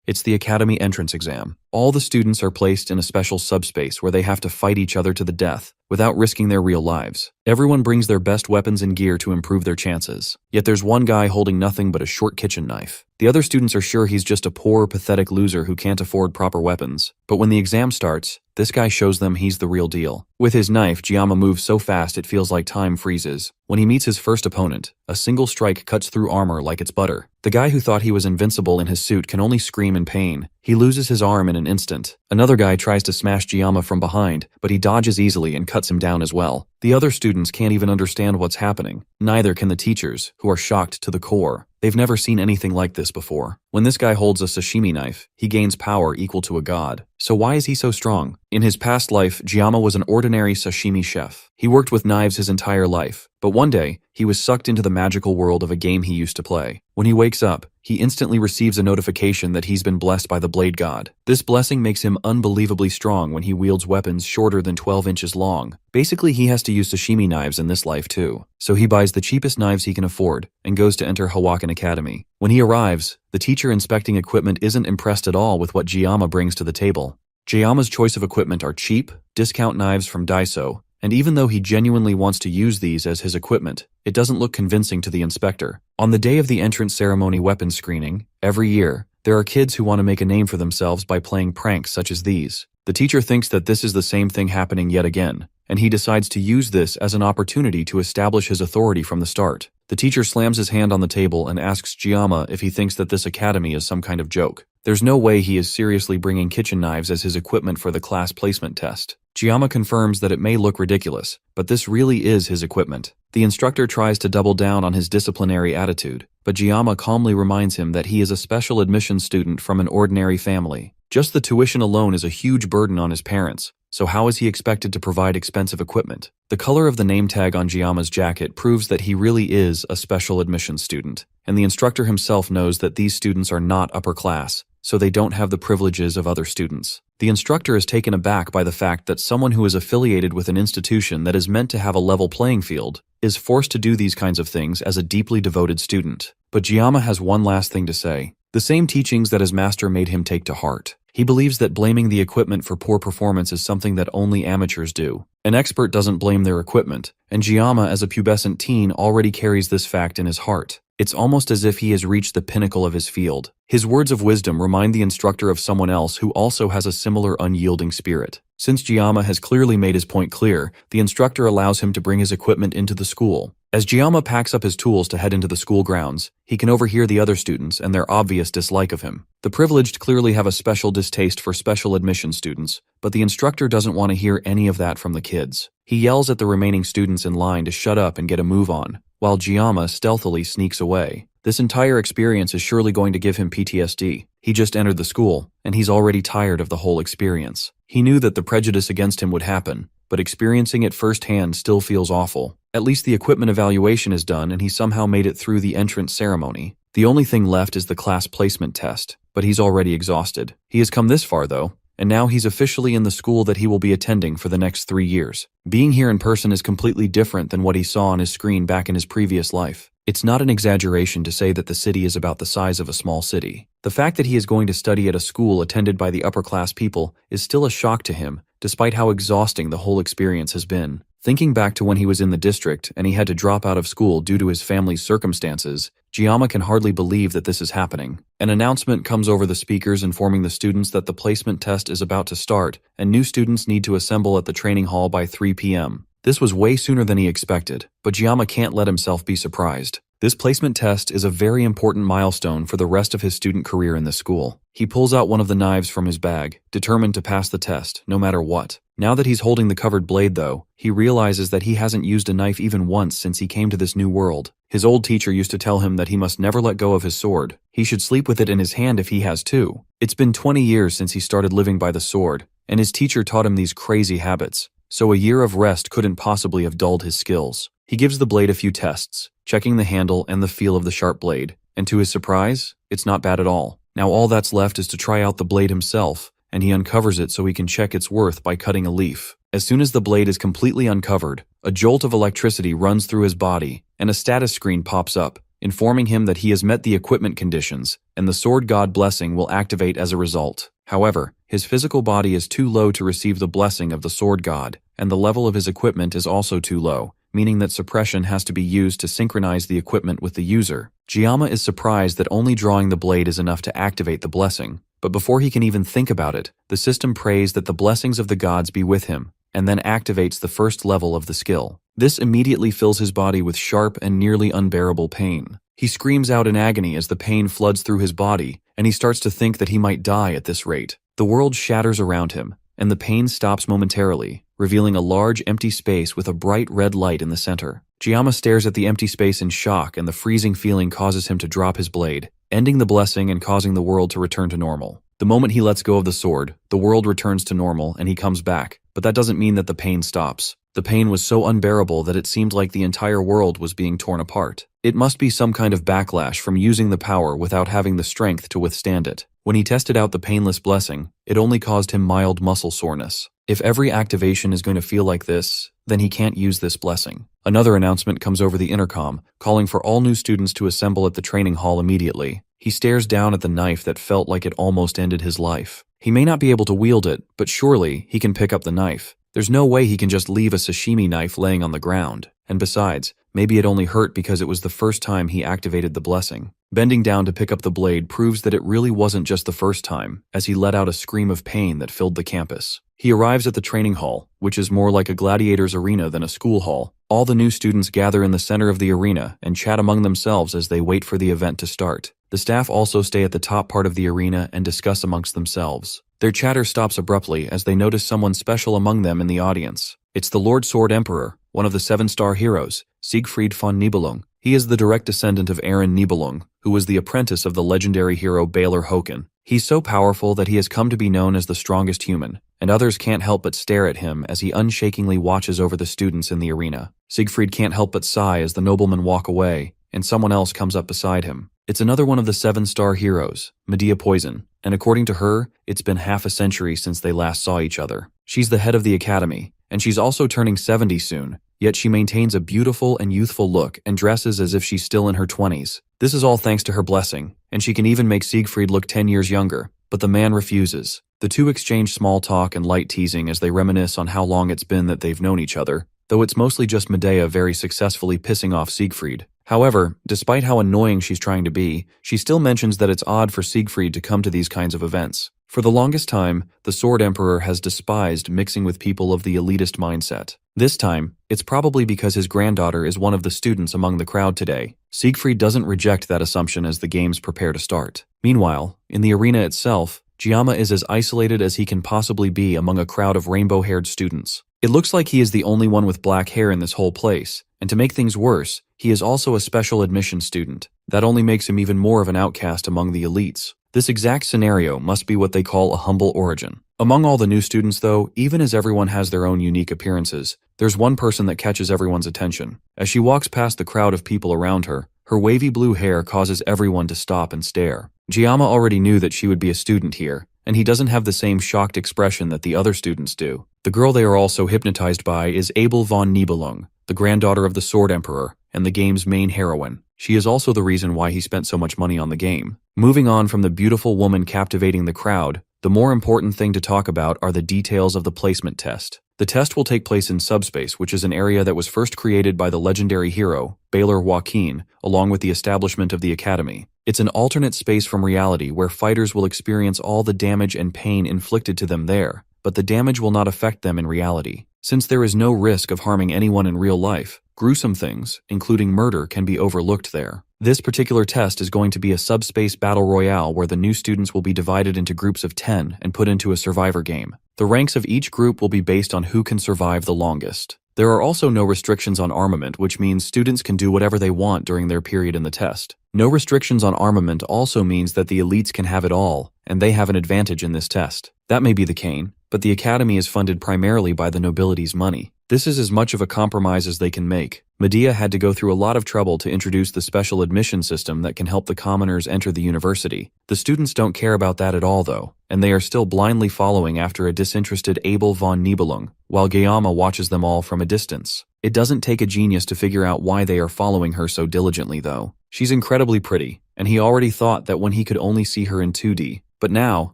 It's the academy entrance exam. All the students are placed in a special subspace where they have to fight each other to the death without risking their real lives. Everyone brings their best weapons and gear to improve their chances. Yet there's one guy holding nothing but a short kitchen knife. The other students are sure he's just a poor, pathetic loser who can't afford proper weapons. But when the exam starts, this guy shows them he's the real deal. With his knife, Jiyama moves so fast it feels like time freezes. When he meets his first opponent, a single strike cuts through armor like it's butter. The guy who thought he was invincible in his suit can only scream in pain. He loses his arm in an instant. Another guy tries to smash Jiyama from behind, but he dodges easily and cuts him down as well. The other students can't even understand what's happening. Neither can the teachers, who are shocked to the core. They've never seen anything like this before. When this guy holds a sashimi knife, he gains power equal to a god. So why is he so strong? In his past life, Jiyama was an ordinary sashimi chef. He worked with knives his entire life, but one day, he was sucked into the magical world of a game he used to play. When he wakes up, he instantly receives a notification that he's been blessed by the blade god. This blessing makes him unbelievably strong when he wields weapons shorter than 12 inches long. Basically, he has to use sashimi knives in this life too. So he buys the cheapest knives he can afford and goes to enter Hawakan Academy. When he arrives, the teacher inspecting equipment isn't impressed at all with what Jiyama brings to the table. Jiyama's choice of equipment are cheap, discount knives from Daiso, and even though he genuinely wants to use these as his equipment, it doesn't look convincing to the inspector. On the day of the entrance ceremony weapons screening, every year, there are kids who want to make a name for themselves by playing pranks such as these. The teacher thinks that this is the same thing happening yet again, and he decides to use this as an opportunity to establish his authority from the start. The teacher slams his hand on the table and asks Jiyama if he thinks that this academy is some kind of joke. There's no way he is seriously bringing kitchen knives as his equipment for the class placement test. Jiyama confirms that it may look ridiculous, but this really is his equipment. The instructor tries to double down on his disciplinary attitude, but Jiyama calmly reminds him that he is a special admission student from an ordinary family. Just the tuition alone is a huge burden on his parents, so how is he expected to provide expensive equipment? The color of the name tag on Jiyama's jacket proves that he really is a special admission student, and the instructor himself knows that these students are not upper class, so they don't have the privileges of other students. The instructor is taken aback by the fact that someone who is affiliated with an institution that is meant to have a level playing field is forced to do these kinds of things as a deeply devoted student. But Jiyama has one last thing to say. The same teachings that his master made him take to heart. He believes that blaming the equipment for poor performance is something that only amateurs do. An expert doesn't blame their equipment, and Jiyama as a pubescent teen already carries this fact in his heart. It's almost as if he has reached the pinnacle of his field. His words of wisdom remind the instructor of someone else who also has a similar unyielding spirit. Since Jiyama has clearly made his point clear, the instructor allows him to bring his equipment into the school. As Jiyama packs up his tools to head into the school grounds, he can overhear the other students and their obvious dislike of him. The privileged clearly have a special distaste for special admission students, but the instructor doesn't want to hear any of that from the kids. He yells at the remaining students in line to shut up and get a move on, while Jiyama stealthily sneaks away. This entire experience is surely going to give him PTSD. He just entered the school, and he's already tired of the whole experience. He knew that the prejudice against him would happen, but experiencing it firsthand still feels awful. At least the equipment evaluation is done and he somehow made it through the entrance ceremony. The only thing left is the class placement test, but he's already exhausted. He has come this far though, and now he's officially in the school that he will be attending for the next 3 years. Being here in person is completely different than what he saw on his screen back in his previous life. It's not an exaggeration to say that the city is about the size of a small city. The fact that he is going to study at a school attended by the upper-class people is still a shock to him, despite how exhausting the whole experience has been. Thinking back to when he was in the district and he had to drop out of school due to his family's circumstances, Jiyama can hardly believe that this is happening. An announcement comes over the speakers informing the students that the placement test is about to start and new students need to assemble at the training hall by 3 p.m. This was way sooner than he expected, but Jiyama can't let himself be surprised. This placement test is a very important milestone for the rest of his student career in this school. He pulls out one of the knives from his bag, determined to pass the test, no matter what. Now that he's holding the covered blade though, he realizes that he hasn't used a knife even once since he came to this new world. His old teacher used to tell him that he must never let go of his sword. He should sleep with it in his hand if he has to. It's been 20 years since he started living by the sword, and his teacher taught him these crazy habits, so a year of rest couldn't possibly have dulled his skills. He gives the blade a few tests, checking the handle and the feel of the sharp blade, and to his surprise, it's not bad at all. Now all that's left is to try out the blade himself, and he uncovers it so he can check its worth by cutting a leaf. As soon as the blade is completely uncovered, a jolt of electricity runs through his body, and a status screen pops up, informing him that he has met the equipment conditions, and the sword god blessing will activate as a result. However, his physical body is too low to receive the blessing of the sword god, and the level of his equipment is also too low, meaning that suppression has to be used to synchronize the equipment with the user. Jiyama is surprised that only drawing the blade is enough to activate the blessing, but before he can even think about it, the system prays that the blessings of the gods be with him, and then activates the first level of the skill. This immediately fills his body with sharp and nearly unbearable pain. He screams out in agony as the pain floods through his body, and he starts to think that he might die at this rate. The world shatters around him, and the pain stops momentarily, revealing a large empty space with a bright red light in the center. Jiyama stares at the empty space in shock, and the freezing feeling causes him to drop his blade, ending the blessing and causing the world to return to normal. The moment he lets go of the sword, the world returns to normal and he comes back, but that doesn't mean that the pain stops. The pain was so unbearable that it seemed like the entire world was being torn apart. It must be some kind of backlash from using the power without having the strength to withstand it. When he tested out the painless blessing, it only caused him mild muscle soreness. If every activation is going to feel like this, then he can't use this blessing. Another announcement comes over the intercom, calling for all new students to assemble at the training hall immediately. He stares down at the knife that felt like it almost ended his life. He may not be able to wield it, but surely he can pick up the knife. There's no way he can just leave a sashimi knife laying on the ground. And besides, maybe it only hurt because it was the first time he activated the blessing. Bending down to pick up the blade proves that it really wasn't just the first time, as he let out a scream of pain that filled the campus. He arrives at the training hall, which is more like a gladiator's arena than a school hall. All the new students gather in the center of the arena and chat among themselves as they wait for the event to start. The staff also stay at the top part of the arena and discuss amongst themselves. Their chatter stops abruptly as they notice someone special among them in the audience. It's the Lord Sword Emperor, one of the 7-star heroes, Siegfried von Nibelung. He is the direct descendant of Aaron Nibelung, who was the apprentice of the legendary hero Balor Håkon. He's so powerful that he has come to be known as the strongest human, and others can't help but stare at him as he unshakingly watches over the students in the arena. Siegfried can't help but sigh as the noblemen walk away, and someone else comes up beside him. It's another one of the 7-star heroes, Medea Poison, and according to her, it's been half a century since they last saw each other. She's the head of the academy, and she's also turning 70 soon, yet she maintains a beautiful and youthful look and dresses as if she's still in her 20s. This is all thanks to her blessing, and she can even make Siegfried look 10 years younger, but the man refuses. The two exchange small talk and light teasing as they reminisce on how long it's been that they've known each other, though it's mostly just Medea very successfully pissing off Siegfried. However, despite how annoying she's trying to be, she still mentions that it's odd for Siegfried to come to these kinds of events. For the longest time, the Sword Emperor has despised mixing with people of the elitist mindset. This time, it's probably because his granddaughter is one of the students among the crowd today. Siegfried doesn't reject that assumption as the games prepare to start. Meanwhile, in the arena itself, Jiyama is as isolated as he can possibly be among a crowd of rainbow-haired students. It looks like he is the only one with black hair in this whole place, and to make things worse, he is also a special admission student. That only makes him even more of an outcast among the elites. This exact scenario must be what they call a humble origin. Among all the new students though, even as everyone has their own unique appearances, there's one person that catches everyone's attention. As she walks past the crowd of people around her, her wavy blue hair causes everyone to stop and stare. Jiyama already knew that she would be a student here, and he doesn't have the same shocked expression that the other students do. The girl they are also hypnotized by is Abel von Nibelung, the granddaughter of the Sword Emperor, and the game's main heroine. She is also the reason why he spent so much money on the game. Moving on from the beautiful woman captivating the crowd, the more important thing to talk about are the details of the placement test. The test will take place in subspace, which is an area that was first created by the legendary hero, Balor Håkon, along with the establishment of the academy. It's an alternate space from reality where fighters will experience all the damage and pain inflicted to them there, but the damage will not affect them in reality. Since there is no risk of harming anyone in real life, gruesome things, including murder, can be overlooked there. This particular test is going to be a subspace battle royale where the new students will be divided into groups of 10 and put into a survivor game. The ranks of each group will be based on who can survive the longest. There are also no restrictions on armament, which means students can do whatever they want during their period in the test. No restrictions on armament also means that the elites can have it all, and they have an advantage in this test. That may be the case, but the academy is funded primarily by the nobility's money. This is as much of a compromise as they can make. Medea had to go through a lot of trouble to introduce the special admission system that can help the commoners enter the university. The students don't care about that at all though, and they are still blindly following after a disinterested Abel von Nibelung, while Jiyama watches them all from a distance. It doesn't take a genius to figure out why they are following her so diligently though. She's incredibly pretty, and he already thought that when he could only see her in 2D. But now,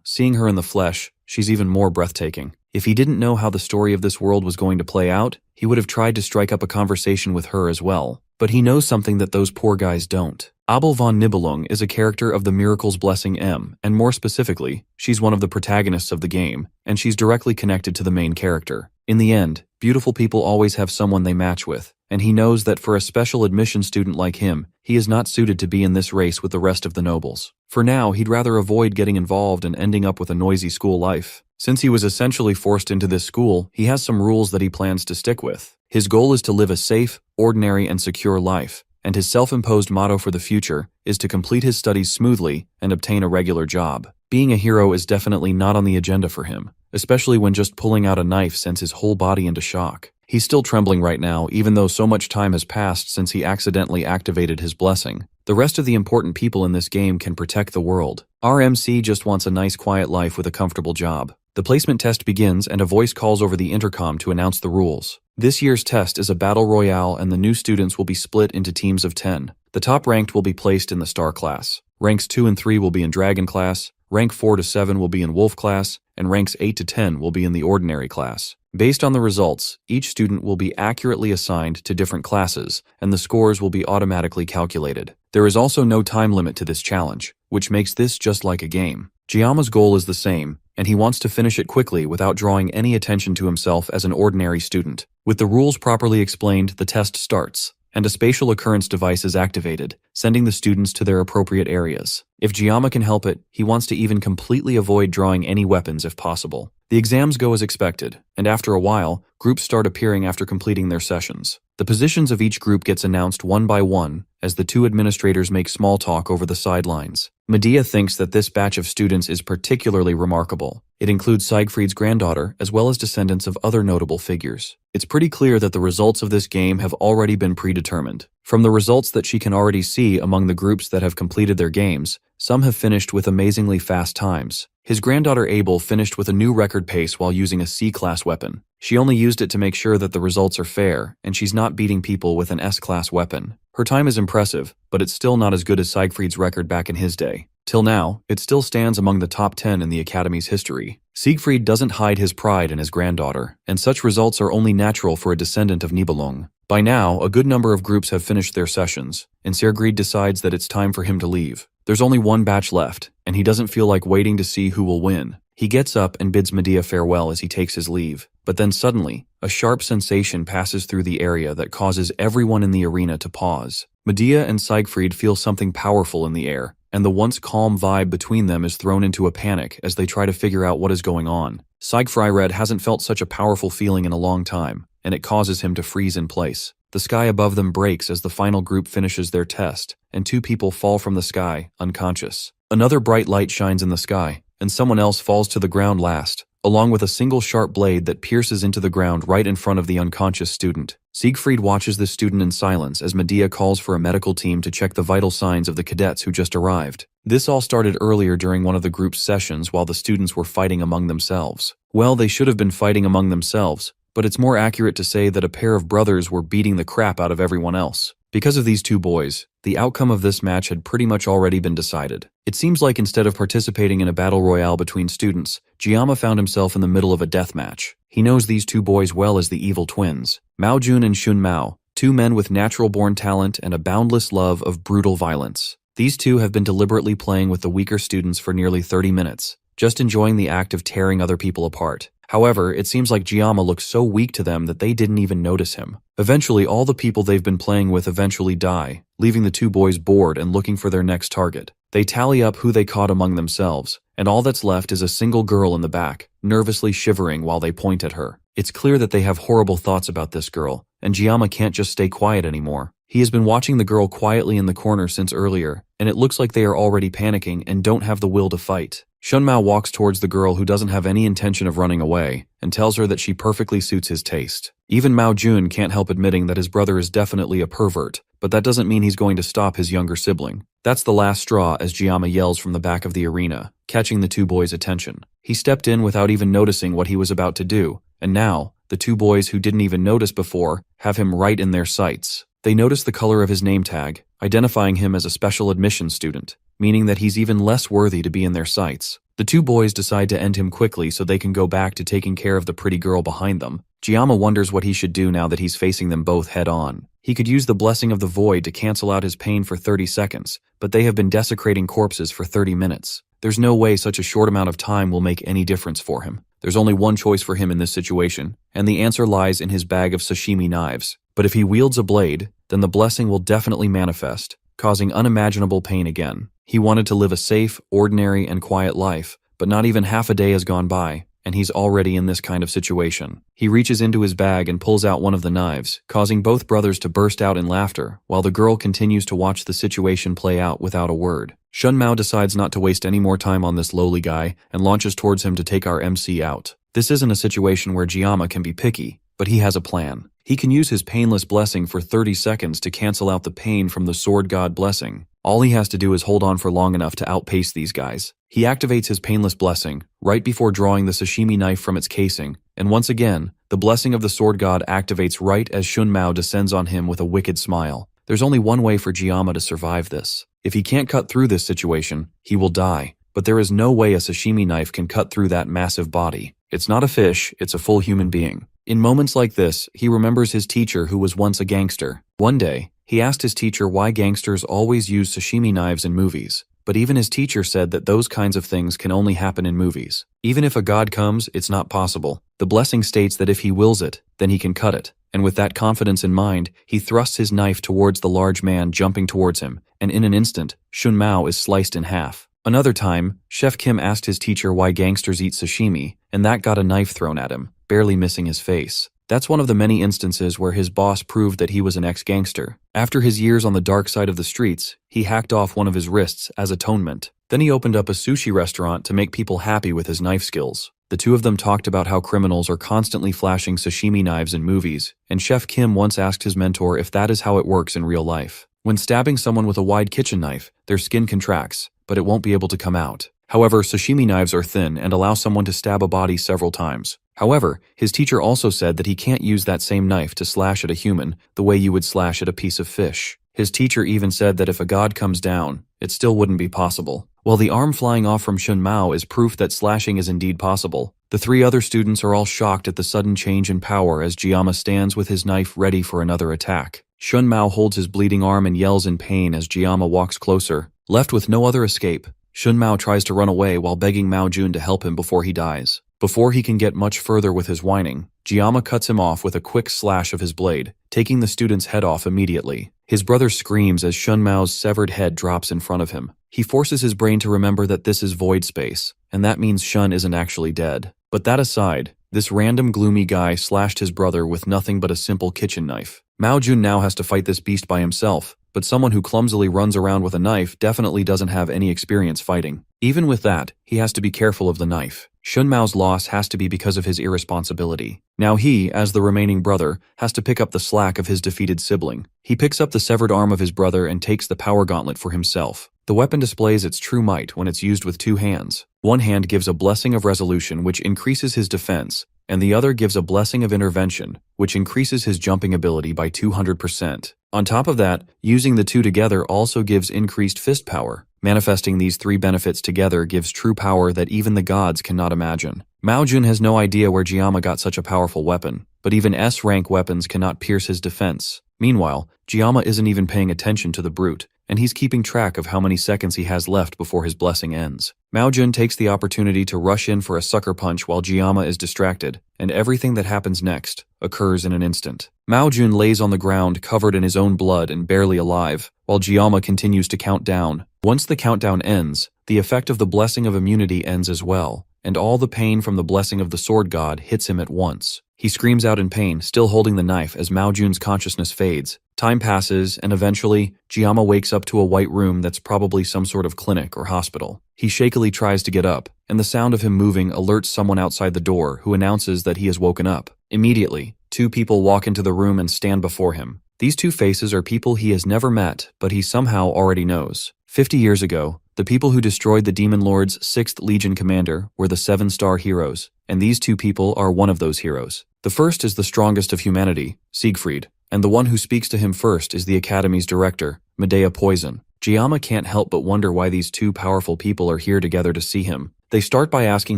seeing her in the flesh, she's even more breathtaking. If he didn't know how the story of this world was going to play out, he would have tried to strike up a conversation with her as well. But he knows something that those poor guys don't. Abel von Nibelung is a character of the Miracle's Blessing M, and more specifically, she's one of the protagonists of the game, and she's directly connected to the main character. In the end, beautiful people always have someone they match with, and he knows that for a special admission student like him, he is not suited to be in this race with the rest of the nobles. For now, he'd rather avoid getting involved and ending up with a noisy school life. Since he was essentially forced into this school, he has some rules that he plans to stick with. His goal is to live a safe, ordinary, and secure life, and his self-imposed motto for the future is to complete his studies smoothly and obtain a regular job. Being a hero is definitely not on the agenda for him, especially when just pulling out a knife sends his whole body into shock. He's still trembling right now, even though so much time has passed since he accidentally activated his blessing. The rest of the important people in this game can protect the world. RMC just wants a nice quiet life with a comfortable job. The placement test begins and a voice calls over the intercom to announce the rules. This year's test is a battle royale and the new students will be split into teams of 10. The top ranked will be placed in the Star class. Ranks 2 and 3 will be in Dragon class, rank 4 to 7 will be in Wolf class, and ranks 8 to 10 will be in the Ordinary class. Based on the results, each student will be accurately assigned to different classes, and the scores will be automatically calculated. There is also no time limit to this challenge, which makes this just like a game. Giama's goal is the same, and he wants to finish it quickly without drawing any attention to himself as an ordinary student. With the rules properly explained, the test starts, and a spatial occurrence device is activated, sending the students to their appropriate areas. If Giama can help it, he wants to even completely avoid drawing any weapons if possible. The exams go as expected, and after a while, groups start appearing after completing their sessions. The positions of each group gets announced one by one as the two administrators make small talk over the sidelines. Medea thinks that this batch of students is particularly remarkable. It includes Siegfried's granddaughter as well as descendants of other notable figures. It's pretty clear that the results of this game have already been predetermined. From the results that she can already see among the groups that have completed their games, some have finished with amazingly fast times. His granddaughter Abel finished with a new record pace while using a C-class weapon. She only used it to make sure that the results are fair, and she's not beating people with an S-class weapon. Her time is impressive, but it's still not as good as Siegfried's record back in his day. Till now, it still stands among the top 10 in the Academy's history. Siegfried doesn't hide his pride in his granddaughter, and such results are only natural for a descendant of Nibelung. By now, a good number of groups have finished their sessions, and Sigfrid decides that it's time for him to leave. There's only one batch left, and he doesn't feel like waiting to see who will win. He gets up and bids Medea farewell as he takes his leave. But then suddenly, a sharp sensation passes through the area that causes everyone in the arena to pause. Medea and Siegfried feel something powerful in the air, and the once calm vibe between them is thrown into a panic as they try to figure out what is going on. Siegfried hasn't felt such a powerful feeling in a long time, and it causes him to freeze in place. The sky above them breaks as the final group finishes their test, and two people fall from the sky, unconscious. Another bright light shines in the sky, and someone else falls to the ground last, along with a single sharp blade that pierces into the ground right in front of the unconscious student. Siegfried watches the student in silence as Medea calls for a medical team to check the vital signs of the cadets who just arrived. This all started earlier during one of the group's sessions while the students were fighting among themselves. Well, they should have been fighting among themselves, but it's more accurate to say that a pair of brothers were beating the crap out of everyone else. Because of these two boys, the outcome of this match had pretty much already been decided. It seems like instead of participating in a battle royale between students, Giama found himself in the middle of a death match. He knows these two boys well as the evil twins, Mao Jun and Shun Mao, two men with natural-born talent and a boundless love of brutal violence. These two have been deliberately playing with the weaker students for nearly 30 minutes, just enjoying the act of tearing other people apart. However, it seems like Giama looks so weak to them that they didn't even notice him. Eventually, all the people they've been playing with eventually die, leaving the two boys bored and looking for their next target. They tally up who they caught among themselves, and all that's left is a single girl in the back, nervously shivering while they point at her. It's clear that they have horrible thoughts about this girl, and Giama can't just stay quiet anymore. He has been watching the girl quietly in the corner since earlier, and it looks like they are already panicking and don't have the will to fight. Shun Mao walks towards the girl who doesn't have any intention of running away, and tells her that she perfectly suits his taste. Even Mao Jun can't help admitting that his brother is definitely a pervert, but that doesn't mean he's going to stop his younger sibling. That's the last straw as Giama yells from the back of the arena, catching the two boys' attention. He stepped in without even noticing what he was about to do, and now, the two boys who didn't even notice before have him right in their sights. They notice the color of his name tag, identifying him as a special admission student, meaning that he's even less worthy to be in their sights. The two boys decide to end him quickly so they can go back to taking care of the pretty girl behind them. Jiyama wonders what he should do now that he's facing them both head-on. He could use the blessing of the void to cancel out his pain for 30 seconds, but they have been desecrating corpses for 30 minutes. There's no way such a short amount of time will make any difference for him. There's only one choice for him in this situation, and the answer lies in his bag of sashimi knives. But if he wields a blade, then the blessing will definitely manifest, causing unimaginable pain again. He wanted to live a safe, ordinary, and quiet life, but not even half a day has gone by, and he's already in this kind of situation. He reaches into his bag and pulls out one of the knives, causing both brothers to burst out in laughter, while the girl continues to watch the situation play out without a word. Shun Mao decides not to waste any more time on this lowly guy and launches towards him to take our MC out. This isn't a situation where Jiyama can be picky, but he has a plan. He can use his painless blessing for 30 seconds to cancel out the pain from the sword god blessing. All he has to do is hold on for long enough to outpace these guys. He activates his painless blessing right before drawing the sashimi knife from its casing, and once again, the blessing of the sword god activates right as Shun Mao descends on him with a wicked smile. There's only one way for Jiyama to survive this. If he can't cut through this situation, he will die. But there is no way a sashimi knife can cut through that massive body. It's not a fish, it's a full human being. In moments like this, he remembers his teacher who was once a gangster. One day, he asked his teacher why gangsters always use sashimi knives in movies. But even his teacher said that those kinds of things can only happen in movies. Even if a god comes, it's not possible. The blessing states that if he wills it, then he can cut it. And with that confidence in mind, he thrusts his knife towards the large man jumping towards him, and in an instant, Shun Mao is sliced in half. Another time, Chef Kim asked his teacher why gangsters eat sashimi, and that got a knife thrown at him, barely missing his face. That's one of the many instances where his boss proved that he was an ex-gangster. After his years on the dark side of the streets, he hacked off one of his wrists as atonement. Then he opened up a sushi restaurant to make people happy with his knife skills. The two of them talked about how criminals are constantly flashing sashimi knives in movies, and Chef Kim once asked his mentor if that is how it works in real life. When stabbing someone with a wide kitchen knife, their skin contracts, but it won't be able to come out. However, sashimi knives are thin and allow someone to stab a body several times. However, his teacher also said that he can't use that same knife to slash at a human the way you would slash at a piece of fish. His teacher even said that if a god comes down, it still wouldn't be possible. While the arm flying off from Shun Mao is proof that slashing is indeed possible, the three other students are all shocked at the sudden change in power as Jiyama stands with his knife ready for another attack. Shun Mao holds his bleeding arm and yells in pain as Jiyama walks closer. Left with no other escape, Shun Mao tries to run away while begging Mao Jun to help him before he dies. Before he can get much further with his whining, Jiyama cuts him off with a quick slash of his blade, taking the student's head off immediately. His brother screams as Shun Mao's severed head drops in front of him. He forces his brain to remember that this is void space, and that means Shun isn't actually dead. But that aside, this random gloomy guy slashed his brother with nothing but a simple kitchen knife. Mao Jun now has to fight this beast by himself, but someone who clumsily runs around with a knife definitely doesn't have any experience fighting. Even with that, he has to be careful of the knife. Shun Mao's loss has to be because of his irresponsibility. Now he, as the remaining brother, has to pick up the slack of his defeated sibling. He picks up the severed arm of his brother and takes the power gauntlet for himself. The weapon displays its true might when it's used with two hands. One hand gives a blessing of resolution which increases his defense, and the other gives a blessing of intervention, which increases his jumping ability by 200%. On top of that, using the two together also gives increased fist power. Manifesting these three benefits together gives true power that even the gods cannot imagine. Mao Jun has no idea where Jiyama got such a powerful weapon, but even S-rank weapons cannot pierce his defense. Meanwhile, Jiyama isn't even paying attention to the brute, and he's keeping track of how many seconds he has left before his blessing ends. Mao Jun takes the opportunity to rush in for a sucker punch while Jiyama is distracted, and everything that happens next occurs in an instant. Mao Jun lays on the ground covered in his own blood and barely alive, while Jiyama continues to count down. Once the countdown ends, the effect of the blessing of immunity ends as well, and all the pain from the blessing of the sword god hits him at once. He screams out in pain, still holding the knife as Mao Jun's consciousness fades. Time passes, and eventually, Jiyama wakes up to a white room that's probably some sort of clinic or hospital. He shakily tries to get up, and the sound of him moving alerts someone outside the door who announces that he has woken up. Immediately, two people walk into the room and stand before him. These two faces are people he has never met, but he somehow already knows. 50 years ago, the people who destroyed the Demon Lord's 6th Legion commander were the 7-star heroes, and these two people are one of those heroes. The first is the strongest of humanity, Siegfried, and the one who speaks to him first is the academy's director, Medea Poison. Giamma can't help but wonder why these two powerful people are here together to see him. They start by asking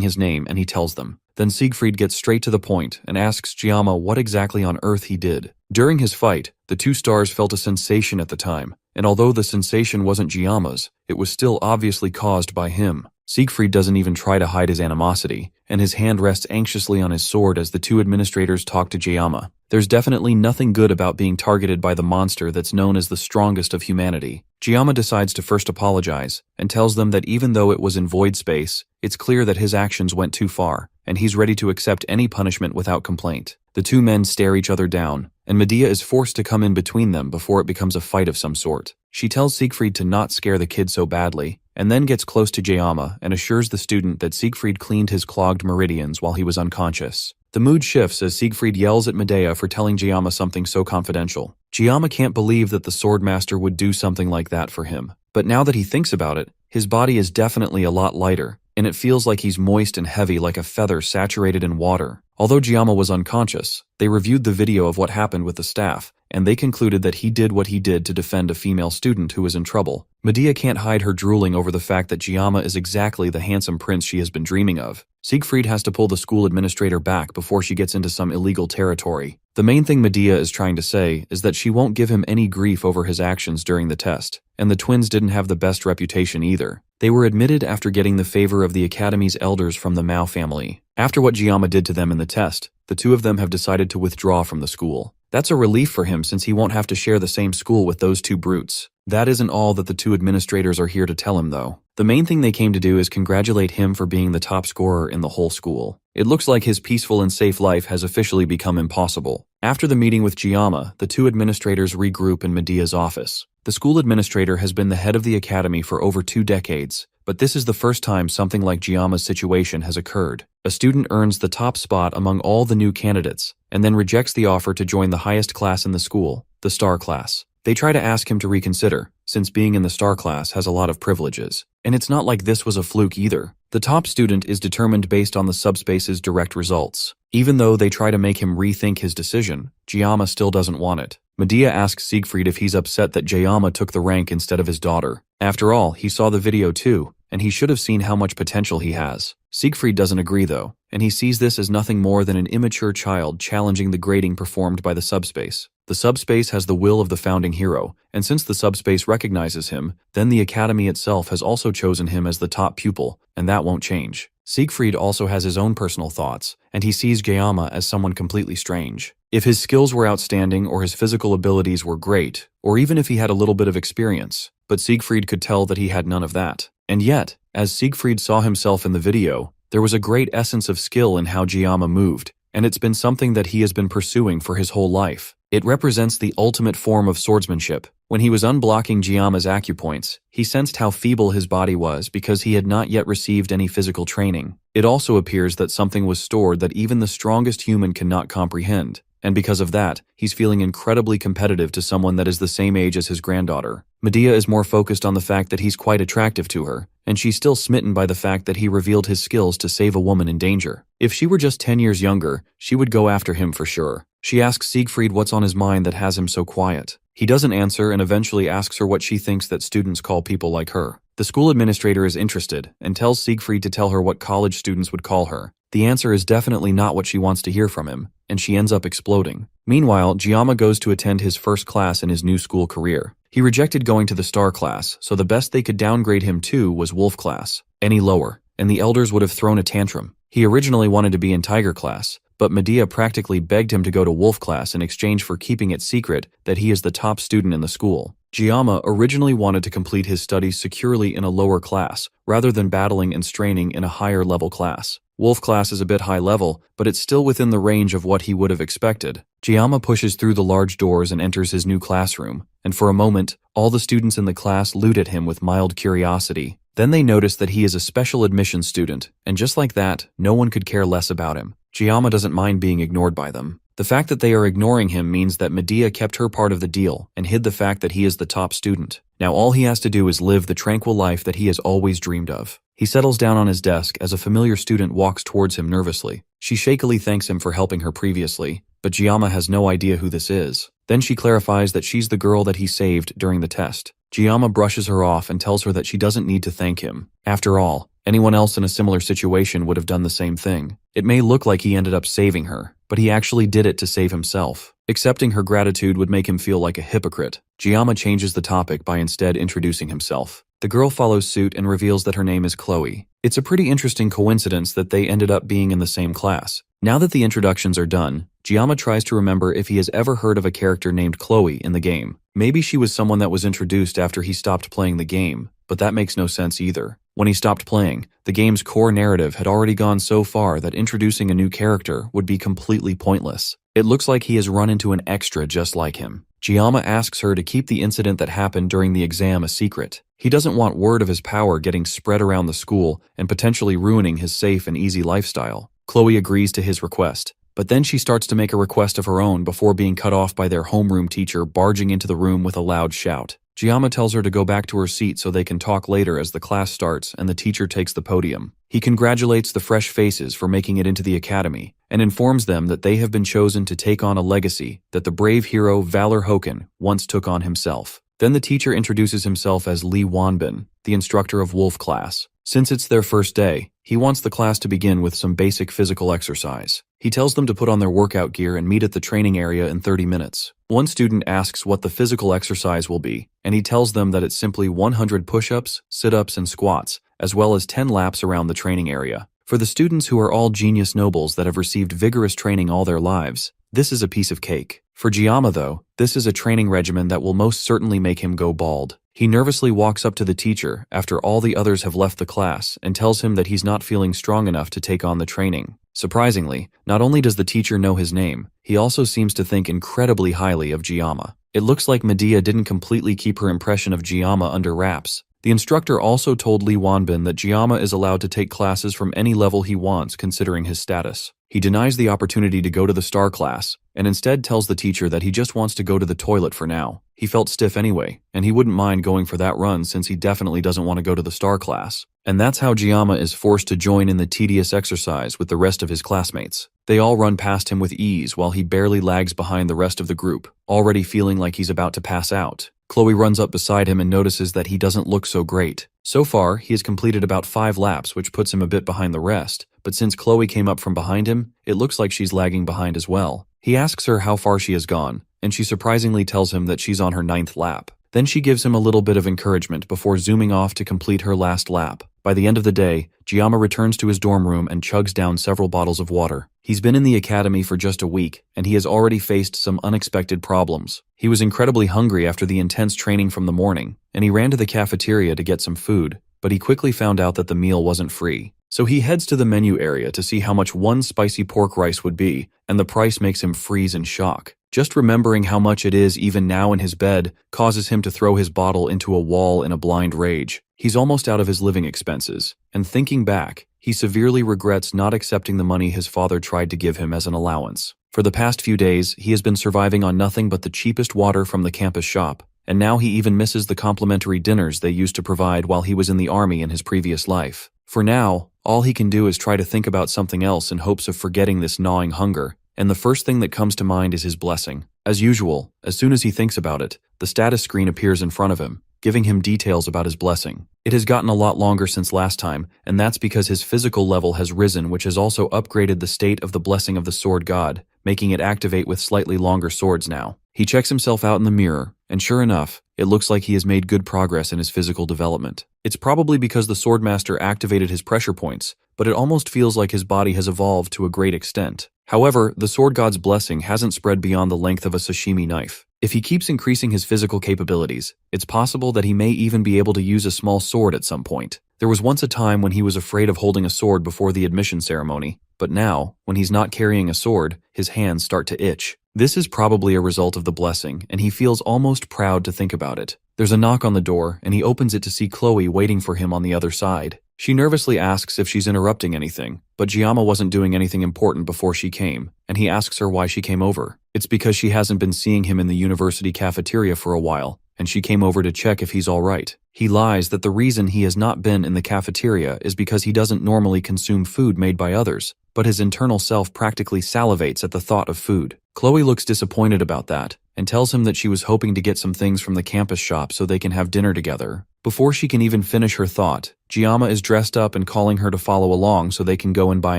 his name and he tells them. Then Siegfried gets straight to the point and asks Giamma what exactly on earth he did. During his fight, the two stars felt a sensation at the time, and although the sensation wasn't Giamma's, it was still obviously caused by him. Siegfried doesn't even try to hide his animosity, and his hand rests anxiously on his sword as the two administrators talk to Giamma. There's definitely nothing good about being targeted by the monster that's known as the strongest of humanity. Giamma decides to first apologize, and tells them that even though it was in void space, it's clear that his actions went too far, and he's ready to accept any punishment without complaint. The two men stare each other down, and Medea is forced to come in between them before it becomes a fight of some sort. She tells Siegfried to not scare the kid so badly, and then gets close to Giamma and assures the student that Siegfried cleaned his clogged meridians while he was unconscious. The mood shifts as Siegfried yells at Medea for telling Giamma something so confidential. Giamma can't believe that the swordmaster would do something like that for him, but now that he thinks about it, his body is definitely a lot lighter, and it feels like he's moist and heavy like a feather saturated in water. Although Giamma was unconscious, they reviewed the video of what happened with the staff, and they concluded that he did what he did to defend a female student who was in trouble. Medea can't hide her drooling over the fact that Giamma is exactly the handsome prince she has been dreaming of. Siegfried has to pull the school administrator back before she gets into some illegal territory. The main thing Medea is trying to say is that she won't give him any grief over his actions during the test, and the twins didn't have the best reputation either. They were admitted after getting the favor of the academy's elders from the Mao family. After what Giamma did to them in the test, the two of them have decided to withdraw from the school. That's a relief for him since he won't have to share the same school with those two brutes. That isn't all that the two administrators are here to tell him though. The main thing they came to do is congratulate him for being the top scorer in the whole school. It looks like his peaceful and safe life has officially become impossible. After the meeting with Giamma, the two administrators regroup in Medea's office. The school administrator has been the head of the academy for over 2 decades, but this is the first time something like Giamma's situation has occurred. A student earns the top spot among all the new candidates, and then rejects the offer to join the highest class in the school, the star class. They try to ask him to reconsider, since being in the star class has a lot of privileges. And it's not like this was a fluke either. The top student is determined based on the subspace's direct results. Even though they try to make him rethink his decision, Giamma still doesn't want it. Medea asks Siegfried if he's upset that Giamma took the rank instead of his daughter. After all, he saw the video too, and he should have seen how much potential he has. Siegfried doesn't agree though, and he sees this as nothing more than an immature child challenging the grading performed by the subspace. The subspace has the will of the founding hero, and since the subspace recognizes him, then the academy itself has also chosen him as the top pupil, and that won't change. Siegfried also has his own personal thoughts, and he sees Giamma as someone completely strange. If his skills were outstanding or his physical abilities were great, or even if he had a little bit of experience, but Siegfried could tell that he had none of that. And yet, as Siegfried saw himself in the video, there was a great essence of skill in how Giamma moved, and it's been something that he has been pursuing for his whole life. It represents the ultimate form of swordsmanship. When he was unblocking Giamma's acupoints, he sensed how feeble his body was because he had not yet received any physical training. It also appears that something was stored that even the strongest human cannot comprehend, and because of that, he's feeling incredibly competitive to someone that is the same age as his granddaughter. Medea is more focused on the fact that he's quite attractive to her, and she's still smitten by the fact that he revealed his skills to save a woman in danger. If she were just 10 years younger, she would go after him for sure. She asks Siegfried what's on his mind that has him so quiet. He doesn't answer and eventually asks her what she thinks that students call people like her. The school administrator is interested and tells Siegfried to tell her what college students would call her. The answer is definitely not what she wants to hear from him, and she ends up exploding. Meanwhile, Giamma goes to attend his first class in his new school career. He rejected going to the star class, so the best they could downgrade him to was wolf class. Any lower, and the elders would have thrown a tantrum. He originally wanted to be in tiger class, but Medea practically begged him to go to wolf class in exchange for keeping it secret that he is the top student in the school. Giamma originally wanted to complete his studies securely in a lower class, rather than battling and straining in a higher level class. Wolf class is a bit high level, but it's still within the range of what he would have expected. Giamma pushes through the large doors and enters his new classroom, and for a moment, all the students in the class look at him with mild curiosity. Then they notice that he is a special admission student, and just like that, no one could care less about him. Giamma doesn't mind being ignored by them. The fact that they are ignoring him means that Medea kept her part of the deal and hid the fact that he is the top student. Now all he has to do is live the tranquil life that he has always dreamed of. He settles down on his desk as a familiar student walks towards him nervously. She shakily thanks him for helping her previously, but Giamma has no idea who this is. Then she clarifies that she's the girl that he saved during the test. Giamma brushes her off and tells her that she doesn't need to thank him. After all, anyone else in a similar situation would have done the same thing. It may look like he ended up saving her, but he actually did it to save himself. Accepting her gratitude would make him feel like a hypocrite. Giamma changes the topic by instead introducing himself. The girl follows suit and reveals that her name is Chloe. It's a pretty interesting coincidence that they ended up being in the same class. Now that the introductions are done, Giamma tries to remember if he has ever heard of a character named Chloe in the game. Maybe she was someone that was introduced after he stopped playing the game, but that makes no sense either. When he stopped playing, the game's core narrative had already gone so far that introducing a new character would be completely pointless. It looks like he has run into an extra just like him. Giamma asks her to keep the incident that happened during the exam a secret. He doesn't want word of his power getting spread around the school and potentially ruining his safe and easy lifestyle. Chloe agrees to his request, but then she starts to make a request of her own before being cut off by their homeroom teacher barging into the room with a loud shout. Giamma tells her to go back to her seat so they can talk later as the class starts and the teacher takes the podium. He congratulates the fresh faces for making it into the academy and informs them that they have been chosen to take on a legacy that the brave hero Valor Hoken once took on himself. Then the teacher introduces himself as Lee Wanbin, the instructor of Wolf class. Since it's their first day, he wants the class to begin with some basic physical exercise. He tells them to put on their workout gear and meet at the training area in 30 minutes. One student asks what the physical exercise will be, and he tells them that it's simply 100 push-ups, sit-ups, and squats, as well as 10 laps around the training area. For the students who are all genius nobles that have received vigorous training all their lives, this is a piece of cake. For Giamma, though, this is a training regimen that will most certainly make him go bald. He nervously walks up to the teacher after all the others have left the class and tells him that he's not feeling strong enough to take on the training. Surprisingly, not only does the teacher know his name, he also seems to think incredibly highly of Giamma. It looks like Medea didn't completely keep her impression of Giamma under wraps. The instructor also told Lee Wanbin that Giamma is allowed to take classes from any level he wants considering his status. He denies the opportunity to go to the star class, and instead tells the teacher that he just wants to go to the toilet for now. He felt stiff anyway, and he wouldn't mind going for that run since he definitely doesn't want to go to the star class. And that's how Giamma is forced to join in the tedious exercise with the rest of his classmates. They all run past him with ease while he barely lags behind the rest of the group, already feeling like he's about to pass out. Chloe runs up beside him and notices that he doesn't look so great. So far, he has completed about 5 laps, which puts him a bit behind the rest, but since Chloe came up from behind him, it looks like she's lagging behind as well. He asks her how far she has gone, and she surprisingly tells him that she's on her 9th lap. Then she gives him a little bit of encouragement before zooming off to complete her last lap. By the end of the day, Giamma returns to his dorm room and chugs down several bottles of water. He's been in the academy for just a week, and he has already faced some unexpected problems. He was incredibly hungry after the intense training from the morning, and he ran to the cafeteria to get some food, but he quickly found out that the meal wasn't free. So he heads to the menu area to see how much one spicy pork rice would be, and the price makes him freeze in shock. Just remembering how much it is even now in his bed causes him to throw his bottle into a wall in a blind rage. He's almost out of his living expenses, and thinking back, he severely regrets not accepting the money his father tried to give him as an allowance. For the past few days, he has been surviving on nothing but the cheapest water from the campus shop, and now he even misses the complimentary dinners they used to provide while he was in the army in his previous life. For now, all he can do is try to think about something else in hopes of forgetting this gnawing hunger, and the first thing that comes to mind is his blessing. As usual, as soon as he thinks about it, the status screen appears in front of him, giving him details about his blessing. It has gotten a lot longer since last time, and that's because his physical level has risen, which has also upgraded the state of the blessing of the sword god, making it activate with slightly longer swords now. He checks himself out in the mirror, and sure enough, it looks like he has made good progress in his physical development. It's probably because the swordmaster activated his pressure points, but it almost feels like his body has evolved to a great extent. However, the sword god's blessing hasn't spread beyond the length of a sashimi knife. If he keeps increasing his physical capabilities, it's possible that he may even be able to use a small sword at some point. There was once a time when he was afraid of holding a sword before the admission ceremony, but now, when he's not carrying a sword, his hands start to itch. This is probably a result of the blessing, and he feels almost proud to think about it. There's a knock on the door, and he opens it to see Chloe waiting for him on the other side. She nervously asks if she's interrupting anything, but Giamma wasn't doing anything important before she came, and he asks her why she came over. It's because she hasn't been seeing him in the university cafeteria for a while, and she came over to check if he's alright. He lies that the reason he has not been in the cafeteria is because he doesn't normally consume food made by others, but his internal self practically salivates at the thought of food. Chloe looks disappointed about that, and tells him that she was hoping to get some things from the campus shop so they can have dinner together. Before she can even finish her thought, Giamma is dressed up and calling her to follow along so they can go and buy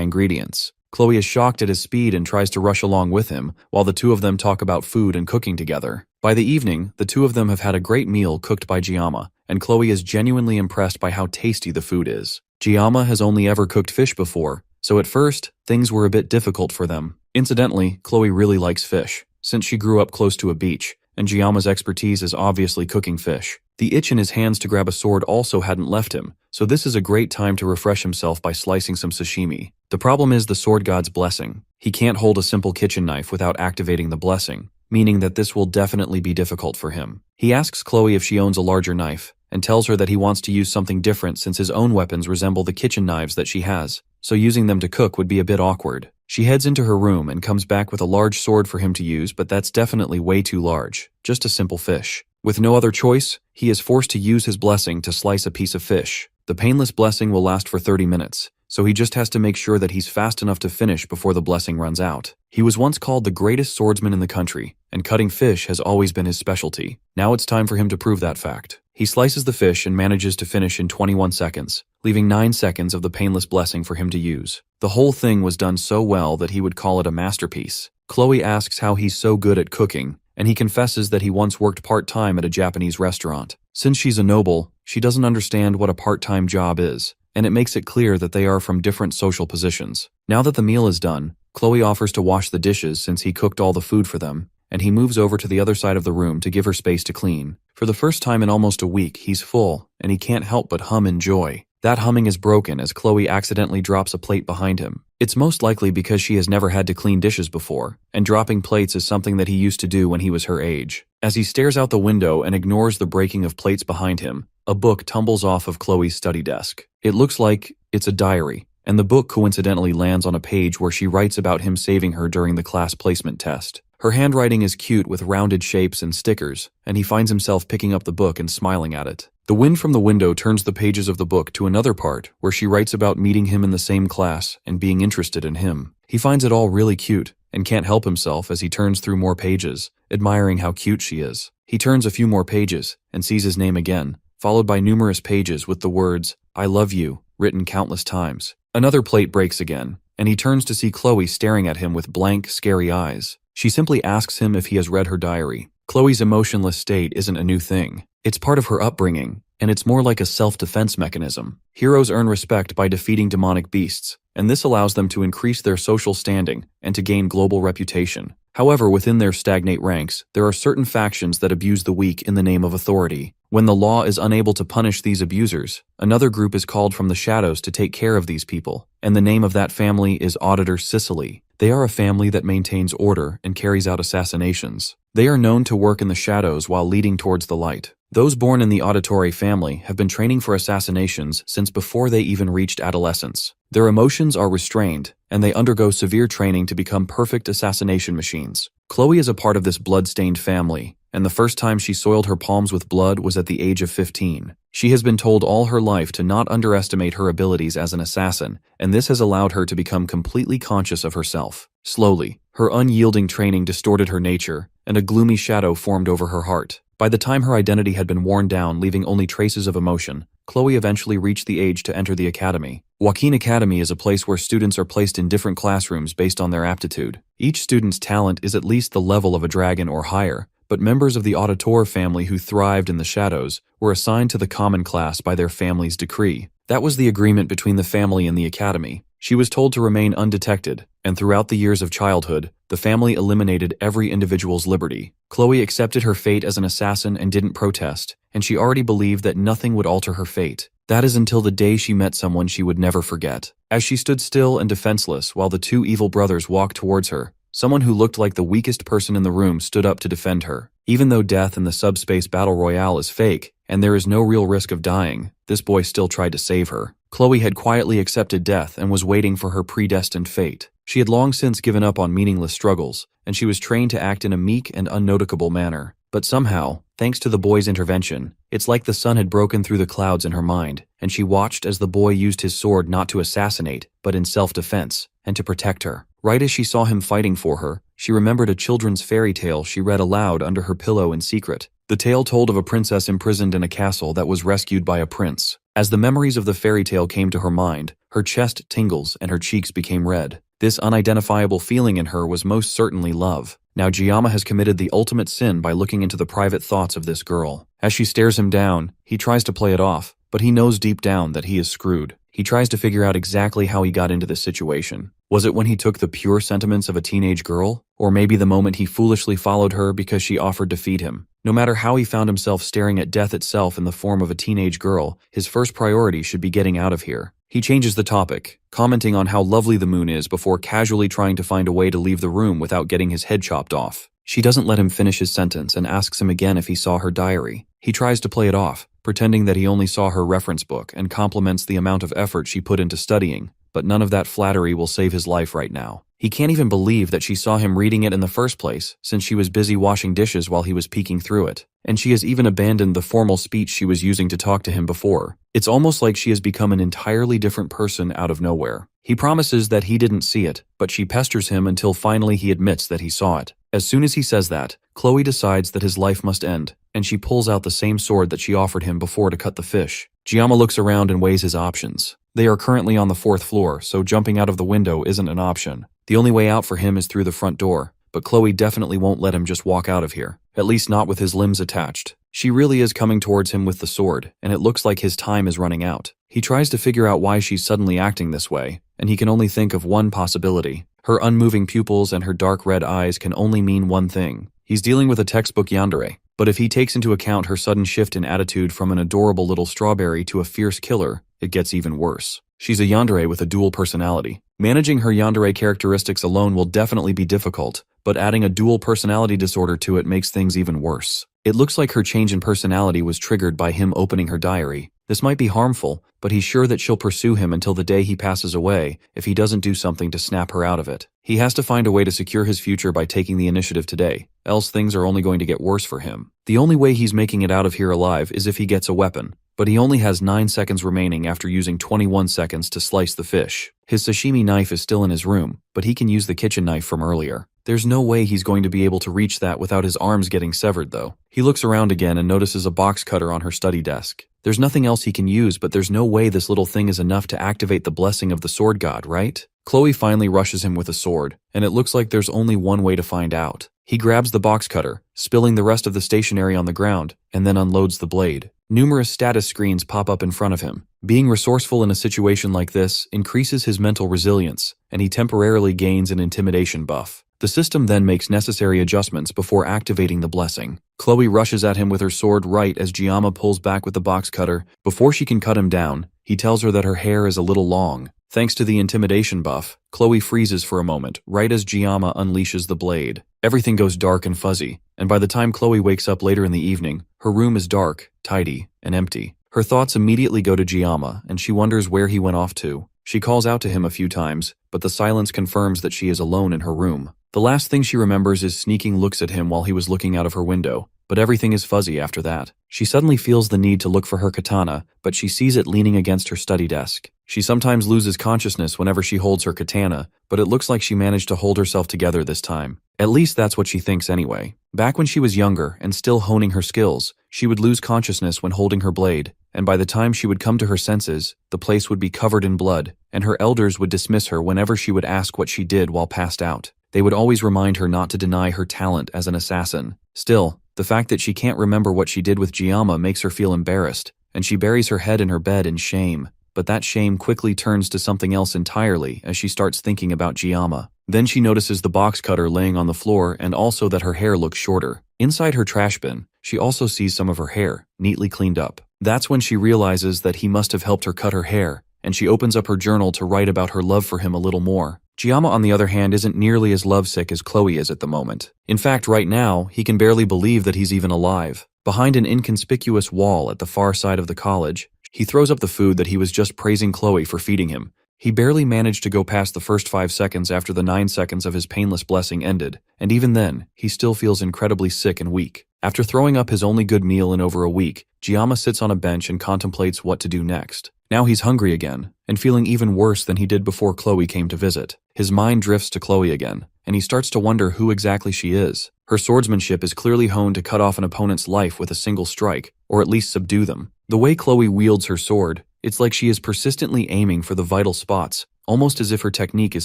ingredients. Chloe is shocked at his speed and tries to rush along with him, while the two of them talk about food and cooking together. By the evening, the two of them have had a great meal cooked by Giamma, and Chloe is genuinely impressed by how tasty the food is. Giamma has only ever cooked fish before, so at first, things were a bit difficult for them. Incidentally, Chloe really likes fish, since she grew up close to a beach, and Giamma's expertise is obviously cooking fish. The itch in his hands to grab a sword also hadn't left him, so this is a great time to refresh himself by slicing some sashimi. The problem is the sword god's blessing. He can't hold a simple kitchen knife without activating the blessing, meaning that this will definitely be difficult for him. He asks Chloe if she owns a larger knife, and tells her that he wants to use something different since his own weapons resemble the kitchen knives that she has, so using them to cook would be a bit awkward. She heads into her room and comes back with a large sword for him to use, but that's definitely way too large. Just a simple fish. With no other choice, he is forced to use his blessing to slice a piece of fish. The painless blessing will last for 30 minutes, so he just has to make sure that he's fast enough to finish before the blessing runs out. He was once called the greatest swordsman in the country, and cutting fish has always been his specialty. Now it's time for him to prove that fact. He slices the fish and manages to finish in 21 seconds, leaving 9 seconds of the painless blessing for him to use. The whole thing was done so well that he would call it a masterpiece. Chloe asks how he's so good at cooking, and he confesses that he once worked part-time at a Japanese restaurant. Since she's a noble, she doesn't understand what a part-time job is, and it makes it clear that they are from different social positions. Now that the meal is done, Chloe offers to wash the dishes since he cooked all the food for them, and he moves over to the other side of the room to give her space to clean. For the first time in almost a week, he's full, and he can't help but hum in joy. That humming is broken as Chloe accidentally drops a plate behind him. It's most likely because she has never had to clean dishes before, and dropping plates is something that he used to do when he was her age. As he stares out the window and ignores the breaking of plates behind him, a book tumbles off of Chloe's study desk. It looks like it's a diary, and the book coincidentally lands on a page where she writes about him saving her during the class placement test. Her handwriting is cute with rounded shapes and stickers, and he finds himself picking up the book and smiling at it. The wind from the window turns the pages of the book to another part where she writes about meeting him in the same class and being interested in him. He finds it all really cute and can't help himself as he turns through more pages, admiring how cute she is. He turns a few more pages and sees his name again, followed by numerous pages with the words, "I love you," written countless times. Another plate breaks again, and he turns to see Chloe staring at him with blank, scary eyes. She simply asks him if he has read her diary. Chloe's emotionless state isn't a new thing. It's part of her upbringing, and it's more like a self-defense mechanism. Heroes earn respect by defeating demonic beasts, and this allows them to increase their social standing and to gain global reputation. However, within their stagnate ranks, there are certain factions that abuse the weak in the name of authority. When the law is unable to punish these abusers, another group is called from the shadows to take care of these people, and the name of that family is Auditor Sicily. They are a family that maintains order and carries out assassinations. They are known to work in the shadows while leading towards the light. Those born in the auditory family have been training for assassinations since before they even reached adolescence. Their emotions are restrained, and they undergo severe training to become perfect assassination machines. Chloe is a part of this blood-stained family, and the first time she soiled her palms with blood was at the age of 15. She has been told all her life to not underestimate her abilities as an assassin, and this has allowed her to become completely conscious of herself. Slowly, her unyielding training distorted her nature, and a gloomy shadow formed over her heart. By the time her identity had been worn down, leaving only traces of emotion, Chloe eventually reached the age to enter the academy. Joaquin Academy is a place where students are placed in different classrooms based on their aptitude. Each student's talent is at least the level of a dragon or higher, but members of the Auditor family who thrived in the shadows were assigned to the common class by their family's decree. That was the agreement between the family and the academy. She was told to remain undetected, and throughout the years of childhood, the family eliminated every individual's liberty. Chloe accepted her fate as an assassin and didn't protest, and she already believed that nothing would alter her fate. That is until the day she met someone she would never forget. As she stood still and defenseless while the two evil brothers walked towards her, someone who looked like the weakest person in the room stood up to defend her. Even though death in the subspace battle royale is fake, and there is no real risk of dying, this boy still tried to save her. Chloe had quietly accepted death and was waiting for her predestined fate. She had long since given up on meaningless struggles, and she was trained to act in a meek and unnoticeable manner. But somehow, thanks to the boy's intervention, it's like the sun had broken through the clouds in her mind, and she watched as the boy used his sword not to assassinate, but in self-defense, and to protect her. Right as she saw him fighting for her, she remembered a children's fairy tale she read aloud under her pillow in secret. The tale told of a princess imprisoned in a castle that was rescued by a prince. As the memories of the fairy tale came to her mind, her chest tingles and her cheeks became red. This unidentifiable feeling in her was most certainly love. Now Giamma has committed the ultimate sin by looking into the private thoughts of this girl. As she stares him down, he tries to play it off, but he knows deep down that he is screwed. He tries to figure out exactly how he got into this situation. Was it when he took the pure sentiments of a teenage girl? Or maybe the moment he foolishly followed her because she offered to feed him? No matter how he found himself staring at death itself in the form of a teenage girl, his first priority should be getting out of here. He changes the topic, commenting on how lovely the moon is before casually trying to find a way to leave the room without getting his head chopped off. She doesn't let him finish his sentence and asks him again if he saw her diary. He tries to play it off, pretending that he only saw her reference book and compliments the amount of effort she put into studying, but none of that flattery will save his life right now. He can't even believe that she saw him reading it in the first place, since she was busy washing dishes while he was peeking through it. And she has even abandoned the formal speech she was using to talk to him before. It's almost like she has become an entirely different person out of nowhere. He promises that he didn't see it, but she pesters him until finally he admits that he saw it. As soon as he says that, Chloe decides that his life must end, and she pulls out the same sword that she offered him before to cut the fish. Giamma looks around and weighs his options. They are currently on the 4th floor, so jumping out of the window isn't an option. The only way out for him is through the front door, but Chloe definitely won't let him just walk out of here, at least not with his limbs attached. She really is coming towards him with the sword, and it looks like his time is running out. He tries to figure out why she's suddenly acting this way, and he can only think of one possibility. Her unmoving pupils and her dark red eyes can only mean one thing. He's dealing with a textbook yandere, but if he takes into account her sudden shift in attitude from an adorable little strawberry to a fierce killer, it gets even worse. She's a yandere with a dual personality. Managing her yandere characteristics alone will definitely be difficult, but adding a dual personality disorder to it makes things even worse. It looks like her change in personality was triggered by him opening her diary. This might be harmful, but he's sure that she'll pursue him until the day he passes away if he doesn't do something to snap her out of it. He has to find a way to secure his future by taking the initiative today, else things are only going to get worse for him. The only way he's making it out of here alive is if he gets a weapon, but he only has 9 seconds remaining after using 21 seconds to slice the fish. His sashimi knife is still in his room, but he can use the kitchen knife from earlier. There's no way he's going to be able to reach that without his arms getting severed, though. He looks around again and notices a box cutter on her study desk. There's nothing else he can use, but there's no way this little thing is enough to activate the blessing of the sword god, right? Chloe finally rushes him with a sword, and it looks like there's only one way to find out. He grabs the box cutter, spilling the rest of the stationery on the ground, and then unloads the blade. Numerous status screens pop up in front of him. Being resourceful in a situation like this increases his mental resilience, and he temporarily gains an intimidation buff. The system then makes necessary adjustments before activating the blessing. Chloe rushes at him with her sword right as Giamma pulls back with the box cutter. Before she can cut him down, he tells her that her hair is a little long. Thanks to the intimidation buff, Chloe freezes for a moment, right as Giamma unleashes the blade. Everything goes dark and fuzzy, and by the time Chloe wakes up later in the evening, her room is dark, tidy, and empty. Her thoughts immediately go to Giamma, and she wonders where he went off to. She calls out to him a few times, but the silence confirms that she is alone in her room. The last thing she remembers is sneaking looks at him while he was looking out of her window, but everything is fuzzy after that. She suddenly feels the need to look for her katana, but she sees it leaning against her study desk. She sometimes loses consciousness whenever she holds her katana, but it looks like she managed to hold herself together this time. At least that's what she thinks anyway. Back when she was younger and still honing her skills, she would lose consciousness when holding her blade, and by the time she would come to her senses, the place would be covered in blood, and her elders would dismiss her whenever she would ask what she did while passed out. They would always remind her not to deny her talent as an assassin. Still, the fact that she can't remember what she did with Giamma makes her feel embarrassed, and she buries her head in her bed in shame. But that shame quickly turns to something else entirely as she starts thinking about Giamma. Then she notices the box cutter laying on the floor and also that her hair looks shorter. Inside her trash bin, she also sees some of her hair, neatly cleaned up. That's when she realizes that he must have helped her cut her hair, and she opens up her journal to write about her love for him a little more. Giamma, on the other hand, isn't nearly as lovesick as Chloe is at the moment. In fact, right now, he can barely believe that he's even alive. Behind an inconspicuous wall at the far side of the college, He throws up the food that he was just praising Chloe for feeding him. He barely managed to go past the first 5 seconds after the 9 seconds of his painless blessing ended, and even then, he still feels incredibly sick and weak. After throwing up his only good meal in over a week, Giamma sits on a bench and contemplates what to do next. Now he's hungry again, and feeling even worse than he did before Chloe came to visit. His mind drifts to Chloe again, and he starts to wonder who exactly she is. Her swordsmanship is clearly honed to cut off an opponent's life with a single strike, or at least subdue them. The way Chloe wields her sword, it's like she is persistently aiming for the vital spots, almost as if her technique is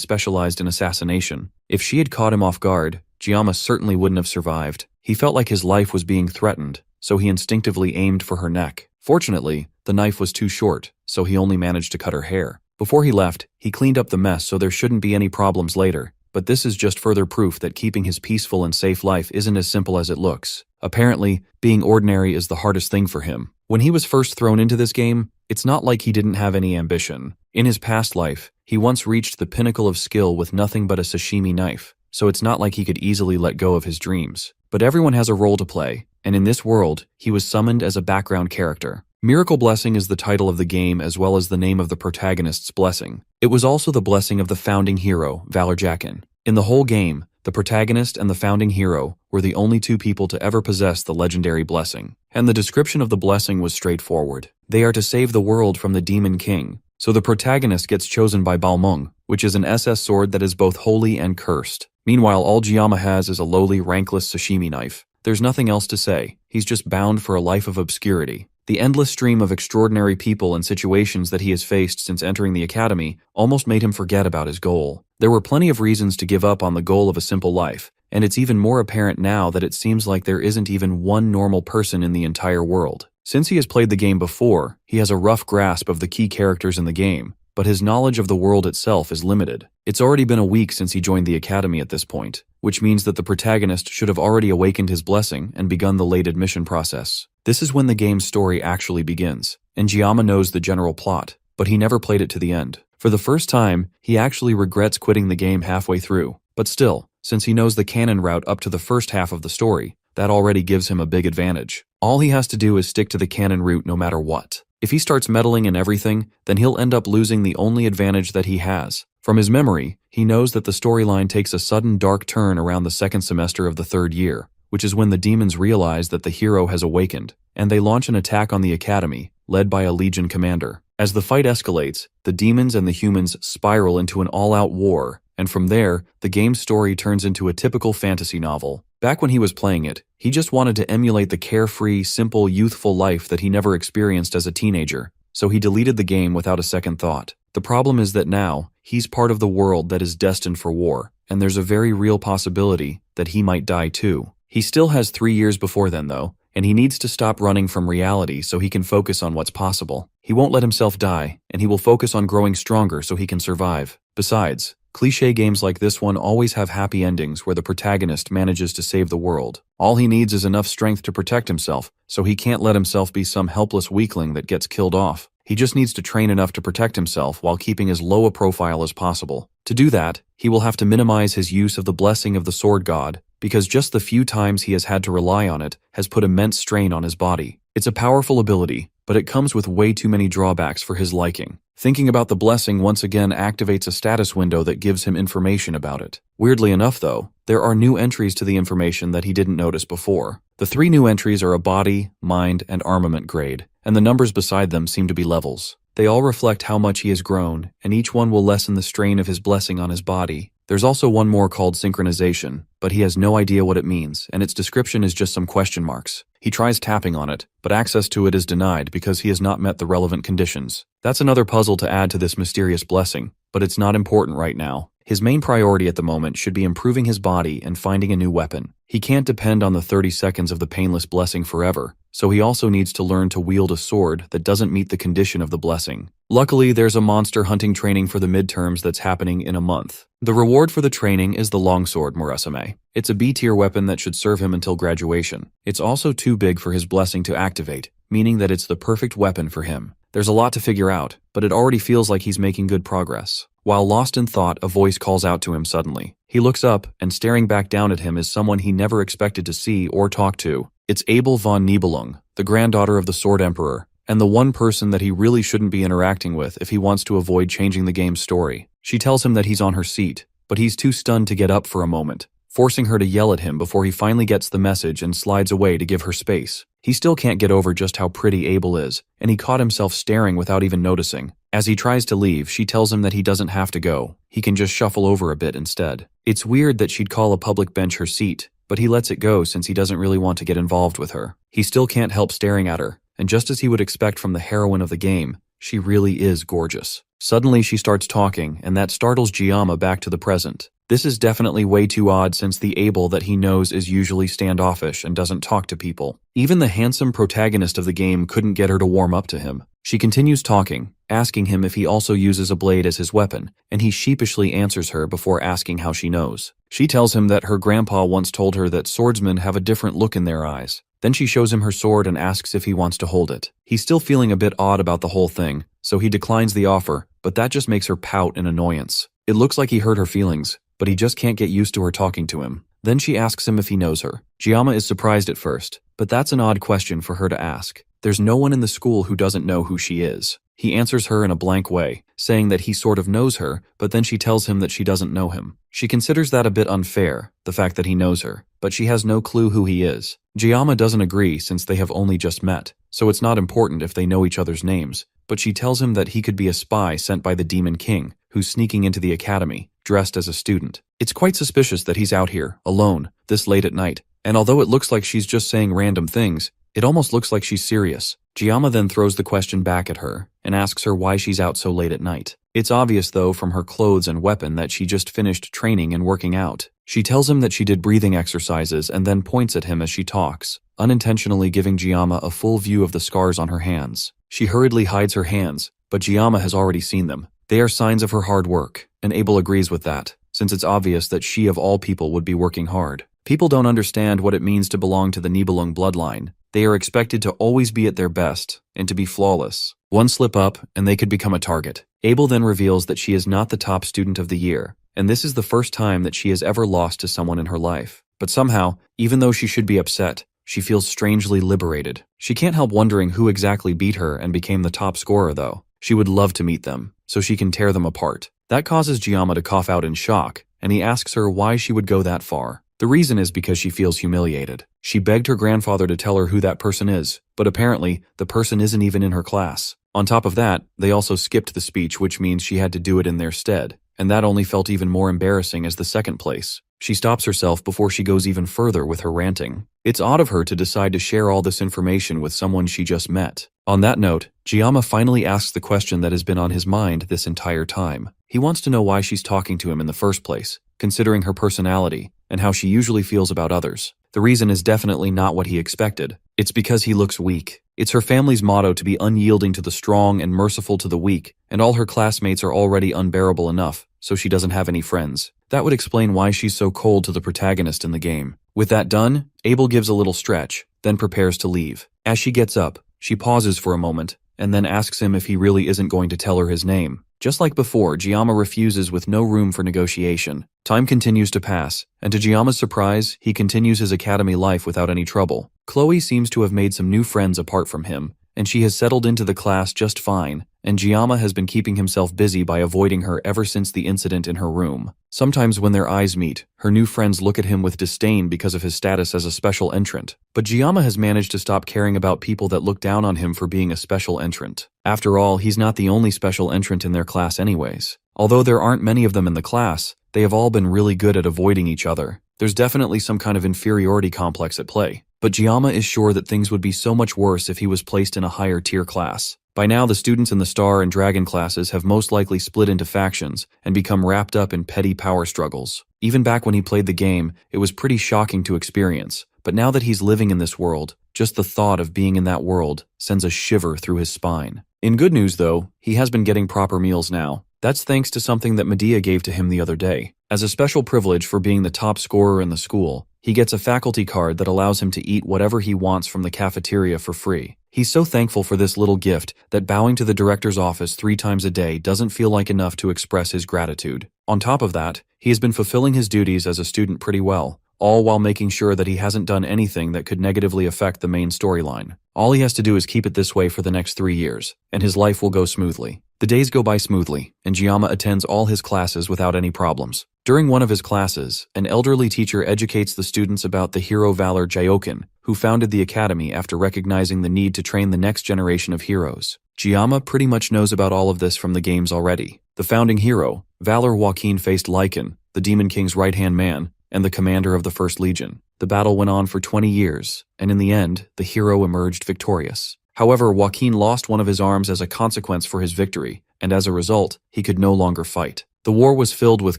specialized in assassination. If she had caught him off guard, Giamma certainly wouldn't have survived. He felt like his life was being threatened, so he instinctively aimed for her neck. Fortunately, the knife was too short, so he only managed to cut her hair. Before he left, he cleaned up the mess so there shouldn't be any problems later, but this is just further proof that keeping his peaceful and safe life isn't as simple as it looks. Apparently, being ordinary is the hardest thing for him. When he was first thrown into this game, it's not like he didn't have any ambition. In his past life, he once reached the pinnacle of skill with nothing but a sashimi knife, so it's not like he could easily let go of his dreams. But everyone has a role to play, and in this world, he was summoned as a background character. Miracle Blessing is the title of the game as well as the name of the protagonist's blessing. It was also the blessing of the founding hero, Valorjakin. In the whole game, the protagonist and the founding hero were the only 2 people to ever possess the legendary blessing. And the description of the blessing was straightforward. They are to save the world from the Demon King. So the protagonist gets chosen by Balmung, which is an SS sword that is both holy and cursed. Meanwhile, all Giamma has is a lowly, rankless sashimi knife. There's nothing else to say. He's just bound for a life of obscurity. The endless stream of extraordinary people and situations that he has faced since entering the academy almost made him forget about his goal. There were plenty of reasons to give up on the goal of a simple life, and it's even more apparent now that it seems like there isn't even one normal person in the entire world. Since he has played the game before, he has a rough grasp of the key characters in the game, but his knowledge of the world itself is limited. It's already been a week since he joined the academy at this point, which means that the protagonist should have already awakened his blessing and begun the late admission process. This is when the game's story actually begins, and Giamma knows the general plot, but he never played it to the end. For the first time, he actually regrets quitting the game halfway through, but still, since he knows the canon route up to the first half of the story, that already gives him a big advantage. All he has to do is stick to the canon route no matter what. If he starts meddling in everything, then he'll end up losing the only advantage that he has. From his memory, he knows that the storyline takes a sudden dark turn around the second semester of the 3rd year, which is when the demons realize that the hero has awakened, and they launch an attack on the academy, led by a legion commander. As the fight escalates, the demons and the humans spiral into an all-out war, and from there, the game's story turns into a typical fantasy novel. Back when he was playing it, he just wanted to emulate the carefree, simple, youthful life that he never experienced as a teenager, so he deleted the game without a second thought. The problem is that now, he's part of the world that is destined for war, and there's a very real possibility that he might die too. He still has 3 years before then though, and he needs to stop running from reality so he can focus on what's possible. He won't let himself die, and he will focus on growing stronger so he can survive. Besides, cliché games like this one always have happy endings where the protagonist manages to save the world. All he needs is enough strength to protect himself, so he can't let himself be some helpless weakling that gets killed off. He just needs to train enough to protect himself while keeping as low a profile as possible. To do that, he will have to minimize his use of the blessing of the sword god, because just the few times he has had to rely on it has put immense strain on his body. It's a powerful ability, but it comes with way too many drawbacks for his liking. Thinking about the blessing once again activates a status window that gives him information about it. Weirdly enough though, there are new entries to the information that he didn't notice before. The 3 new entries are a body, mind, and armament grade, and the numbers beside them seem to be levels. They all reflect how much he has grown, and each one will lessen the strain of his blessing on his body. There's also one more called synchronization, but he has no idea what it means, and its description is just some question marks. He tries tapping on it, but access to it is denied because he has not met the relevant conditions. That's another puzzle to add to this mysterious blessing, but it's not important right now. His main priority at the moment should be improving his body and finding a new weapon. He can't depend on the 30 seconds of the painless blessing forever, so he also needs to learn to wield a sword that doesn't meet the condition of the blessing. Luckily, there's a monster hunting training for the midterms that's happening in a month. The reward for the training is the longsword Murasame. It's a B-tier weapon that should serve him until graduation. It's also too big for his blessing to activate, meaning that it's the perfect weapon for him. There's a lot to figure out, but it already feels like he's making good progress. While lost in thought, a voice calls out to him suddenly. He looks up, and staring back down at him is someone he never expected to see or talk to. It's Abel von Nibelung, the granddaughter of the Sword Emperor, and the one person that he really shouldn't be interacting with if he wants to avoid changing the game's story. She tells him that he's on her seat, but he's too stunned to get up for a moment, forcing her to yell at him before he finally gets the message and slides away to give her space. He still can't get over just how pretty Abel is, and he caught himself staring without even noticing. As he tries to leave, she tells him that he doesn't have to go. He can just shuffle over a bit instead. It's weird that she'd call a public bench her seat, but he lets it go since he doesn't really want to get involved with her. He still can't help staring at her, and just as he would expect from the heroine of the game, she really is gorgeous. Suddenly she starts talking, and that startles Giamma back to the present. This is definitely way too odd since the Abel that he knows is usually standoffish and doesn't talk to people. Even the handsome protagonist of the game couldn't get her to warm up to him. She continues talking, asking him if he also uses a blade as his weapon, and he sheepishly answers her before asking how she knows. She tells him that her grandpa once told her that swordsmen have a different look in their eyes. Then she shows him her sword and asks if he wants to hold it. He's still feeling a bit odd about the whole thing, so he declines the offer, but that just makes her pout in annoyance. It looks like he hurt her feelings, but he just can't get used to her talking to him. Then she asks him if he knows her. Giamma is surprised at first, but that's an odd question for her to ask. There's no one in the school who doesn't know who she is. He answers her in a blank way, saying that he sort of knows her, but then she tells him that she doesn't know him. She considers that a bit unfair, the fact that he knows her, but she has no clue who he is. Giamma doesn't agree since they have only just met, so it's not important if they know each other's names, but she tells him that he could be a spy sent by the Demon King, who's sneaking into the academy, dressed as a student. It's quite suspicious that he's out here, alone, this late at night, and although it looks like she's just saying random things, it almost looks like she's serious. Giamma then throws the question back at her and asks her why she's out so late at night. It's obvious though from her clothes and weapon that she just finished training and working out. She tells him that she did breathing exercises and then points at him as she talks, unintentionally giving Giamma a full view of the scars on her hands. She hurriedly hides her hands, but Giamma has already seen them. They are signs of her hard work, and Abel agrees with that, since it's obvious that she of all people would be working hard. People don't understand what it means to belong to the Nibelung bloodline. They are expected to always be at their best and to be flawless. One slip up and they could become a target. Abel then reveals that she is not the top student of the year, and this is the first time that she has ever lost to someone in her life. But somehow, even though she should be upset, she feels strangely liberated. She can't help wondering who exactly beat her and became the top scorer though. She would love to meet them, so she can tear them apart. That causes Giamma to cough out in shock, and he asks her why she would go that far. The reason is because she feels humiliated. She begged her grandfather to tell her who that person is, but apparently, the person isn't even in her class. On top of that, they also skipped the speech, which means she had to do it in their stead, and that only felt even more embarrassing as the second place. She stops herself before she goes even further with her ranting. It's odd of her to decide to share all this information with someone she just met. On that note, Giamma finally asks the question that has been on his mind this entire time. He wants to know why she's talking to him in the first place, considering her personality, and how she usually feels about others. The reason is definitely not what he expected. It's because he looks weak. It's her family's motto to be unyielding to the strong and merciful to the weak, and all her classmates are already unbearable enough, so she doesn't have any friends. That would explain why she's so cold to the protagonist in the game. With that done, Abel gives a little stretch, then prepares to leave. As she gets up, she pauses for a moment, and then asks him if he really isn't going to tell her his name. Just like before, Giamma refuses with no room for negotiation. Time continues to pass, and to Giamma's surprise, he continues his academy life without any trouble. Chloe seems to have made some new friends apart from him, and she has settled into the class just fine, and Giamma has been keeping himself busy by avoiding her ever since the incident in her room. Sometimes when their eyes meet, her new friends look at him with disdain because of his status as a special entrant. But Giamma has managed to stop caring about people that look down on him for being a special entrant. After all, he's not the only special entrant in their class anyways. Although there aren't many of them in the class, they have all been really good at avoiding each other. There's definitely some kind of inferiority complex at play. But Giamma is sure that things would be so much worse if he was placed in a higher tier class. By now, the students in the Star and Dragon classes have most likely split into factions and become wrapped up in petty power struggles. Even back when he played the game, it was pretty shocking to experience. But now that he's living in this world, just the thought of being in that world sends a shiver through his spine. In good news though, he has been getting proper meals now. That's thanks to something that Medea gave to him the other day. As a special privilege for being the top scorer in the school, he gets a faculty card that allows him to eat whatever he wants from the cafeteria for free. He's so thankful for this little gift that bowing to the director's office 3 times a day doesn't feel like enough to express his gratitude. On top of that, he has been fulfilling his duties as a student pretty well, all while making sure that he hasn't done anything that could negatively affect the main storyline. All he has to do is keep it this way for the next 3 years, and his life will go smoothly. The days go by smoothly, and Jiyama attends all his classes without any problems. During one of his classes, an elderly teacher educates the students about the hero Valor Jaoken, who founded the academy after recognizing the need to train the next generation of heroes. Jiyama pretty much knows about all of this from the games already. The founding hero, Valor Joaquin, faced Lycan, the Demon King's right-hand man, and the commander of the First Legion. The battle went on for 20 years, and in the end, the hero emerged victorious. However, Joaquin lost one of his arms as a consequence for his victory, and as a result, he could no longer fight. The war was filled with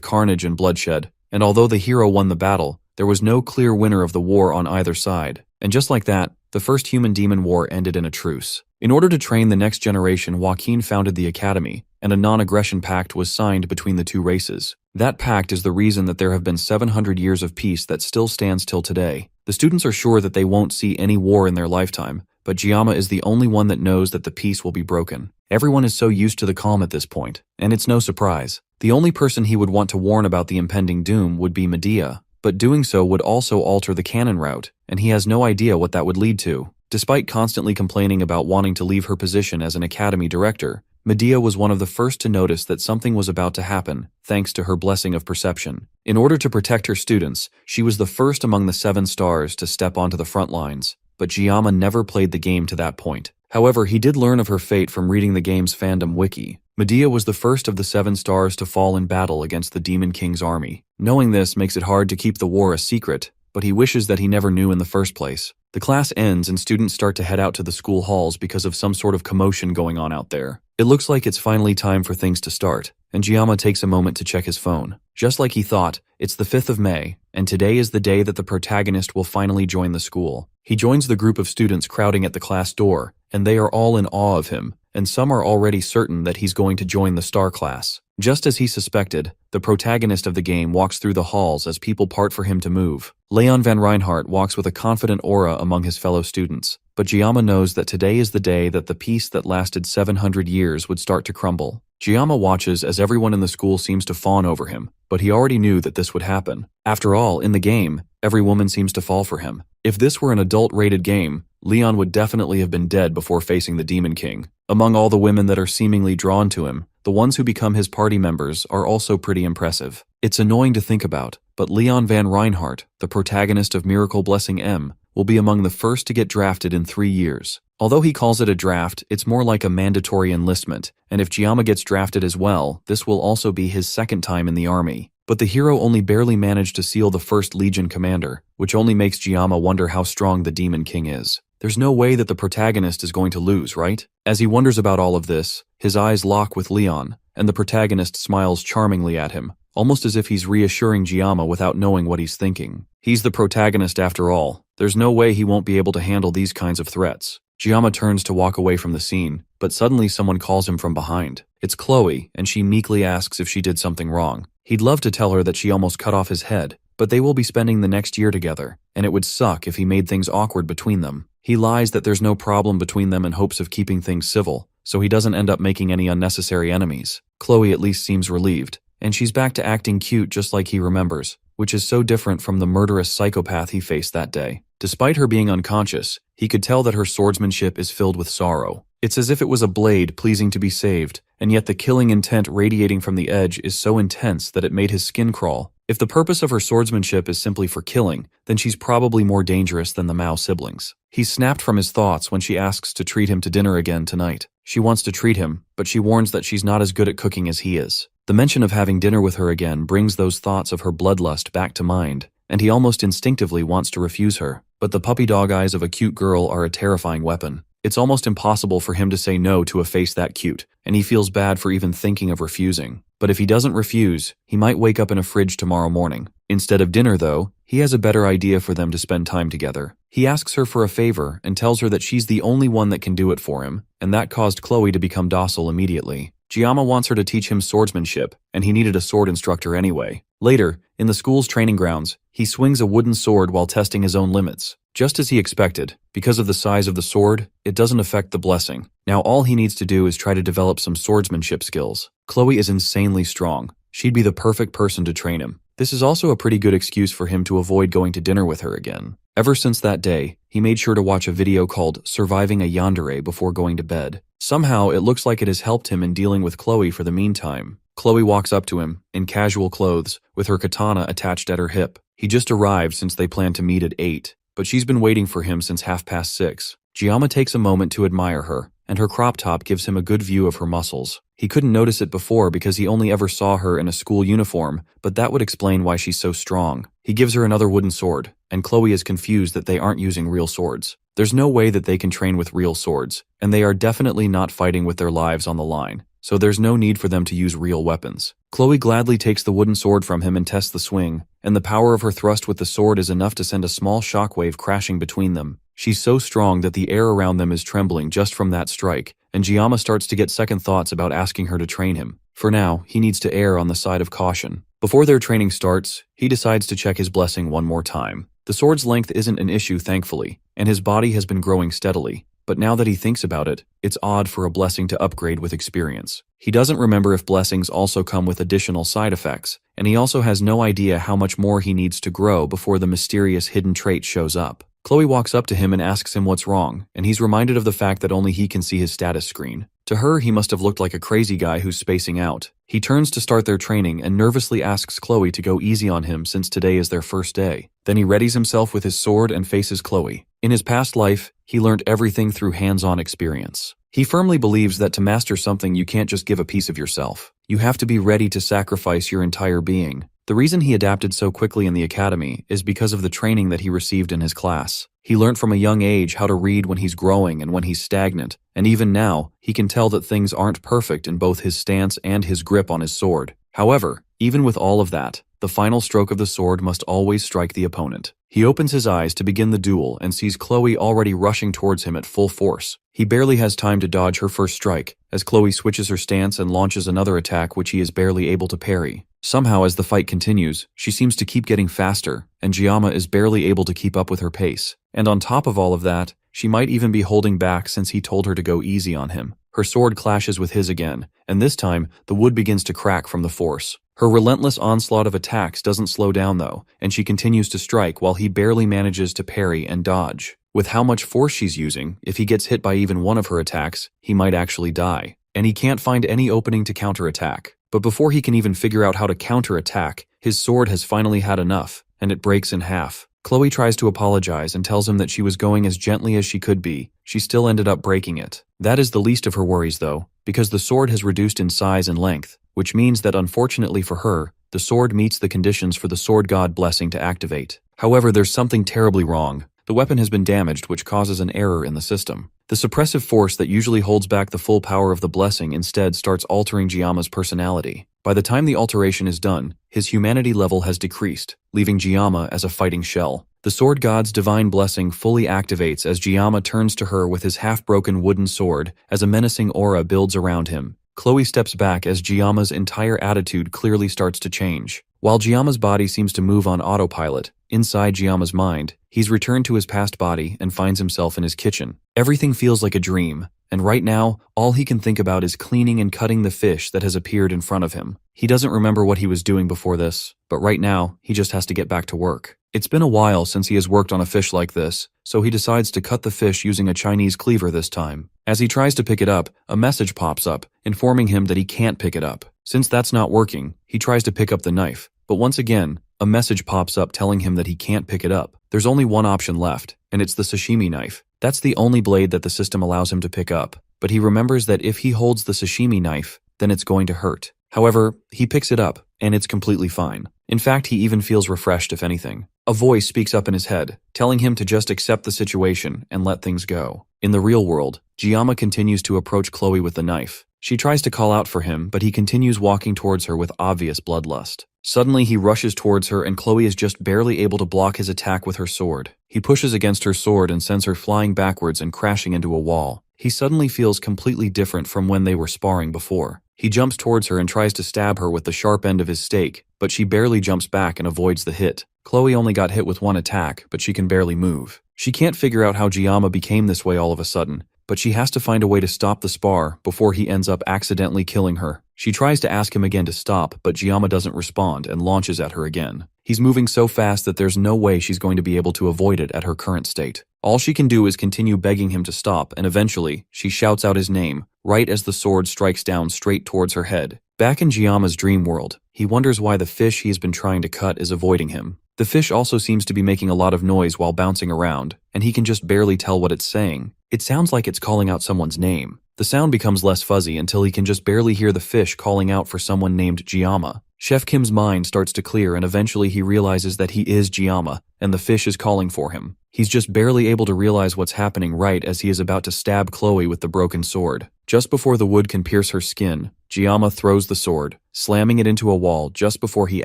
carnage and bloodshed, and although the hero won the battle, there was no clear winner of the war on either side. And just like that, the first human-demon war ended in a truce. In order to train the next generation, Joaquin founded the academy, and a non-aggression pact was signed between the two races. That pact is the reason that there have been 700 years of peace that still stands till today. The students are sure that they won't see any war in their lifetime, but Jiyama is the only one that knows that the peace will be broken. Everyone is so used to the calm at this point, and it's no surprise. The only person he would want to warn about the impending doom would be Medea, but doing so would also alter the canon route, and he has no idea what that would lead to. Despite constantly complaining about wanting to leave her position as an academy director, Medea was one of the first to notice that something was about to happen, thanks to her blessing of perception. In order to protect her students, she was the first among the 7 stars to step onto the front lines, but Jiyama never played the game to that point. However, he did learn of her fate from reading the game's fandom wiki. Medea was the first of the 7 stars to fall in battle against the Demon King's army. Knowing this makes it hard to keep the war a secret, but he wishes that he never knew in the first place. The class ends and students start to head out to the school halls because of some sort of commotion going on out there. It looks like it's finally time for things to start, and Jiyama takes a moment to check his phone. Just like he thought, it's the 5th of May, and today is the day that the protagonist will finally join the school. He joins the group of students crowding at the class door, and they are all in awe of him, and some are already certain that he's going to join the star class. Just as he suspected, the protagonist of the game walks through the halls as people part for him to move. Leon van Reinhardt walks with a confident aura among his fellow students, but Jiyama knows that today is the day that the peace that lasted 700 years would start to crumble. Jiyama watches as everyone in the school seems to fawn over him, but he already knew that this would happen. After all, in the game, every woman seems to fall for him. If this were an adult-rated game, Leon would definitely have been dead before facing the Demon King. Among all the women that are seemingly drawn to him, the ones who become his party members are also pretty impressive. It's annoying to think about, but Leon van Reinhardt, the protagonist of Miracle Blessing M, will be among the first to get drafted in 3 years. Although he calls it a draft, it's more like a mandatory enlistment, and if Jiyama gets drafted as well, this will also be his second time in the army. But the hero only barely managed to seal the First Legion commander, which only makes Jiyama wonder how strong the Demon King is. There's no way that the protagonist is going to lose, right? As he wonders about all of this, his eyes lock with Leon, and the protagonist smiles charmingly at him, almost as if he's reassuring Jiyama without knowing what he's thinking. He's the protagonist after all. There's no way he won't be able to handle these kinds of threats. Jiyama turns to walk away from the scene, but suddenly someone calls him from behind. It's Chloe, and she meekly asks if she did something wrong. He'd love to tell her that she almost cut off his head, but they will be spending the next year together, and it would suck if he made things awkward between them. He lies that there's no problem between them in hopes of keeping things civil, so he doesn't end up making any unnecessary enemies. Chloe at least seems relieved, and she's back to acting cute just like he remembers, which is so different from the murderous psychopath he faced that day. Despite her being unconscious, he could tell that her swordsmanship is filled with sorrow. It's as if it was a blade pleasing to be saved, and yet the killing intent radiating from the edge is so intense that it made his skin crawl. If the purpose of her swordsmanship is simply for killing, then she's probably more dangerous than the Mao siblings. He's snapped from his thoughts when she asks to treat him to dinner again tonight. She wants to treat him, but she warns that she's not as good at cooking as he is. The mention of having dinner with her again brings those thoughts of her bloodlust back to mind, and he almost instinctively wants to refuse her. But the puppy dog eyes of a cute girl are a terrifying weapon. It's almost impossible for him to say no to a face that cute, and he feels bad for even thinking of refusing. But if he doesn't refuse, he might wake up in a fridge tomorrow morning. Instead of dinner, though, he has a better idea for them to spend time together. He asks her for a favor and tells her that she's the only one that can do it for him, and that caused Chloe to become docile immediately. Jiyama wants her to teach him swordsmanship, and he needed a sword instructor anyway. Later, in the school's training grounds, he swings a wooden sword while testing his own limits. Just as he expected, because of the size of the sword, it doesn't affect the blessing. Now all he needs to do is try to develop some swordsmanship skills. Chloe is insanely strong. She'd be the perfect person to train him. This is also a pretty good excuse for him to avoid going to dinner with her again. Ever since that day, he made sure to watch a video called Surviving a Yandere before going to bed. Somehow, it looks like it has helped him in dealing with Chloe for the meantime. Chloe walks up to him, in casual clothes, with her katana attached at her hip. He just arrived since they planned to meet at 8, but she's been waiting for him since 6:30. Giamma takes a moment to admire her, and her crop top gives him a good view of her muscles. He couldn't notice it before because he only ever saw her in a school uniform, but that would explain why she's so strong. He gives her another wooden sword, and Chloe is confused that they aren't using real swords. There's no way that they can train with real swords, and they are definitely not fighting with their lives on the line, so there's no need for them to use real weapons. Chloe gladly takes the wooden sword from him and tests the swing, and the power of her thrust with the sword is enough to send a small shockwave crashing between them. She's so strong that the air around them is trembling just from that strike, and Giamma starts to get second thoughts about asking her to train him. For now, he needs to err on the side of caution. Before their training starts, he decides to check his blessing one more time. The sword's length isn't an issue, thankfully, and his body has been growing steadily. But now that he thinks about it, it's odd for a blessing to upgrade with experience. He doesn't remember if blessings also come with additional side effects, and he also has no idea how much more he needs to grow before the mysterious hidden trait shows up. Chloe walks up to him and asks him what's wrong, and he's reminded of the fact that only he can see his status screen. To her, he must have looked like a crazy guy who's spacing out. He turns to start their training and nervously asks Chloe to go easy on him since today is their first day. Then he readies himself with his sword and faces Chloe. In his past life, he learned everything through hands-on experience. He firmly believes that to master something you can't just give a piece of yourself. You have to be ready to sacrifice your entire being. The reason he adapted so quickly in the academy is because of the training that he received in his class. He learned from a young age how to read when he's growing and when he's stagnant, and even now, he can tell that things aren't perfect in both his stance and his grip on his sword. However, even with all of that, the final stroke of the sword must always strike the opponent. He opens his eyes to begin the duel and sees Chloe already rushing towards him at full force. He barely has time to dodge her first strike, as Chloe switches her stance and launches another attack which he is barely able to parry. Somehow, as the fight continues, she seems to keep getting faster, and Giamma is barely able to keep up with her pace. And on top of all of that, she might even be holding back since he told her to go easy on him. Her sword clashes with his again, and this time, the wood begins to crack from the force. Her relentless onslaught of attacks doesn't slow down though, and she continues to strike while he barely manages to parry and dodge. With how much force she's using, if he gets hit by even one of her attacks, he might actually die. And he can't find any opening to counterattack. But before he can even figure out how to counterattack, his sword has finally had enough, and it breaks in half. Chloe tries to apologize and tells him that she was going as gently as she could be. She still ended up breaking it. That is the least of her worries though, because the sword has reduced in size and length, which means that unfortunately for her, the sword meets the conditions for the sword god blessing to activate. However, there's something terribly wrong. The weapon has been damaged, which causes an error in the system. The suppressive force that usually holds back the full power of the blessing instead starts altering Giamma's personality. By the time the alteration is done, his humanity level has decreased, leaving Giamma as a fighting shell. The sword god's divine blessing fully activates as Giamma turns to her with his half-broken wooden sword as a menacing aura builds around him. Chloe steps back as Giamma's entire attitude clearly starts to change. While Giamma's body seems to move on autopilot, inside Giamma's mind, he's returned to his past body and finds himself in his kitchen. Everything feels like a dream, and right now, all he can think about is cleaning and cutting the fish that has appeared in front of him. He doesn't remember what he was doing before this, but right now, he just has to get back to work. It's been a while since he has worked on a fish like this, so he decides to cut the fish using a Chinese cleaver this time. As he tries to pick it up, a message pops up, informing him that he can't pick it up. Since that's not working, he tries to pick up the knife, but once again, a message pops up telling him that he can't pick it up. There's only one option left, and it's the sashimi knife. That's the only blade that the system allows him to pick up, but he remembers that if he holds the sashimi knife, then it's going to hurt. However, he picks it up, and it's completely fine. In fact, he even feels refreshed if anything. A voice speaks up in his head, telling him to just accept the situation and let things go. In the real world, Giamma continues to approach Chloe with the knife. She tries to call out for him, but he continues walking towards her with obvious bloodlust. Suddenly, he rushes towards her and Chloe is just barely able to block his attack with her sword. He pushes against her sword and sends her flying backwards and crashing into a wall. He suddenly feels completely different from when they were sparring before. He jumps towards her and tries to stab her with the sharp end of his stake, but she barely jumps back and avoids the hit. Chloe only got hit with one attack, but she can barely move. She can't figure out how Giamma became this way all of a sudden, but she has to find a way to stop the spar before he ends up accidentally killing her. She tries to ask him again to stop, but Giamma doesn't respond and launches at her again. He's moving so fast that there's no way she's going to be able to avoid it at her current state. All she can do is continue begging him to stop, and eventually, she shouts out his name, right as the sword strikes down straight towards her head. Back in Giamma's dream world, he wonders why the fish he has been trying to cut is avoiding him. The fish also seems to be making a lot of noise while bouncing around, and he can just barely tell what it's saying. It sounds like it's calling out someone's name. The sound becomes less fuzzy until he can just barely hear the fish calling out for someone named Giamma. Chef Kim's mind starts to clear, and eventually he realizes that he is Giamma, and the fish is calling for him. He's just barely able to realize what's happening right as he is about to stab Chloe with the broken sword. Just before the wood can pierce her skin, Giamma throws the sword, slamming it into a wall just before he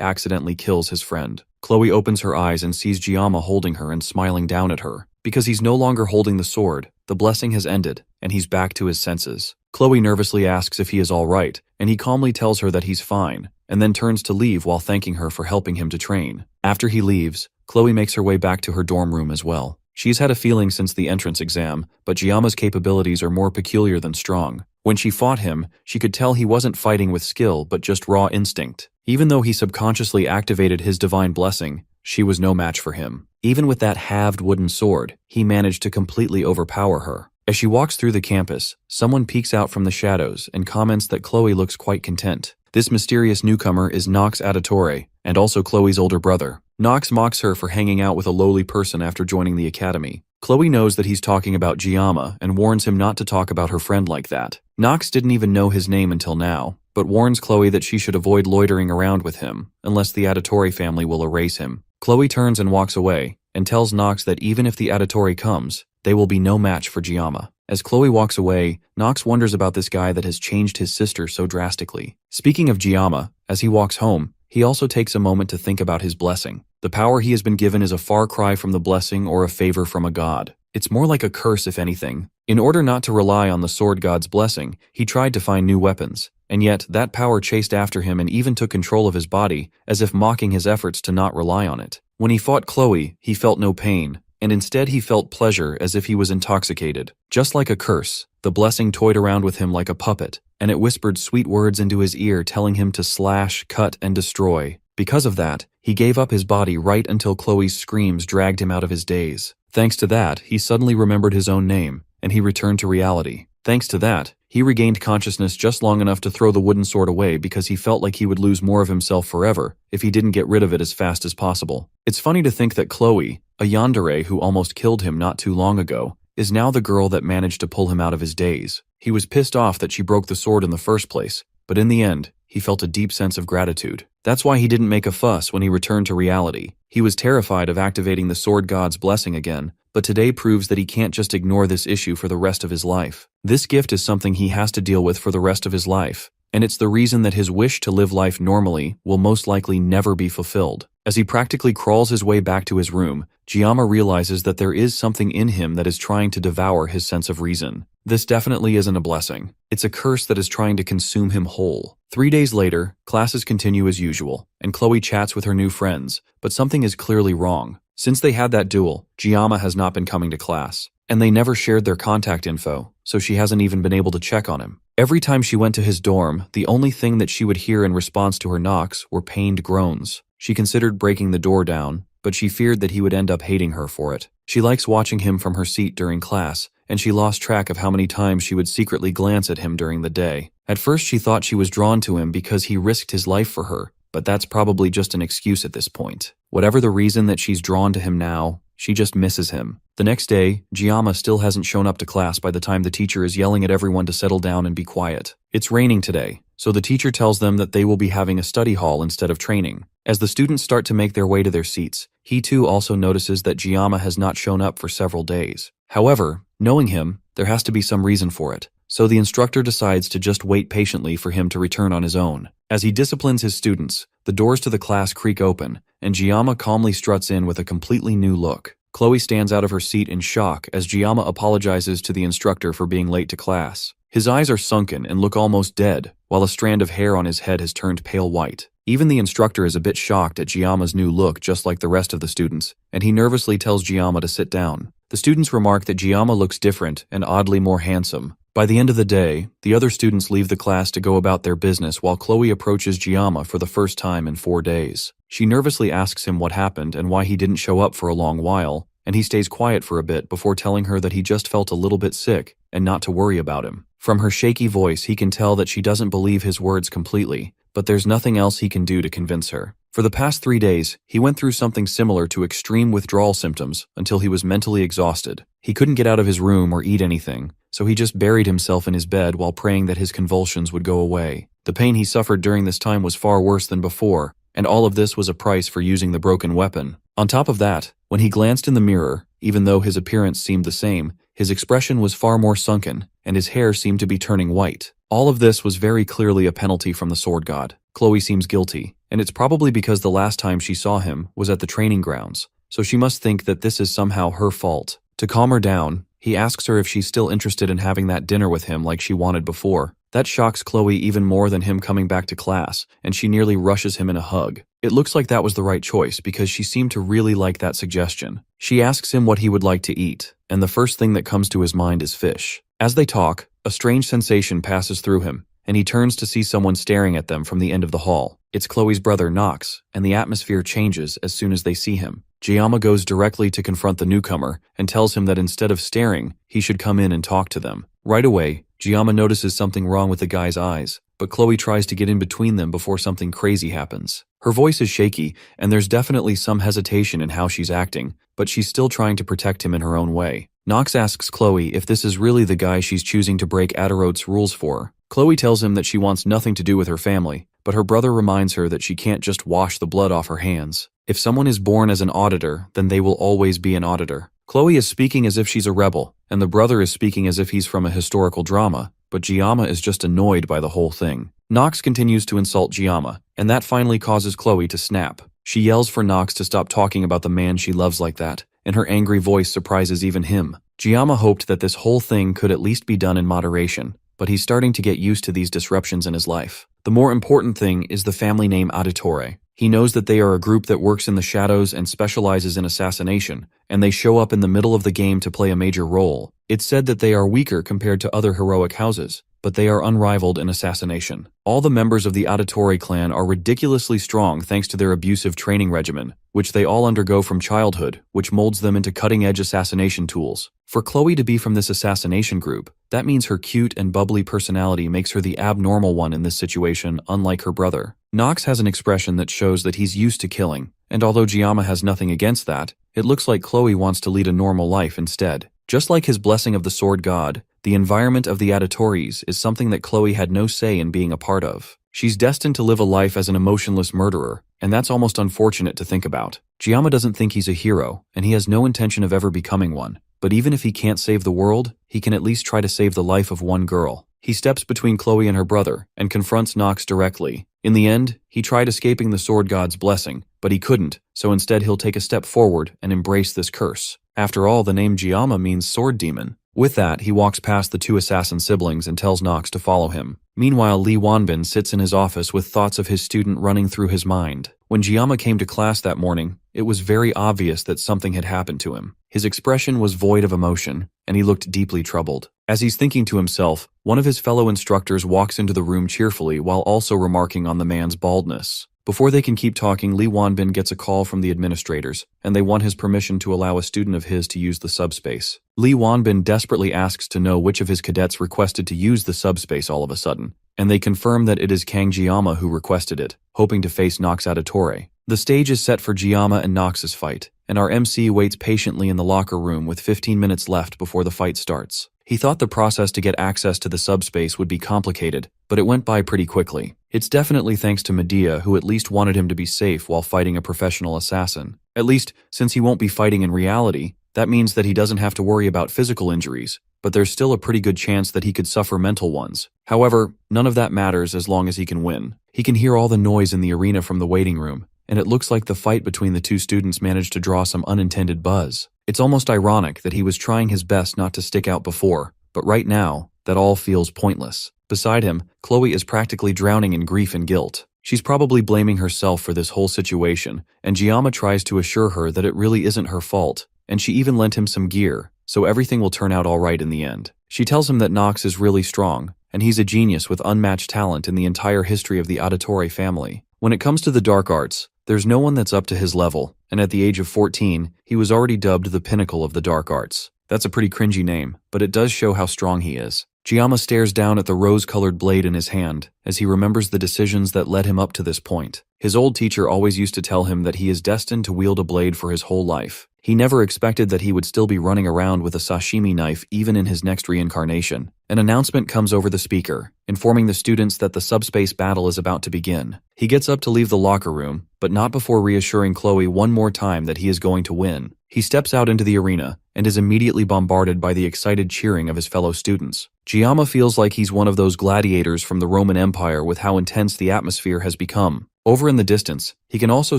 accidentally kills his friend. Chloe opens her eyes and sees Giamma holding her and smiling down at her. Because he's no longer holding the sword, the blessing has ended, and he's back to his senses. Chloe nervously asks if he is all right, and he calmly tells her that he's fine, and then turns to leave while thanking her for helping him to train. After he leaves, Chloe makes her way back to her dorm room as well. She's had a feeling since the entrance exam, but Giamma's capabilities are more peculiar than strong. When she fought him, she could tell he wasn't fighting with skill but just raw instinct. Even though he subconsciously activated his divine blessing, she was no match for him. Even with that halved wooden sword, he managed to completely overpower her. As she walks through the campus, someone peeks out from the shadows and comments that Chloe looks quite content. This mysterious newcomer is Nox Auditore, and also Chloe's older brother. Nox mocks her for hanging out with a lowly person after joining the academy. Chloe knows that he's talking about Giamma and warns him not to talk about her friend like that. Nox didn't even know his name until now, but warns Chloe that she should avoid loitering around with him, unless the Auditore family will erase him. Chloe turns and walks away, and tells Nox that even if the Auditore comes, they will be no match for Giamma. As Chloe walks away, Nox wonders about this guy that has changed his sister so drastically. Speaking of Giamma, as he walks home, he also takes a moment to think about his blessing. The power he has been given is a far cry from the blessing or a favor from a god. It's more like a curse, if anything. In order not to rely on the sword god's blessing, he tried to find new weapons, and yet that power chased after him and even took control of his body, as if mocking his efforts to not rely on it. When he fought Chloe, he felt no pain, and instead he felt pleasure as if he was intoxicated. Just like a curse, the blessing toyed around with him like a puppet, and it whispered sweet words into his ear telling him to slash, cut, and destroy. Because of that, he gave up his body right until Chloe's screams dragged him out of his daze. Thanks to that, he suddenly remembered his own name, and he returned to reality. Thanks to that, he regained consciousness just long enough to throw the wooden sword away because he felt like he would lose more of himself forever if he didn't get rid of it as fast as possible. It's funny to think that Chloe, a yandere who almost killed him not too long ago, is now the girl that managed to pull him out of his daze. He was pissed off that she broke the sword in the first place, but in the end, he felt a deep sense of gratitude. That's why he didn't make a fuss when he returned to reality. He was terrified of activating the sword god's blessing again, but today proves that he can't just ignore this issue for the rest of his life. This gift is something he has to deal with for the rest of his life, and it's the reason that his wish to live life normally will most likely never be fulfilled. As he practically crawls his way back to his room, Giamma realizes that there is something in him that is trying to devour his sense of reason. This definitely isn't a blessing. It's a curse that is trying to consume him whole. 3 days later, classes continue as usual, and Chloe chats with her new friends, but something is clearly wrong. Since they had that duel, Giamma has not been coming to class, and they never shared their contact info, so she hasn't even been able to check on him. Every time she went to his dorm, the only thing that she would hear in response to her knocks were pained groans. She considered breaking the door down, but she feared that he would end up hating her for it. She likes watching him from her seat during class, and she lost track of how many times she would secretly glance at him during the day. At first she thought she was drawn to him because he risked his life for her, but that's probably just an excuse at this point. Whatever the reason that she's drawn to him now, she just misses him. The next day, Giamma still hasn't shown up to class by the time the teacher is yelling at everyone to settle down and be quiet. It's raining today, so the teacher tells them that they will be having a study hall instead of training. As the students start to make their way to their seats, he too also notices that Giamma has not shown up for several days. However, knowing him, there has to be some reason for it, so the instructor decides to just wait patiently for him to return on his own. As he disciplines his students, the doors to the class creak open, and Giamma calmly struts in with a completely new look. Chloe stands out of her seat in shock as Giamma apologizes to the instructor for being late to class. His eyes are sunken and look almost dead, while a strand of hair on his head has turned pale white. Even the instructor is a bit shocked at Giamma's new look, just like the rest of the students, and he nervously tells Giamma to sit down. The students remark that Giamma looks different and oddly more handsome, By the end of the day, the other students leave the class to go about their business while Chloe approaches Giamma for the first time in 4 days. She nervously asks him what happened and why he didn't show up for a long while, and he stays quiet for a bit before telling her that he just felt a little bit sick and not to worry about him. From her shaky voice, he can tell that she doesn't believe his words completely, but there's nothing else he can do to convince her. For the past 3 days, he went through something similar to extreme withdrawal symptoms until he was mentally exhausted. He couldn't get out of his room or eat anything, so he just buried himself in his bed while praying that his convulsions would go away. The pain he suffered during this time was far worse than before, and all of this was a price for using the broken weapon. On top of that, when he glanced in the mirror, even though his appearance seemed the same, his expression was far more sunken, and his hair seemed to be turning white. All of this was very clearly a penalty from the sword god. Chloe seems guilty, and it's probably because the last time she saw him was at the training grounds, so she must think that this is somehow her fault. To calm her down, he asks her if she's still interested in having that dinner with him like she wanted before. That shocks Chloe even more than him coming back to class, and she nearly rushes him in a hug. It looks like that was the right choice because she seemed to really like that suggestion. She asks him what he would like to eat, and the first thing that comes to his mind is fish. As they talk, a strange sensation passes through him, and he turns to see someone staring at them from the end of the hall. It's Chloe's brother Knox, and the atmosphere changes as soon as they see him. Giamma goes directly to confront the newcomer and tells him that instead of staring, he should come in and talk to them. Right away, Giamma notices something wrong with the guy's eyes, but Chloe tries to get in between them before something crazy happens. Her voice is shaky, and there's definitely some hesitation in how she's acting, but she's still trying to protect him in her own way. Knox asks Chloe if this is really the guy she's choosing to break Adarote's rules for. Chloe tells him that she wants nothing to do with her family, but her brother reminds her that she can't just wash the blood off her hands. If someone is born as an auditor, then they will always be an auditor. Chloe is speaking as if she's a rebel, and the brother is speaking as if he's from a historical drama, but Giamma is just annoyed by the whole thing. Knox continues to insult Giamma, and that finally causes Chloe to snap. She yells for Knox to stop talking about the man she loves like that, and her angry voice surprises even him. Giamma hoped that this whole thing could at least be done in moderation, but he's starting to get used to these disruptions in his life. The more important thing is the family name Auditore. He knows that they are a group that works in the shadows and specializes in assassination, and they show up in the middle of the game to play a major role. It's said that they are weaker compared to other heroic houses, but they are unrivaled in assassination. All the members of the Auditore clan are ridiculously strong thanks to their abusive training regimen, which they all undergo from childhood, which molds them into cutting-edge assassination tools. For Chloe to be from this assassination group, that means her cute and bubbly personality makes her the abnormal one in this situation, unlike her brother. Knox has an expression that shows that he's used to killing, and although Giamma has nothing against that, it looks like Chloe wants to lead a normal life instead. Just like his blessing of the sword god, the environment of the Auditores is something that Chloe had no say in being a part of. She's destined to live a life as an emotionless murderer, and that's almost unfortunate to think about. Giamma doesn't think he's a hero, and he has no intention of ever becoming one. But even if he can't save the world, he can at least try to save the life of one girl. He steps between Chloe and her brother, and confronts Knox directly. In the end, he tried escaping the sword god's blessing, but he couldn't, so instead he'll take a step forward and embrace this curse. After all, the name Giamma means sword demon. With that, he walks past the two assassin siblings and tells Knox to follow him. Meanwhile, Lee Wanbin sits in his office with thoughts of his student running through his mind. When Giamma came to class that morning, it was very obvious that something had happened to him. His expression was void of emotion, and he looked deeply troubled. As he's thinking to himself, one of his fellow instructors walks into the room cheerfully while also remarking on the man's baldness. Before they can keep talking, Lee Wanbin gets a call from the administrators, and they want his permission to allow a student of his to use the subspace. Lee Wanbin desperately asks to know which of his cadets requested to use the subspace all of a sudden, and they confirm that it is Kang Giamma who requested it, hoping to face Knox Auditore. The stage is set for Giamma and Knox's fight, and our MC waits patiently in the locker room with 15 minutes left before the fight starts. He thought the process to get access to the subspace would be complicated, but it went by pretty quickly. It's definitely thanks to Medea, who at least wanted him to be safe while fighting a professional assassin. At least, since he won't be fighting in reality, that means that he doesn't have to worry about physical injuries, but there's still a pretty good chance that he could suffer mental ones. However, none of that matters as long as he can win. He can hear all the noise in the arena from the waiting room, and it looks like the fight between the two students managed to draw some unintended buzz. It's almost ironic that he was trying his best not to stick out before, but right now, that all feels pointless. Beside him, Chloe is practically drowning in grief and guilt. She's probably blaming herself for this whole situation, and Giamma tries to assure her that it really isn't her fault, and she even lent him some gear, so everything will turn out alright in the end. She tells him that Nox is really strong, and he's a genius with unmatched talent in the entire history of the Auditore family. When it comes to the dark arts, there's no one that's up to his level, and at the age of 14, he was already dubbed the pinnacle of the dark arts. That's a pretty cringy name, but it does show how strong he is. Jiyama stares down at the rose-colored blade in his hand as he remembers the decisions that led him up to this point. His old teacher always used to tell him that he is destined to wield a blade for his whole life. He never expected that he would still be running around with a sashimi knife even in his next reincarnation. An announcement comes over the speaker, informing the students that the subspace battle is about to begin. He gets up to leave the locker room, but not before reassuring Chloe one more time that he is going to win. He steps out into the arena and is immediately bombarded by the excited cheering of his fellow students. Jiyama feels like he's one of those gladiators from the Roman Empire with how intense the atmosphere has become. Over in the distance, he can also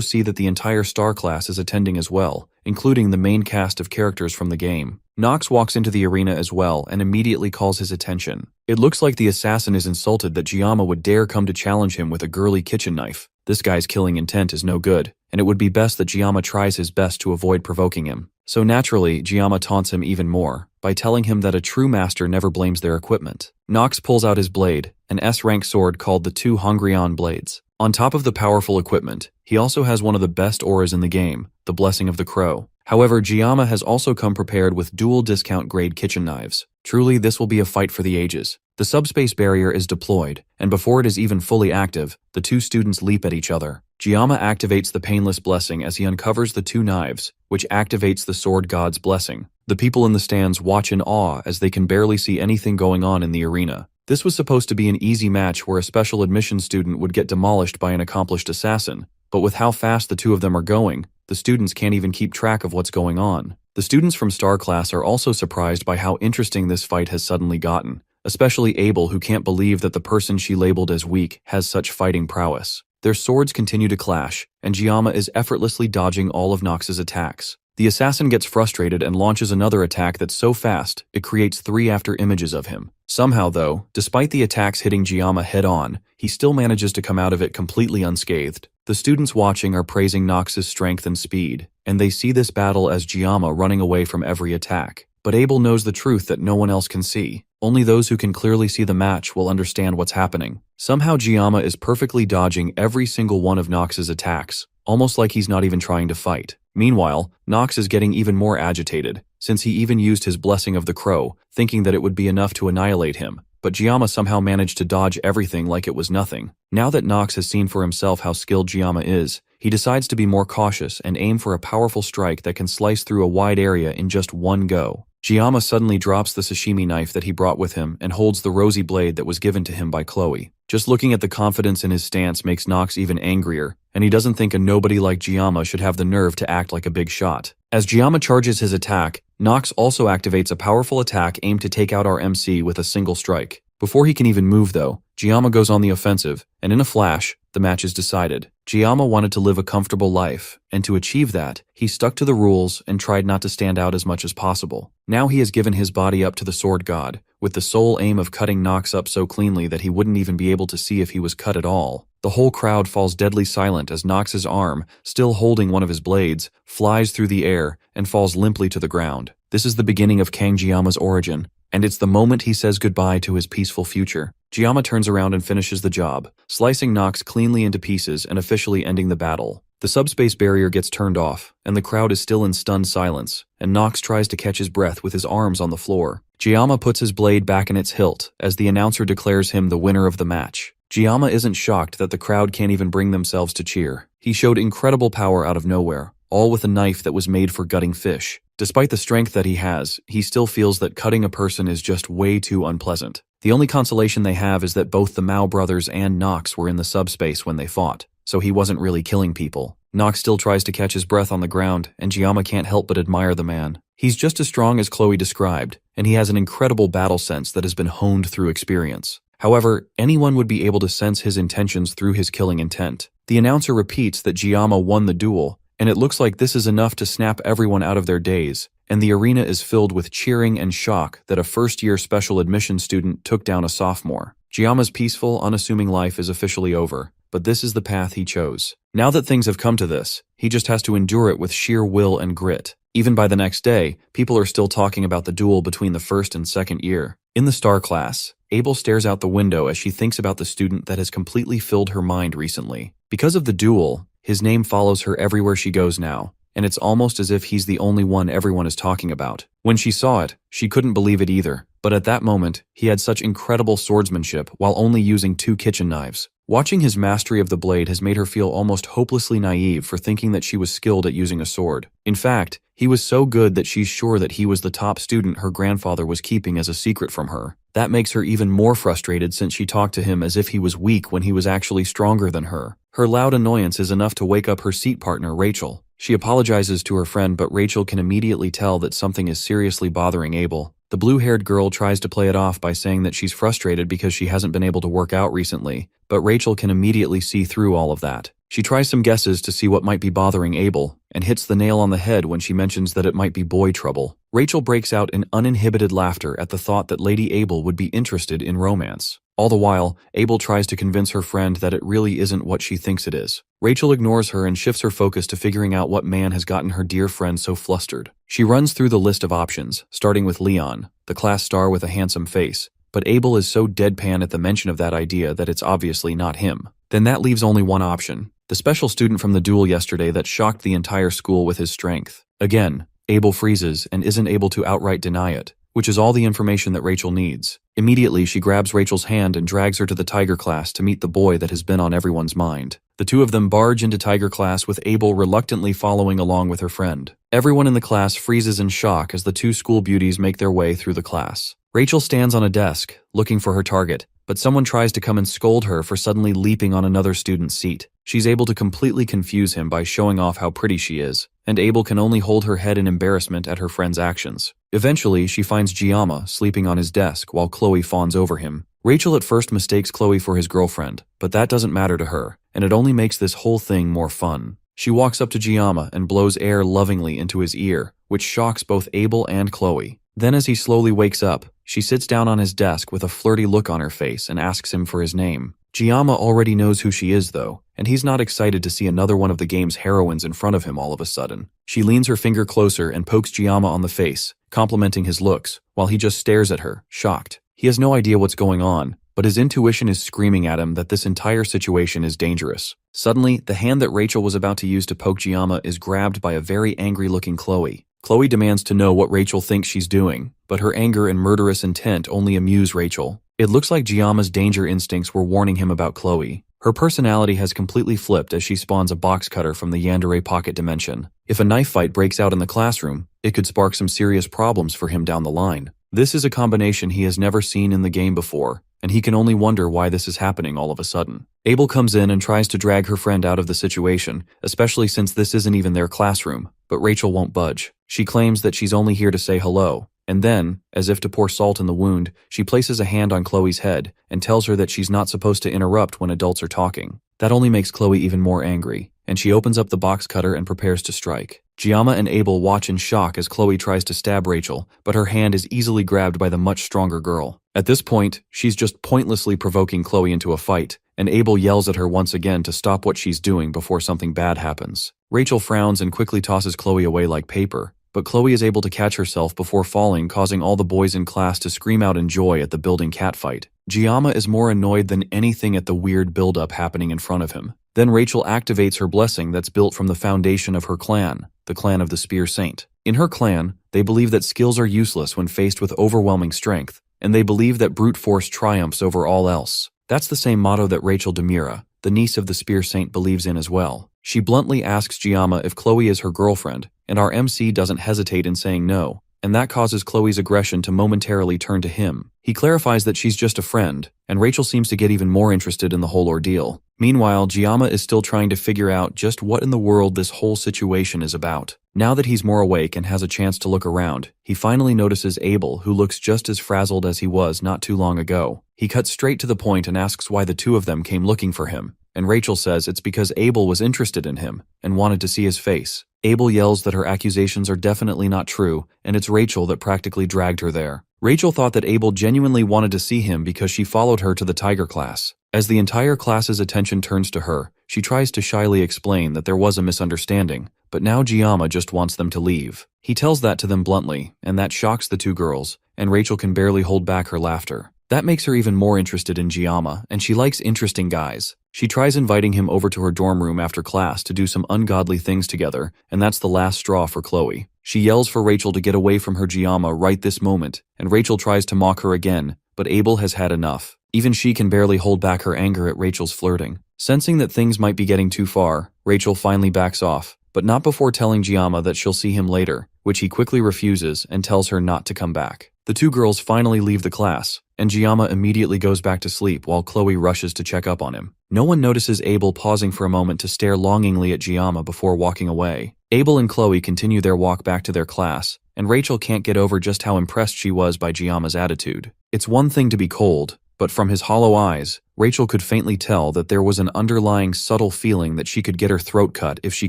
see that the entire star class is attending as well, including the main cast of characters from the game. Nox walks into the arena as well and immediately calls his attention. It looks like the assassin is insulted that Jiyama would dare come to challenge him with a girly kitchen knife. This guy's killing intent is no good, and it would be best that Jiyama tries his best to avoid provoking him. So naturally, Jiyama taunts him even more, by telling him that a true master never blames their equipment. Nox pulls out his blade, an S-rank sword called the Two Hongrion Blades. On top of the powerful equipment, he also has one of the best auras in the game, the Blessing of the Crow. However, Jiyama has also come prepared with dual discount-grade kitchen knives. Truly, this will be a fight for the ages. The subspace barrier is deployed, and before it is even fully active, the two students leap at each other. Jiyama activates the Painless Blessing as he uncovers the two knives, which activates the Sword God's blessing. The people in the stands watch in awe as they can barely see anything going on in the arena. This was supposed to be an easy match where a special admission student would get demolished by an accomplished assassin, but with how fast the two of them are going, the students can't even keep track of what's going on. The students from Star Class are also surprised by how interesting this fight has suddenly gotten, especially Abel, who can't believe that the person she labeled as weak has such fighting prowess. Their swords continue to clash, and Jiyama is effortlessly dodging all of Nox's attacks. The assassin gets frustrated and launches another attack that's so fast, it creates 3 after images of him. Somehow though, despite the attacks hitting Jiyama head-on, he still manages to come out of it completely unscathed. The students watching are praising Nox's strength and speed, and they see this battle as Jiyama running away from every attack. But Abel knows the truth that no one else can see. Only those who can clearly see the match will understand what's happening. Somehow Jiyama is perfectly dodging every single one of Nox's attacks, almost like he's not even trying to fight. Meanwhile, Nox is getting even more agitated, since he even used his Blessing of the Crow, thinking that it would be enough to annihilate him. But Jiyama somehow managed to dodge everything like it was nothing. Now that Nox has seen for himself how skilled Jiyama is, he decides to be more cautious and aim for a powerful strike that can slice through a wide area in just one go. Jiyama suddenly drops the sashimi knife that he brought with him and holds the rosy blade that was given to him by Chloe. Just looking at the confidence in his stance makes Nox even angrier, and he doesn't think a nobody like Jiyama should have the nerve to act like a big shot. As Jiyama charges his attack, Nox also activates a powerful attack aimed to take out our MC with a single strike. Before he can even move though, Jiyama goes on the offensive, and in a flash, the match is decided. Jiyama wanted to live a comfortable life, and to achieve that, he stuck to the rules and tried not to stand out as much as possible. Now he has given his body up to the Sword God, with the sole aim of cutting Nox up so cleanly that he wouldn't even be able to see if he was cut at all. The whole crowd falls deadly silent as Nox's arm, still holding one of his blades, flies through the air and falls limply to the ground. This is the beginning of Kang Jiyama's origin, and it's the moment he says goodbye to his peaceful future. Jiyama turns around and finishes the job, slicing Nox cleanly into pieces and officially ending the battle. The subspace barrier gets turned off, and the crowd is still in stunned silence, and Nox tries to catch his breath with his arms on the floor. Jiyama puts his blade back in its hilt as the announcer declares him the winner of the match. Jiyama isn't shocked that the crowd can't even bring themselves to cheer. He showed incredible power out of nowhere, all with a knife that was made for gutting fish. Despite the strength that he has, he still feels that cutting a person is just way too unpleasant. The only consolation they have is that both the Mao brothers and Nox were in the subspace when they fought, so he wasn't really killing people. Nox still tries to catch his breath on the ground, and Jiyama can't help but admire the man. He's just as strong as Chloe described, and he has an incredible battle sense that has been honed through experience. However, anyone would be able to sense his intentions through his killing intent. The announcer repeats that Jiyama won the duel, and it looks like this is enough to snap everyone out of their daze, and the arena is filled with cheering and shock that a first-year special admission student took down a sophomore. Jiyama's peaceful, unassuming life is officially over, but this is the path he chose. Now that things have come to this, he just has to endure it with sheer will and grit. Even by the next day, people are still talking about the duel between the first and second year. In the star class, Abel stares out the window as she thinks about the student that has completely filled her mind recently. Because of the duel, his name follows her everywhere she goes now, and it's almost as if he's the only one everyone is talking about. When she saw it, she couldn't believe it either, but at that moment, he had such incredible swordsmanship while only using 2 kitchen knives. Watching his mastery of the blade has made her feel almost hopelessly naive for thinking that she was skilled at using a sword. In fact, he was so good that she's sure that he was the top student her grandfather was keeping as a secret from her. That makes her even more frustrated since she talked to him as if he was weak when he was actually stronger than her. Her loud annoyance is enough to wake up her seat partner, Rachel. She apologizes to her friend, but Rachel can immediately tell that something is seriously bothering Abel. The blue-haired girl tries to play it off by saying that she's frustrated because she hasn't been able to work out recently, but Rachel can immediately see through all of that. She tries some guesses to see what might be bothering Abel, and hits the nail on the head when she mentions that it might be boy trouble. Rachel breaks out in uninhibited laughter at the thought that Lady Abel would be interested in romance. All the while, Abel tries to convince her friend that it really isn't what she thinks it is. Rachel ignores her and shifts her focus to figuring out what man has gotten her dear friend so flustered. She runs through the list of options, starting with Leon, the class star with a handsome face, but Abel is so deadpan at the mention of that idea that it's obviously not him. Then that leaves only one option, the special student from the duel yesterday that shocked the entire school with his strength. Again, Abel freezes and isn't able to outright deny it, which is all the information that Rachel needs. Immediately, she grabs Rachel's hand and drags her to the Tiger class to meet the boy that has been on everyone's mind. The two of them barge into Tiger class with Abel reluctantly following along with her friend. Everyone in the class freezes in shock as the 2 school beauties make their way through the class. Rachel stands on a desk, looking for her target, but someone tries to come and scold her for suddenly leaping on another student's seat. She's able to completely confuse him by showing off how pretty she is, and Abel can only hold her head in embarrassment at her friend's actions. Eventually, she finds Giamma sleeping on his desk while Chloe fawns over him. Rachel at first mistakes Chloe for his girlfriend, but that doesn't matter to her, and it only makes this whole thing more fun. She walks up to Giamma and blows air lovingly into his ear, which shocks both Abel and Chloe. Then as he slowly wakes up, she sits down on his desk with a flirty look on her face and asks him for his name. Giamma already knows who she is though, and he's not excited to see another one of the game's heroines in front of him all of a sudden. She leans her finger closer and pokes Giamma on the face, complimenting his looks, while he just stares at her, shocked. He has no idea what's going on, but his intuition is screaming at him that this entire situation is dangerous. Suddenly, the hand that Rachel was about to use to poke Giamma is grabbed by a very angry-looking Chloe. Chloe demands to know what Rachel thinks she's doing, but her anger and murderous intent only amuse Rachel. It looks like Giamma's danger instincts were warning him about Chloe. Her personality has completely flipped as she spawns a box cutter from the yandere pocket dimension. If a knife fight breaks out in the classroom, it could spark some serious problems for him down the line. This is a combination he has never seen in the game before, and he can only wonder why this is happening all of a sudden. Abel comes in and tries to drag her friend out of the situation, especially since this isn't even their classroom, but Rachel won't budge. She claims that she's only here to say hello, and then, as if to pour salt in the wound, she places a hand on Chloe's head and tells her that she's not supposed to interrupt when adults are talking. That only makes Chloe even more angry, and she opens up the box cutter and prepares to strike. Giamma and Abel watch in shock as Chloe tries to stab Rachel, but her hand is easily grabbed by the much stronger girl. At this point, she's just pointlessly provoking Chloe into a fight, and Abel yells at her once again to stop what she's doing before something bad happens. Rachel frowns and quickly tosses Chloe away like paper, but Chloe is able to catch herself before falling, causing all the boys in class to scream out in joy at the building catfight. Giamma is more annoyed than anything at the weird build-up happening in front of him. Then Rachel activates her blessing that's built from the foundation of her clan, the clan of the Spear Saint. In her clan, they believe that skills are useless when faced with overwhelming strength, and they believe that brute force triumphs over all else. That's the same motto that Rachel Demira, the niece of the Spear Saint, believes in as well. She bluntly asks Giamma if Chloe is her girlfriend, and our MC doesn't hesitate in saying no, and that causes Chloe's aggression to momentarily turn to him. He clarifies that she's just a friend, and Rachel seems to get even more interested in the whole ordeal. Meanwhile, Giamma is still trying to figure out just what in the world this whole situation is about. Now that he's more awake and has a chance to look around, he finally notices Abel, who looks just as frazzled as he was not too long ago. He cuts straight to the point and asks why the two of them came looking for him, and Rachel says it's because Abel was interested in him and wanted to see his face. Abel yells that her accusations are definitely not true, and it's Rachel that practically dragged her there. Rachel thought that Abel genuinely wanted to see him because she followed her to the Tiger class. As the entire class's attention turns to her, she tries to shyly explain that there was a misunderstanding, but now Giamma just wants them to leave. He tells that to them bluntly, and that shocks the two girls, and Rachel can barely hold back her laughter. That makes her even more interested in Giamma, and she likes interesting guys. She tries inviting him over to her dorm room after class to do some ungodly things together, and that's the last straw for Chloe. She yells for Rachel to get away from her Giamma right this moment, and Rachel tries to mock her again, but Abel has had enough. Even she can barely hold back her anger at Rachel's flirting. Sensing that things might be getting too far, Rachel finally backs off, but not before telling Giamma that she'll see him later, which he quickly refuses and tells her not to come back. The two girls finally leave the class, and Giamma immediately goes back to sleep while Chloe rushes to check up on him. No one notices Abel pausing for a moment to stare longingly at Giamma before walking away. Abel and Chloe continue their walk back to their class, and Rachel can't get over just how impressed she was by Giamma's attitude. It's one thing to be cold, but from his hollow eyes, Rachel could faintly tell that there was an underlying subtle feeling that she could get her throat cut if she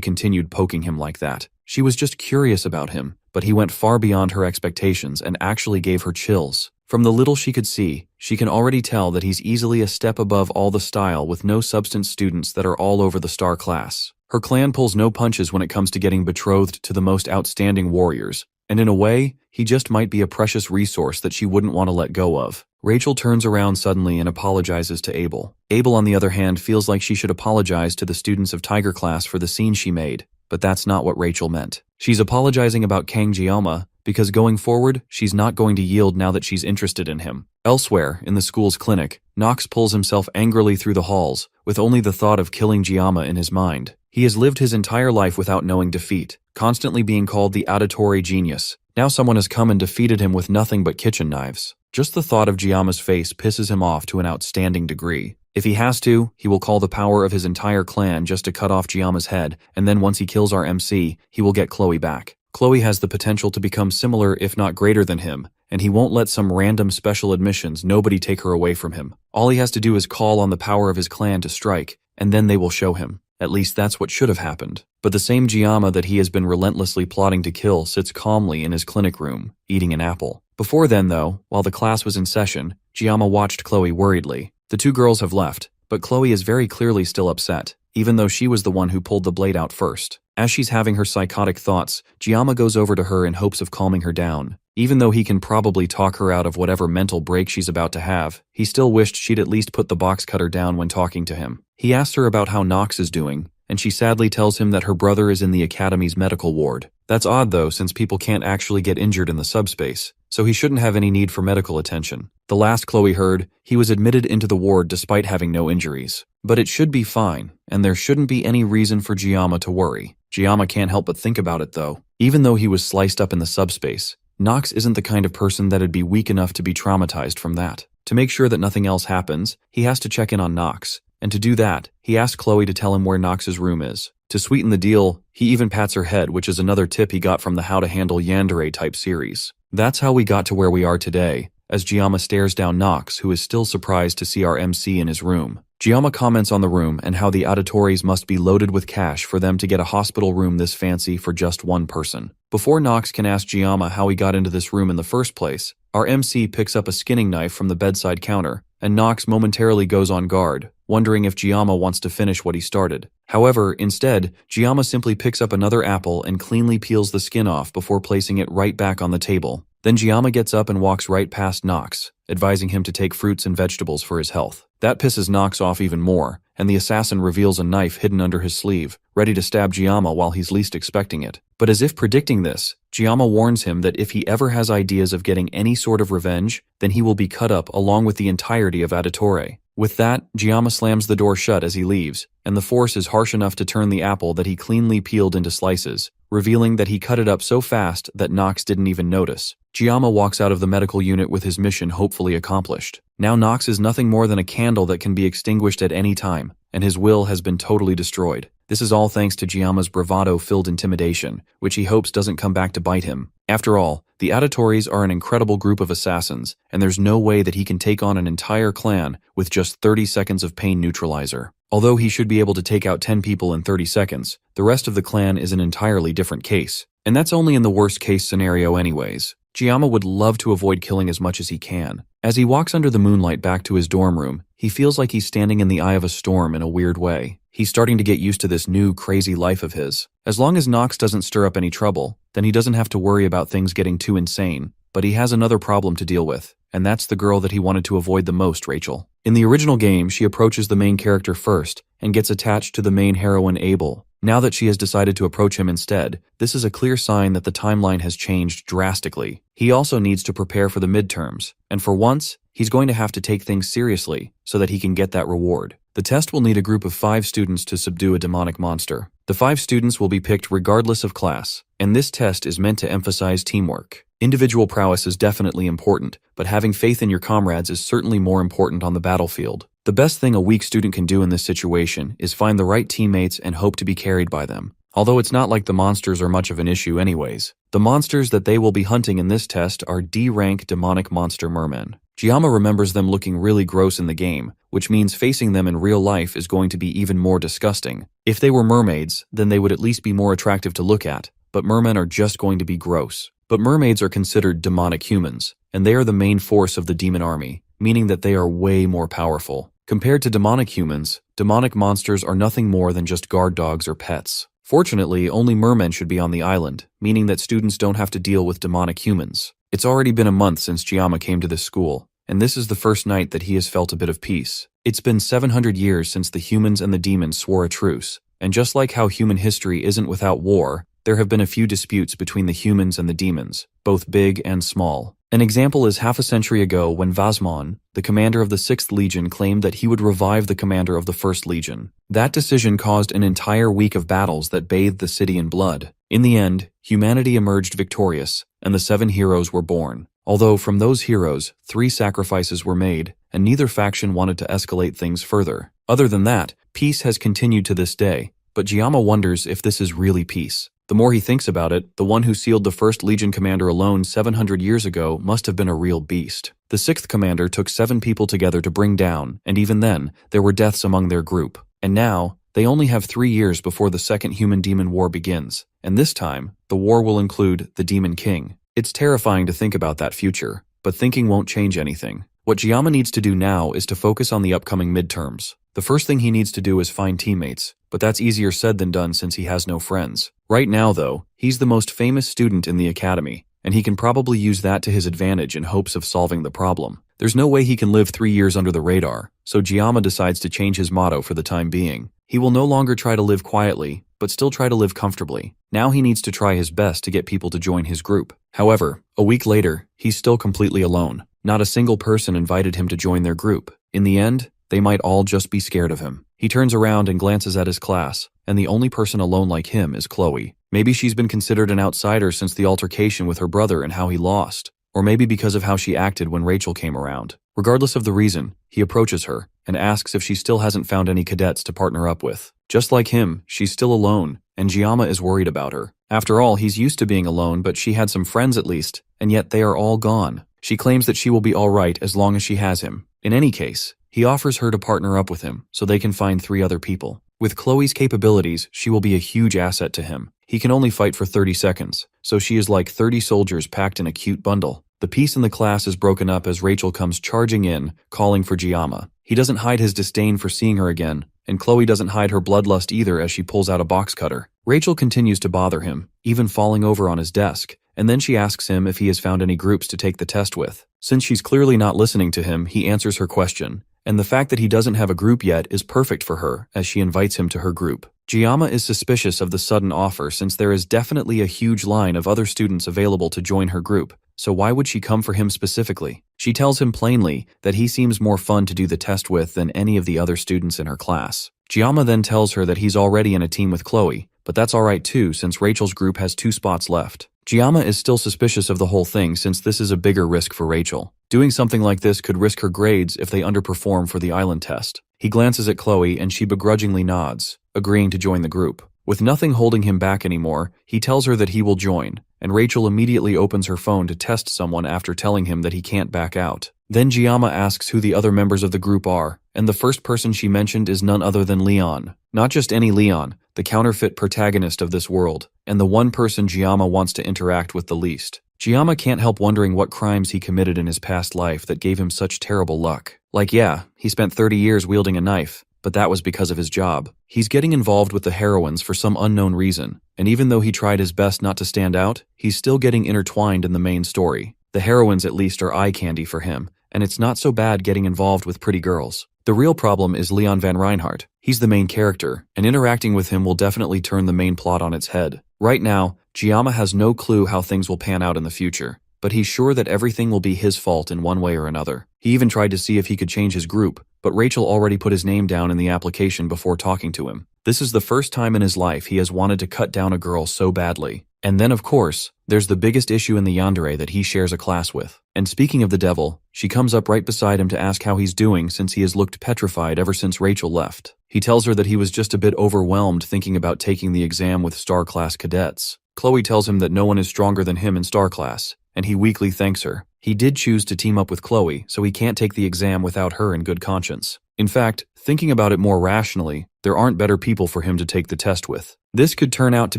continued poking him like that. She was just curious about him, but he went far beyond her expectations and actually gave her chills. From the little she could see, she can already tell that he's easily a step above all the style with no substance students that are all over the star class. Her clan pulls no punches when it comes to getting betrothed to the most outstanding warriors, and in a way, he just might be a precious resource that she wouldn't want to let go of. Rachel turns around suddenly and apologizes to Abel. Abel, on the other hand, feels like she should apologize to the students of Tiger Class for the scene she made, but that's not what Rachel meant. She's apologizing about Kang Giamma because going forward, she's not going to yield now that she's interested in him. Elsewhere, in the school's clinic, Knox pulls himself angrily through the halls, with only the thought of killing Giamma in his mind. He has lived his entire life without knowing defeat, constantly being called the auditory genius. Now someone has come and defeated him with nothing but kitchen knives. Just the thought of Giamma's face pisses him off to an outstanding degree. If he has to, he will call the power of his entire clan just to cut off Giamma's head, and then once he kills our MC, he will get Chloe back. Chloe has the potential to become similar if not greater than him, and he won't let some random special admissions nobody take her away from him. All he has to do is call on the power of his clan to strike, and then they will show him. At least that's what should have happened. But the same Giamma that he has been relentlessly plotting to kill sits calmly in his clinic room, eating an apple. Before then, though, while the class was in session, Giamma watched Chloe worriedly. The two girls have left, but Chloe is very clearly still upset, even though she was the one who pulled the blade out first. As she's having her psychotic thoughts, Giamma goes over to her in hopes of calming her down. Even though he can probably talk her out of whatever mental break she's about to have, he still wished she'd at least put the box cutter down when talking to him. He asks her about how Knox is doing, and she sadly tells him that her brother is in the Academy's medical ward. That's odd though, since people can't actually get injured in the subspace, so he shouldn't have any need for medical attention. The last Chloe heard, he was admitted into the ward despite having no injuries. But it should be fine, and there shouldn't be any reason for Giamma to worry. Giamma can't help but think about it though. Even though he was sliced up in the subspace, Knox isn't the kind of person that'd be weak enough to be traumatized from that. To make sure that nothing else happens, he has to check in on Knox, and to do that, he asks Chloe to tell him where Knox's room is. To sweeten the deal, he even pats her head, which is another tip he got from the How to Handle Yandere type series. That's how we got to where we are today, as Giamma stares down Knox, who is still surprised to see our MC in his room. Giamma comments on the room and how the auditories must be loaded with cash for them to get a hospital room this fancy for just one person. Before Knox can ask Giamma how he got into this room in the first place, our MC picks up a skinning knife from the bedside counter, and Knox momentarily goes on guard, wondering if Giamma wants to finish what he started. However, instead, Giamma simply picks up another apple and cleanly peels the skin off before placing it right back on the table. Then Giamma gets up and walks right past Knox, advising him to take fruits and vegetables for his health. That pisses Knox off even more, and the assassin reveals a knife hidden under his sleeve, ready to stab Giamma while he's least expecting it. But as if predicting this, Giamma warns him that if he ever has ideas of getting any sort of revenge, then he will be cut up along with the entirety of Auditore. With that, Giamma slams the door shut as he leaves, and the force is harsh enough to turn the apple that he cleanly peeled into slices, revealing that he cut it up so fast that Knox didn't even notice. Giamma walks out of the medical unit with his mission hopefully accomplished. Now Knox is nothing more than a candle that can be extinguished at any time, and his will has been totally destroyed. This is all thanks to Giamma's bravado-filled intimidation, which he hopes doesn't come back to bite him. After all, the Auditories are an incredible group of assassins, and there's no way that he can take on an entire clan with just 30 seconds of pain neutralizer. Although he should be able to take out 10 people in 30 seconds, the rest of the clan is an entirely different case. And that's only in the worst case scenario anyways. Giamma would love to avoid killing as much as he can. As he walks under the moonlight back to his dorm room, he feels like he's standing in the eye of a storm in a weird way. He's starting to get used to this new, crazy life of his. As long as Nox doesn't stir up any trouble, then he doesn't have to worry about things getting too insane. But he has another problem to deal with, and that's the girl that he wanted to avoid the most, Rachel. In the original game, she approaches the main character first and gets attached to the main heroine Abel. Now that she has decided to approach him instead, this is a clear sign that the timeline has changed drastically. He also needs to prepare for the midterms, and for once, he's going to have to take things seriously so that he can get that reward. The test will need a group of 5 students to subdue a demonic monster. The 5 students will be picked regardless of class, and this test is meant to emphasize teamwork. Individual prowess is definitely important, but having faith in your comrades is certainly more important on the battlefield. The best thing a weak student can do in this situation is find the right teammates and hope to be carried by them. Although it's not like the monsters are much of an issue anyways. The monsters that they will be hunting in this test are D-rank demonic monster mermen. Giamma remembers them looking really gross in the game, which means facing them in real life is going to be even more disgusting. If they were mermaids, then they would at least be more attractive to look at, but mermen are just going to be gross. But mermaids are considered demonic humans, and they are the main force of the demon army, meaning that they are way more powerful. Compared to demonic humans, demonic monsters are nothing more than just guard dogs or pets. Fortunately, only mermen should be on the island, meaning that students don't have to deal with demonic humans. It's already been a month since Giamma came to this school, and this is the first night that he has felt a bit of peace. It's been 700 years since the humans and the demons swore a truce, and just like how human history isn't without war, there have been a few disputes between the humans and the demons, both big and small. An example is half a century ago when Vasmon, the commander of the 6th Legion, claimed that he would revive the commander of the 1st Legion. That decision caused an entire week of battles that bathed the city in blood. In the end, humanity emerged victorious, and the 7 heroes were born. Although from those heroes, 3 sacrifices were made, and neither faction wanted to escalate things further. Other than that, peace has continued to this day, but Giamma wonders if this is really peace. The more he thinks about it, the one who sealed the 1st Legion commander alone 700 years ago must have been a real beast. The 6th commander took 7 people together to bring down, and even then, there were deaths among their group. And now, they only have 3 years before the second human-demon war begins, and this time, the war will include the Demon King. It's terrifying to think about that future, but thinking won't change anything. What Giamma needs to do now is to focus on the upcoming midterms. The first thing he needs to do is find teammates, but that's easier said than done since he has no friends. Right now, though, he's the most famous student in the academy, and he can probably use that to his advantage in hopes of solving the problem. There's no way he can live 3 years under the radar, so Giamma decides to change his motto for the time being. He will no longer try to live quietly, but still try to live comfortably. Now he needs to try his best to get people to join his group. However, a week later, he's still completely alone. Not a single person invited him to join their group. In the end, they might all just be scared of him. He turns around and glances at his class, and the only person alone like him is Chloe. Maybe she's been considered an outsider since the altercation with her brother and how he lost, or maybe because of how she acted when Rachel came around. Regardless of the reason, he approaches her and asks if she still hasn't found any cadets to partner up with. Just like him, she's still alone, and Giamma is worried about her. After all, he's used to being alone, but she had some friends at least, and yet they are all gone. She claims that she will be alright as long as she has him. In any case, he offers her to partner up with him so they can find 3 other people. With Chloe's capabilities, she will be a huge asset to him. He can only fight for 30 seconds, so she is like 30 soldiers packed in a cute bundle. The peace in the class is broken up as Rachel comes charging in, calling for Giamma. He doesn't hide his disdain for seeing her again, and Chloe doesn't hide her bloodlust either as she pulls out a box cutter. Rachel continues to bother him, even falling over on his desk, and then she asks him if he has found any groups to take the test with. Since she's clearly not listening to him, he answers her question, and the fact that he doesn't have a group yet is perfect for her as she invites him to her group. Giamma is suspicious of the sudden offer since there is definitely a huge line of other students available to join her group, so why would she come for him specifically? She tells him plainly that he seems more fun to do the test with than any of the other students in her class. Giamma then tells her that he's already in a team with Chloe, but that's alright too since Rachel's group has 2 spots left. Giamma is still suspicious of the whole thing since this is a bigger risk for Rachel. Doing something like this could risk her grades if they underperform for the island test. He glances at Chloe and she begrudgingly nods, agreeing to join the group. With nothing holding him back anymore, he tells her that he will join, and Rachel immediately opens her phone to test someone after telling him that he can't back out. Then Giamma asks who the other members of the group are, and the first person she mentioned is none other than Leon. Not just any Leon, the counterfeit protagonist of this world, and the one person Giamma wants to interact with the least. Giamma can't help wondering what crimes he committed in his past life that gave him such terrible luck. Like yeah, he spent 30 years wielding a knife, but that was because of his job. He's getting involved with the heroines for some unknown reason, and even though he tried his best not to stand out, he's still getting intertwined in the main story. The heroines at least are eye candy for him, and it's not so bad getting involved with pretty girls. The real problem is Leon Van Reinhardt. He's the main character, and interacting with him will definitely turn the main plot on its head. Right now, Giamma has no clue how things will pan out in the future, but he's sure that everything will be his fault in one way or another. He even tried to see if he could change his group, but Rachel already put his name down in the application before talking to him. This is the first time in his life he has wanted to cut down a girl so badly. And then, of course, there's the biggest issue in the yandere that he shares a class with. And speaking of the devil, she comes up right beside him to ask how he's doing since he has looked petrified ever since Rachel left. He tells her that he was just a bit overwhelmed thinking about taking the exam with Star Class cadets. Chloe tells him that no one is stronger than him in Star Class, and he weakly thanks her. He did choose to team up with Chloe, so he can't take the exam without her in good conscience. In fact, thinking about it more rationally, there aren't better people for him to take the test with. This could turn out to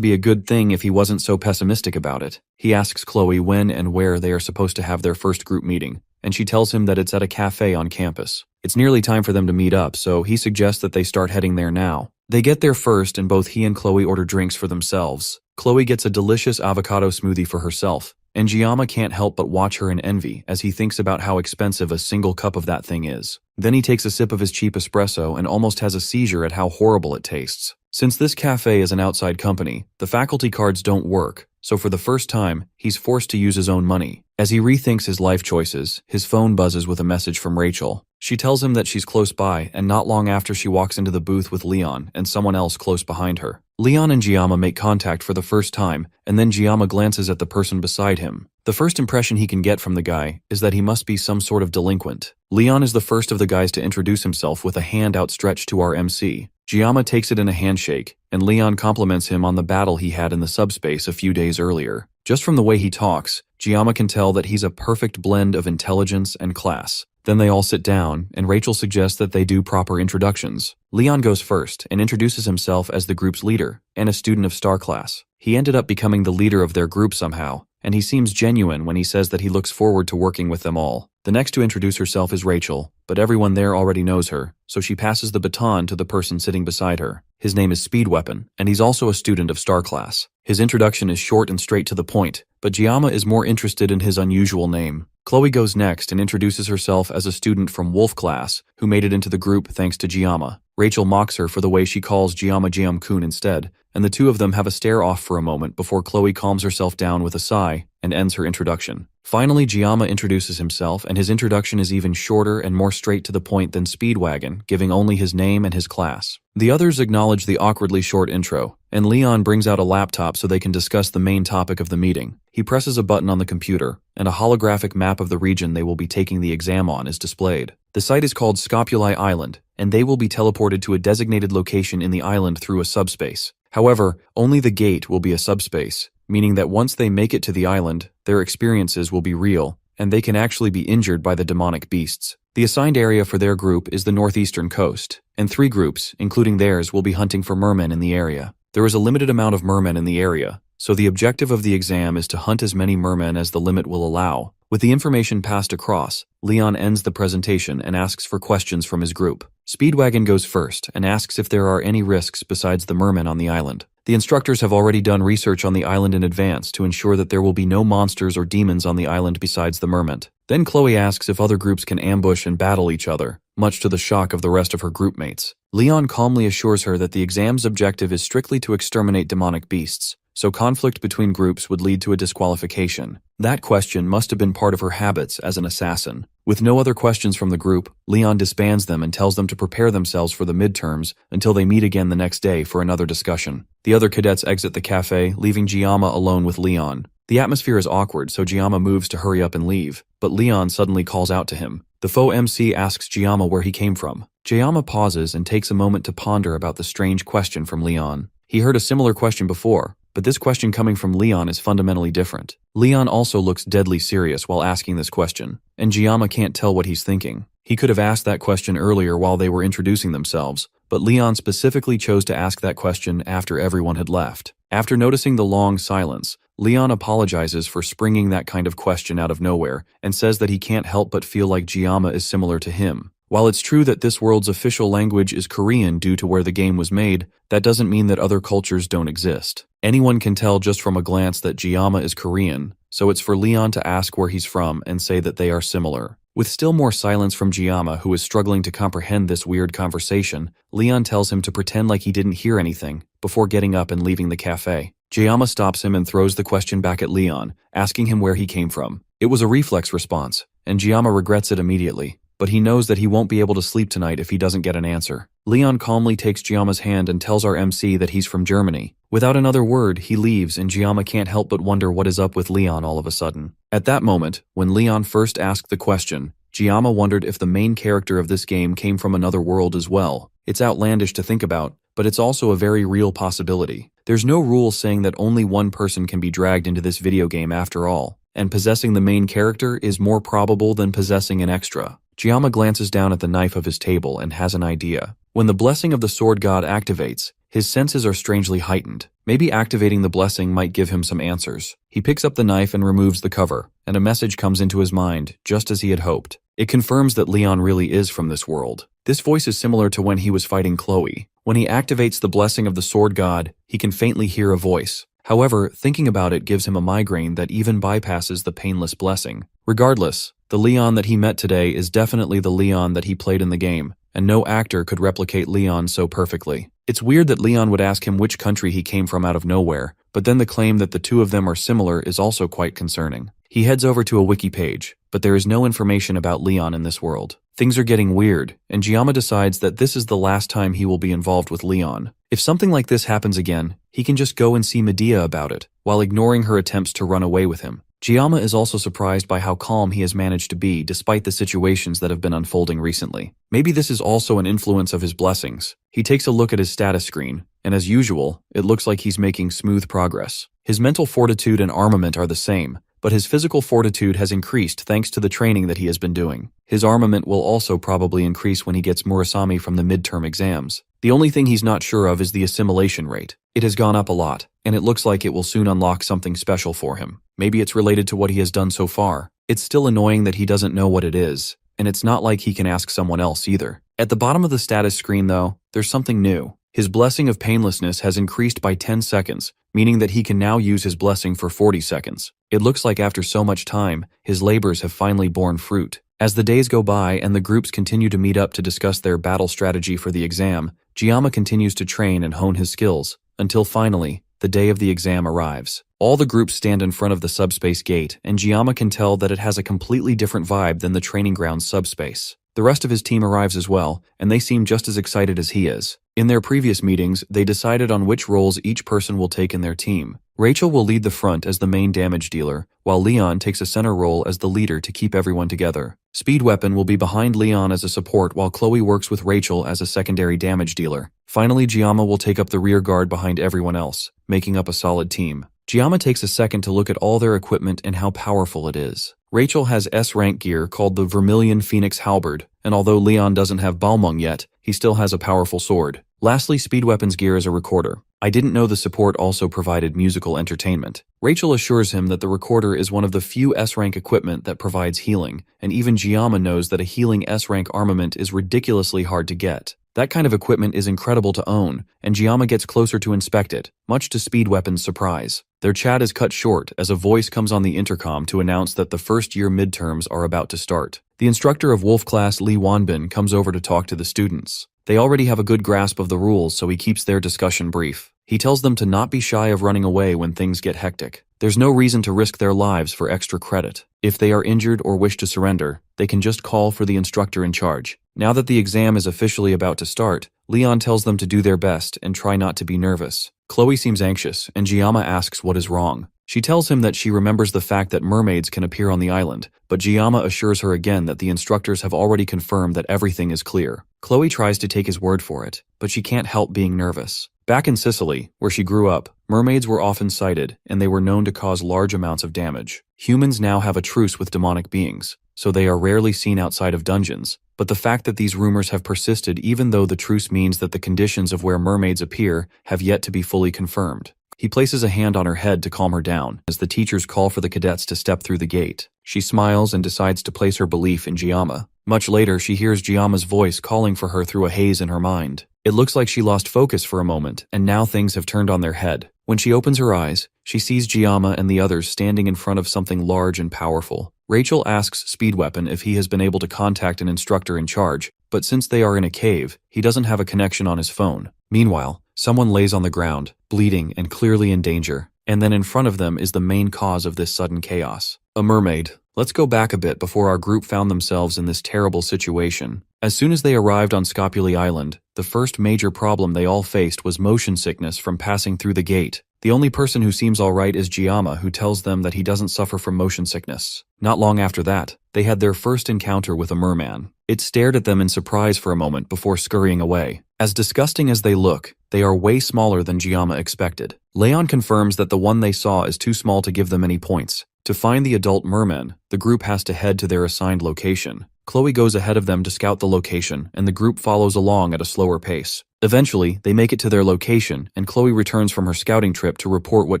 be a good thing if he wasn't so pessimistic about it. He asks Chloe when and where they are supposed to have their first group meeting, and she tells him that it's at a cafe on campus. It's nearly time for them to meet up, so he suggests that they start heading there now. They get there first, and both he and Chloe order drinks for themselves. Chloe gets a delicious avocado smoothie for herself, and Giamma can't help but watch her in envy as he thinks about how expensive a single cup of that thing is. Then he takes a sip of his cheap espresso and almost has a seizure at how horrible it tastes. Since this cafe is an outside company, the faculty cards don't work, so for the first time, he's forced to use his own money. As he rethinks his life choices, his phone buzzes with a message from Rachel. She tells him that she's close by, and not long after she walks into the booth with Leon and someone else close behind her. Leon and Giamma make contact for the first time, and then Giamma glances at the person beside him. The first impression he can get from the guy is that he must be some sort of delinquent. Leon is the first of the guys to introduce himself with a hand outstretched to our MC. Giamma takes it in a handshake, and Leon compliments him on the battle he had in the subspace a few days earlier. Just from the way he talks, Giamma can tell that he's a perfect blend of intelligence and class. Then they all sit down, and Rachel suggests that they do proper introductions. Leon goes first and introduces himself as the group's leader and a student of Star Class. He ended up becoming the leader of their group somehow, and he seems genuine when he says that he looks forward to working with them all. The next to introduce herself is Rachel, but everyone there already knows her, so she passes the baton to the person sitting beside her. His name is Speed Weapon, and he's also a student of Star Class. His introduction is short and straight to the point, but Giamma is more interested in his unusual name. Chloe goes next and introduces herself as a student from Wolf Class who made it into the group thanks to Giamma. Rachel mocks her for the way she calls Giamma Jiam-kun instead, and the two of them have a stare-off for a moment before Chloe calms herself down with a sigh and ends her introduction. Finally, Giamma introduces himself, and his introduction is even shorter and more straight to the point than Speedwagon, giving only his name and his class. The others acknowledge the awkwardly short intro, and Leon brings out a laptop so they can discuss the main topic of the meeting. He presses a button on the computer, and a holographic map of the region they will be taking the exam on is displayed. The site is called Scopuli Island, and they will be teleported to a designated location in the island through a subspace. However, only the gate will be a subspace, meaning that once they make it to the island, their experiences will be real, and they can actually be injured by the demonic beasts. The assigned area for their group is the northeastern coast, and 3 groups, including theirs, will be hunting for mermen in the area. There is a limited amount of mermen in the area, so the objective of the exam is to hunt as many mermen as the limit will allow. With the information passed across, Leon ends the presentation and asks for questions from his group. Speedwagon goes first and asks if there are any risks besides the mermen on the island. The instructors have already done research on the island in advance to ensure that there will be no monsters or demons on the island besides the mermen. Then Chloe asks if other groups can ambush and battle each other, much to the shock of the rest of her group mates. Leon calmly assures her that the exam's objective is strictly to exterminate demonic beasts, so conflict between groups would lead to a disqualification. That question must have been part of her habits as an assassin. With no other questions from the group, Leon disbands them and tells them to prepare themselves for the midterms until they meet again the next day for another discussion. The other cadets exit the cafe, leaving Giamma alone with Leon. The atmosphere is awkward, so Giamma moves to hurry up and leave, but Leon suddenly calls out to him. The faux MC asks Giamma where he came from. Giamma pauses and takes a moment to ponder about the strange question from Leon. He heard a similar question before, but this question coming from Leon is fundamentally different. Leon also looks deadly serious while asking this question, and Giamma can't tell what he's thinking. He could have asked that question earlier while they were introducing themselves, but Leon specifically chose to ask that question after everyone had left. After noticing the long silence, Leon apologizes for springing that kind of question out of nowhere and says that he can't help but feel like Giamma is similar to him. While it's true that this world's official language is Korean due to where the game was made, that doesn't mean that other cultures don't exist. Anyone can tell just from a glance that Jiyama is Korean, so it's for Leon to ask where he's from and say that they are similar. With still more silence from Jiyama, who is struggling to comprehend this weird conversation, Leon tells him to pretend like he didn't hear anything before getting up and leaving the cafe. Jiyama stops him and throws the question back at Leon, asking him where he came from. It was a reflex response, and Jiyama regrets it immediately, but he knows that he won't be able to sleep tonight if he doesn't get an answer. Leon calmly takes Jiyama's hand and tells our MC that he's from Germany. Without another word, he leaves, and Jiyama can't help but wonder what is up with Leon all of a sudden. At that moment, when Leon first asked the question, Jiyama wondered if the main character of this game came from another world as well. It's outlandish to think about, but it's also a very real possibility. There's no rule saying that only one person can be dragged into this video game after all, and possessing the main character is more probable than possessing an extra. Jiyama glances down at the knife of his table and has an idea. When the blessing of the sword god activates, his senses are strangely heightened. Maybe activating the blessing might give him some answers. He picks up the knife and removes the cover, and a message comes into his mind, just as he had hoped. It confirms that Leon really is from this world. This voice is similar to when he was fighting Chloe. When he activates the blessing of the sword god, he can faintly hear a voice. However, thinking about it gives him a migraine that even bypasses the painless blessing. Regardless, the Leon that he met today is definitely the Leon that he played in the game, and no actor could replicate Leon so perfectly. It's weird that Leon would ask him which country he came from out of nowhere, but then the claim that the two of them are similar is also quite concerning. He heads over to a wiki page, but there is no information about Leon in this world. Things are getting weird, and Jiyama decides that this is the last time he will be involved with Leon. If something like this happens again, he can just go and see Medea about it, while ignoring her attempts to run away with him. Jiyama is also surprised by how calm he has managed to be despite the situations that have been unfolding recently. Maybe this is also an influence of his blessings. He takes a look at his status screen, and as usual, it looks like he's making smooth progress. His mental fortitude and armament are the same, but his physical fortitude has increased thanks to the training that he has been doing. His armament will also probably increase when he gets Murasame from the midterm exams. The only thing he's not sure of is the assimilation rate. It has gone up a lot, and it looks like it will soon unlock something special for him. Maybe it's related to what he has done so far. It's still annoying that he doesn't know what it is, and it's not like he can ask someone else either. At the bottom of the status screen though, there's something new. His blessing of painlessness has increased by 10 seconds, meaning that he can now use his blessing for 40 seconds. It looks like after so much time, his labors have finally borne fruit. As the days go by and the groups continue to meet up to discuss their battle strategy for the exam, Jiyama continues to train and hone his skills, until finally, the day of the exam arrives. All the groups stand in front of the subspace gate, and Jiyama can tell that it has a completely different vibe than the training ground subspace. The rest of his team arrives as well, and they seem just as excited as he is. In their previous meetings, they decided on which roles each person will take in their team. Rachel will lead the front as the main damage dealer, while Leon takes a center role as the leader to keep everyone together. Speed Weapon will be behind Leon as a support while Chloe works with Rachel as a secondary damage dealer. Finally, Jiyama will take up the rear guard behind everyone else, making up a solid team. Jiyama takes a second to look at all their equipment and how powerful it is. Rachel has S-rank gear called the Vermilion Phoenix Halberd, and although Leon doesn't have Balmung yet, he still has a powerful sword. Lastly, Speed Weapon's gear is a recorder. I didn't know the support also provided musical entertainment. Rachel assures him that the recorder is one of the few S-rank equipment that provides healing, and even Jiyama knows that a healing S-rank armament is ridiculously hard to get. That kind of equipment is incredible to own, and Jiyama gets closer to inspect it, much to Speed Weapon's surprise. Their chat is cut short as a voice comes on the intercom to announce that the first-year midterms are about to start. The instructor of Wolf Class Lee Wanbin comes over to talk to the students. They already have a good grasp of the rules, so he keeps their discussion brief. He tells them to not be shy of running away when things get hectic. There's no reason to risk their lives for extra credit. If they are injured or wish to surrender, they can just call for the instructor in charge. Now that the exam is officially about to start, Leon tells them to do their best and try not to be nervous. Chloe seems anxious, and Jiyama asks what is wrong. She tells him that she remembers the fact that mermaids can appear on the island, but Jiyama assures her again that the instructors have already confirmed that everything is clear. Chloe tries to take his word for it, but she can't help being nervous. Back in Sicily, where she grew up, mermaids were often sighted, and they were known to cause large amounts of damage. Humans now have a truce with demonic beings, so they are rarely seen outside of dungeons, but the fact that these rumors have persisted even though the truce means that the conditions of where mermaids appear have yet to be fully confirmed. He places a hand on her head to calm her down as the teachers call for the cadets to step through the gate. She smiles and decides to place her belief in Jiyama. Much later, she hears Giamma's voice calling for her through a haze in her mind. It looks like she lost focus for a moment, and now things have turned on their head. When she opens her eyes, she sees Giamma and the others standing in front of something large and powerful. Rachel asks Speedweapon if he has been able to contact an instructor in charge, but since they are in a cave, he doesn't have a connection on his phone. Meanwhile, someone lays on the ground, bleeding and clearly in danger, and then in front of them is the main cause of this sudden chaos. A mermaid. Let's go back a bit before our group found themselves in this terrible situation. As soon as they arrived on Scopuli Island, the first major problem they all faced was motion sickness from passing through the gate. The only person who seems alright is Giamma, who tells them that he doesn't suffer from motion sickness. Not long after that, they had their first encounter with a merman. It stared at them in surprise for a moment before scurrying away. As disgusting as they look, they are way smaller than Giamma expected. Leon confirms that the one they saw is too small to give them any points. To find the adult merman, the group has to head to their assigned location. Chloe goes ahead of them to scout the location, and the group follows along at a slower pace. Eventually, they make it to their location, and Chloe returns from her scouting trip to report what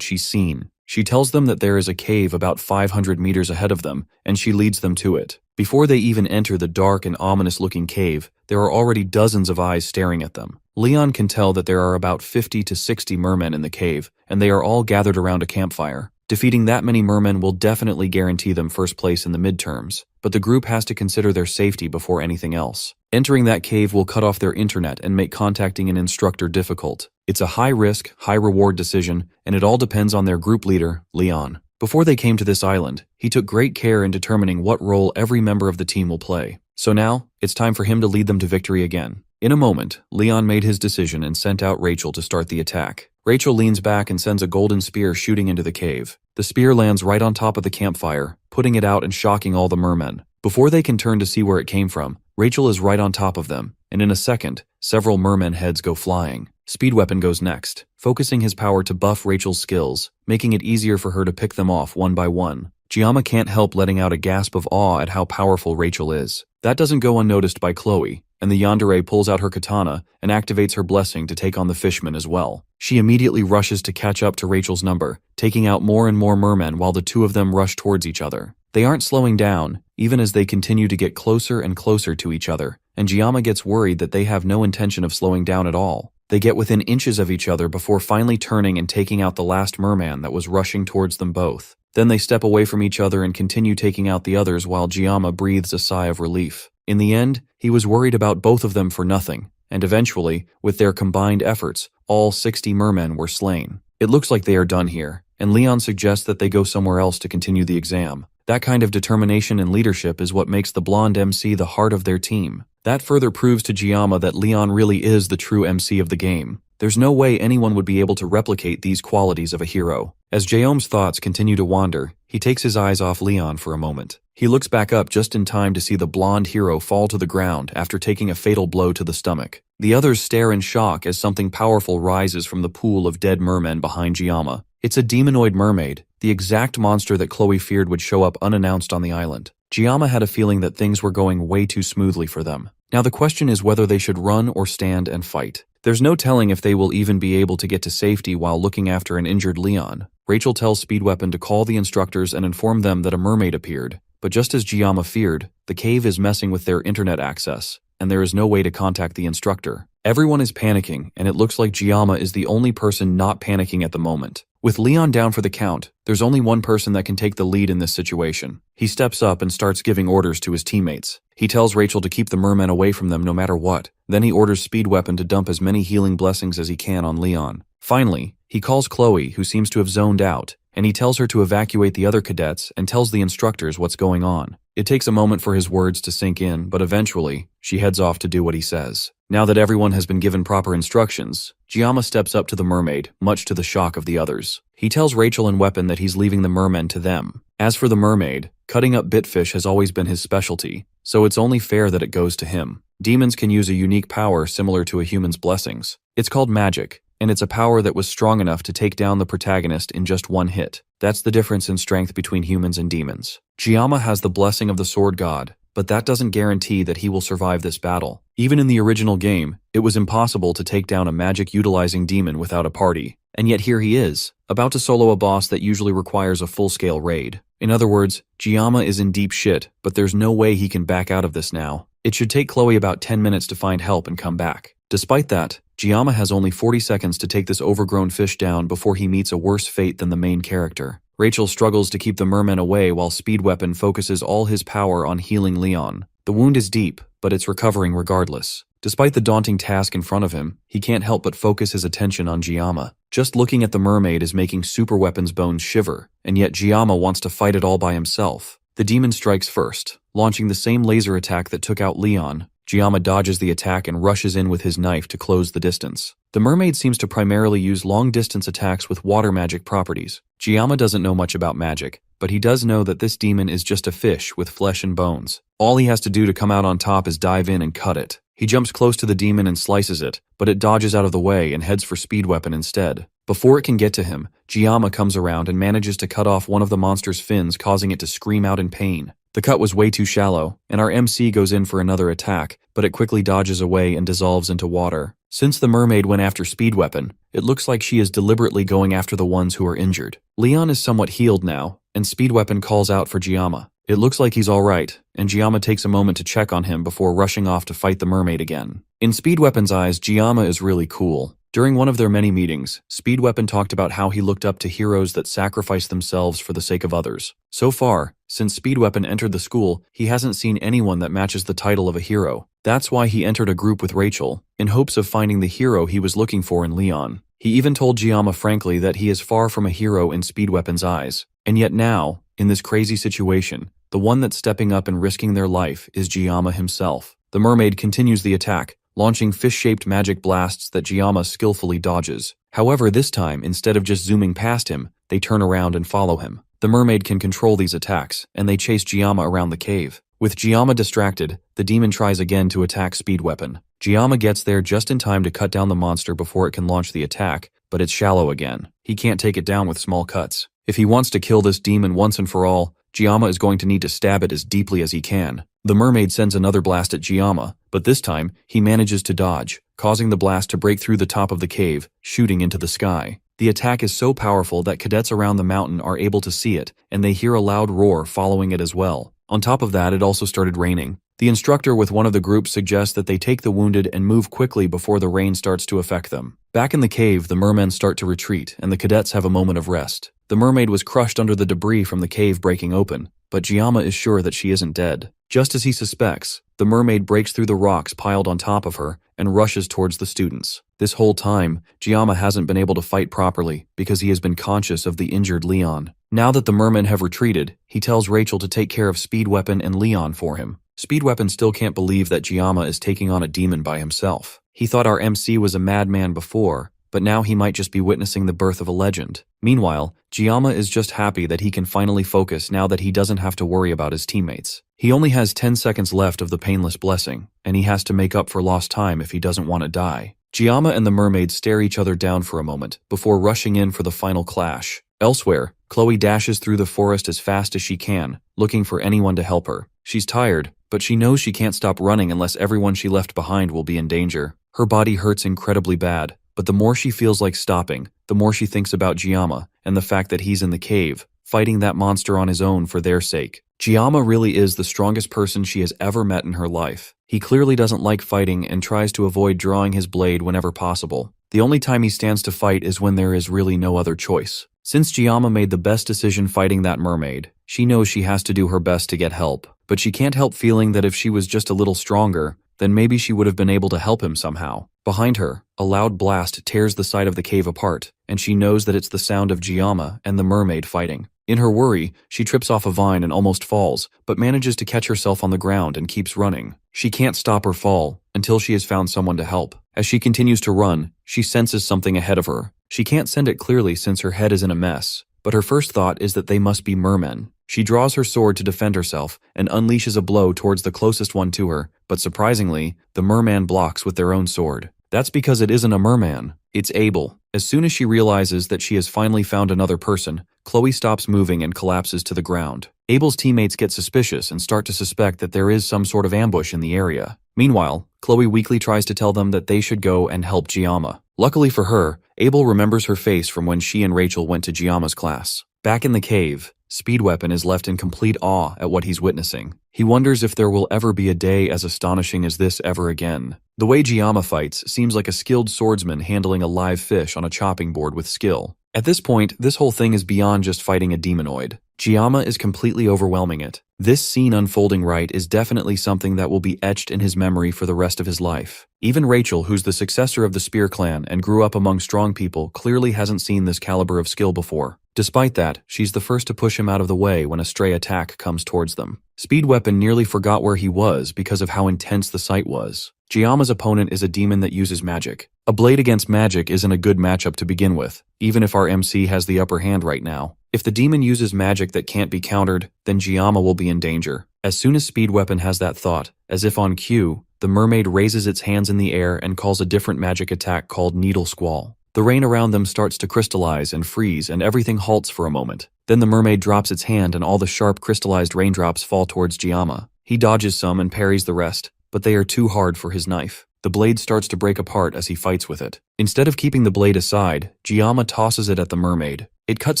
she's seen. She tells them that there is a cave about 500 meters ahead of them, and she leads them to it. Before they even enter the dark and ominous-looking cave, there are already dozens of eyes staring at them. Leon can tell that there are about 50 to 60 mermen in the cave, and they are all gathered around a campfire. Defeating that many mermen will definitely guarantee them first place in the midterms, but the group has to consider their safety before anything else. Entering that cave will cut off their internet and make contacting an instructor difficult. It's a high-risk, high-reward decision, and it all depends on their group leader, Leon. Before they came to this island, he took great care in determining what role every member of the team will play. So now, it's time for him to lead them to victory again. In a moment, Leon made his decision and sent out Rachel to start the attack. Rachel leans back and sends a golden spear shooting into the cave. The spear lands right on top of the campfire, putting it out and shocking all the mermen. Before they can turn to see where it came from, Rachel is right on top of them, and in a second, several mermen heads go flying. Speedweapon goes next, focusing his power to buff Rachel's skills, making it easier for her to pick them off one by one. Giamma can't help letting out a gasp of awe at how powerful Rachel is. That doesn't go unnoticed by Chloe, and the yandere pulls out her katana and activates her blessing to take on the fishman as well. She immediately rushes to catch up to Rachel's number, taking out more and more mermen while the two of them rush towards each other. They aren't slowing down, even as they continue to get closer and closer to each other, and Giamma gets worried that they have no intention of slowing down at all. They get within inches of each other before finally turning and taking out the last merman that was rushing towards them both. Then they step away from each other and continue taking out the others while Giamma breathes a sigh of relief. In the end, he was worried about both of them for nothing, and eventually, with their combined efforts, all 60 mermen were slain. It looks like they are done here, and Leon suggests that they go somewhere else to continue the exam. That kind of determination and leadership is what makes the blonde MC the heart of their team. That further proves to Giamma that Leon really is the true MC of the game. There's no way anyone would be able to replicate these qualities of a hero. As Jaome's thoughts continue to wander, he takes his eyes off Leon for a moment. He looks back up just in time to see the blonde hero fall to the ground after taking a fatal blow to the stomach. The others stare in shock as something powerful rises from the pool of dead mermen behind Giamma. It's a demonoid mermaid, the exact monster that Chloe feared would show up unannounced on the island. Giamma had a feeling that things were going way too smoothly for them. Now the question is whether they should run or stand and fight. There's no telling if they will even be able to get to safety while looking after an injured Leon. Rachel tells Speedweapon to call the instructors and inform them that a mermaid appeared. But just as Giamma feared, the cave is messing with their internet access, and there is no way to contact the instructor. Everyone is panicking, and it looks like Giamma is the only person not panicking at the moment. With Leon down for the count, there's only one person that can take the lead in this situation. He steps up and starts giving orders to his teammates. He tells Rachel to keep the mermen away from them no matter what. Then he orders Speedweapon to dump as many healing blessings as he can on Leon. Finally, he calls Chloe, who seems to have zoned out, and he tells her to evacuate the other cadets and tells the instructors what's going on. It takes a moment for his words to sink in, but eventually, she heads off to do what he says. Now that everyone has been given proper instructions, Giamma steps up to the mermaid, much to the shock of the others. He tells Rachel and Weapon that he's leaving the mermen to them. As for the mermaid, cutting up bitfish has always been his specialty, so it's only fair that it goes to him. Demons can use a unique power similar to a human's blessings. It's called magic, and it's a power that was strong enough to take down the protagonist in just one hit. That's the difference in strength between humans and demons. Giamma has the blessing of the sword god, but that doesn't guarantee that he will survive this battle. Even in the original game, it was impossible to take down a magic-utilizing demon without a party. And yet here he is, about to solo a boss that usually requires a full-scale raid. In other words, Giamma is in deep shit, but there's no way he can back out of this now. It should take Chloe about 10 minutes to find help and come back. Despite that, Giamma has only 40 seconds to take this overgrown fish down before he meets a worse fate than the main character. Rachel struggles to keep the merman away while Speed Weapon focuses all his power on healing Leon. The wound is deep, but it's recovering regardless. Despite the daunting task in front of him, he can't help but focus his attention on Giamma. Just looking at the mermaid is making Super Weapon's bones shiver, and yet Giamma wants to fight it all by himself. The demon strikes first, launching the same laser attack that took out Leon. Giamma dodges the attack and rushes in with his knife to close the distance. The mermaid seems to primarily use long-distance attacks with water magic properties. Giamma doesn't know much about magic, but he does know that this demon is just a fish with flesh and bones. All he has to do to come out on top is dive in and cut it. He jumps close to the demon and slices it, but it dodges out of the way and heads for Speed Weapon instead. Before it can get to him, Giamma comes around and manages to cut off one of the monster's fins, causing it to scream out in pain. The cut was way too shallow, and our MC goes in for another attack, but it quickly dodges away and dissolves into water. Since the mermaid went after Speed Weapon, it looks like she is deliberately going after the ones who are injured. Leon is somewhat healed now, and Speed Weapon calls out for Giamma. It looks like he's alright, and Giamma takes a moment to check on him before rushing off to fight the mermaid again. In Speed Weapon's eyes, Giamma is really cool. During one of their many meetings, Speed Weapon talked about how he looked up to heroes that sacrifice themselves for the sake of others. So far, since Speed Weapon entered the school, he hasn't seen anyone that matches the title of a hero. That's why he entered a group with Rachel, in hopes of finding the hero he was looking for in Leon. He even told Giamma frankly that he is far from a hero in Speed Weapon's eyes. And yet now, in this crazy situation, the one that's stepping up and risking their life is Giamma himself. The mermaid continues the attack, launching fish-shaped magic blasts that Giamma skillfully dodges. However, this time, instead of just zooming past him, they turn around and follow him. The mermaid can control these attacks, and they chase Giamma around the cave. With Giamma distracted, the demon tries again to attack Speed Weapon. Giamma gets there just in time to cut down the monster before it can launch the attack, but it's shallow again. He can't take it down with small cuts. If he wants to kill this demon once and for all, Giamma is going to need to stab it as deeply as he can. The mermaid sends another blast at Giamma, but this time, he manages to dodge, causing the blast to break through the top of the cave, shooting into the sky. The attack is so powerful that cadets around the mountain are able to see it, and they hear a loud roar following it as well. On top of that, it also started raining. The instructor with one of the groups suggests that they take the wounded and move quickly before the rain starts to affect them. Back in the cave, the mermen start to retreat, and the cadets have a moment of rest. The mermaid was crushed under the debris from the cave breaking open, but Giamma is sure that she isn't dead. Just as he suspects, the mermaid breaks through the rocks piled on top of her and rushes towards the students. This whole time, Giamma hasn't been able to fight properly because he has been conscious of the injured Leon. Now that the mermen have retreated, he tells Rachel to take care of Speed Weapon and Leon for him. Speed Weapon still can't believe that Giamma is taking on a demon by himself. He thought our MC was a madman before, but now he might just be witnessing the birth of a legend. Meanwhile, Giamma is just happy that he can finally focus now that he doesn't have to worry about his teammates. He only has 10 seconds left of the painless blessing, and he has to make up for lost time if he doesn't want to die. Giamma and the mermaid stare each other down for a moment before rushing in for the final clash. Elsewhere, Chloe dashes through the forest as fast as she can, looking for anyone to help her. She's tired, but she knows she can't stop running unless everyone she left behind will be in danger. Her body hurts incredibly bad, but the more she feels like stopping, the more she thinks about Giamma and the fact that he's in the cave, fighting that monster on his own for their sake. Giamma really is the strongest person she has ever met in her life. He clearly doesn't like fighting and tries to avoid drawing his blade whenever possible. The only time he stands to fight is when there is really no other choice. Since Giamma made the best decision fighting that mermaid, she knows she has to do her best to get help. But she can't help feeling that if she was just a little stronger, then maybe she would have been able to help him somehow. Behind her, a loud blast tears the side of the cave apart, and she knows that it's the sound of Giamma and the mermaid fighting. In her worry, she trips off a vine and almost falls, but manages to catch herself on the ground and keeps running. She can't stop her fall until she has found someone to help. As she continues to run, she senses something ahead of her. She can't send it clearly since her head is in a mess, but her first thought is that they must be mermen. She draws her sword to defend herself and unleashes a blow towards the closest one to her, but surprisingly, the merman blocks with their own sword. That's because it isn't a merman, it's Abel. As soon as she realizes that she has finally found another person, Chloe stops moving and collapses to the ground. Abel's teammates get suspicious and start to suspect that there is some sort of ambush in the area. Meanwhile, Chloe weakly tries to tell them that they should go and help Giamma. Luckily for her, Abel remembers her face from when she and Rachel went to Giamma's class. Back in the cave, Speed Weapon is left in complete awe at what he's witnessing. He wonders if there will ever be a day as astonishing as this ever again. The way Jiyama fights seems like a skilled swordsman handling a live fish on a chopping board with skill. At this point, this whole thing is beyond just fighting a demonoid. Jiyama is completely overwhelming it. This scene unfolding right is definitely something that will be etched in his memory for the rest of his life. Even Rachel, who's the successor of the Spear clan and grew up among strong people, clearly hasn't seen this caliber of skill before. Despite that, she's the first to push him out of the way when a stray attack comes towards them. Speed Weapon nearly forgot where he was because of how intense the sight was. Jiyama's opponent is a demon that uses magic. A blade against magic isn't a good matchup to begin with, even if our MC has the upper hand right now. If the demon uses magic that can't be countered, then Jiyama will be in danger. As soon as Speed Weapon has that thought, as if on cue, the mermaid raises its hands in the air and calls a different magic attack called Needle Squall. The rain around them starts to crystallize and freeze, and everything halts for a moment. Then the mermaid drops its hand and all the sharp crystallized raindrops fall towards Jiyama. He dodges some and parries the rest, but they are too hard for his knife. The blade starts to break apart as he fights with it. Instead of keeping the blade aside, Jiyama tosses it at the mermaid. It cuts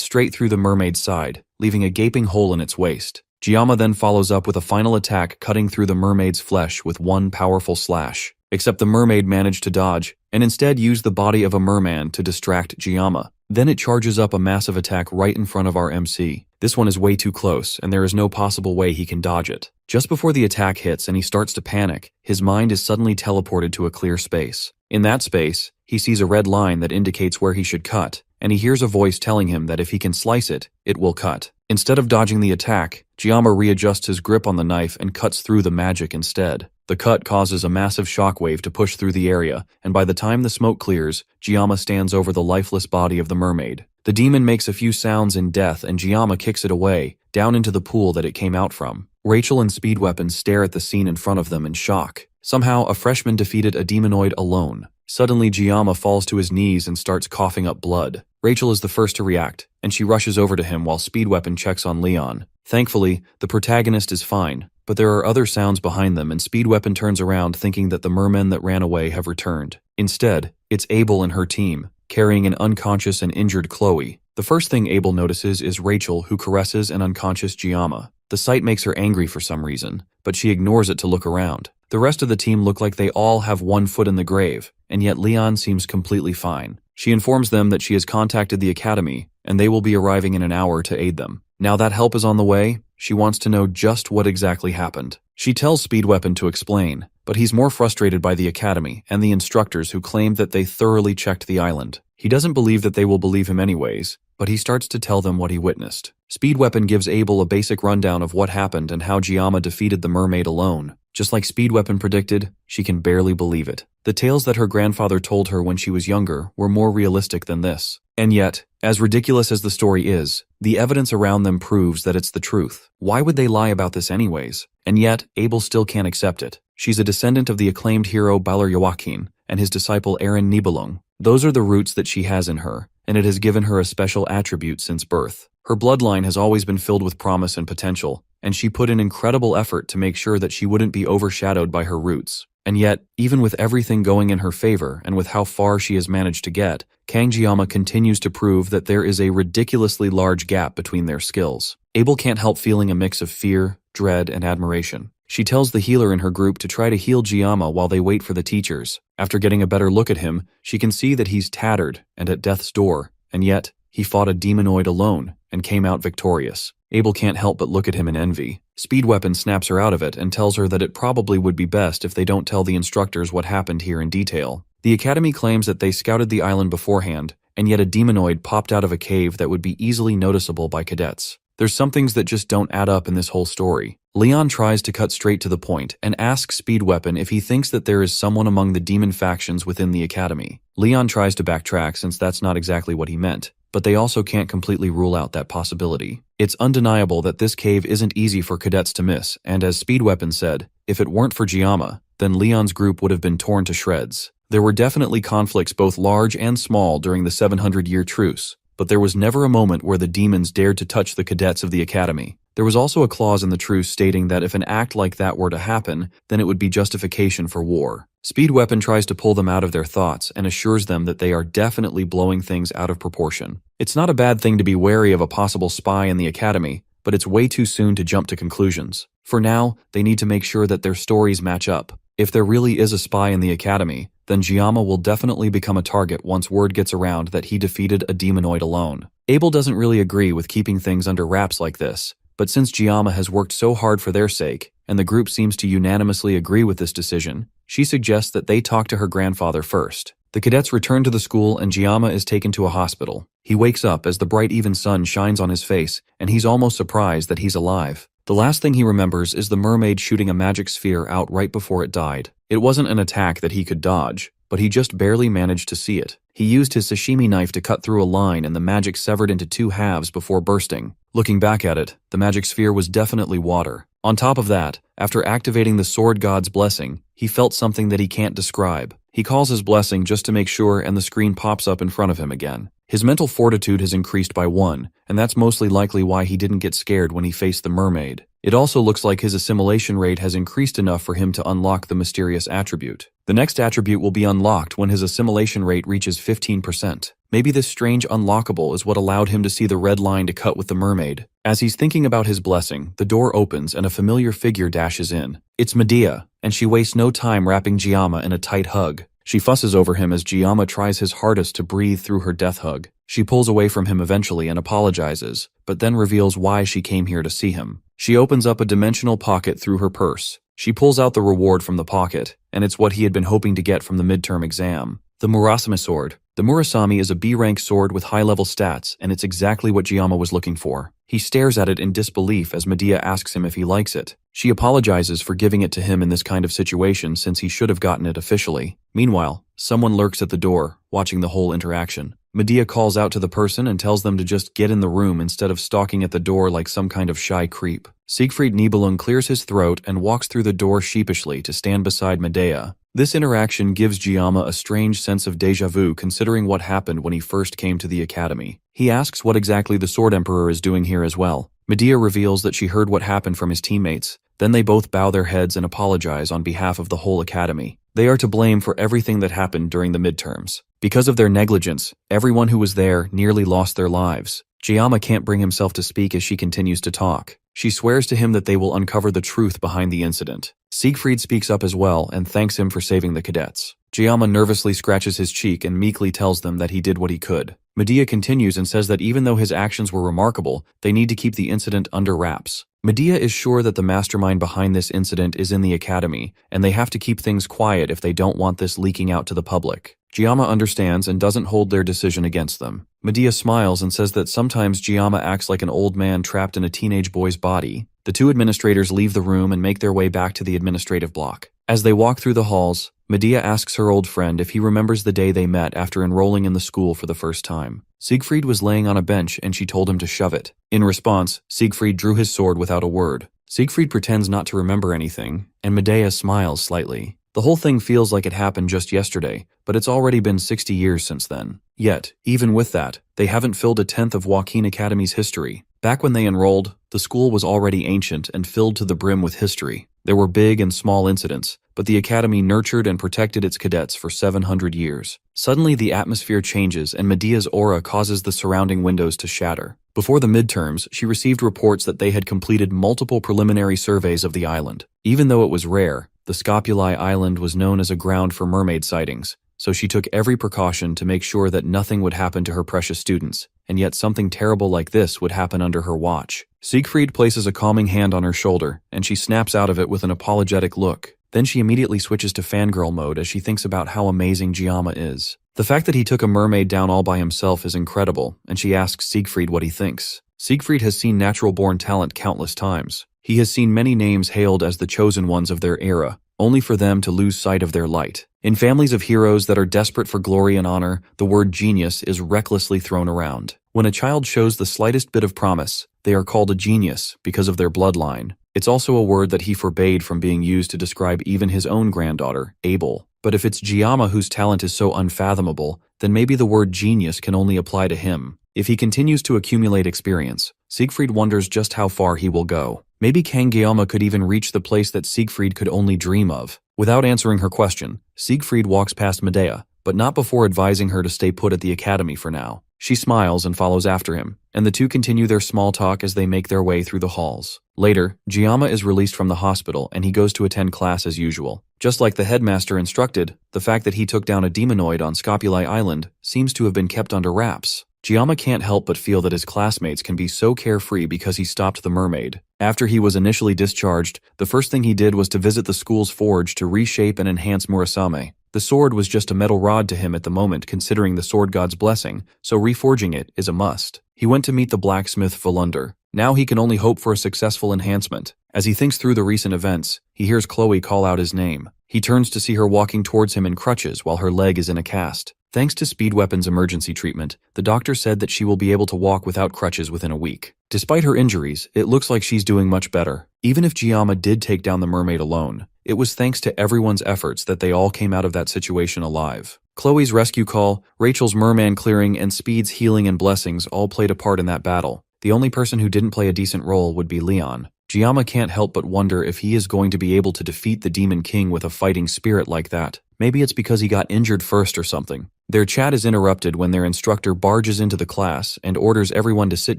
straight through the mermaid's side, leaving a gaping hole in its waist. Jiyama then follows up with a final attack cutting through the mermaid's flesh with one powerful slash. Except the mermaid managed to dodge, and instead used the body of a merman to distract Jiyama. Then it charges up a massive attack right in front of our MC. This one is way too close, and there is no possible way he can dodge it. Just before the attack hits and he starts to panic, his mind is suddenly teleported to a clear space. In that space, he sees a red line that indicates where he should cut, and he hears a voice telling him that if he can slice it, it will cut. Instead of dodging the attack, Jiyama readjusts his grip on the knife and cuts through the magic instead. The cut causes a massive shockwave to push through the area, and by the time the smoke clears, Jiyama stands over the lifeless body of the mermaid. The demon makes a few sounds in death and Jiyama kicks it away, down into the pool that it came out from. Rachel and Speed Weapon stare at the scene in front of them in shock. Somehow, a freshman defeated a demonoid alone. Suddenly, Jiyama falls to his knees and starts coughing up blood. Rachel is the first to react, and she rushes over to him while Speed Weapon checks on Leon. Thankfully, the protagonist is fine, but there are other sounds behind them and Speed Weapon turns around thinking that the mermen that ran away have returned. Instead, it's Abel and her team, carrying an unconscious and injured Chloe. The first thing Abel notices is Rachel, who caresses an unconscious Jiyama. The sight makes her angry for some reason, but she ignores it to look around. The rest of the team look like they all have one foot in the grave, and yet Leon seems completely fine. She informs them that she has contacted the academy, and they will be arriving in an hour to aid them. Now that help is on the way, she wants to know just what exactly happened. She tells Speed Weapon to explain, but he's more frustrated by the academy and the instructors who claim that they thoroughly checked the island. He doesn't believe that they will believe him anyways, but he starts to tell them what he witnessed. Speed Weapon gives Abel a basic rundown of what happened and how Jiyama defeated the mermaid alone. Just like Speed Weapon predicted, she can barely believe it. The tales that her grandfather told her when she was younger were more realistic than this. And yet, as ridiculous as the story is, the evidence around them proves that it's the truth. Why would they lie about this anyways? And yet, Abel still can't accept it. She's a descendant of the acclaimed hero Balor Joachim and his disciple Aaron Nibelung. Those are the roots that she has in her, and it has given her a special attribute since birth. Her bloodline has always been filled with promise and potential, and she put in incredible effort to make sure that she wouldn't be overshadowed by her roots. And yet, even with everything going in her favor and with how far she has managed to get, Kang Jiyama continues to prove that there is a ridiculously large gap between their skills. Abel can't help feeling a mix of fear, dread, and admiration. She tells the healer in her group to try to heal Jiyama while they wait for the teachers. After getting a better look at him, she can see that he's tattered and at death's door, and yet, he fought a demonoid alone and came out victorious. Abel can't help but look at him in envy. Speed Weapon snaps her out of it and tells her that it probably would be best if they don't tell the instructors what happened here in detail. The academy claims that they scouted the island beforehand, and yet a demonoid popped out of a cave that would be easily noticeable by cadets. There's some things that just don't add up in this whole story. Leon tries to cut straight to the point and asks Speed Weapon if he thinks that there is someone among the demon factions within the academy. Leon tries to backtrack since that's not exactly what he meant, but they also can't completely rule out that possibility. It's undeniable that this cave isn't easy for cadets to miss, and as Speed Weapon said, if it weren't for Jiyama, then Leon's group would have been torn to shreds. There were definitely conflicts both large and small during the 700-year truce, but there was never a moment where the demons dared to touch the cadets of the academy. There was also a clause in the truce stating that if an act like that were to happen, then it would be justification for war. Speed Weapon tries to pull them out of their thoughts and assures them that they are definitely blowing things out of proportion. It's not a bad thing to be wary of a possible spy in the academy, but it's way too soon to jump to conclusions. For now, they need to make sure that their stories match up. If there really is a spy in the academy, then Giamma will definitely become a target once word gets around that he defeated a demonoid alone. Abel doesn't really agree with keeping things under wraps like this, but since Giamma has worked so hard for their sake, and the group seems to unanimously agree with this decision, she suggests that they talk to her grandfather first. The cadets return to the school and Giamma is taken to a hospital. He wakes up as the bright even sun shines on his face, and he's almost surprised that he's alive. The last thing he remembers is the mermaid shooting a magic sphere out right before it died. It wasn't an attack that he could dodge, but he just barely managed to see it. He used his sashimi knife to cut through a line and the magic severed into two halves before bursting. Looking back at it, the magic sphere was definitely water. On top of that, after activating the sword god's blessing, he felt something that he can't describe. He calls his blessing just to make sure and the screen pops up in front of him again. His mental fortitude has increased by 1, and that's mostly likely why he didn't get scared when he faced the mermaid. It also looks like his assimilation rate has increased enough for him to unlock the mysterious attribute. The next attribute will be unlocked when his assimilation rate reaches 15%. Maybe this strange unlockable is what allowed him to see the red line to cut with the mermaid. As he's thinking about his blessing, the door opens and a familiar figure dashes in. It's Medea, and she wastes no time wrapping Giamma in a tight hug. She fusses over him as Giamma tries his hardest to breathe through her death hug. She pulls away from him eventually and apologizes, but then reveals why she came here to see him. She opens up a dimensional pocket through her purse. She pulls out the reward from the pocket, and it's what he had been hoping to get from the midterm exam. The Murasame sword. The Murasame is a B-rank sword with high-level stats, and it's exactly what Giamma was looking for. He stares at it in disbelief as Medea asks him if he likes it. She apologizes for giving it to him in this kind of situation since he should have gotten it officially. Meanwhile, someone lurks at the door, watching the whole interaction. Medea calls out to the person and tells them to just get in the room instead of stalking at the door like some kind of shy creep. Siegfried Nibelung clears his throat and walks through the door sheepishly to stand beside Medea. This interaction gives Giamma a strange sense of déjà vu considering what happened when he first came to the academy. He asks what exactly the Sword Emperor is doing here as well. Medea reveals that she heard what happened from his teammates. Then they both bow their heads and apologize on behalf of the whole academy. They are to blame for everything that happened during the midterms. Because of their negligence, everyone who was there nearly lost their lives. Giamma can't bring himself to speak as she continues to talk. She swears to him that they will uncover the truth behind the incident. Siegfried speaks up as well and thanks him for saving the cadets. Giamma nervously scratches his cheek and meekly tells them that he did what he could. Medea continues and says that even though his actions were remarkable, they need to keep the incident under wraps. Medea is sure that the mastermind behind this incident is in the academy, and they have to keep things quiet if they don't want this leaking out to the public. Giamma understands and doesn't hold their decision against them. Medea smiles and says that sometimes Giamma acts like an old man trapped in a teenage boy's body. The two administrators leave the room and make their way back to the administrative block. As they walk through the halls, Medea asks her old friend if he remembers the day they met after enrolling in the school for the first time. Siegfried was laying on a bench and she told him to shove it. In response, Siegfried drew his sword without a word. Siegfried pretends not to remember anything, and Medea smiles slightly. The whole thing feels like it happened just yesterday, but it's already been 60 years since then. Yet, even with that, they haven't filled a tenth of Joaquin Academy's history. Back when they enrolled, the school was already ancient and filled to the brim with history. There were big and small incidents, but the academy nurtured and protected its cadets for 700 years. Suddenly, the atmosphere changes and Medea's aura causes the surrounding windows to shatter. Before the midterms, she received reports that they had completed multiple preliminary surveys of the island. Even though it was rare, the Scopuli Island was known as a ground for mermaid sightings, so she took every precaution to make sure that nothing would happen to her precious students, and yet something terrible like this would happen under her watch. Siegfried places a calming hand on her shoulder, and she snaps out of it with an apologetic look. Then she immediately switches to fangirl mode as she thinks about how amazing Giamma is. The fact that he took a mermaid down all by himself is incredible, and she asks Siegfried what he thinks. Siegfried has seen natural-born talent countless times. He has seen many names hailed as the chosen ones of their era, only for them to lose sight of their light. In families of heroes that are desperate for glory and honor, the word genius is recklessly thrown around. When a child shows the slightest bit of promise, they are called a genius because of their bloodline. It's also a word that he forbade from being used to describe even his own granddaughter, Abel. But if it's Giamma whose talent is so unfathomable, then maybe the word genius can only apply to him. If he continues to accumulate experience, Siegfried wonders just how far he will go. Maybe Kang Giamma could even reach the place that Siegfried could only dream of. Without answering her question, Siegfried walks past Medea, but not before advising her to stay put at the academy for now. She smiles and follows after him, and the two continue their small talk as they make their way through the halls. Later, Giamma is released from the hospital and he goes to attend class as usual. Just like the headmaster instructed, the fact that he took down a demonoid on Scopuli Island seems to have been kept under wraps. Giamma can't help but feel that his classmates can be so carefree because he stopped the mermaid. After he was initially discharged, the first thing he did was to visit the school's forge to reshape and enhance Murasame. The sword was just a metal rod to him at the moment considering the sword god's blessing, so reforging it is a must. He went to meet the blacksmith Volunder. Now he can only hope for a successful enhancement. As he thinks through the recent events, he hears Chloe call out his name. He turns to see her walking towards him in crutches while her leg is in a cast. Thanks to Speed Weapon's emergency treatment, the doctor said that she will be able to walk without crutches within a week. Despite her injuries, it looks like she's doing much better. Even if Giamma did take down the mermaid alone, it was thanks to everyone's efforts that they all came out of that situation alive. Chloe's rescue call, Rachel's merman clearing, and Speed's healing and blessings all played a part in that battle. The only person who didn't play a decent role would be Leon. Giamma can't help but wonder if he is going to be able to defeat the Demon King with a fighting spirit like that. Maybe it's because he got injured first or something. Their chat is interrupted when their instructor barges into the class and orders everyone to sit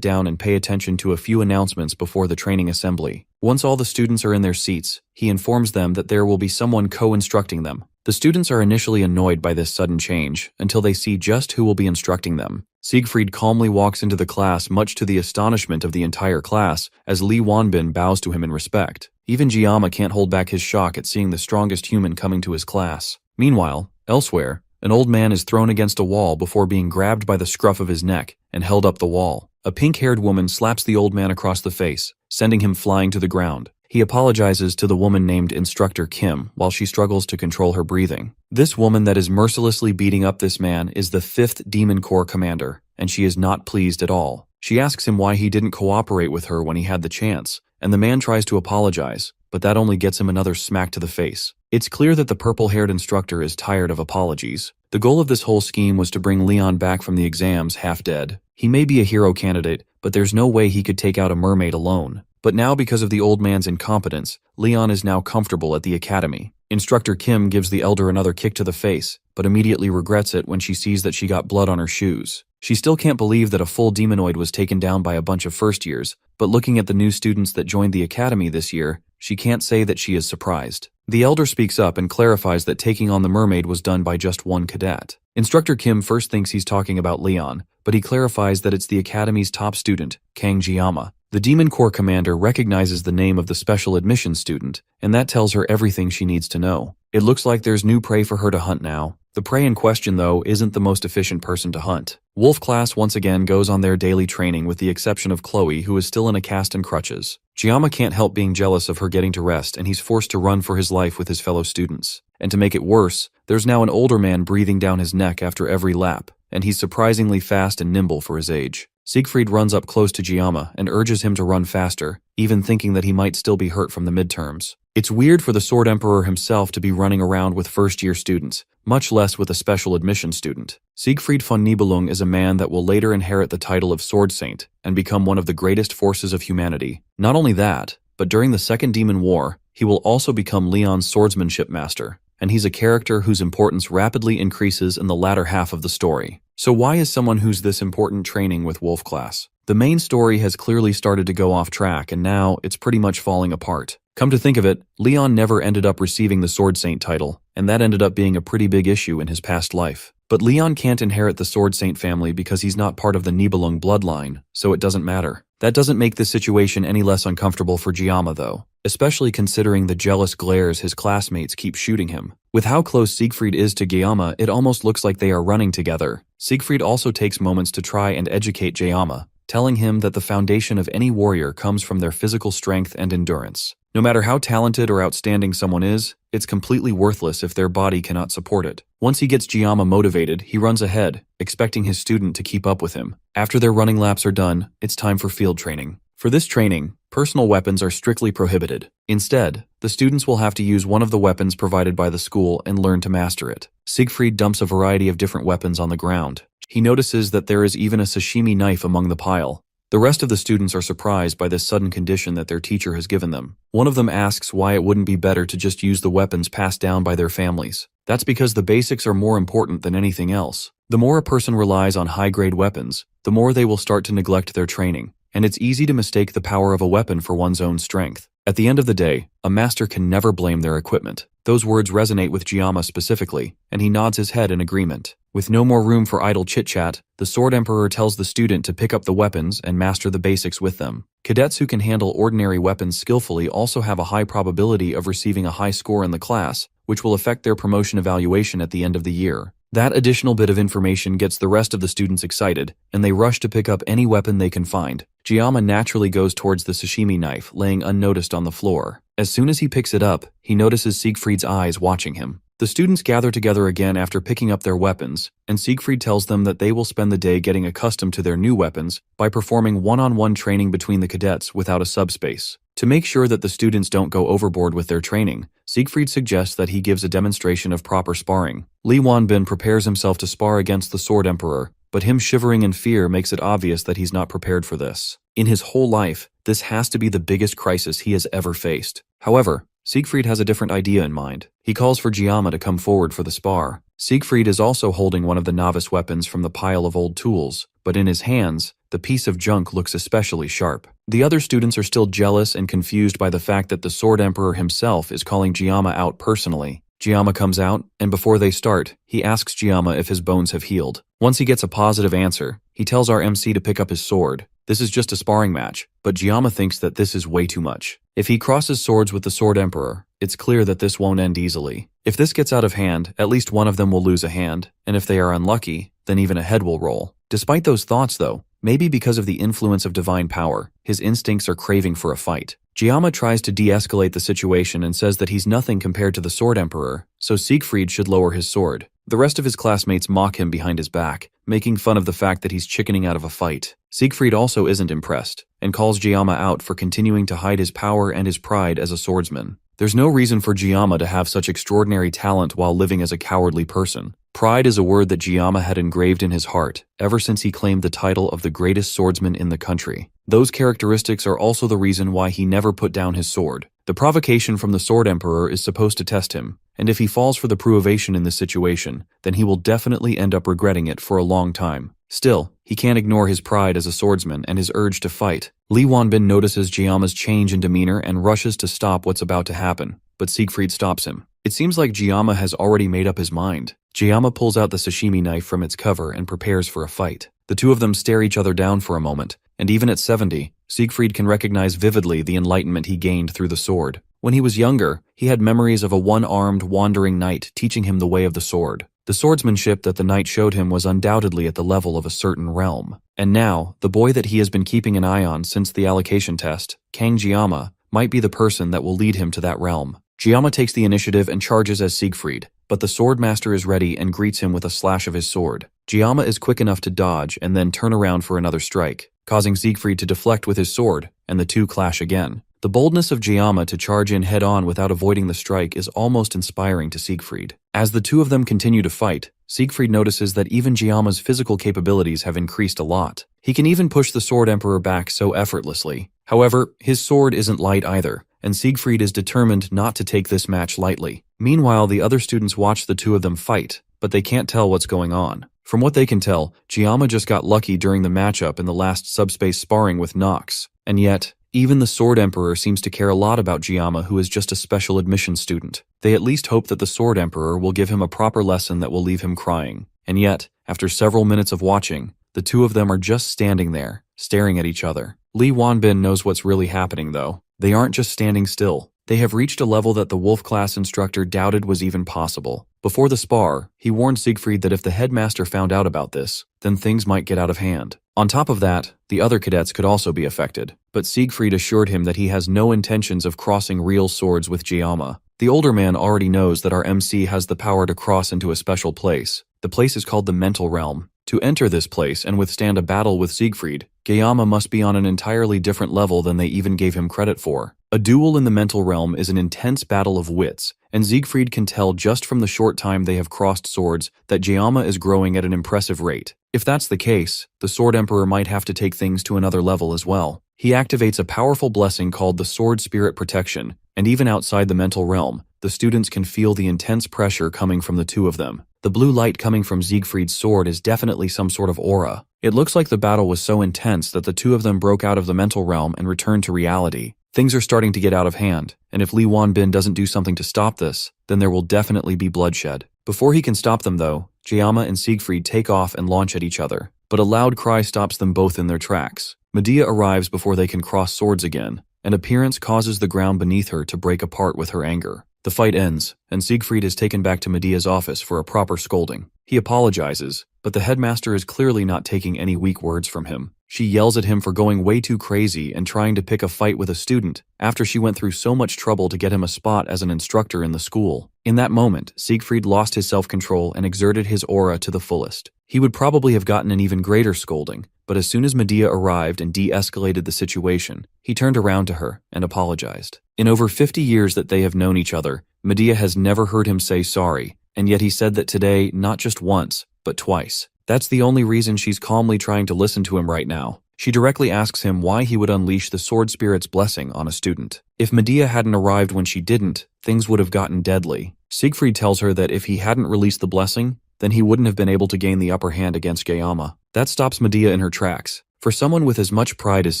down and pay attention to a few announcements before the training assembly. Once all the students are in their seats, he informs them that there will be someone co-instructing them. The students are initially annoyed by this sudden change until they see just who will be instructing them. Siegfried calmly walks into the class much to the astonishment of the entire class as Li Wanbin bows to him in respect. Even Giamma can't hold back his shock at seeing the strongest human coming to his class. Meanwhile, elsewhere, an old man is thrown against a wall before being grabbed by the scruff of his neck and held up the wall. A pink-haired woman slaps the old man across the face, sending him flying to the ground. He apologizes to the woman named Instructor Kim while she struggles to control her breathing. This woman that is mercilessly beating up this man is the 5th Demon Corps commander, and she is not pleased at all. She asks him why he didn't cooperate with her when he had the chance, and the man tries to apologize, but that only gets him another smack to the face. It's clear that the purple-haired instructor is tired of apologies. The goal of this whole scheme was to bring Leon back from the exams half dead. He may be a hero candidate, but there's no way he could take out a mermaid alone. But now, because of the old man's incompetence, Leon is now comfortable at the academy. Instructor Kim gives the elder another kick to the face, but immediately regrets it when she sees that she got blood on her shoes. She still can't believe that a full demonoid was taken down by a bunch of first years, but looking at the new students that joined the academy this year, she can't say that she is surprised. The elder speaks up and clarifies that taking on the mermaid was done by just one cadet. Instructor Kim first thinks he's talking about Leon, but he clarifies that it's the academy's top student, Kang Giamma. The Demon Corps commander recognizes the name of the special admissions student, and that tells her everything she needs to know. It looks like there's new prey for her to hunt now. The prey in question, though, isn't the most efficient person to hunt. Wolf class once again goes on their daily training with the exception of Chloe, who is still in a cast and crutches. Giamma can't help being jealous of her getting to rest, and he's forced to run for his life with his fellow students. And to make it worse, there's now an older man breathing down his neck after every lap, and he's surprisingly fast and nimble for his age. Siegfried runs up close to Giamma and urges him to run faster, even thinking that he might still be hurt from the midterms. It's weird for the Sword Emperor himself to be running around with first-year students, much less with a special admission student. Siegfried von Nibelung is a man that will later inherit the title of Sword Saint and become one of the greatest forces of humanity. Not only that, but during the Second Demon War, he will also become Leon's swordsmanship master, and he's a character whose importance rapidly increases in the latter half of the story. So why is someone who's this important training with Wolf class? The main story has clearly started to go off track, and now it's pretty much falling apart. Come to think of it, Leon never ended up receiving the Sword Saint title, and that ended up being a pretty big issue in his past life. But Leon can't inherit the Sword Saint family because he's not part of the Nibelung bloodline, so it doesn't matter. That doesn't make the situation any less uncomfortable for Giamma, though, especially considering the jealous glares his classmates keep shooting him. With how close Siegfried is to Giamma, it almost looks like they are running together. Siegfried also takes moments to try and educate Giamma, telling him that the foundation of any warrior comes from their physical strength and endurance. No matter how talented or outstanding someone is, it's completely worthless if their body cannot support it. Once he gets Giamma motivated, he runs ahead, expecting his student to keep up with him. After their running laps are done, it's time for field training. For this training, personal weapons are strictly prohibited. Instead, the students will have to use one of the weapons provided by the school and learn to master it. Siegfried dumps a variety of different weapons on the ground. He notices that there is even a sashimi knife among the pile. The rest of the students are surprised by this sudden condition that their teacher has given them. One of them asks why it wouldn't be better to just use the weapons passed down by their families. That's because the basics are more important than anything else. The more a person relies on high-grade weapons, the more they will start to neglect their training, and it's easy to mistake the power of a weapon for one's own strength. At the end of the day, a master can never blame their equipment. Those words resonate with Jiyama specifically, and he nods his head in agreement. With no more room for idle chit-chat, the Sword Emperor tells the student to pick up the weapons and master the basics with them. Cadets who can handle ordinary weapons skillfully also have a high probability of receiving a high score in the class, which will affect their promotion evaluation at the end of the year. That additional bit of information gets the rest of the students excited, and they rush to pick up any weapon they can find. Jiyama naturally goes towards the sashimi knife, laying unnoticed on the floor. As soon as he picks it up, he notices Siegfried's eyes watching him. The students gather together again after picking up their weapons, and Siegfried tells them that they will spend the day getting accustomed to their new weapons by performing one-on-one training between the cadets without a subspace. To make sure that the students don't go overboard with their training, Siegfried suggests that he gives a demonstration of proper sparring. Li Wanbin prepares himself to spar against the Sword Emperor, but him shivering in fear makes it obvious that he's not prepared for this. In his whole life, this has to be the biggest crisis he has ever faced. However, Siegfried has a different idea in mind. He calls for Jiyama to come forward for the spar. Siegfried is also holding one of the novice weapons from the pile of old tools, but in his hands, the piece of junk looks especially sharp. The other students are still jealous and confused by the fact that the Sword Emperor himself is calling Jiyama out personally. Jiyama comes out, and before they start, he asks Jiyama if his bones have healed. Once he gets a positive answer, he tells our MC to pick up his sword. This is just a sparring match, but Jiyama thinks that this is way too much. If he crosses swords with the Sword Emperor, it's clear that this won't end easily. If this gets out of hand, at least one of them will lose a hand, and if they are unlucky, then even a head will roll. Despite those thoughts though, maybe because of the influence of divine power, his instincts are craving for a fight. Jiyama tries to de-escalate the situation and says that he's nothing compared to the Sword Emperor, so Siegfried should lower his sword. The rest of his classmates mock him behind his back, making fun of the fact that he's chickening out of a fight. Siegfried also isn't impressed, and calls Jiyama out for continuing to hide his power and his pride as a swordsman. There's no reason for Jiyama to have such extraordinary talent while living as a cowardly person. Pride is a word that Jiyama had engraved in his heart ever since he claimed the title of the greatest swordsman in the country. Those characteristics are also the reason why he never put down his sword. The provocation from the Sword Emperor is supposed to test him, and if he falls for the provation in this situation, then he will definitely end up regretting it for a long time. Still, he can't ignore his pride as a swordsman and his urge to fight. Li Wanbin notices Jiyama's change in demeanor and rushes to stop what's about to happen, but Siegfried stops him. It seems like Jiyama has already made up his mind. Jiyama pulls out the sashimi knife from its cover and prepares for a fight. The two of them stare each other down for a moment, and even at 70, Siegfried can recognize vividly the enlightenment he gained through the sword. When he was younger, he had memories of a one-armed, wandering knight teaching him the way of the sword. The swordsmanship that the knight showed him was undoubtedly at the level of a certain realm. And now, the boy that he has been keeping an eye on since the allocation test, Kang Jiyama, might be the person that will lead him to that realm. Jiyama takes the initiative and charges as Siegfried, but the swordmaster is ready and greets him with a slash of his sword. Jiyama is quick enough to dodge and then turn around for another strike, causing Siegfried to deflect with his sword, and the two clash again. The boldness of Jiyama to charge in head-on without avoiding the strike is almost inspiring to Siegfried. As the two of them continue to fight, Siegfried notices that even Jiyama's physical capabilities have increased a lot. He can even push the Sword Emperor back so effortlessly. However, his sword isn't light either, and Siegfried is determined not to take this match lightly. Meanwhile, the other students watch the two of them fight, but they can't tell what's going on. From what they can tell, Jiyama just got lucky during the matchup in the last subspace sparring with Nox, and yet, even the Sword Emperor seems to care a lot about Jiyama, who is just a special admission student. They at least hope that the Sword Emperor will give him a proper lesson that will leave him crying. And yet, after several minutes of watching, the two of them are just standing there, staring at each other. Li Wanbin knows what's really happening though. They aren't just standing still. They have reached a level that the Wolf class instructor doubted was even possible. Before the spar, he warned Siegfried that if the headmaster found out about this, then things might get out of hand. On top of that, the other cadets could also be affected, but Siegfried assured him that he has no intentions of crossing real swords with Jiyama. The older man already knows that our MC has the power to cross into a special place. The place is called the Mental Realm. To enter this place and withstand a battle with Siegfried, Jiyama must be on an entirely different level than they even gave him credit for. A duel in the Mental Realm is an intense battle of wits, and Siegfried can tell just from the short time they have crossed swords that Jiyama is growing at an impressive rate. If that's the case, the Sword Emperor might have to take things to another level as well. He activates a powerful blessing called the Sword Spirit Protection, and even outside the mental realm, the students can feel the intense pressure coming from the two of them. The blue light coming from Siegfried's sword is definitely some sort of aura. It looks like the battle was so intense that the two of them broke out of the mental realm and returned to reality. Things are starting to get out of hand, and if Li Wanbin doesn't do something to stop this, then there will definitely be bloodshed. Before he can stop them though, Jayama and Siegfried take off and launch at each other, but a loud cry stops them both in their tracks. Medea arrives before they can cross swords again, and appearance causes the ground beneath her to break apart with her anger. The fight ends, and Siegfried is taken back to Medea's office for a proper scolding. He apologizes, but the headmaster is clearly not taking any weak words from him. She yells at him for going way too crazy and trying to pick a fight with a student after she went through so much trouble to get him a spot as an instructor in the school. In that moment, Siegfried lost his self-control and exerted his aura to the fullest. He would probably have gotten an even greater scolding, but as soon as Medea arrived and de-escalated the situation, he turned around to her and apologized. In over 50 years that they have known each other, Medea has never heard him say sorry, and yet he said that today not just once, but twice. That's the only reason she's calmly trying to listen to him right now. She directly asks him why he would unleash the Sword Spirit's blessing on a student. If Medea hadn't arrived when she didn't, things would have gotten deadly. Siegfried tells her that if he hadn't released the blessing, then he wouldn't have been able to gain the upper hand against Jayama. That stops Medea in her tracks. For someone with as much pride as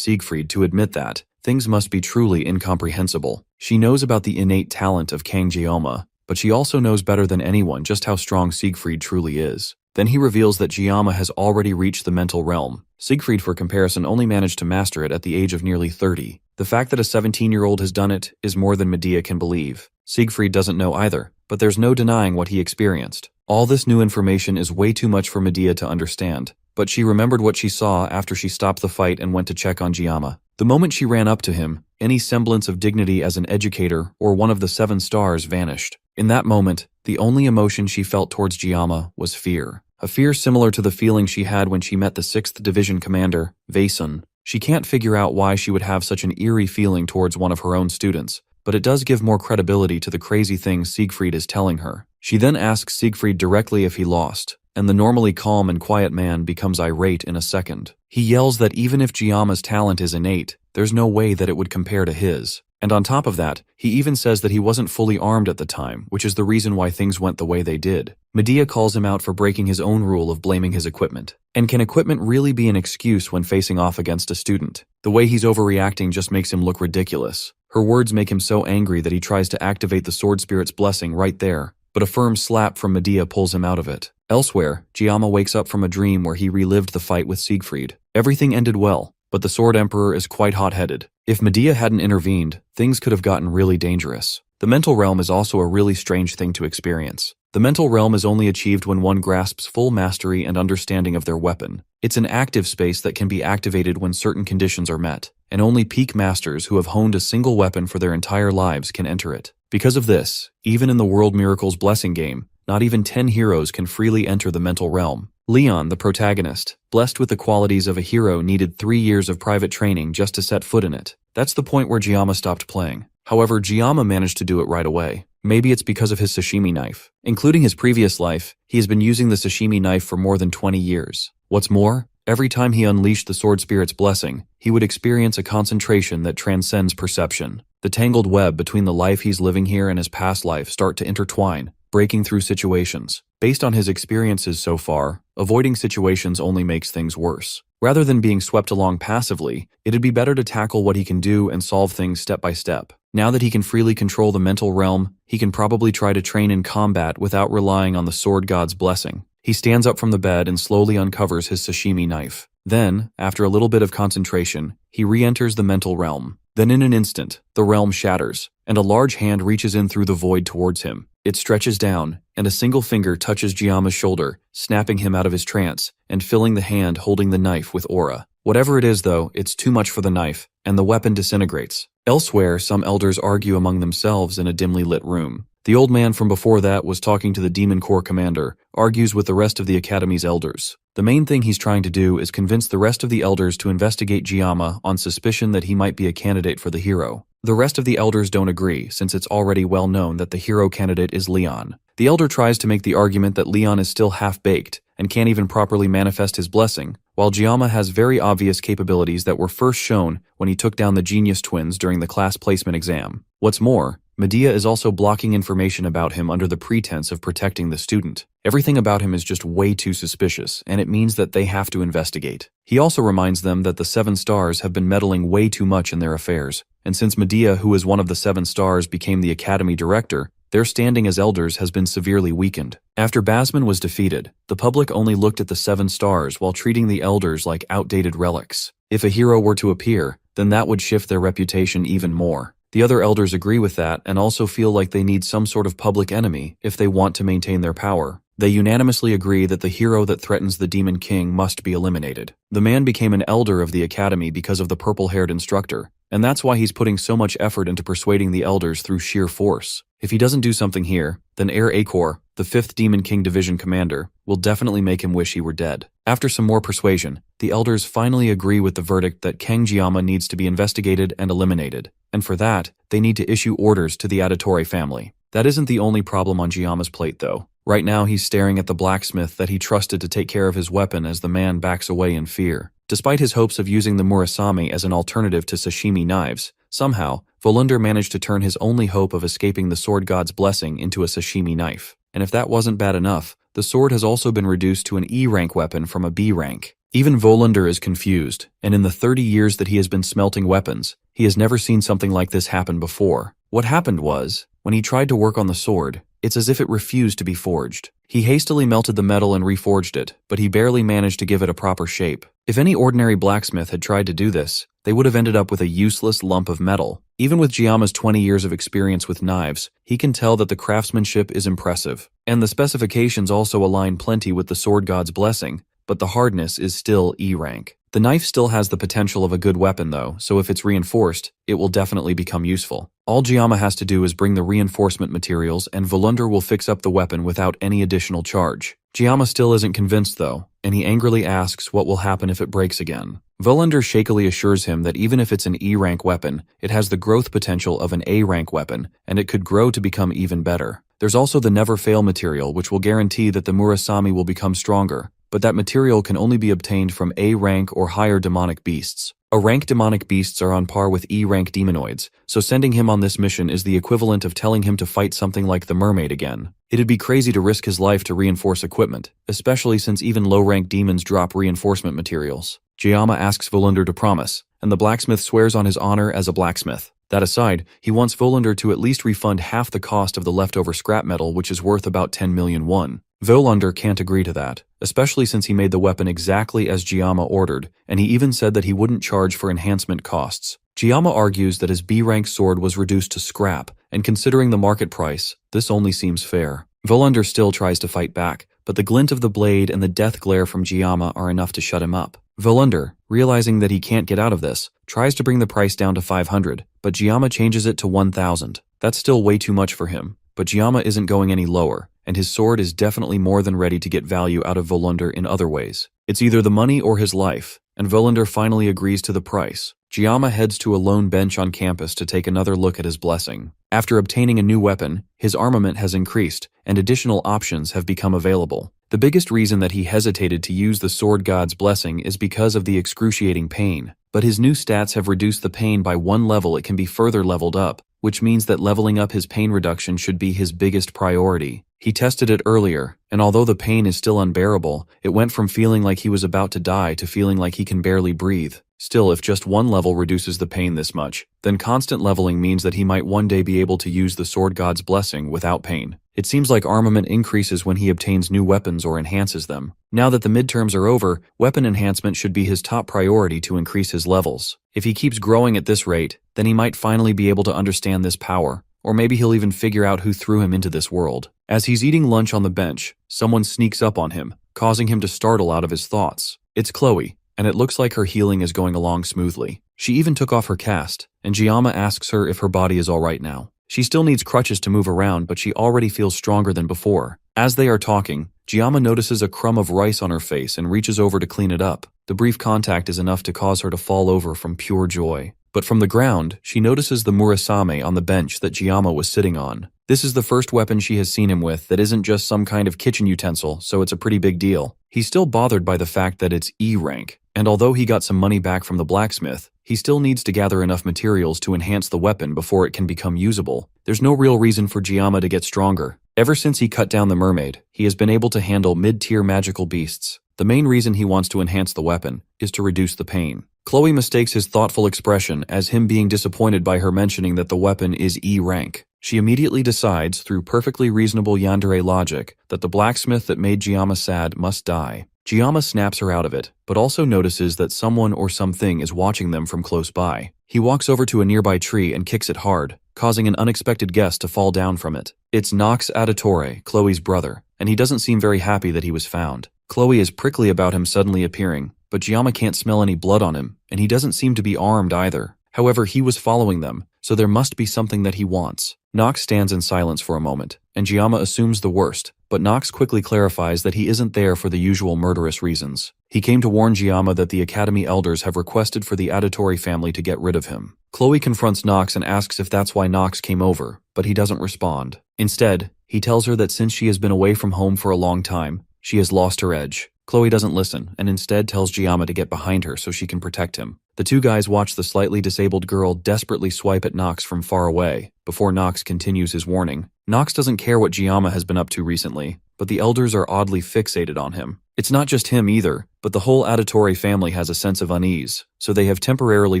Siegfried to admit that, things must be truly incomprehensible. She knows about the innate talent of Kang Jayama, but she also knows better than anyone just how strong Siegfried truly is. Then he reveals that Jayama has already reached the mental realm. Siegfried, for comparison, only managed to master it at the age of nearly 30. The fact that a 17-year-old has done it is more than Medea can believe. Siegfried doesn't know either, but there's no denying what he experienced. All this new information is way too much for Medea to understand, but she remembered what she saw after she stopped the fight and went to check on Jayama. The moment she ran up to him, any semblance of dignity as an educator or one of the 7 stars vanished. In that moment, the only emotion she felt towards Jayama was fear. A fear similar to the feeling she had when she met the 6th Division commander, Vaesun. She can't figure out why she would have such an eerie feeling towards one of her own students, but it does give more credibility to the crazy things Siegfried is telling her. She then asks Siegfried directly if he lost, and the normally calm and quiet man becomes irate in a second. He yells that even if Jayama's talent is innate, there's no way that it would compare to his. And on top of that, he even says that he wasn't fully armed at the time, which is the reason why things went the way they did. Medea calls him out for breaking his own rule of blaming his equipment. And can equipment really be an excuse when facing off against a student? The way he's overreacting just makes him look ridiculous. Her words make him so angry that he tries to activate the Sword Spirit's blessing right there, but a firm slap from Medea pulls him out of it. Elsewhere, Jayama wakes up from a dream where he relived the fight with Siegfried. Everything ended well, but the Sword Emperor is quite hot-headed. If Medea hadn't intervened, things could have gotten really dangerous. The mental realm is also a really strange thing to experience. The mental realm is only achieved when one grasps full mastery and understanding of their weapon. It's an active space that can be activated when certain conditions are met, and only peak masters who have honed a single weapon for their entire lives can enter it. Because of this, even in the World Miracles Blessing game, not even 10 heroes can freely enter the mental realm. Leon, the protagonist, blessed with the qualities of a hero, needed 3 years of private training just to set foot in it. That's the point where Jayama stopped playing. However, Jayama managed to do it right away. Maybe it's because of his sashimi knife. Including his previous life, he has been using the sashimi knife for more than 20 years. What's more, every time he unleashed the Sword Spirit's blessing, he would experience a concentration that transcends perception. The tangled web between the life he's living here and his past life start to intertwine, breaking through situations. Based on his experiences so far, avoiding situations only makes things worse. Rather than being swept along passively, it'd be better to tackle what he can do and solve things step by step. Now that he can freely control the mental realm, he can probably try to train in combat without relying on the sword god's blessing. He stands up from the bed and slowly uncovers his sashimi knife. Then, after a little bit of concentration, he re-enters the mental realm. Then in an instant, the realm shatters, and a large hand reaches in through the void towards him. It stretches down, and a single finger touches Jayama's shoulder, snapping him out of his trance, and filling the hand holding the knife with aura. Whatever it is though, it's too much for the knife, and the weapon disintegrates. Elsewhere, some elders argue among themselves in a dimly lit room. The old man from before that was talking to the Demon Corps commander, argues with the rest of the Academy's elders. The main thing he's trying to do is convince the rest of the elders to investigate Jayama on suspicion that he might be a candidate for the hero. The rest of the elders don't agree, since it's already well known that the hero candidate is Leon. The elder tries to make the argument that Leon is still half-baked, and can't even properly manifest his blessing, while Jiyama has very obvious capabilities that were first shown when he took down the genius twins during the class placement exam. What's more, Medea is also blocking information about him under the pretense of protecting the student. Everything about him is just way too suspicious, and it means that they have to investigate. He also reminds them that the 7 stars have been meddling way too much in their affairs, and since Medea, who is one of the 7 stars, became the academy director, their standing as elders has been severely weakened. After Basman was defeated, the public only looked at the 7 stars while treating the elders like outdated relics. If a hero were to appear, then that would shift their reputation even more. The other elders agree with that and also feel like they need some sort of public enemy if they want to maintain their power. They unanimously agree that the hero that threatens the Demon King must be eliminated. The man became an elder of the academy because of the purple-haired instructor, and that's why he's putting so much effort into persuading the elders through sheer force. If he doesn't do something here, then Heir Acor, the 5th Demon King Division commander, will definitely make him wish he were dead. After some more persuasion, the elders finally agree with the verdict that Kang Jiyama needs to be investigated and eliminated, and for that, they need to issue orders to the Adatore family. That isn't the only problem on Jiyama's plate though. Right now he's staring at the blacksmith that he trusted to take care of his weapon as the man backs away in fear. Despite his hopes of using the Murasame as an alternative to sashimi knives, somehow, Volunder managed to turn his only hope of escaping the sword god's blessing into a sashimi knife. And if that wasn't bad enough, the sword has also been reduced to an E rank weapon from a B rank. Even Volunder is confused, and in the 30 years that he has been smelting weapons, he has never seen something like this happen before. What happened was, when he tried to work on the sword, it's as if it refused to be forged. He hastily melted the metal and reforged it, but he barely managed to give it a proper shape. If any ordinary blacksmith had tried to do this, they would have ended up with a useless lump of metal. Even with Jiyama's 20 years of experience with knives, he can tell that the craftsmanship is impressive, and the specifications also align plenty with the sword god's blessing, but the hardness is still E rank. The knife still has the potential of a good weapon though, so if it's reinforced, it will definitely become useful. All Jiyama has to do is bring the reinforcement materials and Volunder will fix up the weapon without any additional charge. Jiyama still isn't convinced though, and he angrily asks what will happen if it breaks again. Volunder shakily assures him that even if it's an E rank weapon, it has the growth potential of an A rank weapon, and it could grow to become even better. There's also the never fail material which will guarantee that the Murasame will become stronger, but that material can only be obtained from A rank or higher demonic beasts. A rank demonic beasts are on par with E rank demonoids, so sending him on this mission is the equivalent of telling him to fight something like the mermaid again. It'd be crazy to risk his life to reinforce equipment, especially since even low rank demons drop reinforcement materials. Jiyama asks Volunder to promise, and the blacksmith swears on his honor as a blacksmith. That aside, he wants Volunder to at least refund half the cost of the leftover scrap metal, which is worth about 10 million won. Volunder can't agree to that, especially since he made the weapon exactly as Jiyama ordered, and he even said that he wouldn't charge for enhancement costs. Jiyama argues that his B-rank sword was reduced to scrap, and considering the market price, this only seems fair. Volunder still tries to fight back, but the glint of the blade and the death glare from Jiyama are enough to shut him up. Volunder, realizing that he can't get out of this, tries to bring the price down to 500, but Jiyama changes it to 1,000. That's still way too much for him, but Jiyama isn't going any lower, and his sword is definitely more than ready to get value out of Volunder in other ways. It's either the money or his life, and Volunder finally agrees to the price. Jiyama heads to a lone bench on campus to take another look at his blessing. After obtaining a new weapon, his armament has increased, and additional options have become available. The biggest reason that he hesitated to use the sword god's blessing is because of the excruciating pain, but his new stats have reduced the pain by 1 level. It can be further leveled up, which means that leveling up his pain reduction should be his biggest priority. He tested it earlier, and although the pain is still unbearable, it went from feeling like he was about to die to feeling like he can barely breathe. Still, if just 1 level reduces the pain this much, then constant leveling means that he might one day be able to use the sword god's blessing without pain. It seems like armament increases when he obtains new weapons or enhances them. Now that the midterms are over, weapon enhancement should be his top priority to increase his levels. If he keeps growing at this rate, then he might finally be able to understand this power, or maybe he'll even figure out who threw him into this world. As he's eating lunch on the bench, someone sneaks up on him, causing him to startle out of his thoughts. It's Chloe, and it looks like her healing is going along smoothly. She even took off her cast, and Jiyama asks her if her body is alright now. She still needs crutches to move around, but she already feels stronger than before. As they are talking, Jiyama notices a crumb of rice on her face and reaches over to clean it up. The brief contact is enough to cause her to fall over from pure joy. But from the ground, she notices the Murasame on the bench that Jiyama was sitting on. This is the first weapon she has seen him with that isn't just some kind of kitchen utensil, so it's a pretty big deal. He's still bothered by the fact that it's E rank, and although he got some money back from the blacksmith, he still needs to gather enough materials to enhance the weapon before it can become usable. There's no real reason for Jiyama to get stronger. Ever since he cut down the mermaid, he has been able to handle mid-tier magical beasts. The main reason he wants to enhance the weapon is to reduce the pain. Chloe mistakes his thoughtful expression as him being disappointed by her mentioning that the weapon is E rank. She immediately decides, through perfectly reasonable yandere logic, that the blacksmith that made Jiyama sad must die. Jiyama snaps her out of it, but also notices that someone or something is watching them from close by. He walks over to a nearby tree and kicks it hard, causing an unexpected guest to fall down from it. It's Nox Auditore, Chloe's brother, and he doesn't seem very happy that he was found. Chloe is prickly about him suddenly appearing, but Jiyama can't smell any blood on him, and he doesn't seem to be armed either. However, he was following them, so there must be something that he wants. Nox stands in silence for a moment, and Jiyama assumes the worst, but Nox quickly clarifies that he isn't there for the usual murderous reasons. He came to warn Jiyama that the Academy elders have requested for the Auditore family to get rid of him. Chloe confronts Nox and asks if that's why Nox came over, but he doesn't respond. Instead, he tells her that since she has been away from home for a long time, she has lost her edge. Chloe doesn't listen, and instead tells Jiyama to get behind her so she can protect him. The two guys watch the slightly disabled girl desperately swipe at Nox from far away, before Nox continues his warning. Nox doesn't care what Jiyama has been up to recently, but the elders are oddly fixated on him. It's not just him either, but the whole Auditore family has a sense of unease, so they have temporarily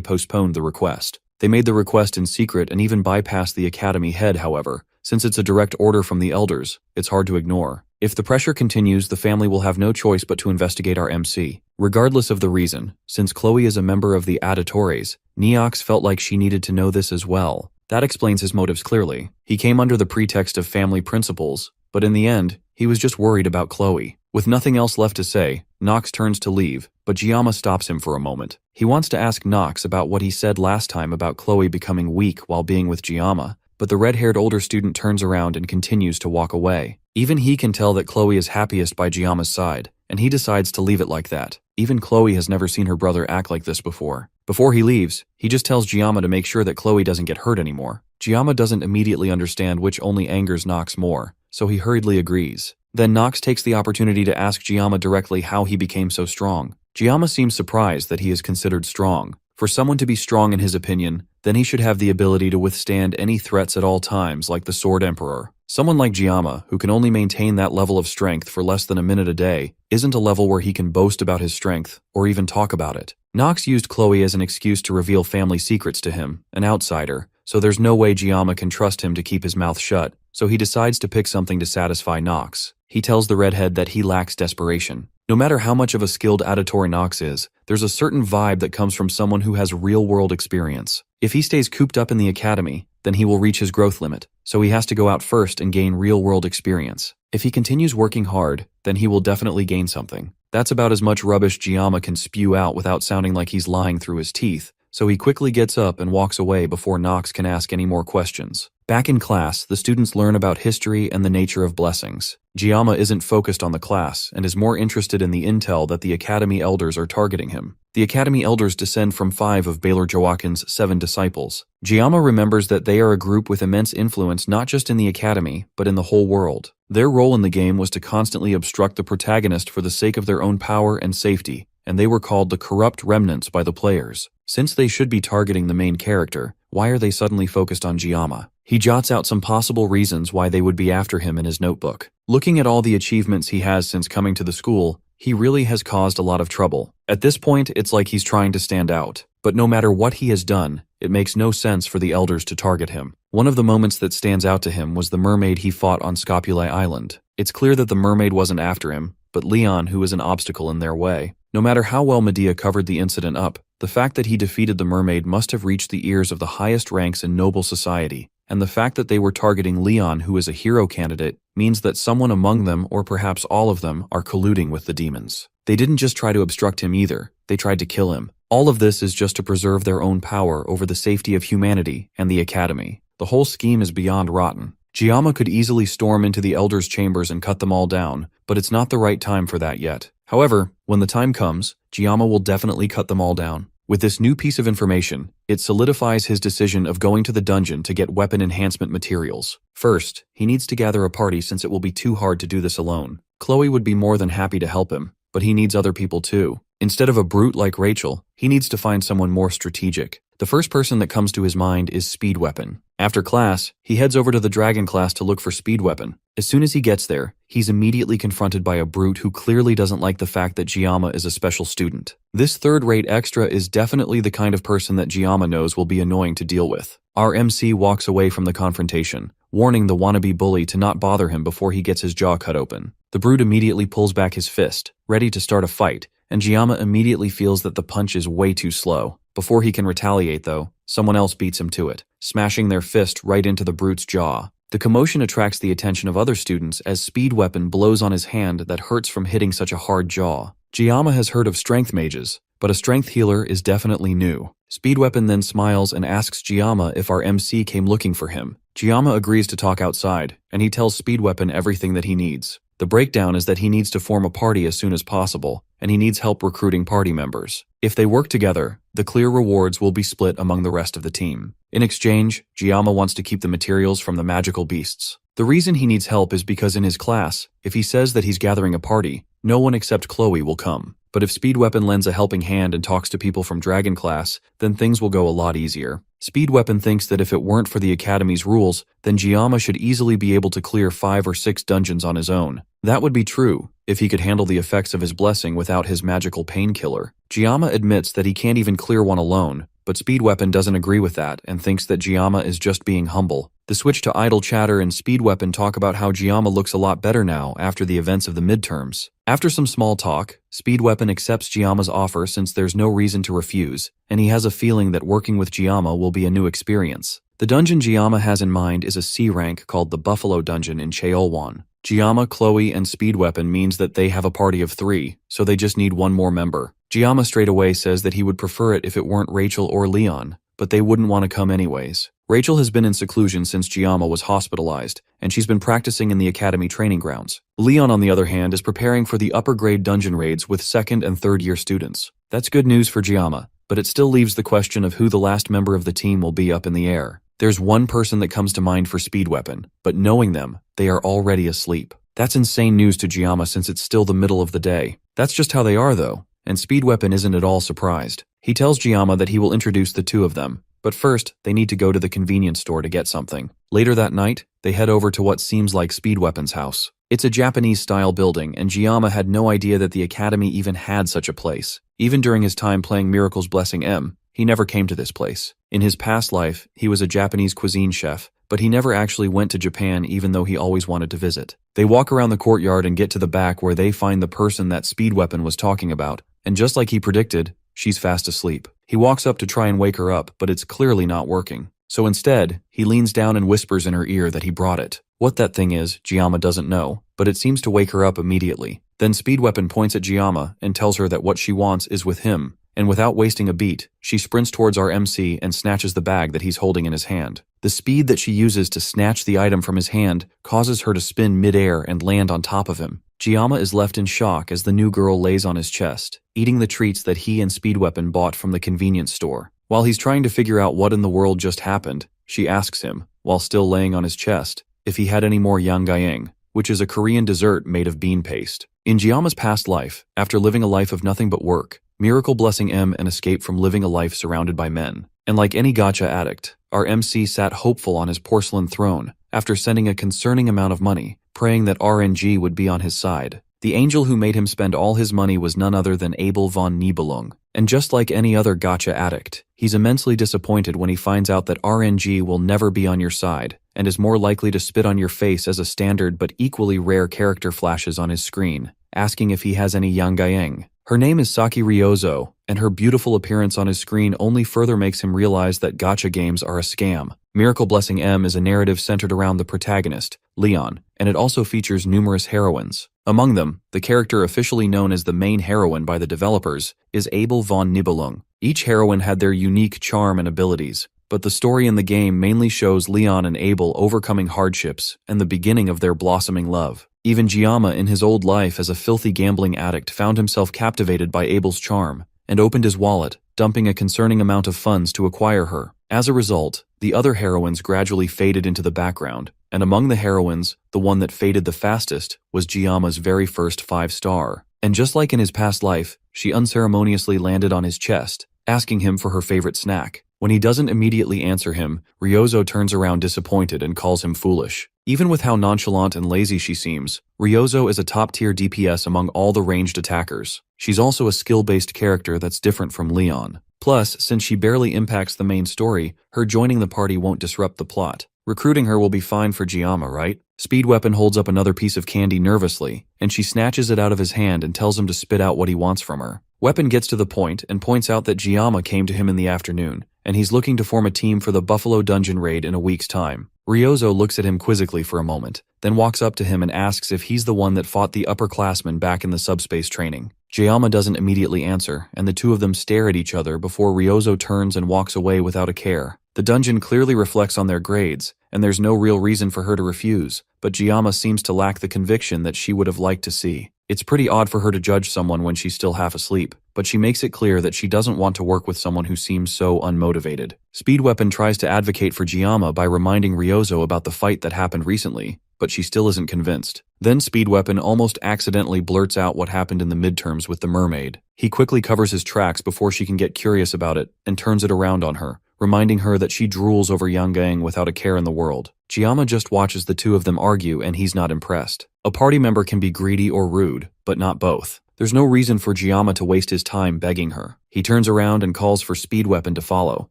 postponed the request. They made the request in secret and even bypassed the Academy head, however. Since it's a direct order from the elders, it's hard to ignore. If the pressure continues, the family will have no choice but to investigate our MC. Regardless of the reason, since Chloe is a member of the Auditores, Neox felt like she needed to know this as well. That explains his motives clearly. He came under the pretext of family principles, but in the end, he was just worried about Chloe. With nothing else left to say, Nox turns to leave, but Jiyama stops him for a moment. He wants to ask Nox about what he said last time about Chloe becoming weak while being with Jiyama, but the red-haired older student turns around and continues to walk away. Even he can tell that Chloe is happiest by Jiyama's side, and he decides to leave it like that. Even Chloe has never seen her brother act like this before. Before he leaves, he just tells Jiyama to make sure that Chloe doesn't get hurt anymore. Jiyama doesn't immediately understand which only angers Nox more, so he hurriedly agrees. Then Nox takes the opportunity to ask Jiyama directly how he became so strong. Jiyama seems surprised that he is considered strong. For someone to be strong in his opinion, then he should have the ability to withstand any threats at all times like the Sword Emperor. Someone like Jiyama, who can only maintain that level of strength for less than a minute a day, isn't a level where he can boast about his strength, or even talk about it. Nox used Chloe as an excuse to reveal family secrets to him, an outsider, so there's no way Jiyama can trust him to keep his mouth shut, so he decides to pick something to satisfy Nox. He tells the redhead that he lacks desperation. No matter how much of a skilled Auditore Nox is, there's a certain vibe that comes from someone who has real-world experience. If he stays cooped up in the academy, then he will reach his growth limit, so he has to go out first and gain real-world experience. If he continues working hard, then he will definitely gain something. That's about as much rubbish Jiyama can spew out without sounding like he's lying through his teeth, so he quickly gets up and walks away before Nox can ask any more questions. Back in class, the students learn about history and the nature of blessings. Jiyama isn't focused on the class and is more interested in the intel that the Academy elders are targeting him. The Academy elders descend from 5 of Baylor Joaquin's 7 disciples. Jiyama remembers that they are a group with immense influence not just in the Academy, but in the whole world. Their role in the game was to constantly obstruct the protagonist for the sake of their own power and safety, and they were called the corrupt remnants by the players. Since they should be targeting the main character, why are they suddenly focused on Jiyama? He jots out some possible reasons why they would be after him in his notebook. Looking at all the achievements he has since coming to the school, he really has caused a lot of trouble. At this point, it's like he's trying to stand out. But no matter what he has done, it makes no sense for the elders to target him. One of the moments that stands out to him was the mermaid he fought on Scopulae Island. It's clear that the mermaid wasn't after him, but Leon, who was an obstacle in their way. No matter how well Medea covered the incident up, the fact that he defeated the mermaid must have reached the ears of the highest ranks in noble society, and the fact that they were targeting Leon, who is a hero candidate, means that someone among them, or perhaps all of them, are colluding with the demons. They didn't just try to obstruct him either, they tried to kill him. All of this is just to preserve their own power over the safety of humanity and the Academy. The whole scheme is beyond rotten. Jiyama could easily storm into the elders' chambers and cut them all down, but it's not the right time for that yet. However, when the time comes, Jiyama will definitely cut them all down. With this new piece of information, it solidifies his decision of going to the dungeon to get weapon enhancement materials. First, he needs to gather a party since it will be too hard to do this alone. Chloe would be more than happy to help him, but he needs other people too. Instead of a brute like Rachel, he needs to find someone more strategic. The first person that comes to his mind is Speed Weapon. After class, he heads over to the Dragon class to look for Speed Weapon. As soon as he gets there, he's immediately confronted by a brute who clearly doesn't like the fact that Giamma is a special student. This third-rate extra is definitely the kind of person that Giamma knows will be annoying to deal with. Our MC walks away from the confrontation, warning the wannabe bully to not bother him before he gets his jaw cut open. The brute immediately pulls back his fist, ready to start a fight, and Giamma immediately feels that the punch is way too slow. Before he can retaliate, though, someone else beats him to it, smashing their fist right into the brute's jaw. The commotion attracts the attention of other students as Speed Weapon blows on his hand that hurts from hitting such a hard jaw. Giamma has heard of strength mages, but a strength healer is definitely new. Speed Weapon then smiles and asks Giamma if our MC came looking for him. Giamma agrees to talk outside, and he tells Speed Weapon everything that he needs. The breakdown is that he needs to form a party as soon as possible, and he needs help recruiting party members. If they work together, the clear rewards will be split among the rest of the team. In exchange, Giamma wants to keep the materials from the magical beasts. The reason he needs help is because in his class, if he says that he's gathering a party, no one except Chloe will come. But if Speed Weapon lends a helping hand and talks to people from Dragon class, then things will go a lot easier. Speed Weapon thinks that if it weren't for the Academy's rules, then Giamma should easily be able to clear 5 or 6 dungeons on his own. That would be true, if he could handle the effects of his blessing without his magical painkiller. Giamma admits that he can't even clear one alone, but Speed Weapon doesn't agree with that and thinks that Giamma is just being humble. The switch to idle chatter and Speed Weapon talk about how Giamma looks a lot better now after the events of the midterms. After some small talk, Speed Weapon accepts Giamma's offer since there's no reason to refuse, and he has a feeling that working with Giamma will be a new experience. The dungeon Giamma has in mind is a C rank called the Buffalo Dungeon in Cheolwan. Giamma, Chloe, and Speed Weapon means that they have a party of 3, so they just need one more member. Giamma straight away says that he would prefer it if it weren't Rachel or Leon, but they wouldn't want to come anyways. Rachel has been in seclusion since Giamma was hospitalized, and she's been practicing in the Academy training grounds. Leon, on the other hand, is preparing for the upper-grade dungeon raids with 2nd and 3rd year students. That's good news for Giamma, but it still leaves the question of who the last member of the team will be up in the air. There's one person that comes to mind for Speed Weapon, but knowing them, they are already asleep. That's insane news to Giamma since it's still the middle of the day. That's just how they are, though, and Speed Weapon isn't at all surprised. He tells Giamma that he will introduce the two of them, but first, they need to go to the convenience store to get something. Later that night, they head over to what seems like Speed Weapon's house. It's a Japanese-style building, and Giamma had no idea that the Academy even had such a place. Even during his time playing Miracle's Blessing M, he never came to this place. In his past life, he was a Japanese cuisine chef, but he never actually went to Japan even though he always wanted to visit. They walk around the courtyard and get to the back where they find the person that Speed Weapon was talking about, and just like he predicted, she's fast asleep. He walks up to try and wake her up, but it's clearly not working. So instead, he leans down and whispers in her ear that he brought it. What that thing is, Giamma doesn't know, but it seems to wake her up immediately. Then Speed Weapon points at Giamma and tells her that what she wants is with him, and without wasting a beat, she sprints towards our MC and snatches the bag that he's holding in his hand. The speed that she uses to snatch the item from his hand causes her to spin mid-air and land on top of him. Giamma is left in shock as the new girl lays on his chest, eating the treats that he and Speed Weapon bought from the convenience store. While he's trying to figure out what in the world just happened, she asks him, while still laying on his chest, if he had any more yanggayang, which is a Korean dessert made of bean paste. In Giamma's past life, after living a life of nothing but work, Miracle Blessing M and escape from living a life surrounded by men. And like any gacha addict, our MC sat hopeful on his porcelain throne after sending a concerning amount of money, praying that RNG would be on his side. The angel who made him spend all his money was none other than Abel von Nibelung. And just like any other gacha addict, he's immensely disappointed when he finds out that RNG will never be on your side and is more likely to spit on your face as a standard but equally rare character flashes on his screen, asking if he has any yanggayang. Her name is Saki Ryozo, and her beautiful appearance on his screen only further makes him realize that gacha games are a scam. Miracle Blessing M is a narrative centered around the protagonist, Leon, and it also features numerous heroines. Among them, the character officially known as the main heroine by the developers is Abel von Nibelung. Each heroine had their unique charm and abilities, but the story in the game mainly shows Leon and Abel overcoming hardships and the beginning of their blossoming love. Even Giamma in his old life as a filthy gambling addict found himself captivated by Abel's charm and opened his wallet, dumping a concerning amount of funds to acquire her. As a result, the other heroines gradually faded into the background, and among the heroines, the one that faded the fastest was Giamma's very first 5-star. And just like in his past life, she unceremoniously landed on his chest, asking him for her favorite snack. When he doesn't immediately answer him, Ryozo turns around disappointed and calls him foolish. Even with how nonchalant and lazy she seems, Ryozo is a top-tier DPS among all the ranged attackers. She's also a skill-based character that's different from Leon. Plus, since she barely impacts the main story, her joining the party won't disrupt the plot. Recruiting her will be fine for Giamma, right? Speed Weapon holds up another piece of candy nervously, and she snatches it out of his hand and tells him to spit out what he wants from her. Weapon gets to the point and points out that Giamma came to him in the afternoon, and he's looking to form a team for the Buffalo Dungeon raid in a week's time. Ryozo looks at him quizzically for a moment, then walks up to him and asks if he's the one that fought the upperclassmen back in the subspace training. Giamma doesn't immediately answer, and the two of them stare at each other before Ryozo turns and walks away without a care. The dungeon clearly reflects on their grades, and there's no real reason for her to refuse, but Giamma seems to lack the conviction that she would have liked to see. It's pretty odd for her to judge someone when she's still half asleep, but she makes it clear that she doesn't want to work with someone who seems so unmotivated. Speed Weapon tries to advocate for Giamma by reminding Ryozo about the fight that happened recently, but she still isn't convinced. Then Speed Weapon almost accidentally blurts out what happened in the midterms with the mermaid. He quickly covers his tracks before she can get curious about it and turns it around on her, reminding her that she drools over Yang without a care in the world. Giamma just watches the two of them argue and he's not impressed. A party member can be greedy or rude, but not both. There's no reason for Giamma to waste his time begging her. He turns around and calls for Speed Weapon to follow.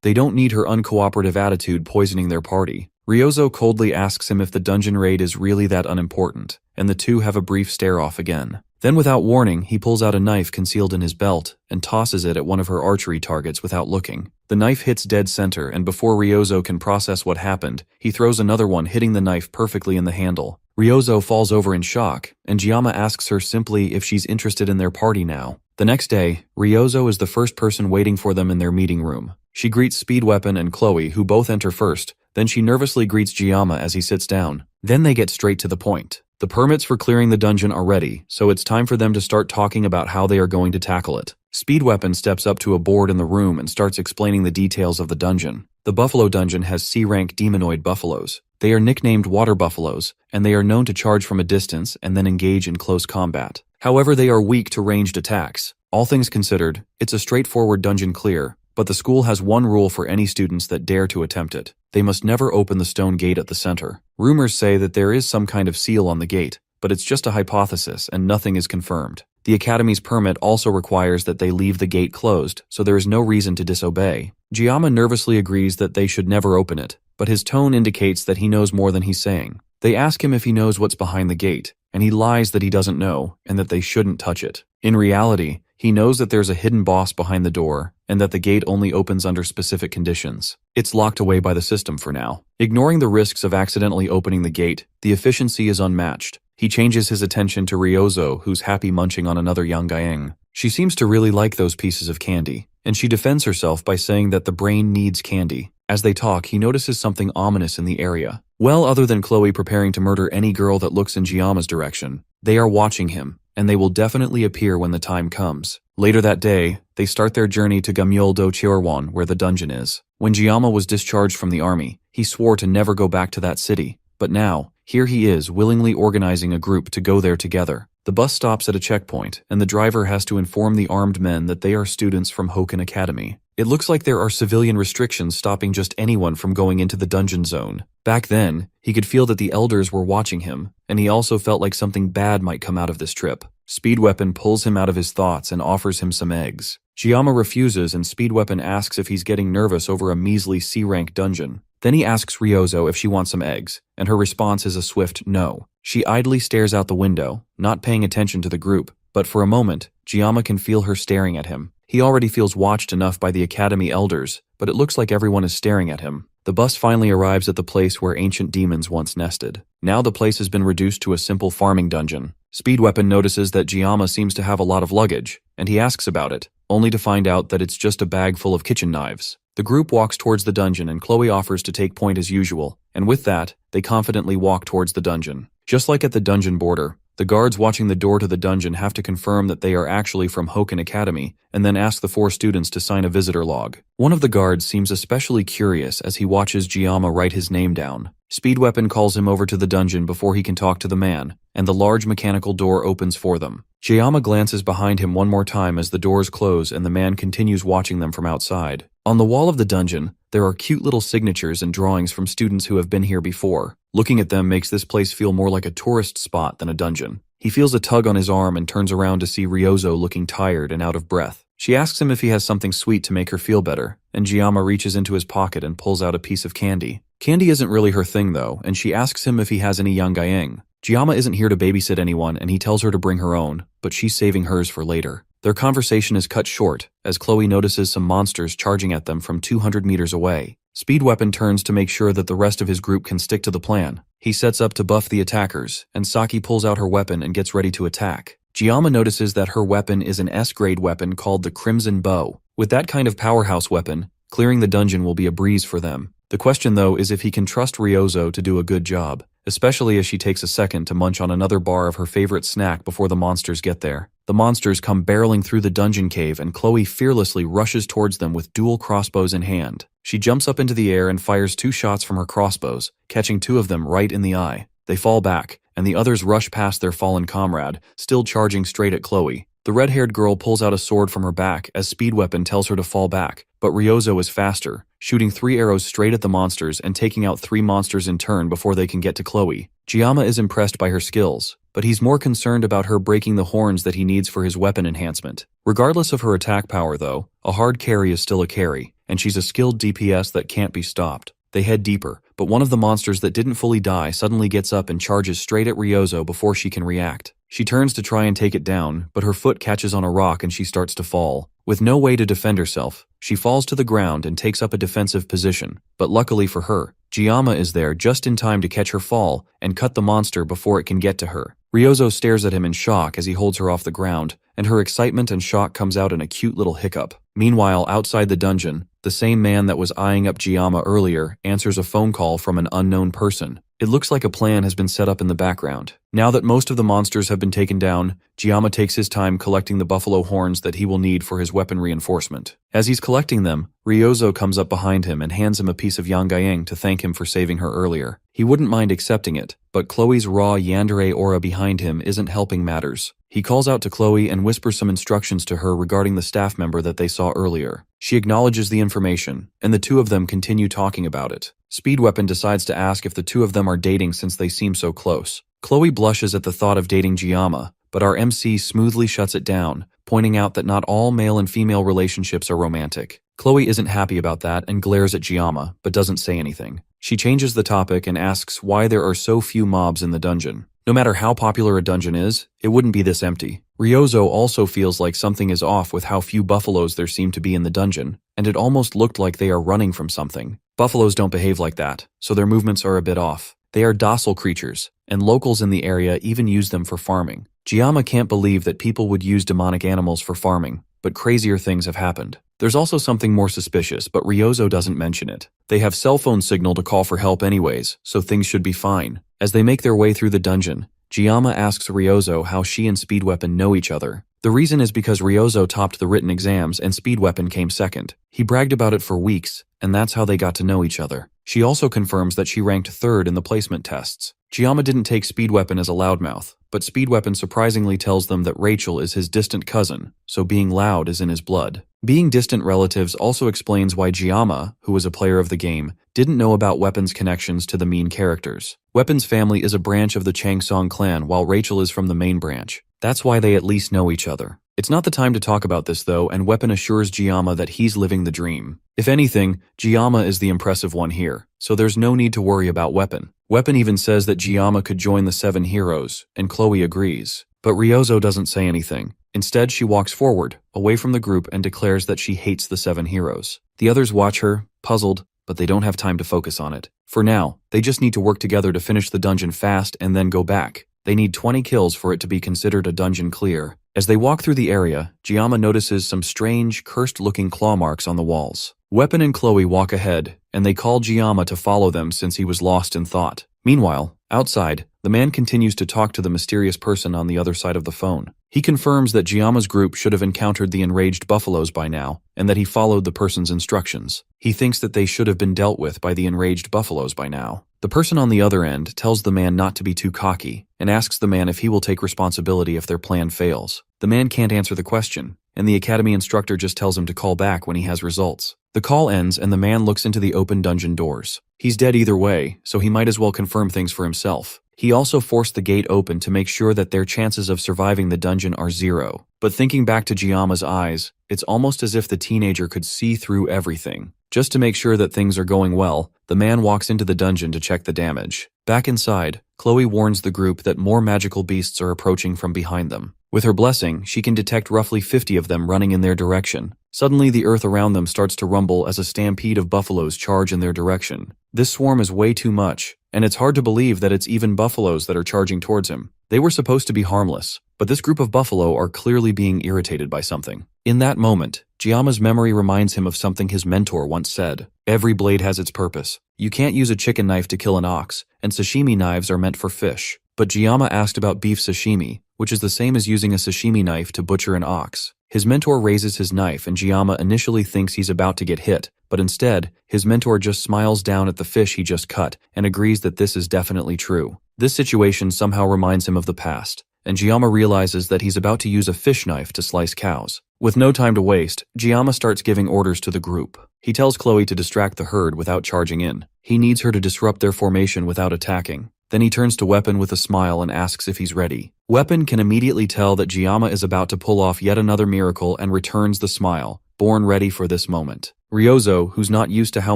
They don't need her uncooperative attitude poisoning their party. Ryozo coldly asks him if the dungeon raid is really that unimportant, and the two have a brief stare-off again. Then without warning, he pulls out a knife concealed in his belt and tosses it at one of her archery targets without looking. The knife hits dead center, and before Ryozo can process what happened, he throws another one, hitting the knife perfectly in the handle. Ryozo falls over in shock, and Giamma asks her simply if she's interested in their party now. The next day, Ryozo is the first person waiting for them in their meeting room. She greets Speed Weapon and Chloe, who both enter first. Then she nervously greets Giamma as he sits down. Then they get straight to the point. The permits for clearing the dungeon are ready, so it's time for them to start talking about how they are going to tackle it. Speed Weapon steps up to a board in the room and starts explaining the details of the dungeon. The Buffalo Dungeon has C-rank demonoid buffaloes. They are nicknamed water buffaloes, and they are known to charge from a distance and then engage in close combat. However, they are weak to ranged attacks. All things considered, it's a straightforward dungeon clear, but the school has one rule for any students that dare to attempt it. They must never open the stone gate at the center. Rumors say that there is some kind of seal on the gate, but it's just a hypothesis and nothing is confirmed. The Academy's permit also requires that they leave the gate closed, so there is no reason to disobey. Giamma nervously agrees that they should never open it, but his tone indicates that he knows more than he's saying. They ask him if he knows what's behind the gate, and he lies that he doesn't know and that they shouldn't touch it. In reality, he knows that there's a hidden boss behind the door and that the gate only opens under specific conditions. It's locked away by the system for now. Ignoring the risks of accidentally opening the gate, the efficiency is unmatched. He changes his attention to Ryozo, who's happy munching on another Yang. She seems to really like those pieces of candy, and she defends herself by saying that the brain needs candy. As they talk, he notices something ominous in the area. Well, other than Chloe preparing to murder any girl that looks in Giamma's direction, they are watching him, and they will definitely appear when the time comes. Later that day, they start their journey to Gamyeol-do Cheorwon, where the dungeon is. When Giamma was discharged from the army, he swore to never go back to that city. But now, here he is willingly organizing a group to go there together. The bus stops at a checkpoint, and the driver has to inform the armed men that they are students from Hoken Academy. It looks like there are civilian restrictions stopping just anyone from going into the dungeon zone. Back then, he could feel that the elders were watching him, and he also felt like something bad might come out of this trip. Speed Weapon pulls him out of his thoughts and offers him some eggs. Giamma refuses, and Speed Weapon asks if he's getting nervous over a measly C-rank dungeon. Then he asks Ryozo if she wants some eggs, and her response is a swift no. She idly stares out the window, not paying attention to the group, but for a moment, Giamma can feel her staring at him. He already feels watched enough by the Academy elders, but it looks like everyone is staring at him. The bus finally arrives at the place where ancient demons once nested. Now the place has been reduced to a simple farming dungeon. Speed Weapon notices that Giamma seems to have a lot of luggage, and he asks about it, only to find out that it's just a bag full of kitchen knives. The group walks towards the dungeon and Chloe offers to take point as usual, and with that, they confidently walk towards the dungeon. Just like at the dungeon border, the guards watching the door to the dungeon have to confirm that they are actually from Hoken Academy, and then ask the 4 students to sign a visitor log. One of the guards seems especially curious as he watches Giamma write his name down. Speed Weapon calls him over to the dungeon before he can talk to the man, and the large mechanical door opens for them. Jiyama glances behind him one more time as the doors close and the man continues watching them from outside. On the wall of the dungeon, there are cute little signatures and drawings from students who have been here before. Looking at them makes this place feel more like a tourist spot than a dungeon. He feels a tug on his arm and turns around to see Ryozo looking tired and out of breath. She asks him if he has something sweet to make her feel better, and Jiyama reaches into his pocket and pulls out a piece of candy. Candy isn't really her thing though, and she asks him if he has any yangaeng. Jiyama isn't here to babysit anyone and he tells her to bring her own, but she's saving hers for later. Their conversation is cut short as Chloe notices some monsters charging at them from 200 meters away. Speed Weapon turns to make sure that the rest of his group can stick to the plan. He sets up to buff the attackers, and Saki pulls out her weapon and gets ready to attack. Jiyama notices that her weapon is an S-grade weapon called the Crimson Bow. With that kind of powerhouse weapon, clearing the dungeon will be a breeze for them. The question though is if he can trust Ryozo to do a good job, especially as she takes a second to munch on another bar of her favorite snack before the monsters get there. The monsters come barreling through the dungeon cave and Chloe fearlessly rushes towards them with dual crossbows in hand. She jumps up into the air and fires 2 shots from her crossbows, catching 2 of them right in the eye. They fall back, and the others rush past their fallen comrade, still charging straight at Chloe. The red-haired girl pulls out a sword from her back as Speed Weapon tells her to fall back, but Ryozo is faster, shooting 3 arrows straight at the monsters and taking out 3 monsters in turn before they can get to Chloe. Jiyama is impressed by her skills, but he's more concerned about her breaking the horns that he needs for his weapon enhancement. Regardless of her attack power though, a hard carry is still a carry, and she's a skilled DPS that can't be stopped. They head deeper, but one of the monsters that didn't fully die suddenly gets up and charges straight at Ryozo before she can react. She turns to try and take it down, but her foot catches on a rock and she starts to fall. With no way to defend herself, she falls to the ground and takes up a defensive position, but luckily for her, Jiyama is there just in time to catch her fall and cut the monster before it can get to her. Ryozo stares at him in shock as he holds her off the ground, and her excitement and shock comes out in a cute little hiccup. Meanwhile, outside the dungeon, the same man that was eyeing up Jiyama earlier answers a phone call from an unknown person. It looks like a plan has been set up in the background. Now that most of the monsters have been taken down, Jiyama takes his time collecting the buffalo horns that he will need for his weapon reinforcement. As he's collecting them, Ryozo comes up behind him and hands him a piece of yangaeng to thank him for saving her earlier. He wouldn't mind accepting it, but Chloe's raw yandere aura behind him isn't helping matters. He calls out to Chloe and whispers some instructions to her regarding the staff member that they saw earlier. She acknowledges the information, and the 2 of them continue talking about it. Speed Weapon decides to ask if the 2 of them are dating since they seem so close. Chloe blushes at the thought of dating Jiyama, but our MC smoothly shuts it down, pointing out that not all male and female relationships are romantic. Chloe isn't happy about that and glares at Jiyama, but doesn't say anything. She changes the topic and asks why there are so few mobs in the dungeon. No matter how popular a dungeon is, it wouldn't be this empty. Ryozo also feels like something is off with how few buffaloes there seem to be in the dungeon, and it almost looked like they are running from something. Buffaloes don't behave like that, so their movements are a bit off. They are docile creatures, and locals in the area even use them for farming. Jiyama can't believe that people would use demonic animals for farming, but crazier things have happened. There's also something more suspicious, but Ryozo doesn't mention it. They have cell phone signal to call for help anyways, so things should be fine. As they make their way through the dungeon, Jiyama asks Ryozo how she and Speed Weapon know each other. The reason is because Ryozo topped the written exams and Speed Weapon came second. He bragged about it for weeks, and that's how they got to know each other. She also confirms that she ranked 3rd in the placement tests. Jiyama didn't take Speed Weapon as a loudmouth, but Speed Weapon surprisingly tells them that Rachel is his distant cousin, so being loud is in his blood. Being distant relatives also explains why Jiyama, who was a player of the game, didn't know about Weapon's connections to the main characters. Weapon's family is a branch of the Changsong clan while Rachel is from the main branch. That's why they at least know each other. It's not the time to talk about this though, and Weapon assures Jiyama that he's living the dream. If anything, Jiyama is the impressive one here, so there's no need to worry about Weapon. Weapon even says that Jiyama could join the 7 heroes, and Chloe agrees. But Ryozo doesn't say anything. Instead, she walks forward, away from the group, and declares that she hates the 7 heroes. The others watch her, puzzled, but they don't have time to focus on it. For now, they just need to work together to finish the dungeon fast and then go back. They need 20 kills for it to be considered a dungeon clear. As they walk through the area, Jiyama notices some strange, cursed-looking claw marks on the walls. Weapon and Chloe walk ahead, and they call Jiyama to follow them since he was lost in thought. Meanwhile, outside, the man continues to talk to the mysterious person on the other side of the phone. He confirms that Jiyama's group should have encountered the enraged buffaloes by now, and that he followed the person's instructions. He thinks that they should have been dealt with by the enraged buffaloes by now. The person on the other end tells the man not to be too cocky and asks the man if he will take responsibility if their plan fails. The man can't answer the question, and the academy instructor just tells him to call back when he has results. The call ends and the man looks into the open dungeon doors. He's dead either way, so he might as well confirm things for himself. He also forced the gate open to make sure that their chances of surviving the dungeon are 0. But thinking back to Giamma's eyes, it's almost as if the teenager could see through everything. Just to make sure that things are going well, the man walks into the dungeon to check the damage. Back inside, Chloe warns the group that more magical beasts are approaching from behind them. With her blessing, she can detect roughly 50 of them running in their direction. Suddenly, the earth around them starts to rumble as a stampede of buffaloes charge in their direction. This swarm is way too much, and it's hard to believe that it's even buffaloes that are charging towards him. They were supposed to be harmless, but this group of buffalo are clearly being irritated by something. In that moment, Giamma's memory reminds him of something his mentor once said. Every blade has its purpose. You can't use a chicken knife to kill an ox, and sashimi knives are meant for fish. But Giamma asked about beef sashimi, which is the same as using a sashimi knife to butcher an ox. His mentor raises his knife and Giamma initially thinks he's about to get hit, but instead, his mentor just smiles down at the fish he just cut and agrees that this is definitely true. This situation somehow reminds him of the past, and Giamma realizes that he's about to use a fish knife to slice cows. With no time to waste, Giamma starts giving orders to the group. He tells Chloe to distract the herd without charging in. He needs her to disrupt their formation without attacking. Then he turns to Weapon with a smile and asks if he's ready. Weapon can immediately tell that Giamma is about to pull off yet another miracle and returns the smile, born ready for this moment. Ryozo, who's not used to how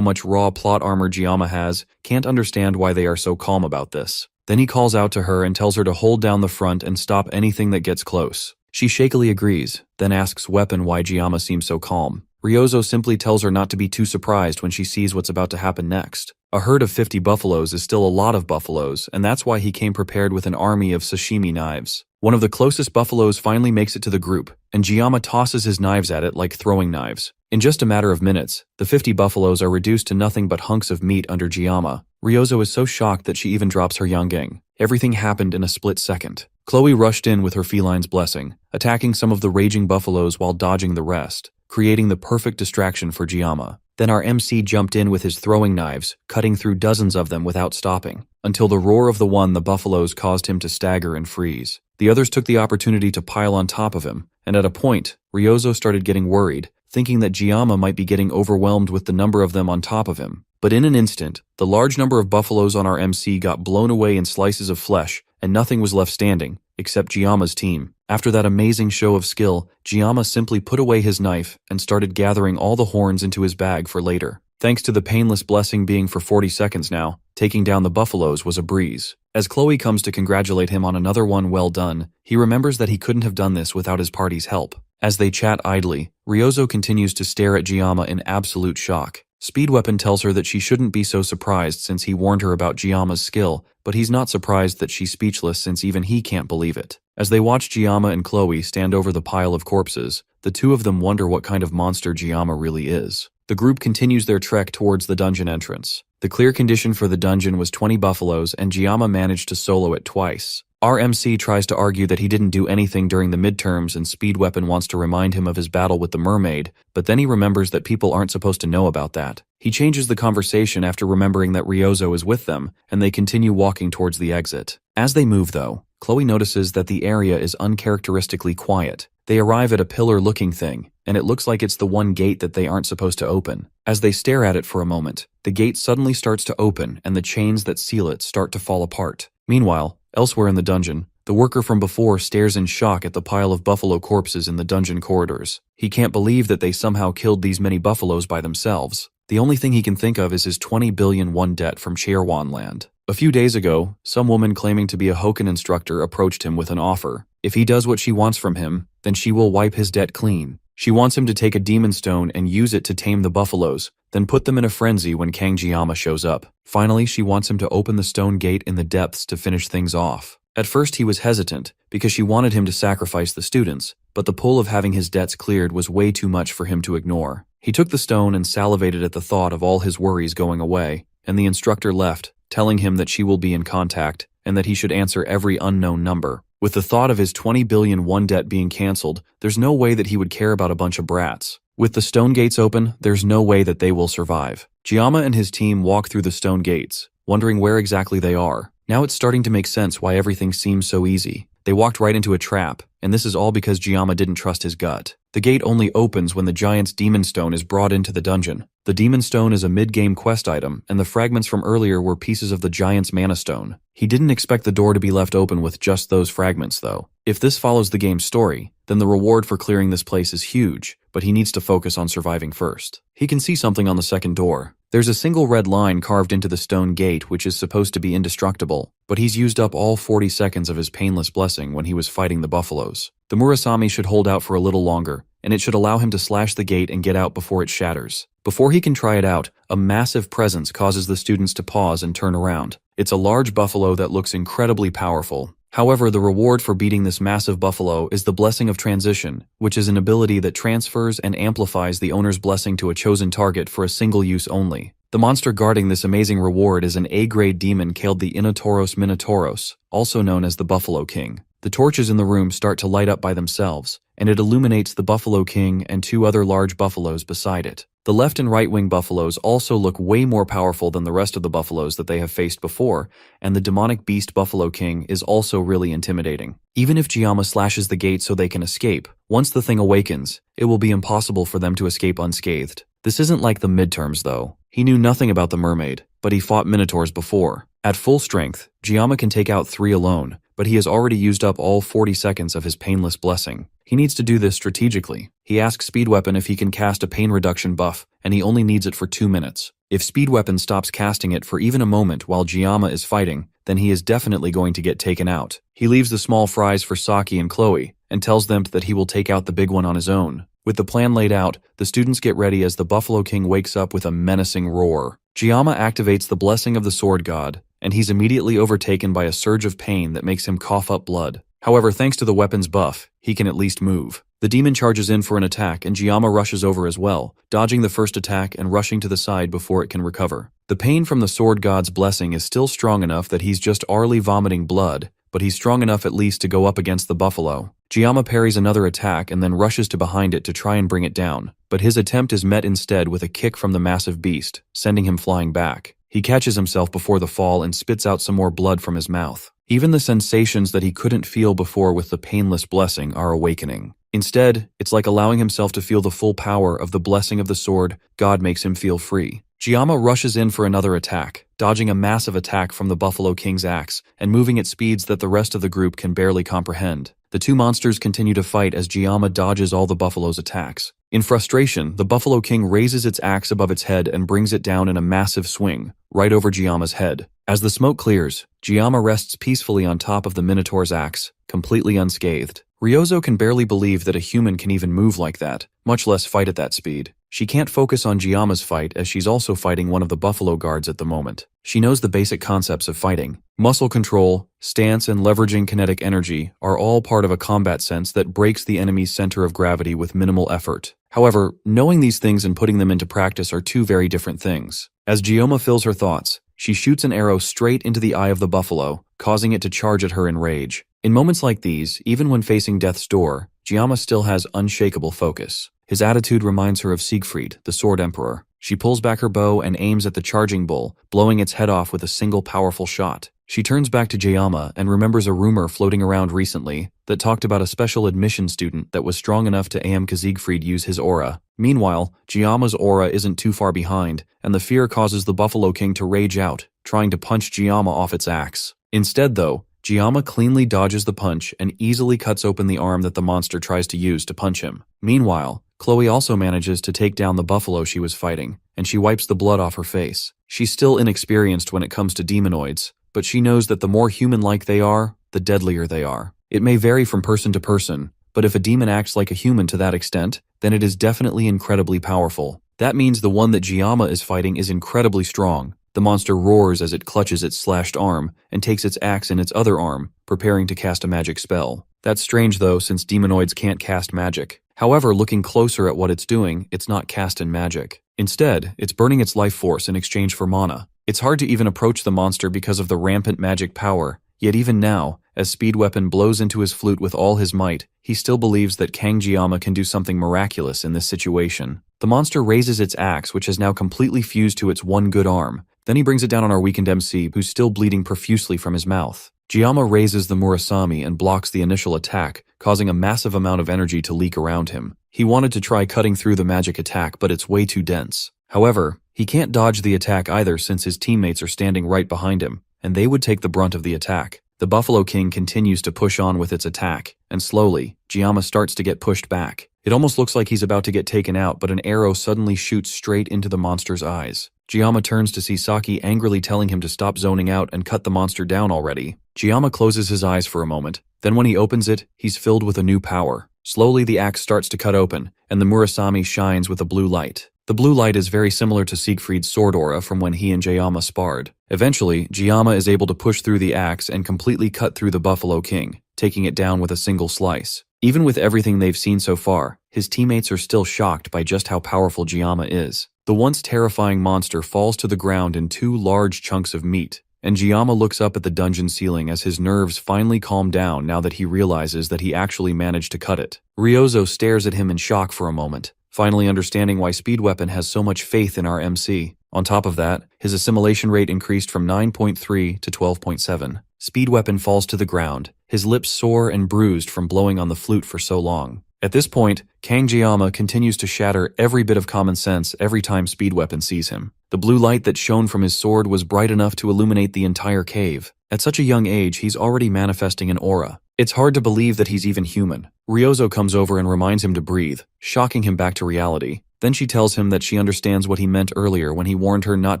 much raw plot armor Giamma has, can't understand why they are so calm about this. Then he calls out to her and tells her to hold down the front and stop anything that gets close. She shakily agrees, then asks Weapon why Giamma seems so calm. Ryozo simply tells her not to be too surprised when she sees what's about to happen next. A herd of 50 buffaloes is still a lot of buffaloes, and that's why he came prepared with an army of sashimi knives. One of the closest buffaloes finally makes it to the group, and Giamma tosses his knives at it like throwing knives. In just a matter of minutes, the 50 buffaloes are reduced to nothing but hunks of meat under Giamma. Ryozo is so shocked that she even drops her yangeng. Everything happened in a split second. Chloe rushed in with her feline's blessing, attacking some of the raging buffaloes while dodging the rest, creating the perfect distraction for Giamma. Then our MC jumped in with his throwing knives, cutting through dozens of them without stopping, until the roar of the buffaloes caused him to stagger and freeze. The others took the opportunity to pile on top of him, and at a point, Ryozo started getting worried, thinking that Giamma might be getting overwhelmed with the number of them on top of him. But in an instant, the large number of buffaloes on our MC got blown away in slices of flesh, and nothing was left standing, except Giamma's team. After that amazing show of skill, Giamma simply put away his knife and started gathering all the horns into his bag for later. Thanks to the painless blessing being for 40 seconds now, taking down the buffaloes was a breeze. As Chloe comes to congratulate him on another one well done, he remembers that he couldn't have done this without his party's help. As they chat idly, Ryozo continues to stare at Giamma in absolute shock. Speed Weapon tells her that she shouldn't be so surprised since he warned her about Giamma's skill, but he's not surprised that she's speechless since even he can't believe it. As they watch Giamma and Chloe stand over the pile of corpses, the two of them wonder what kind of monster Giamma really is. The group continues their trek towards the dungeon entrance. The clear condition for the dungeon was 20 buffaloes, and Giamma managed to solo it twice. Our MC tries to argue that he didn't do anything during the midterms and Speed Weapon wants to remind him of his battle with the mermaid, but then he remembers that people aren't supposed to know about that. He changes the conversation after remembering that Ryozo is with them, and they continue walking towards the exit. As they move though, Chloe notices that the area is uncharacteristically quiet. They arrive at a pillar-looking thing, and it looks like it's the one gate that they aren't supposed to open. As they stare at it for a moment, the gate suddenly starts to open and the chains that seal it start to fall apart. Meanwhile, elsewhere in the dungeon, the worker from before stares in shock at the pile of buffalo corpses in the dungeon corridors. He can't believe that they somehow killed these many buffaloes by themselves. The only thing he can think of is his 20 billion won debt from Chairwan land. A few days ago, some woman claiming to be a Hoken instructor approached him with an offer. If he does what she wants from him, then she will wipe his debt clean. She wants him to take a demon stone and use it to tame the buffaloes, then put them in a frenzy when Kang Giamma shows up. Finally, she wants him to open the stone gate in the depths to finish things off. At first he was hesitant, because she wanted him to sacrifice the students, but the pull of having his debts cleared was way too much for him to ignore. He took the stone and salivated at the thought of all his worries going away, and the instructor left, telling him that she will be in contact, and that he should answer every unknown number. With the thought of his 20 billion won debt being cancelled, there's no way that he would care about a bunch of brats. With the stone gates open, there's no way that they will survive. Giamma and his team walk through the stone gates. wondering where exactly they are. Now it's starting to make sense why everything seems so easy. They walked right into a trap, and this is all because Jiyama didn't trust his gut. The gate only opens when the giant's demon stone is brought into the dungeon. The demon stone is a mid-game quest item, and the fragments from earlier were pieces of the giant's mana stone. He didn't expect the door to be left open with just those fragments, though. If this follows the game's story, then the reward for clearing this place is huge, but he needs to focus on surviving first. He can see something on the second door. There's a single red line carved into the stone gate which is supposed to be indestructible, but he's used up all 40 seconds of his painless blessing when he was fighting the buffaloes. The Murasami should hold out for a little longer, and it should allow him to slash the gate and get out before it shatters. Before he can try it out, a massive presence causes the students to pause and turn around. It's a large buffalo that looks incredibly powerful. However, the reward for beating this massive buffalo is the Blessing of Transition, which is an ability that transfers and amplifies the owner's blessing to a chosen target for a single use only. The monster guarding this amazing reward is an A-grade demon called the Inatoros Minotauros, also known as the Buffalo King. The torches in the room start to light up by themselves, and it illuminates the Buffalo King and two other large buffaloes beside it. The left and right wing buffaloes also look way more powerful than the rest of the buffaloes that they have faced before, and the demonic beast Buffalo King is also really intimidating. Even if Jiyama slashes the gate so they can escape, once the thing awakens, it will be impossible for them to escape unscathed. This isn't like the midterms though. He knew nothing about the mermaid, but he fought minotaurs before. At full strength, Jiyama can take out 3 alone, but he has already used up all 40 seconds of his painless blessing. He needs to do this strategically. He asks Speed Weapon if he can cast a pain reduction buff, and he only needs it for 2 minutes. If Speed Weapon stops casting it for even a moment while Jiyama is fighting, then he is definitely going to get taken out. He leaves the small fries for Saki and Chloe, and tells them that he will take out the big one on his own. With the plan laid out, the students get ready as the Buffalo King wakes up with a menacing roar. Jiyama activates the Blessing of the Sword God, and he's immediately overtaken by a surge of pain that makes him cough up blood. However, thanks to the weapon's buff, he can at least move. The demon charges in for an attack and Jiyama rushes over as well, dodging the first attack and rushing to the side before it can recover. The pain from the Sword God's blessing is still strong enough that he's just arely vomiting blood, but he's strong enough at least to go up against the buffalo. Jiyama parries another attack and then rushes to behind it to try and bring it down, but his attempt is met instead with a kick from the massive beast, sending him flying back. He catches himself before the fall and spits out some more blood from his mouth. Even the sensations that he couldn't feel before with the painless blessing are awakening. Instead, it's like allowing himself to feel the full power of the blessing of the sword. God makes him feel free. Jiyama rushes in for another attack, dodging a massive attack from the Buffalo King's axe and moving at speeds that the rest of the group can barely comprehend. The two monsters continue to fight as Jiyama dodges all the buffalo's attacks. In frustration, the Buffalo King raises its axe above its head and brings it down in a massive swing, right over Jiyama's head. As the smoke clears, Jiyama rests peacefully on top of the Minotaur's axe, completely unscathed. Ryozo can barely believe that a human can even move like that, much less fight at that speed. She can't focus on Jiyama's fight as she's also fighting one of the buffalo guards at the moment. She knows the basic concepts of fighting. Muscle control, stance, and leveraging kinetic energy are all part of a combat sense that breaks the enemy's center of gravity with minimal effort. However, knowing these things and putting them into practice are two very different things. As Jiyama fills her thoughts, she shoots an arrow straight into the eye of the buffalo, causing it to charge at her in rage. In moments like these, even when facing death's door, Jiyama still has unshakable focus. His attitude reminds her of Siegfried, the Sword Emperor. She pulls back her bow and aims at the charging bull, blowing its head off with a single powerful shot. She turns back to Jiyama and remembers a rumor floating around recently that talked about a special admission student that was strong enough to make Siegfried use his aura. Meanwhile, Jiyama's aura isn't too far behind, and the fear causes the Buffalo King to rage out, trying to punch Jiyama off its axe. Instead though, Jiyama cleanly dodges the punch and easily cuts open the arm that the monster tries to use to punch him. Meanwhile, Chloe also manages to take down the buffalo she was fighting, and she wipes the blood off her face. She's still inexperienced when it comes to demonoids, but she knows that the more human-like they are, the deadlier they are. It may vary from person to person, but if a demon acts like a human to that extent, then it is definitely incredibly powerful. That means the one that Jiyama is fighting is incredibly strong. The monster roars as it clutches its slashed arm and takes its axe in its other arm, preparing to cast a magic spell. That's strange though, since demonoids can't cast magic. However, looking closer at what it's doing, it's not cast in magic. Instead, it's burning its life force in exchange for mana. It's hard to even approach the monster because of the rampant magic power, yet even now, as Speed Weapon blows into his flute with all his might, he still believes that Kang Jiyama can do something miraculous in this situation. The monster raises its axe, which has now completely fused to its one good arm, Then he brings it down on our weakened MC, who's still bleeding profusely from his mouth. Jiyama raises the Murasame and blocks the initial attack, causing a massive amount of energy to leak around him. He wanted to try cutting through the magic attack, but it's way too dense. However, he can't dodge the attack either since his teammates are standing right behind him, and they would take the brunt of the attack. The Buffalo King continues to push on with its attack, and slowly, Jiyama starts to get pushed back. It almost looks like he's about to get taken out, but an arrow suddenly shoots straight into the monster's eyes. Jiyama turns to see Saki angrily telling him to stop zoning out and cut the monster down already. Jiyama closes his eyes for a moment, then when he opens it, he's filled with a new power. Slowly the axe starts to cut open, and the Murasame shines with a blue light. The blue light is very similar to Siegfried's sword aura from when he and Jiyama sparred. Eventually, Jiyama is able to push through the axe and completely cut through the Buffalo King, taking it down with a single slice. Even with everything they've seen so far, his teammates are still shocked by just how powerful Jiyama is. The once terrifying monster falls to the ground in 2 large chunks of meat, and Jiyama looks up at the dungeon ceiling as his nerves finally calm down now that he realizes that he actually managed to cut it. Ryozo stares at him in shock for a moment, finally understanding why Speed Weapon has so much faith in our MC. On top of that, his assimilation rate increased from 9.3 to 12.7. Speed Weapon falls to the ground, his lips sore and bruised from blowing on the flute for so long. At this point, Kang Jiyama continues to shatter every bit of common sense every time Speed Weapon sees him. The blue light that shone from his sword was bright enough to illuminate the entire cave. At such a young age, he's already manifesting an aura. It's hard to believe that he's even human. Ryozo comes over and reminds him to breathe, shocking him back to reality. Then she tells him that she understands what he meant earlier when he warned her not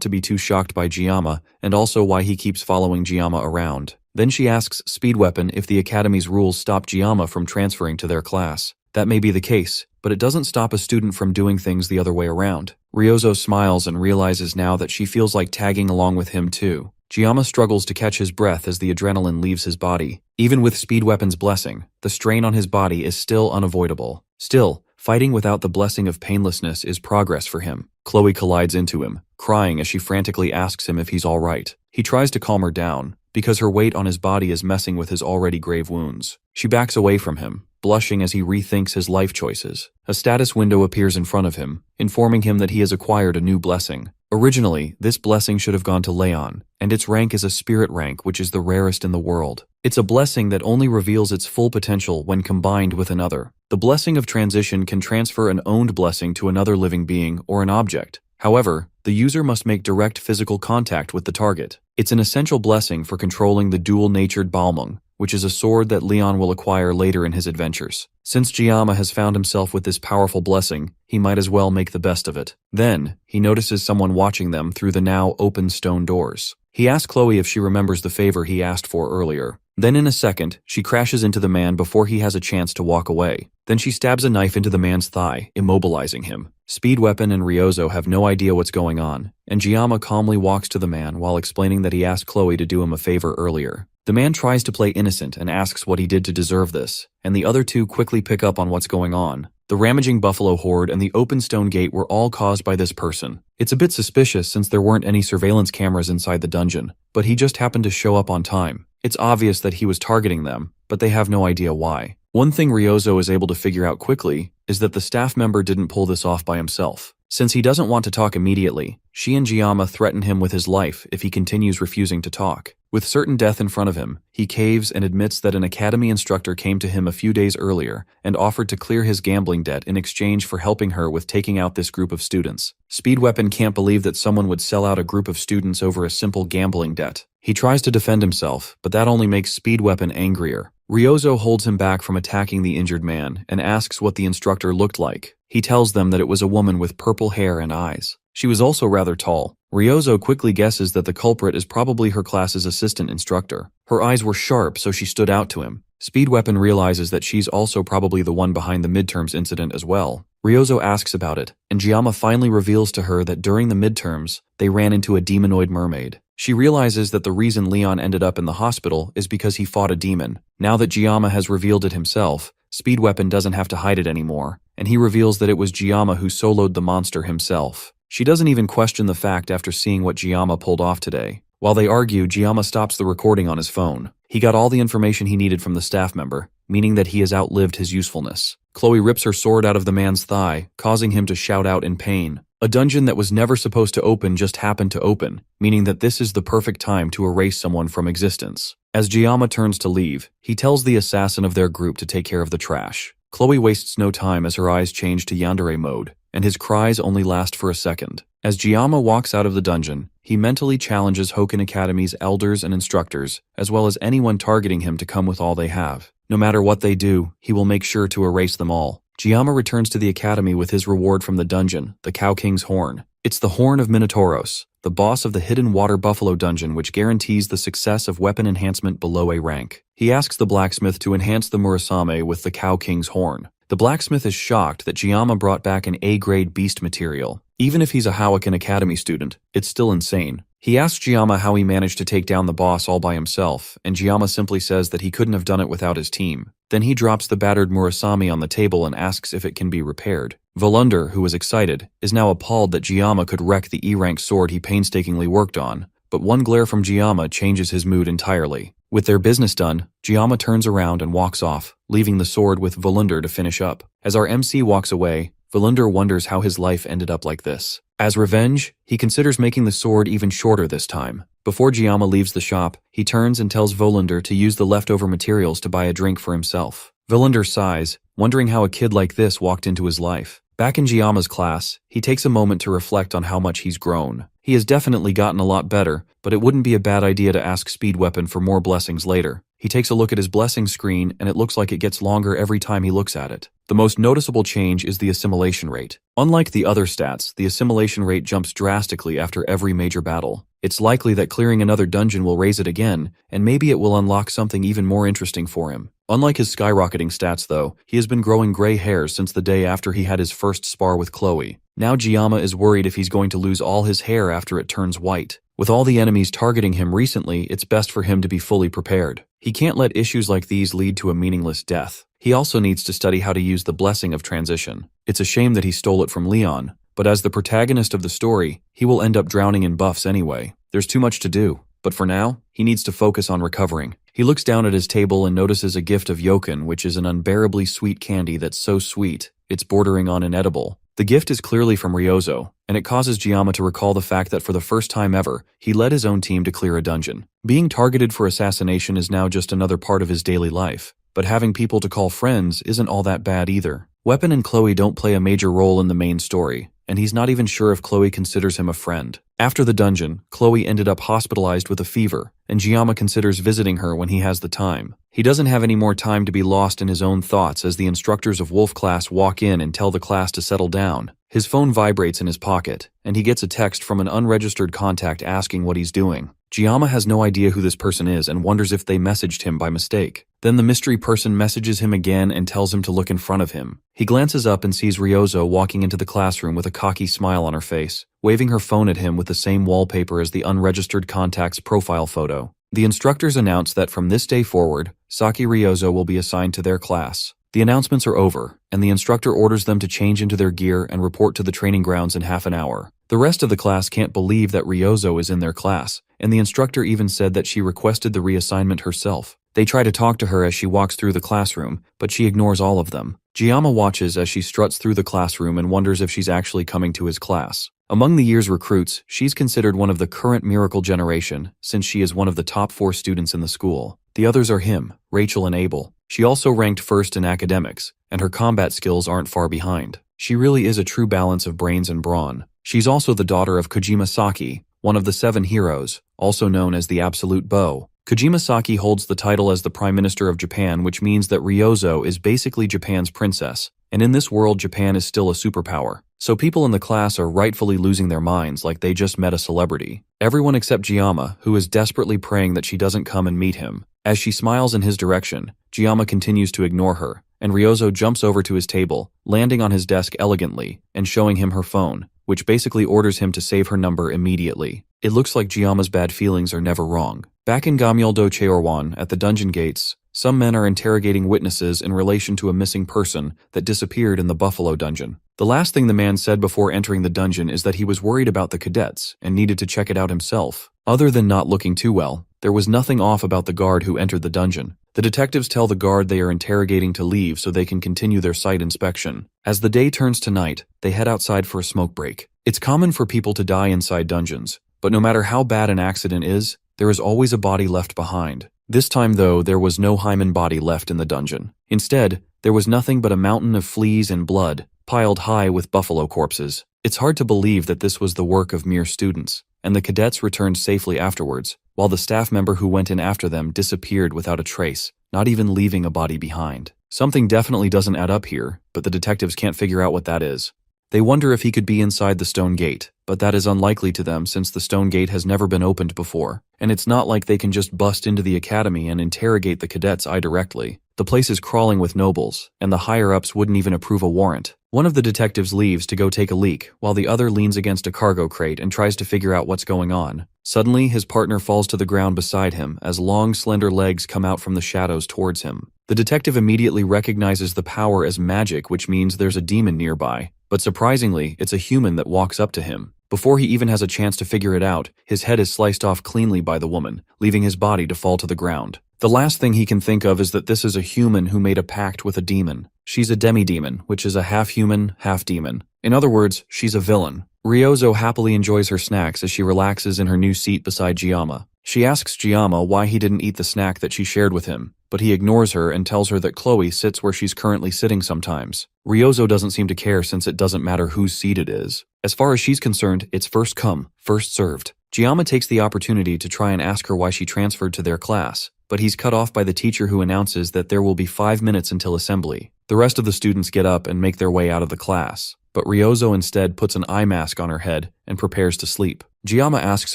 to be too shocked by Jiyama, and also why he keeps following Jiyama around. Then she asks Speed Weapon if the Academy's rules stop Jiyama from transferring to their class. That may be the case, but it doesn't stop a student from doing things the other way around. Ryozo smiles and realizes now that she feels like tagging along with him too. Jiyama struggles to catch his breath as the adrenaline leaves his body. Even with Speed Weapon's blessing, the strain on his body is still unavoidable. Still, fighting without the blessing of painlessness is progress for him. Chloe collides into him, crying as she frantically asks him if he's alright. He tries to calm her down, because her weight on his body is messing with his already grave wounds. She backs away from him, blushing as he rethinks his life choices. A status window appears in front of him, informing him that he has acquired a new blessing. Originally, this blessing should have gone to Leon, and its rank is a spirit rank, which is the rarest in the world. It's a blessing that only reveals its full potential when combined with another. The blessing of transition can transfer an owned blessing to another living being or an object. However, the user must make direct physical contact with the target. It's an essential blessing for controlling the dual-natured Balmung, which is a sword that Leon will acquire later in his adventures. Since Jiyama has found himself with this powerful blessing, he might as well make the best of it. Then, he notices someone watching them through the now open stone doors. He asks Chloe if she remembers the favor he asked for earlier. Then in a second, she crashes into the man before he has a chance to walk away. Then she stabs a knife into the man's thigh, immobilizing him. Speed Weapon and Ryozo have no idea what's going on, and Jiyama calmly walks to the man while explaining that he asked Chloe to do him a favor earlier. The man tries to play innocent and asks what he did to deserve this, and the other two quickly pick up on what's going on. The ramaging buffalo horde and the open stone gate were all caused by this person. It's a bit suspicious since there weren't any surveillance cameras inside the dungeon, but he just happened to show up on time. It's obvious that he was targeting them, but they have no idea why. One thing Ryozo is able to figure out quickly is that the staff member didn't pull this off by himself. Since he doesn't want to talk immediately, she and Jiyama threaten him with his life if he continues refusing to talk. With certain death in front of him, he caves and admits that an academy instructor came to him a few days earlier and offered to clear his gambling debt in exchange for helping her with taking out this group of students. Speed Weapon can't believe that someone would sell out a group of students over a simple gambling debt. He tries to defend himself, but that only makes Speed Weapon angrier. Ryozo holds him back from attacking the injured man and asks what the instructor looked like. He tells them that it was a woman with purple hair and eyes. She was also rather tall. Ryozo quickly guesses that the culprit is probably her class's assistant instructor. Her eyes were sharp, so she stood out to him. Speed Weapon realizes that she's also probably the one behind the midterms incident as well. Ryozo asks about it, and Jiyama finally reveals to her that during the midterms, they ran into a demonoid mermaid. She realizes that the reason Leon ended up in the hospital is because he fought a demon. Now that Jiyama has revealed it himself, Speed Weapon doesn't have to hide it anymore, and he reveals that it was Jiyama who soloed the monster himself. She doesn't even question the fact after seeing what Jiyama pulled off today. While they argue, Jiyama stops the recording on his phone. He got all the information he needed from the staff member, meaning that he has outlived his usefulness. Chloe rips her sword out of the man's thigh, causing him to shout out in pain. A dungeon that was never supposed to open just happened to open, meaning that this is the perfect time to erase someone from existence. As Giamma turns to leave, he tells the assassin of their group to take care of the trash. Chloe wastes no time as her eyes change to yandere mode, and his cries only last for a second. As Giamma walks out of the dungeon, he mentally challenges Hoken Academy's elders and instructors, as well as anyone targeting him to come with all they have. No matter what they do, he will make sure to erase them all. Giamma returns to the academy with his reward from the dungeon, the Cow King's Horn. It's the Horn of Minotauros, the boss of the Hidden Water Buffalo dungeon, which guarantees the success of weapon enhancement below A rank. He asks the blacksmith to enhance the Murasame with the Cow King's Horn. The blacksmith is shocked that Giamma brought back an A-grade beast material. Even if he's a Howiken Academy student, it's still insane. He asks Giamma how he managed to take down the boss all by himself, and Giamma simply says that he couldn't have done it without his team. Then he drops the battered Murasame on the table and asks if it can be repaired. Volunder, who is excited, is now appalled that Giamma could wreck the E-rank sword he painstakingly worked on, but one glare from Giamma changes his mood entirely. With their business done, Giamma turns around and walks off, leaving the sword with Volunder to finish up. As our MC walks away, Volunder wonders how his life ended up like this. As revenge, he considers making the sword even shorter this time. Before Giamma leaves the shop, he turns and tells Volunder to use the leftover materials to buy a drink for himself. Volunder sighs, wondering how a kid like this walked into his life. Back in Giamma's class, he takes a moment to reflect on how much he's grown. He has definitely gotten a lot better, but it wouldn't be a bad idea to ask Speed Weapon for more blessings later. He takes a look at his blessing screen, and it looks like it gets longer every time he looks at it. The most noticeable change is the assimilation rate. Unlike the other stats, the assimilation rate jumps drastically after every major battle. It's likely that clearing another dungeon will raise it again, and maybe it will unlock something even more interesting for him. Unlike his skyrocketing stats though, he has been growing gray hairs since the day after he had his first spar with Chloe. Now Giamma is worried if he's going to lose all his hair after it turns white. With all the enemies targeting him recently, it's best for him to be fully prepared. He can't let issues like these lead to a meaningless death. He also needs to study how to use the blessing of transition. It's a shame that he stole it from Leon, but as the protagonist of the story, he will end up drowning in buffs anyway. There's too much to do, but for now, he needs to focus on recovering. He looks down at his table and notices a gift of Yoken, which is an unbearably sweet candy that's so sweet, it's bordering on inedible. The gift is clearly from Ryozo, and it causes Giamma to recall the fact that for the first time ever, he led his own team to clear a dungeon. Being targeted for assassination is now just another part of his daily life, but having people to call friends isn't all that bad either. Weapon and Chloe don't play a major role in the main story, and he's not even sure if Chloe considers him a friend. After the dungeon, Chloe ended up hospitalized with a fever, and Giamma considers visiting her when he has the time. He doesn't have any more time to be lost in his own thoughts as the instructors of Wolf class walk in and tell the class to settle down. His phone vibrates in his pocket, and he gets a text from an unregistered contact asking what he's doing. Giamma has no idea who this person is and wonders if they messaged him by mistake. Then the mystery person messages him again and tells him to look in front of him. He glances up and sees Ryozo walking into the classroom with a cocky smile on her face, waving her phone at him with the same wallpaper as the unregistered contact's profile photo. The instructors announce that from this day forward, Saki Ryozo will be assigned to their class. The announcements are over, and the instructor orders them to change into their gear and report to the training grounds in half an hour. The rest of the class can't believe that Ryozo is in their class, and the instructor even said that she requested the reassignment herself. They try to talk to her as she walks through the classroom, but she ignores all of them. Giamma watches as she struts through the classroom and wonders if she's actually coming to his class. Among the year's recruits, she's considered one of the current miracle generation, since she is one of the top 4 students in the school. The others are him, Rachel and Abel. She also ranked first in academics, and her combat skills aren't far behind. She really is a true balance of brains and brawn. She's also the daughter of Kojima Saki, one of the 7 heroes, also known as the Absolute Bow. Kojima Saki holds the title as the Prime Minister of Japan, which means that Ryozo is basically Japan's princess, and in this world Japan is still a superpower. So people in the class are rightfully losing their minds like they just met a celebrity. Everyone except Giamma, who is desperately praying that she doesn't come and meet him. As she smiles in his direction, Giamma continues to ignore her, and Ryozo jumps over to his table, landing on his desk elegantly, and showing him her phone, which basically orders him to save her number immediately. It looks like Giamma's bad feelings are never wrong. Back in Gamyoldo Cheorwan, at the dungeon gates, some men are interrogating witnesses in relation to a missing person that disappeared in the Buffalo dungeon. The last thing the man said before entering the dungeon is that he was worried about the cadets and needed to check it out himself. Other than not looking too well, there was nothing off about the guard who entered the dungeon. The detectives tell the guard they are interrogating to leave so they can continue their site inspection. As the day turns to night, they head outside for a smoke break. It's common for people to die inside dungeons, but no matter how bad an accident is, there is always a body left behind. This time, though, there was no hymen body left in the dungeon. Instead, there was nothing but a mountain of fleas and blood, piled high with buffalo corpses. It's hard to believe that this was the work of mere students, and the cadets returned safely afterwards, while the staff member who went in after them disappeared without a trace, not even leaving a body behind. Something definitely doesn't add up here, but the detectives can't figure out what that is. They wonder if he could be inside the stone gate, but that is unlikely to them since the stone gate has never been opened before, and it's not like they can just bust into the academy and interrogate the cadets directly. The place is crawling with nobles, and the higher-ups wouldn't even approve a warrant. One of the detectives leaves to go take a leak, while the other leans against a cargo crate and tries to figure out what's going on. Suddenly, his partner falls to the ground beside him as long, slender legs come out from the shadows towards him. The detective immediately recognizes the power as magic, which means there's a demon nearby. But surprisingly, it's a human that walks up to him. Before he even has a chance to figure it out, his head is sliced off cleanly by the woman, leaving his body to fall to the ground. The last thing he can think of is that this is a human who made a pact with a demon. She's a demi-demon, which is a half-human, half-demon. In other words, she's a villain. Ryozo happily enjoys her snacks as she relaxes in her new seat beside Giamma. She asks Giamma why he didn't eat the snack that she shared with him, but he ignores her and tells her that Chloe sits where she's currently sitting sometimes. Ryozo doesn't seem to care since it doesn't matter whose seat it is. As far as she's concerned, it's first come, first served. Giamma takes the opportunity to try and ask her why she transferred to their class, but he's cut off by the teacher who announces that there will be 5 minutes until assembly. The rest of the students get up and make their way out of the class, but Ryozo instead puts an eye mask on her head and prepares to sleep. Giamma asks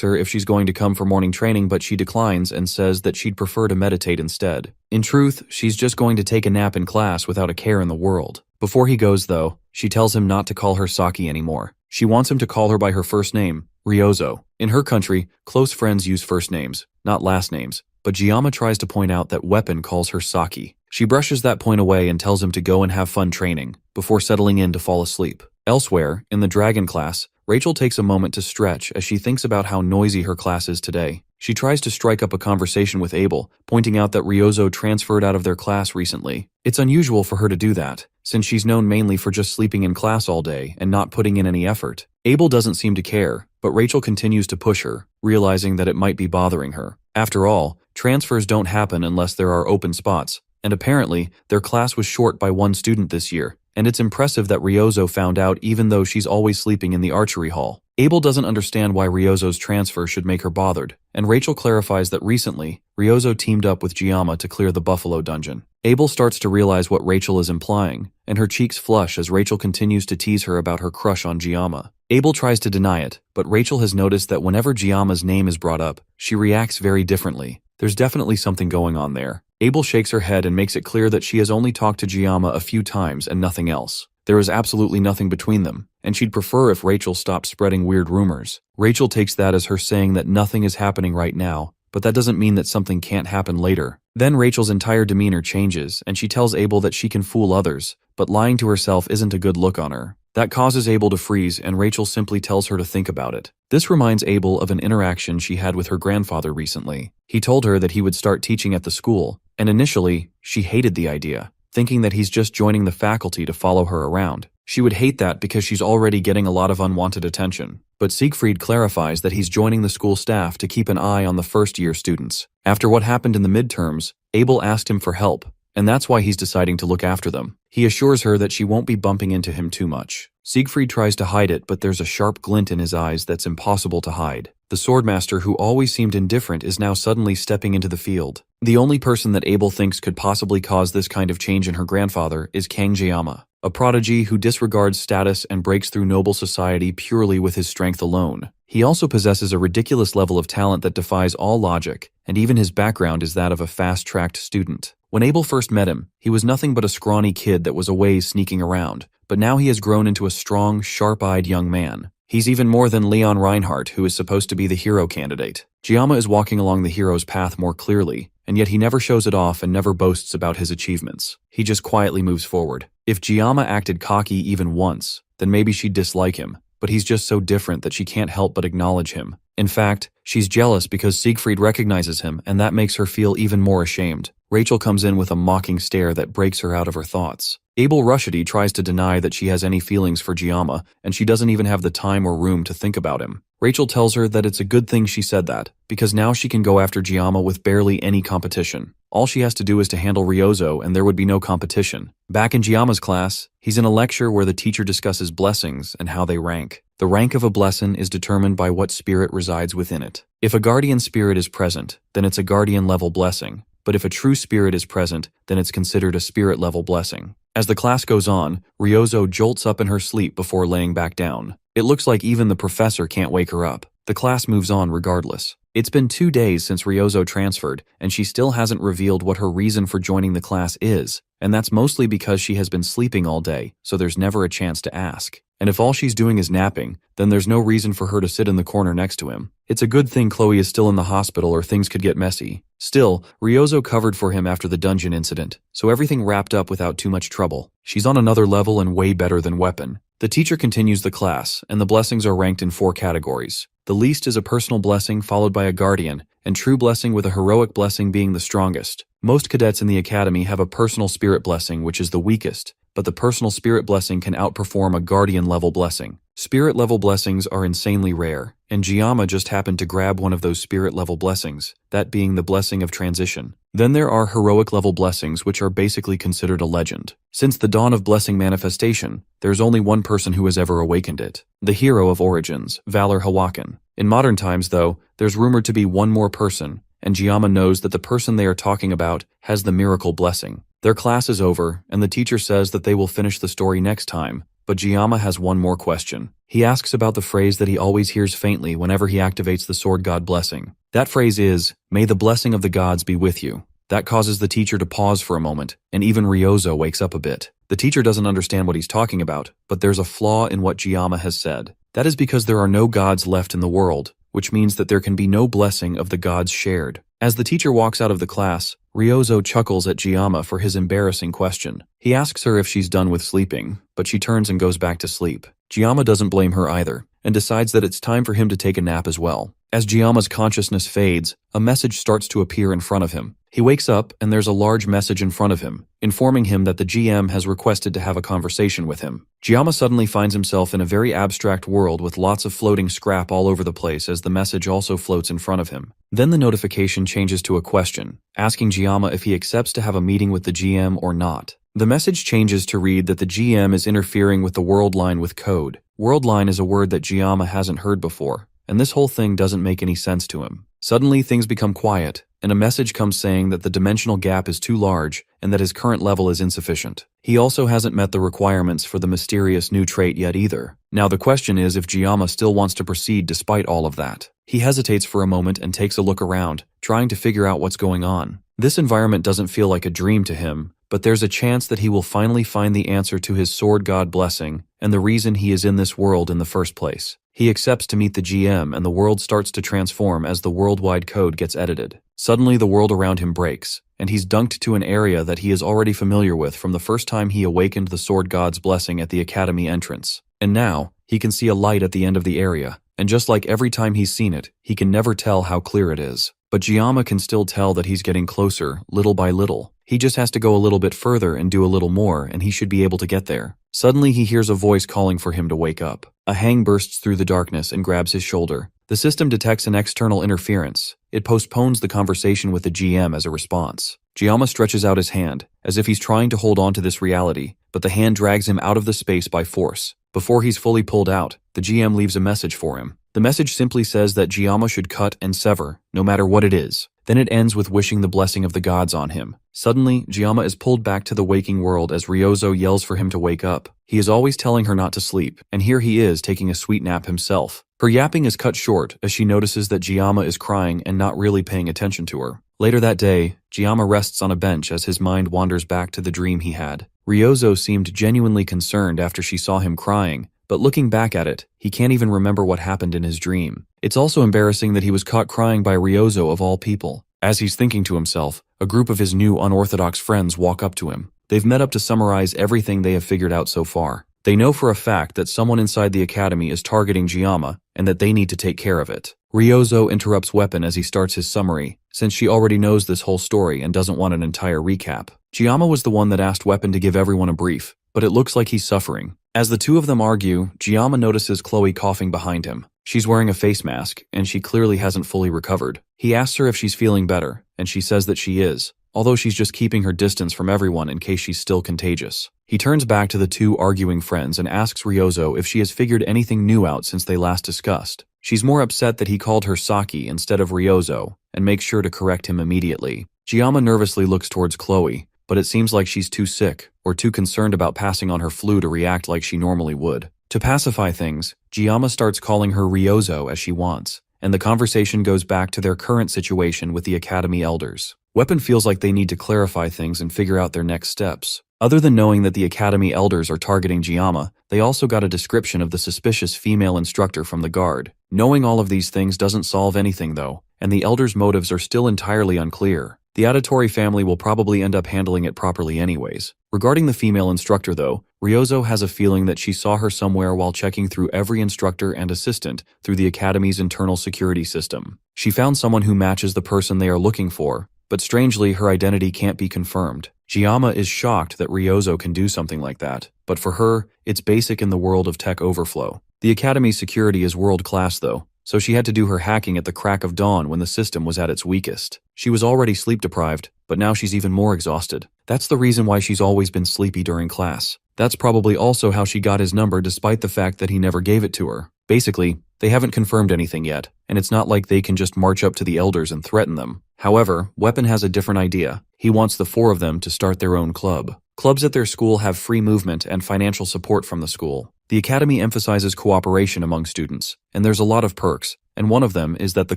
her if she's going to come for morning training, but she declines and says that she'd prefer to meditate instead. In truth, she's just going to take a nap in class without a care in the world. Before he goes, though, she tells him not to call her Saki anymore. She wants him to call her by her first name, Ryozo. In her country, close friends use first names, not last names, but Giamma tries to point out that Weapon calls her Saki. She brushes that point away and tells him to go and have fun training, before settling in to fall asleep. Elsewhere, in the dragon class, Rachel takes a moment to stretch as she thinks about how noisy her class is today. She tries to strike up a conversation with Abel, pointing out that Ryozo transferred out of their class recently. It's unusual for her to do that, since she's known mainly for just sleeping in class all day and not putting in any effort. Abel doesn't seem to care, but Rachel continues to push her, realizing that it might be bothering her. After all, transfers don't happen unless there are open spots, and apparently, their class was short by 1 student this year. And it's impressive that Ryozo found out even though she's always sleeping in the archery hall. Abel doesn't understand why Ryozo's transfer should make her bothered, and Rachel clarifies that recently, Ryozo teamed up with Giamma to clear the Buffalo dungeon. Abel starts to realize what Rachel is implying, and her cheeks flush as Rachel continues to tease her about her crush on Giamma. Abel tries to deny it, but Rachel has noticed that whenever Giamma's name is brought up, she reacts very differently. There's definitely something going on there. Abel shakes her head and makes it clear that she has only talked to Giamma a few times and nothing else. There is absolutely nothing between them, and she'd prefer if Rachel stopped spreading weird rumors. Rachel takes that as her saying that nothing is happening right now, but that doesn't mean that something can't happen later. Then Rachel's entire demeanor changes, and she tells Abel that she can fool others, but lying to herself isn't a good look on her. That causes Abel to freeze, and Rachel simply tells her to think about it. This reminds Abel of an interaction she had with her grandfather recently. He told her that he would start teaching at the school, and initially, she hated the idea, thinking that he's just joining the faculty to follow her around. She would hate that because she's already getting a lot of unwanted attention. But Siegfried clarifies that he's joining the school staff to keep an eye on the first-year students. After what happened in the midterms, Abel asked him for help, and that's why he's deciding to look after them. He assures her that she won't be bumping into him too much. Siegfried tries to hide it, but there's a sharp glint in his eyes that's impossible to hide. The swordmaster, who always seemed indifferent, is now suddenly stepping into the field. The only person that Abel thinks could possibly cause this kind of change in her grandfather is Kang Giamma, a prodigy who disregards status and breaks through noble society purely with his strength alone. He also possesses a ridiculous level of talent that defies all logic, and even his background is that of a fast-tracked student. When Abel first met him, he was nothing but a scrawny kid that was away sneaking around, but now he has grown into a strong, sharp-eyed young man. He's even more than Leon Reinhardt, who is supposed to be the hero candidate. Giamma is walking along the hero's path more clearly, and yet he never shows it off and never boasts about his achievements. He just quietly moves forward. If Giamma acted cocky even once, then maybe she'd dislike him, but he's just so different that she can't help but acknowledge him. In fact, she's jealous because Siegfried recognizes him, and that makes her feel even more ashamed. Rachel comes in with a mocking stare that breaks her out of her thoughts. Abel Rushdie tries to deny that she has any feelings for Giamma, and she doesn't even have the time or room to think about him. Rachel tells her that it's a good thing she said that, because now she can go after Giamma with barely any competition. All she has to do is to handle Ryozo and there would be no competition. Back in Giamma's class, he's in a lecture where the teacher discusses blessings and how they rank. The rank of a blessing is determined by what spirit resides within it. If a guardian spirit is present, then it's a guardian-level blessing. But if a true spirit is present, then it's considered a spirit-level blessing. As the class goes on, Ryozo jolts up in her sleep before laying back down. It looks like even the professor can't wake her up. The class moves on regardless. It's been 2 days since Ryozo transferred, and she still hasn't revealed what her reason for joining the class is, and that's mostly because she has been sleeping all day, so there's never a chance to ask. And if all she's doing is napping, then there's no reason for her to sit in the corner next to him. It's a good thing Chloe is still in the hospital or things could get messy. Still, Ryozo covered for him after the dungeon incident, so everything wrapped up without too much trouble. She's on another level and way better than Weapon. The teacher continues the class, and the blessings are ranked in 4 categories. The least is a personal blessing followed by a guardian, and true blessing with a heroic blessing being the strongest. Most cadets in the academy have a personal spirit blessing, which is the weakest, but the personal spirit blessing can outperform a guardian-level blessing. Spirit-level blessings are insanely rare, and Giamma just happened to grab one of those spirit-level blessings, that being the blessing of transition. Then there are heroic-level blessings, which are basically considered a legend. Since the dawn of blessing manifestation, there's only one person who has ever awakened it. The hero of Origins, Valor Hawakan. In modern times, though, there's rumored to be one more person, and Giamma knows that the person they are talking about has the miracle blessing. Their class is over, and the teacher says that they will finish the story next time, but Giamma has one more question. He asks about the phrase that he always hears faintly whenever he activates the Sword God blessing. That phrase is, "May the blessing of the gods be with you." That causes the teacher to pause for a moment, and even Ryozo wakes up a bit. The teacher doesn't understand what he's talking about, but there's a flaw in what Giamma has said. That is because there are no gods left in the world, which means that there can be no blessing of the gods shared. As the teacher walks out of the class, Ryozo chuckles at Giamma for his embarrassing question. He asks her if she's done with sleeping, but she turns and goes back to sleep. Giamma doesn't blame her either, and decides that it's time for him to take a nap as well. As Giamma's consciousness fades, a message starts to appear in front of him. He wakes up and there's a large message in front of him, informing him that the GM has requested to have a conversation with him. Giamma suddenly finds himself in a very abstract world with lots of floating scrap all over the place as the message also floats in front of him. Then the notification changes to a question, asking Giamma if he accepts to have a meeting with the GM or not. The message changes to read that the GM is interfering with the world line with code. World line is a word that Giamma hasn't heard before, and this whole thing doesn't make any sense to him. Suddenly things become quiet, and a message comes saying that the dimensional gap is too large and that his current level is insufficient. He also hasn't met the requirements for the mysterious new trait yet either. Now the question is if Giamma still wants to proceed despite all of that. He hesitates for a moment and takes a look around, trying to figure out what's going on. This environment doesn't feel like a dream to him, but there's a chance that he will finally find the answer to his Sword God blessing and the reason he is in this world in the first place. He accepts to meet the GM and the world starts to transform as the worldwide code gets edited. Suddenly the world around him breaks, and he's dunked to an area that he is already familiar with from the first time he awakened the Sword God's blessing at the academy entrance. And now, he can see a light at the end of the area, and just like every time he's seen it, he can never tell how clear it is. But Giamma can still tell that he's getting closer, little by little. He just has to go a little bit further and do a little more, and he should be able to get there. Suddenly he hears a voice calling for him to wake up. A hang bursts through the darkness and grabs his shoulder. The system detects an external interference. It postpones the conversation with the GM as a response. Giamma stretches out his hand, as if he's trying to hold on to this reality, but the hand drags him out of the space by force. Before he's fully pulled out, the GM leaves a message for him. The message simply says that Giamma should cut and sever, no matter what it is. Then it ends with wishing the blessing of the gods on him. Suddenly, Giamma is pulled back to the waking world as Ryozo yells for him to wake up. He is always telling her not to sleep, and here he is taking a sweet nap himself. Her yapping is cut short as she notices that Giamma is crying and not really paying attention to her. Later that day, Giamma rests on a bench as his mind wanders back to the dream he had. Ryozo seemed genuinely concerned after she saw him crying, but looking back at it, he can't even remember what happened in his dream. It's also embarrassing that he was caught crying by Ryozo of all people. As he's thinking to himself, a group of his new unorthodox friends walk up to him. They've met up to summarize everything they have figured out so far. They know for a fact that someone inside the academy is targeting Giamma and that they need to take care of it. Ryozo interrupts Weapon as he starts his summary, since she already knows this whole story and doesn't want an entire recap. Giamma was the one that asked Weapon to give everyone a brief, but it looks like he's suffering. As the two of them argue, Giamma notices Chloe coughing behind him. She's wearing a face mask, and she clearly hasn't fully recovered. He asks her if she's feeling better, and she says that she is, although she's just keeping her distance from everyone in case she's still contagious. He turns back to the two arguing friends and asks Ryozo if she has figured anything new out since they last discussed. She's more upset that he called her Saki instead of Ryozo, and makes sure to correct him immediately. Giamma nervously looks towards Chloe, but it seems like she's too sick or too concerned about passing on her flu to react like she normally would. To pacify things, Giamma starts calling her Ryozo as she wants, and the conversation goes back to their current situation with the Academy elders. Weapon feels like they need to clarify things and figure out their next steps. Other than knowing that the Academy elders are targeting Giamma, they also got a description of the suspicious female instructor from the guard. Knowing all of these things doesn't solve anything though, and the elders' motives are still entirely unclear. The Auditory family will probably end up handling it properly anyways. Regarding the female instructor though, Ryozo has a feeling that she saw her somewhere while checking through every instructor and assistant through the Academy's internal security system. She found someone who matches the person they are looking for, but strangely her identity can't be confirmed. Giamma is shocked that Ryozo can do something like that, but for her, it's basic in the world of tech overflow. The Academy's security is world-class though, so she had to do her hacking at the crack of dawn when the system was at its weakest. She was already sleep-deprived, but now she's even more exhausted. That's the reason why she's always been sleepy during class. That's probably also how she got his number despite the fact that he never gave it to her. Basically, they haven't confirmed anything yet, and it's not like they can just march up to the elders and threaten them. However, Weapon has a different idea. He wants the four of them to start their own club. Clubs at their school have free movement and financial support from the school. The Academy emphasizes cooperation among students, and there's a lot of perks, and one of them is that the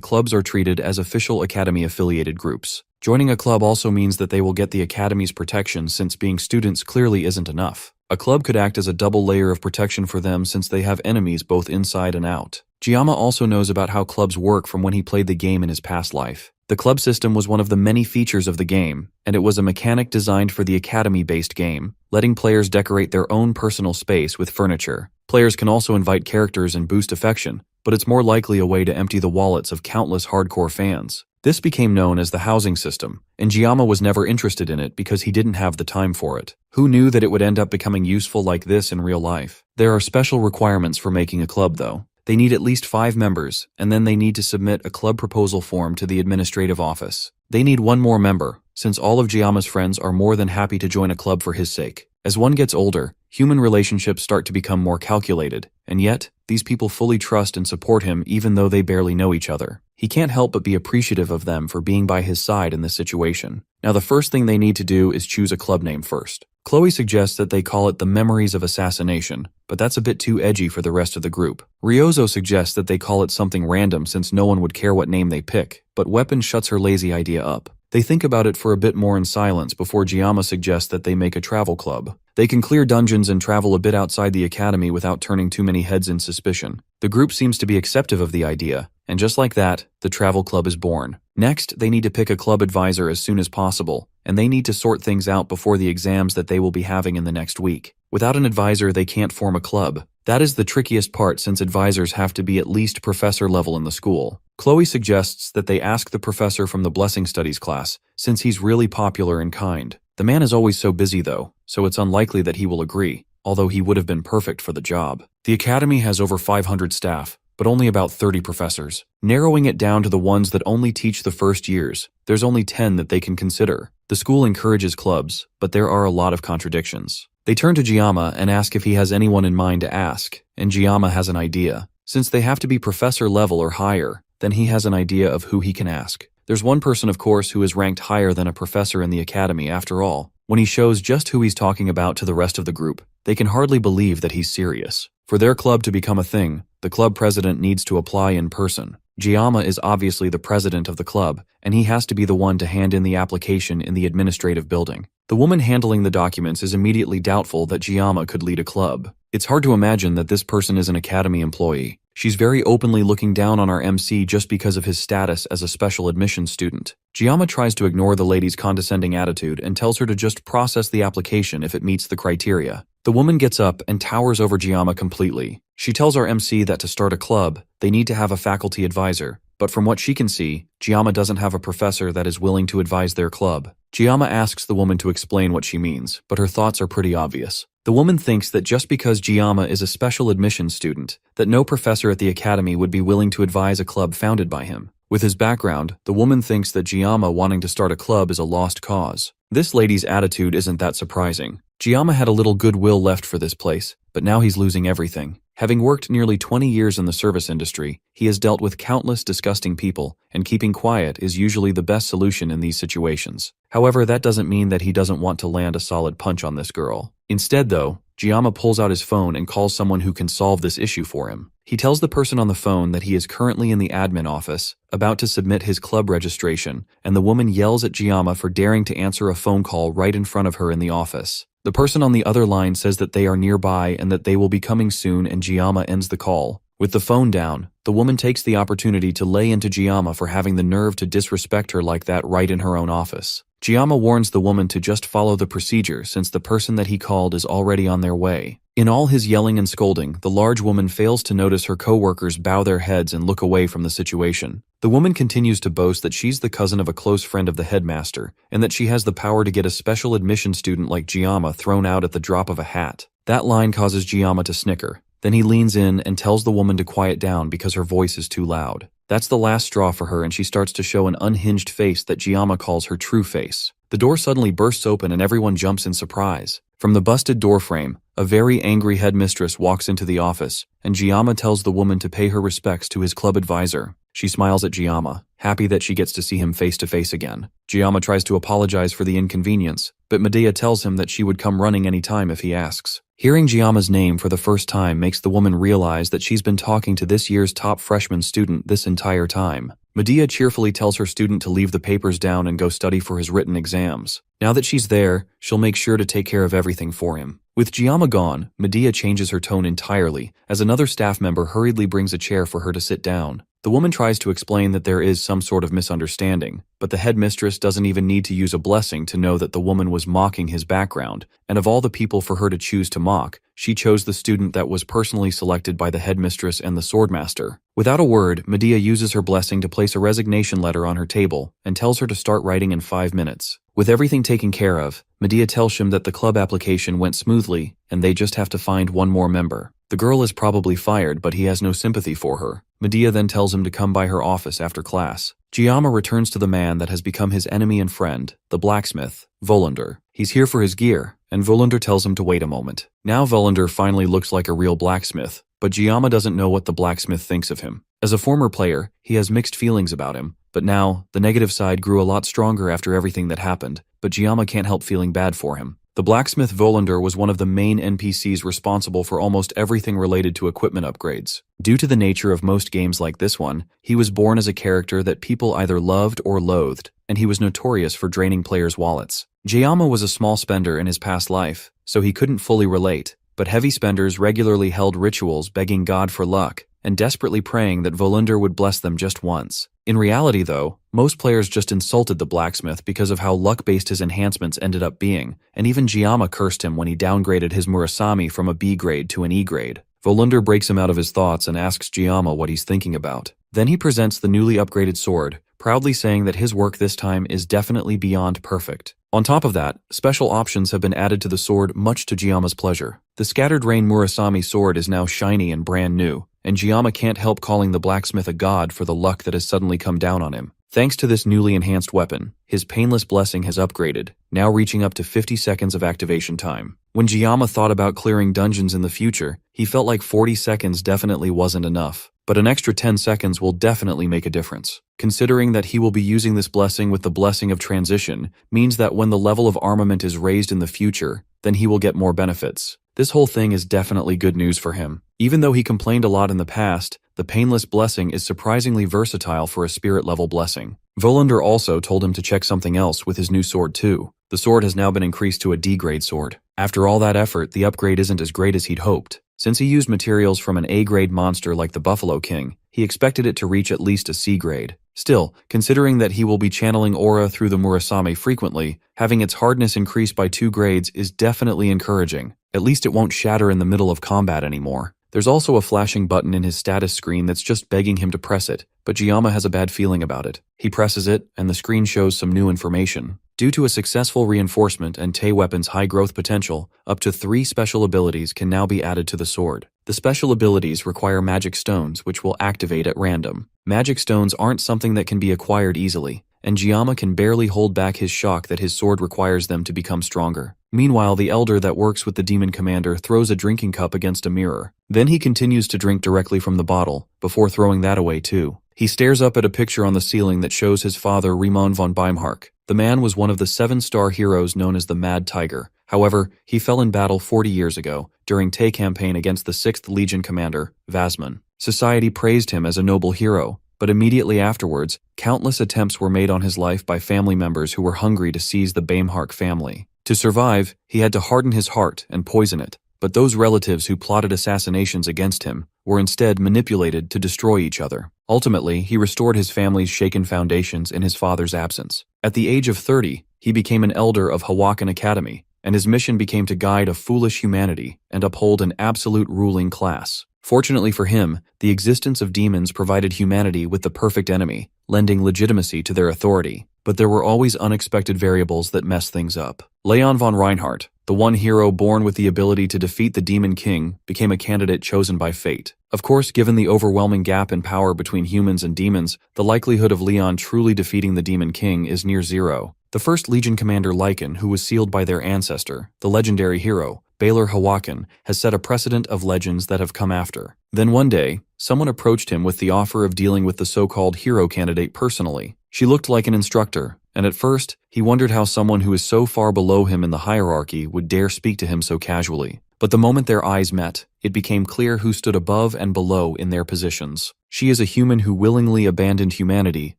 clubs are treated as official Academy-affiliated groups. Joining a club also means that they will get the Academy's protection since being students clearly isn't enough. A club could act as a double layer of protection for them since they have enemies both inside and out. Giamma also knows about how clubs work from when he played the game in his past life. The club system was one of the many features of the game, and it was a mechanic designed for the Academy-based game, letting players decorate their own personal space with furniture. Players can also invite characters and boost affection, but it's more likely a way to empty the wallets of countless hardcore fans. This became known as the housing system, and Giamma was never interested in it because he didn't have the time for it. Who knew that it would end up becoming useful like this in real life? There are special requirements for making a club though. They need at least 5 members, and then they need to submit a club proposal form to the administrative office. They need one more member, since all of Giamma's friends are more than happy to join a club for his sake. As one gets older, human relationships start to become more calculated, and yet, these people fully trust and support him even though they barely know each other. He can't help but be appreciative of them for being by his side in this situation. Now the first thing they need to do is choose a club name first. Chloe suggests that they call it the Memories of Assassination, but that's a bit too edgy for the rest of the group. Ryozo suggests that they call it something random since no one would care what name they pick, but Weapon shuts her lazy idea up. They think about it for a bit more in silence before Giamma suggests that they make a travel club. They can clear dungeons and travel a bit outside the academy without turning too many heads in suspicion. The group seems to be acceptive of the idea, and just like that, the travel club is born. Next, they need to pick a club advisor as soon as possible, and they need to sort things out before the exams that they will be having in the next week. Without an advisor, they can't form a club. That is the trickiest part since advisors have to be at least professor level in the school. Chloe suggests that they ask the professor from the Blessing Studies class, since he's really popular and kind. The man is always so busy though, so it's unlikely that he will agree, although he would have been perfect for the job. The academy has over 500 staff, but only about 30 professors. Narrowing it down to the ones that only teach the first years, there's only 10 that they can consider. The school encourages clubs, but there are a lot of contradictions. They turn to Giamma and ask if he has anyone in mind to ask, and Giamma has an idea. Since they have to be professor level or higher, then he has an idea of who he can ask. There's one person, of course, who is ranked higher than a professor in the academy after all. When he shows just who he's talking about to the rest of the group, they can hardly believe that he's serious. For their club to become a thing, the club president needs to apply in person. Giamma is obviously the president of the club, and he has to be the one to hand in the application in the administrative building. The woman handling the documents is immediately doubtful that Giamma could lead a club. It's hard to imagine that this person is an academy employee. She's very openly looking down on our MC just because of his status as a special admissions student. Giamma tries to ignore the lady's condescending attitude and tells her to just process the application if it meets the criteria. The woman gets up and towers over Giamma completely. She tells our MC that to start a club, they need to have a faculty advisor. But from what she can see, Giamma doesn't have a professor that is willing to advise their club. Giamma asks the woman to explain what she means, but her thoughts are pretty obvious. The woman thinks that just because Giamma is a special admissions student, that no professor at the academy would be willing to advise a club founded by him. With his background, the woman thinks that Giamma wanting to start a club is a lost cause. This lady's attitude isn't that surprising. Giamma had a little goodwill left for this place, but now he's losing everything. Having worked nearly 20 years in the service industry, he has dealt with countless disgusting people, and keeping quiet is usually the best solution in these situations. However, that doesn't mean that he doesn't want to land a solid punch on this girl. Instead, though, Giamma pulls out his phone and calls someone who can solve this issue for him. He tells the person on the phone that he is currently in the admin office, about to submit his club registration, and the woman yells at Giamma for daring to answer a phone call right in front of her in the office. The person on the other line says that they are nearby and that they will be coming soon, and Giamma ends the call. With the phone down, the woman takes the opportunity to lay into Giamma for having the nerve to disrespect her like that right in her own office. Giamma warns the woman to just follow the procedure since the person that he called is already on their way. In all his yelling and scolding, the large woman fails to notice her co-workers bow their heads and look away from the situation. The woman continues to boast that she's the cousin of a close friend of the headmaster, and that she has the power to get a special admission student like Giamma thrown out at the drop of a hat. That line causes Giamma to snicker. Then he leans in and tells the woman to quiet down because her voice is too loud. That's the last straw for her, and she starts to show an unhinged face that Giamma calls her true face. The door suddenly bursts open and everyone jumps in surprise. From the busted door frame, a very angry headmistress walks into the office, and Giamma tells the woman to pay her respects to his club advisor. She smiles at Giamma, happy that she gets to see him face to face again. Giamma tries to apologize for the inconvenience, but Medea tells him that she would come running any time if he asks. Hearing Giamma's name for the first time makes the woman realize that she's been talking to this year's top freshman student this entire time. Medea cheerfully tells her student to leave the papers down and go study for his written exams. Now that she's there, she'll make sure to take care of everything for him. With Giamma gone, Medea changes her tone entirely as another staff member hurriedly brings a chair for her to sit down. The woman tries to explain that there is some sort of misunderstanding, but the headmistress doesn't even need to use a blessing to know that the woman was mocking his background, and of all the people for her to choose to mock, she chose the student that was personally selected by the headmistress and the swordmaster. Without a word, Medea uses her blessing to place a resignation letter on her table and tells her to start writing in 5 minutes. With everything taken care of, Medea tells him that the club application went smoothly and they just have to find one more member. The girl is probably fired, but he has no sympathy for her. Medea then tells him to come by her office after class. Giamma returns to the man that has become his enemy and friend, the blacksmith, Volander. He's here for his gear, and Volander tells him to wait a moment. Now Volander finally looks like a real blacksmith, but Giamma doesn't know what the blacksmith thinks of him. As a former player, he has mixed feelings about him, but now, the negative side grew a lot stronger after everything that happened, but Giamma can't help feeling bad for him. The blacksmith Volander was one of the main NPCs responsible for almost everything related to equipment upgrades. Due to the nature of most games like this one, he was born as a character that people either loved or loathed, and he was notorious for draining players' wallets. Giamma was a small spender in his past life, so he couldn't fully relate, but heavy spenders regularly held rituals begging God for luck, and desperately praying that Volander would bless them just once. In reality, though, most players just insulted the blacksmith because of how luck-based his enhancements ended up being, and even Giamma cursed him when he downgraded his Murasami from a B grade to an E grade. Volander breaks him out of his thoughts and asks Giamma what he's thinking about. Then he presents the newly upgraded sword, proudly saying that his work this time is definitely beyond perfect. On top of that, special options have been added to the sword much to Giamma's pleasure. The Scattered Rain Murasami sword is now shiny and brand new, and Giamma can't help calling the blacksmith a god for the luck that has suddenly come down on him. Thanks to this newly enhanced weapon, his painless blessing has upgraded, now reaching up to 50 seconds of activation time. When Giamma thought about clearing dungeons in the future, he felt like 40 seconds definitely wasn't enough, but an extra 10 seconds will definitely make a difference. Considering that he will be using this blessing with the blessing of transition, means that when the level of armament is raised in the future, then he will get more benefits. This whole thing is definitely good news for him. Even though he complained a lot in the past, the painless blessing is surprisingly versatile for a spirit-level blessing. Volander also told him to check something else with his new sword too. The sword has now been increased to a D-grade sword. After all that effort, the upgrade isn't as great as he'd hoped. Since he used materials from an A-grade monster like the Buffalo King, he expected it to reach at least a C grade. Still, considering that he will be channeling aura through the Murasame frequently, having its hardness increase by 2 grades is definitely encouraging. At least it won't shatter in the middle of combat anymore. There's also a flashing button in his status screen that's just begging him to press it, but Jiyama has a bad feeling about it. He presses it, and the screen shows some new information. Due to a successful reinforcement and Tei weapon's high growth potential, up to 3 special abilities can now be added to the sword. The special abilities require magic stones, which will activate at random. Magic stones aren't something that can be acquired easily, and Jiyama can barely hold back his shock that his sword requires them to become stronger. Meanwhile, the elder that works with the demon commander throws a drinking cup against a mirror. Then he continues to drink directly from the bottle, before throwing that away too. He stares up at a picture on the ceiling that shows his father, Riemann von Beimhark. The man was one of the 7-star heroes known as the Mad Tiger. However, he fell in battle 40 years ago, during Tei campaign against the 6th Legion commander, Vasman. Society praised him as a noble hero, but immediately afterwards, countless attempts were made on his life by family members who were hungry to seize the Beimhark family. To survive, he had to harden his heart and poison it, but those relatives who plotted assassinations against him were instead manipulated to destroy each other. Ultimately, he restored his family's shaken foundations in his father's absence. At the age of 30, he became an elder of Hawakan Academy, and his mission became to guide a foolish humanity and uphold an absolute ruling class. Fortunately for him, the existence of demons provided humanity with the perfect enemy, lending legitimacy to their authority. But there were always unexpected variables that messed things up. Leon von Reinhardt, the one hero born with the ability to defeat the Demon King, became a candidate chosen by fate. Of course, given the overwhelming gap in power between humans and demons, the likelihood of Leon truly defeating the Demon King is near zero. The first Legion commander Lycan, who was sealed by their ancestor, the legendary hero, Baylor Hawakan, has set a precedent of legends that have come after. Then one day, someone approached him with the offer of dealing with the so-called hero candidate personally. She looked like an instructor, and at first, he wondered how someone who is so far below him in the hierarchy would dare speak to him so casually. But the moment their eyes met, it became clear who stood above and below in their positions. She is a human who willingly abandoned humanity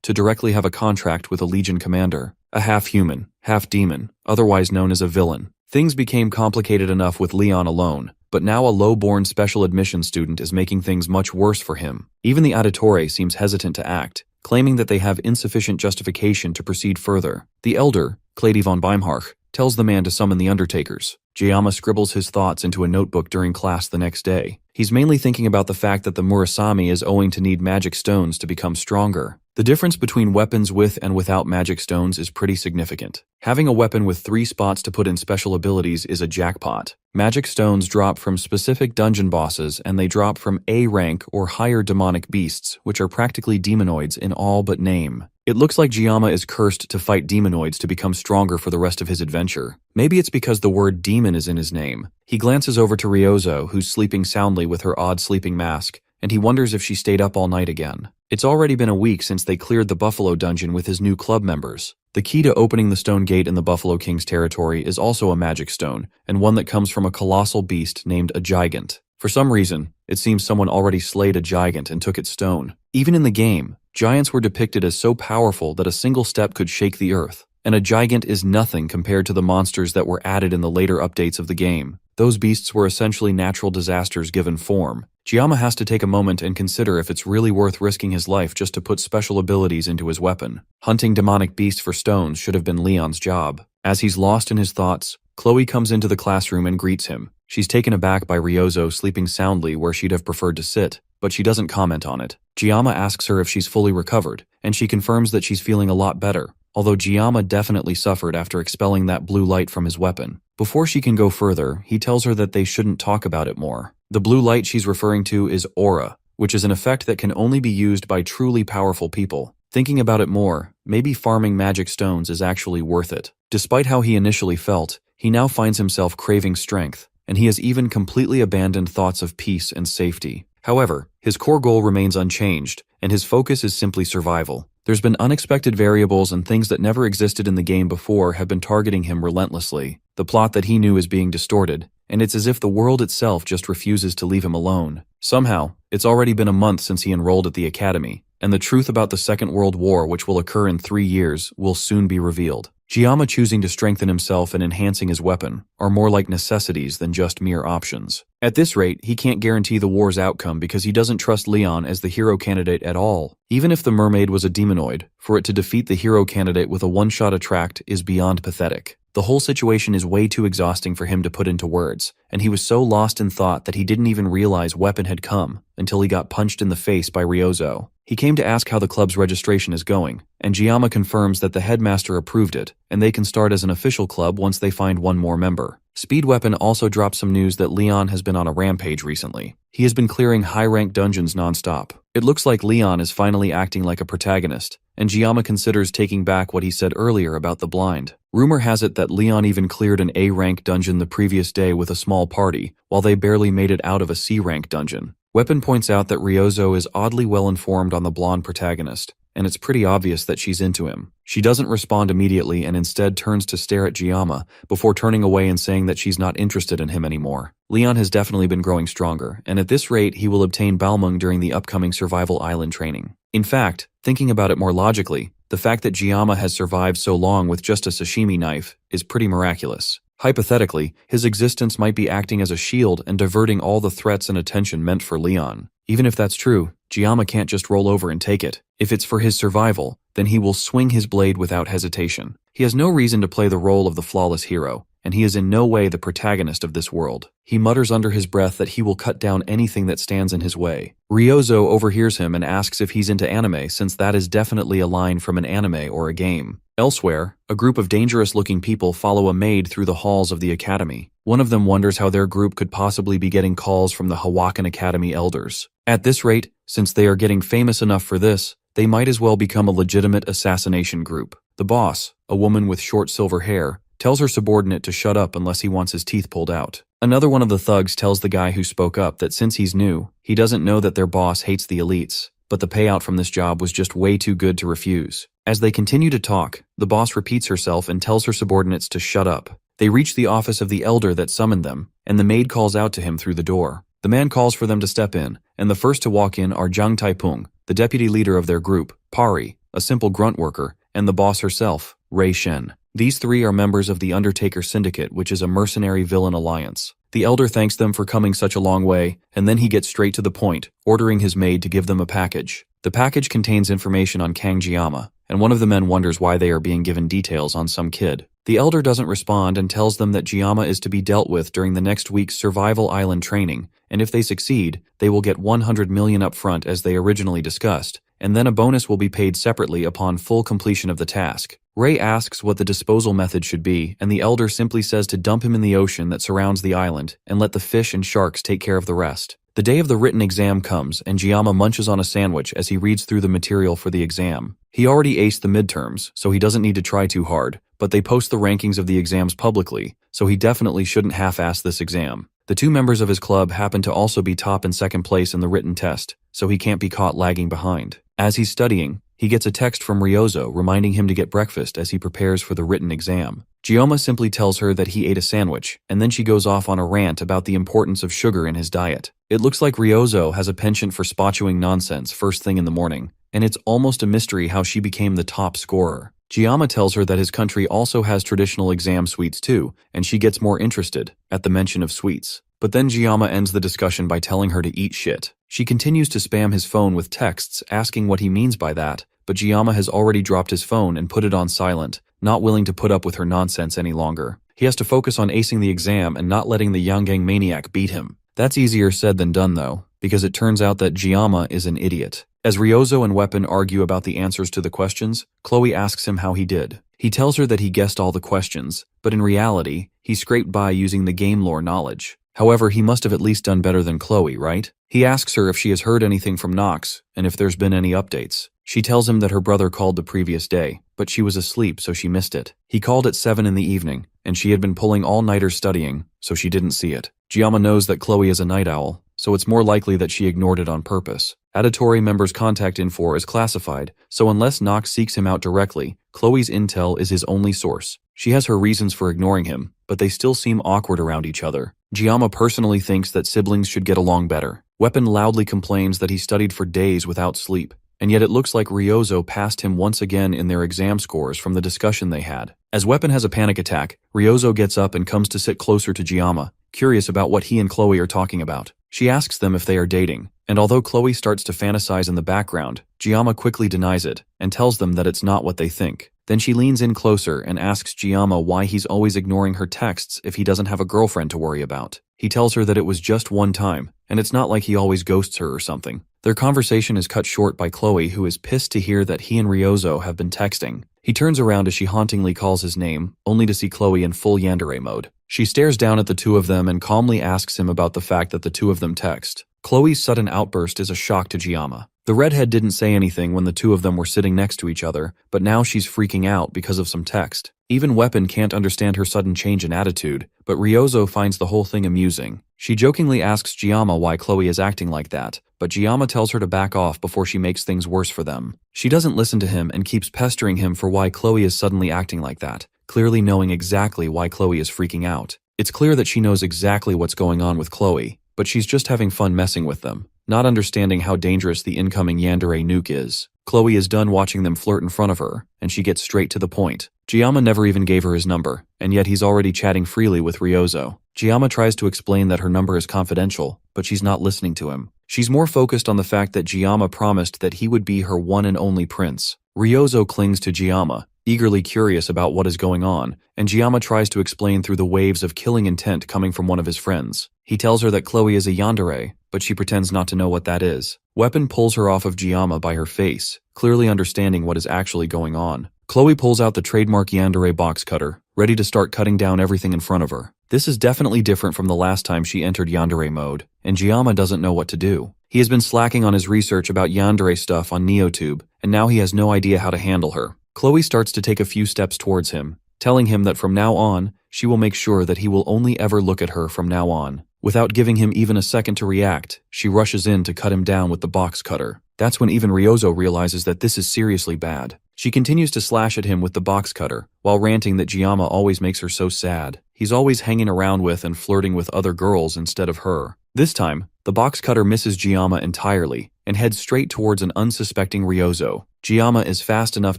to directly have a contract with a Legion commander, a half-human, half-demon, otherwise known as a villain. Things became complicated enough with Leon alone, but now a low-born special admission student is making things much worse for him. Even the auditore seems hesitant to act, claiming that they have insufficient justification to proceed further. The elder, Clady von Beimhark, tells the man to summon the undertakers. Jiyama scribbles his thoughts into a notebook during class the next day. He's mainly thinking about the fact that the Murasame is owing to need magic stones to become stronger. The difference between weapons with and without magic stones is pretty significant. Having a weapon with 3 spots to put in special abilities is a jackpot. Magic stones drop from specific dungeon bosses, and they drop from A rank or higher demonic beasts, which are practically demonoids in all but name. It looks like Jiyama is cursed to fight demonoids to become stronger for the rest of his adventure. Maybe it's because the word demon is in his name. He glances over to Ryozo, who's sleeping soundly with her odd sleeping mask, and he wonders if she stayed up all night again. It's already been a week since they cleared the Buffalo Dungeon with his new club members. The key to opening the stone gate in the Buffalo King's territory is also a magic stone, and one that comes from a colossal beast named a gigant. For some reason, it seems someone already slayed a gigant and took its stone. Even in the game, giants were depicted as so powerful that a single step could shake the earth. And a gigant is nothing compared to the monsters that were added in the later updates of the game. Those beasts were essentially natural disasters given form. Jiyama has to take a moment and consider if it's really worth risking his life just to put special abilities into his weapon. Hunting demonic beasts for stones should have been Leon's job. As he's lost in his thoughts, Chloe comes into the classroom and greets him. She's taken aback by Ryozo sleeping soundly where she'd have preferred to sit, but she doesn't comment on it. Jiyama asks her if she's fully recovered, and she confirms that she's feeling a lot better, although Jiyama definitely suffered after expelling that blue light from his weapon. Before she can go further, he tells her that they shouldn't talk about it more. The blue light she's referring to is aura, which is an effect that can only be used by truly powerful people. Thinking about it more, maybe farming magic stones is actually worth it. Despite how he initially felt, he now finds himself craving strength, and he has even completely abandoned thoughts of peace and safety. However, his core goal remains unchanged, and his focus is simply survival. There's been unexpected variables and things that never existed in the game before have been targeting him relentlessly. The plot that he knew is being distorted, and it's as if the world itself just refuses to leave him alone. Somehow, it's already been a month since he enrolled at the academy, and the truth about the Second World War, which will occur in 3 years, will soon be revealed. Giamma choosing to strengthen himself and enhancing his weapon are more like necessities than just mere options. At this rate, he can't guarantee the war's outcome because he doesn't trust Leon as the hero candidate at all. Even if the mermaid was a demonoid, for it to defeat the hero candidate with a one-shot attract is beyond pathetic. The whole situation is way too exhausting for him to put into words, and he was so lost in thought that he didn't even realize weapon had come until he got punched in the face by Ryozo. He came to ask how the club's registration is going, and Giamma confirms that the headmaster approved it, and they can start as an official club once they find one more member. Speed Weapon also dropped some news that Leon has been on a rampage recently. He has been clearing high-ranked dungeons non-stop. It looks like Leon is finally acting like a protagonist, and Giamma considers taking back what he said earlier about the blind. Rumor has it that Leon even cleared an A-rank dungeon the previous day with a small party, while they barely made it out of a C-rank dungeon. Weapon points out that Ryozo is oddly well-informed on the blonde protagonist, and it's pretty obvious that she's into him. She doesn't respond immediately and instead turns to stare at Giamma before turning away and saying that she's not interested in him anymore. Leon has definitely been growing stronger, and at this rate he will obtain Balmung during the upcoming Survival Island training. In fact, thinking about it more logically, the fact that Giamma has survived so long with just a sashimi knife is pretty miraculous. Hypothetically, his existence might be acting as a shield and diverting all the threats and attention meant for Leon. Even if that's true, Giamma can't just roll over and take it. If it's for his survival, then he will swing his blade without hesitation. He has no reason to play the role of the flawless hero, and he is in no way the protagonist of this world. He mutters under his breath that he will cut down anything that stands in his way. Ryozo overhears him and asks if he's into anime, since that is definitely a line from an anime or a game. Elsewhere, a group of dangerous-looking people follow a maid through the halls of the academy. One of them wonders how their group could possibly be getting calls from the Hawakan Academy elders. At this rate, since they are getting famous enough for this, they might as well become a legitimate assassination group. The boss, a woman with short silver hair, tells her subordinate to shut up unless he wants his teeth pulled out. Another one of the thugs tells the guy who spoke up that since he's new, he doesn't know that their boss hates the elites, but the payout from this job was just way too good to refuse. As they continue to talk, the boss repeats herself and tells her subordinates to shut up. They reach the office of the elder that summoned them, and the maid calls out to him through the door. The man calls for them to step in, and the first to walk in are Zhang Taipung, the deputy leader of their group, Pari, a simple grunt worker, and the boss herself, Rei Shen. These three are members of the Undertaker Syndicate, which is a mercenary villain alliance. The elder thanks them for coming such a long way, and then he gets straight to the point, ordering his maid to give them a package. The package contains information on Kang Giamma, and one of the men wonders why they are being given details on some kid. The elder doesn't respond and tells them that Giamma is to be dealt with during the next week's Survival Island training, and if they succeed, they will get 100 million up front as they originally discussed, and then a bonus will be paid separately upon full completion of the task. Ray asks what the disposal method should be, and the elder simply says to dump him in the ocean that surrounds the island and let the fish and sharks take care of the rest. The day of the written exam comes, and Giamma munches on a sandwich as he reads through the material for the exam. He already aced the midterms, so he doesn't need to try too hard, but they post the rankings of the exams publicly, so he definitely shouldn't half-ass this exam. The two members of his club happen to also be top and second place in the written test, so he can't be caught lagging behind. As he's studying, he gets a text from Ryozo reminding him to get breakfast as he prepares for the written exam. Giamma simply tells her that he ate a sandwich, and then she goes off on a rant about the importance of sugar in his diet. It looks like Ryozo has a penchant for spotchewing nonsense first thing in the morning, and it's almost a mystery how she became the top scorer. Giamma tells her that his country also has traditional exam sweets too, and she gets more interested at the mention of sweets. But then Giamma ends the discussion by telling her to eat shit. She continues to spam his phone with texts asking what he means by that, but Giamma has already dropped his phone and put it on silent, not willing to put up with her nonsense any longer. He has to focus on acing the exam and not letting the Yangang maniac beat him. That's easier said than done though, because it turns out that Giamma is an idiot. As Ryozo and Weapon argue about the answers to the questions, Chloe asks him how he did. He tells her that he guessed all the questions, but in reality, he scraped by using the game lore knowledge. However, he must have at least done better than Chloe, right? He asks her if she has heard anything from Nox, and if there's been any updates. She tells him that her brother called the previous day, but she was asleep so she missed it. He called at 7 in the evening, and she had been pulling all-nighters studying, so she didn't see it. Giamma knows that Chloe is a night owl, so it's more likely that she ignored it on purpose. Auditory member's contact info is classified, so unless Nox seeks him out directly, Chloe's intel is his only source. She has her reasons for ignoring him, but they still seem awkward around each other. Giamma personally thinks that siblings should get along better. Weapon loudly complains that he studied for days without sleep, and yet it looks like Ryozo passed him once again in their exam scores from the discussion they had. As Weapon has a panic attack, Ryozo gets up and comes to sit closer to Giamma, curious about what he and Chloe are talking about. She asks them if they are dating, and although Chloe starts to fantasize in the background, Giamma quickly denies it and tells them that it's not what they think. Then she leans in closer and asks Giamma why he's always ignoring her texts if he doesn't have a girlfriend to worry about. He tells her that it was just one time, and it's not like he always ghosts her or something. Their conversation is cut short by Chloe, who is pissed to hear that he and Ryozo have been texting. He turns around as she hauntingly calls his name, only to see Chloe in full yandere mode. She stares down at the two of them and calmly asks him about the fact that the two of them text. Chloe's sudden outburst is a shock to Giamma. The redhead didn't say anything when the two of them were sitting next to each other, but now she's freaking out because of some text. Even Weapon can't understand her sudden change in attitude, but Ryozo finds the whole thing amusing. She jokingly asks Giamma why Chloe is acting like that, but Giamma tells her to back off before she makes things worse for them. She doesn't listen to him and keeps pestering him for why Chloe is suddenly acting like that, clearly knowing exactly why Chloe is freaking out. It's clear that she knows exactly what's going on with Chloe, but she's just having fun messing with them, not understanding how dangerous the incoming yandere nuke is. Chloe is done watching them flirt in front of her, and she gets straight to the point. Giamma never even gave her his number, and yet he's already chatting freely with Ryozo. Giamma tries to explain that her number is confidential, but she's not listening to him. She's more focused on the fact that Giamma promised that he would be her one and only prince. Ryozo clings to Giamma, eagerly curious about what is going on, and Giamma tries to explain through the waves of killing intent coming from one of his friends. He tells her that Chloe is a yandere, but she pretends not to know what that is. Weapon pulls her off of Giamma by her face, clearly understanding what is actually going on. Chloe pulls out the trademark yandere box cutter, ready to start cutting down everything in front of her. This is definitely different from the last time she entered yandere mode, and Giamma doesn't know what to do. He has been slacking on his research about yandere stuff on NeoTube, and now he has no idea how to handle her. Chloe starts to take a few steps towards him, telling him that from now on, she will make sure that he will only ever look at her from now on. Without giving him even a second to react, she rushes in to cut him down with the box cutter. That's when even Ryozo realizes that this is seriously bad. She continues to slash at him with the box cutter, while ranting that Giamma always makes her so sad. He's always hanging around with and flirting with other girls instead of her. This time, the box cutter misses Giamma entirely, and heads straight towards an unsuspecting Ryozo. Giamma is fast enough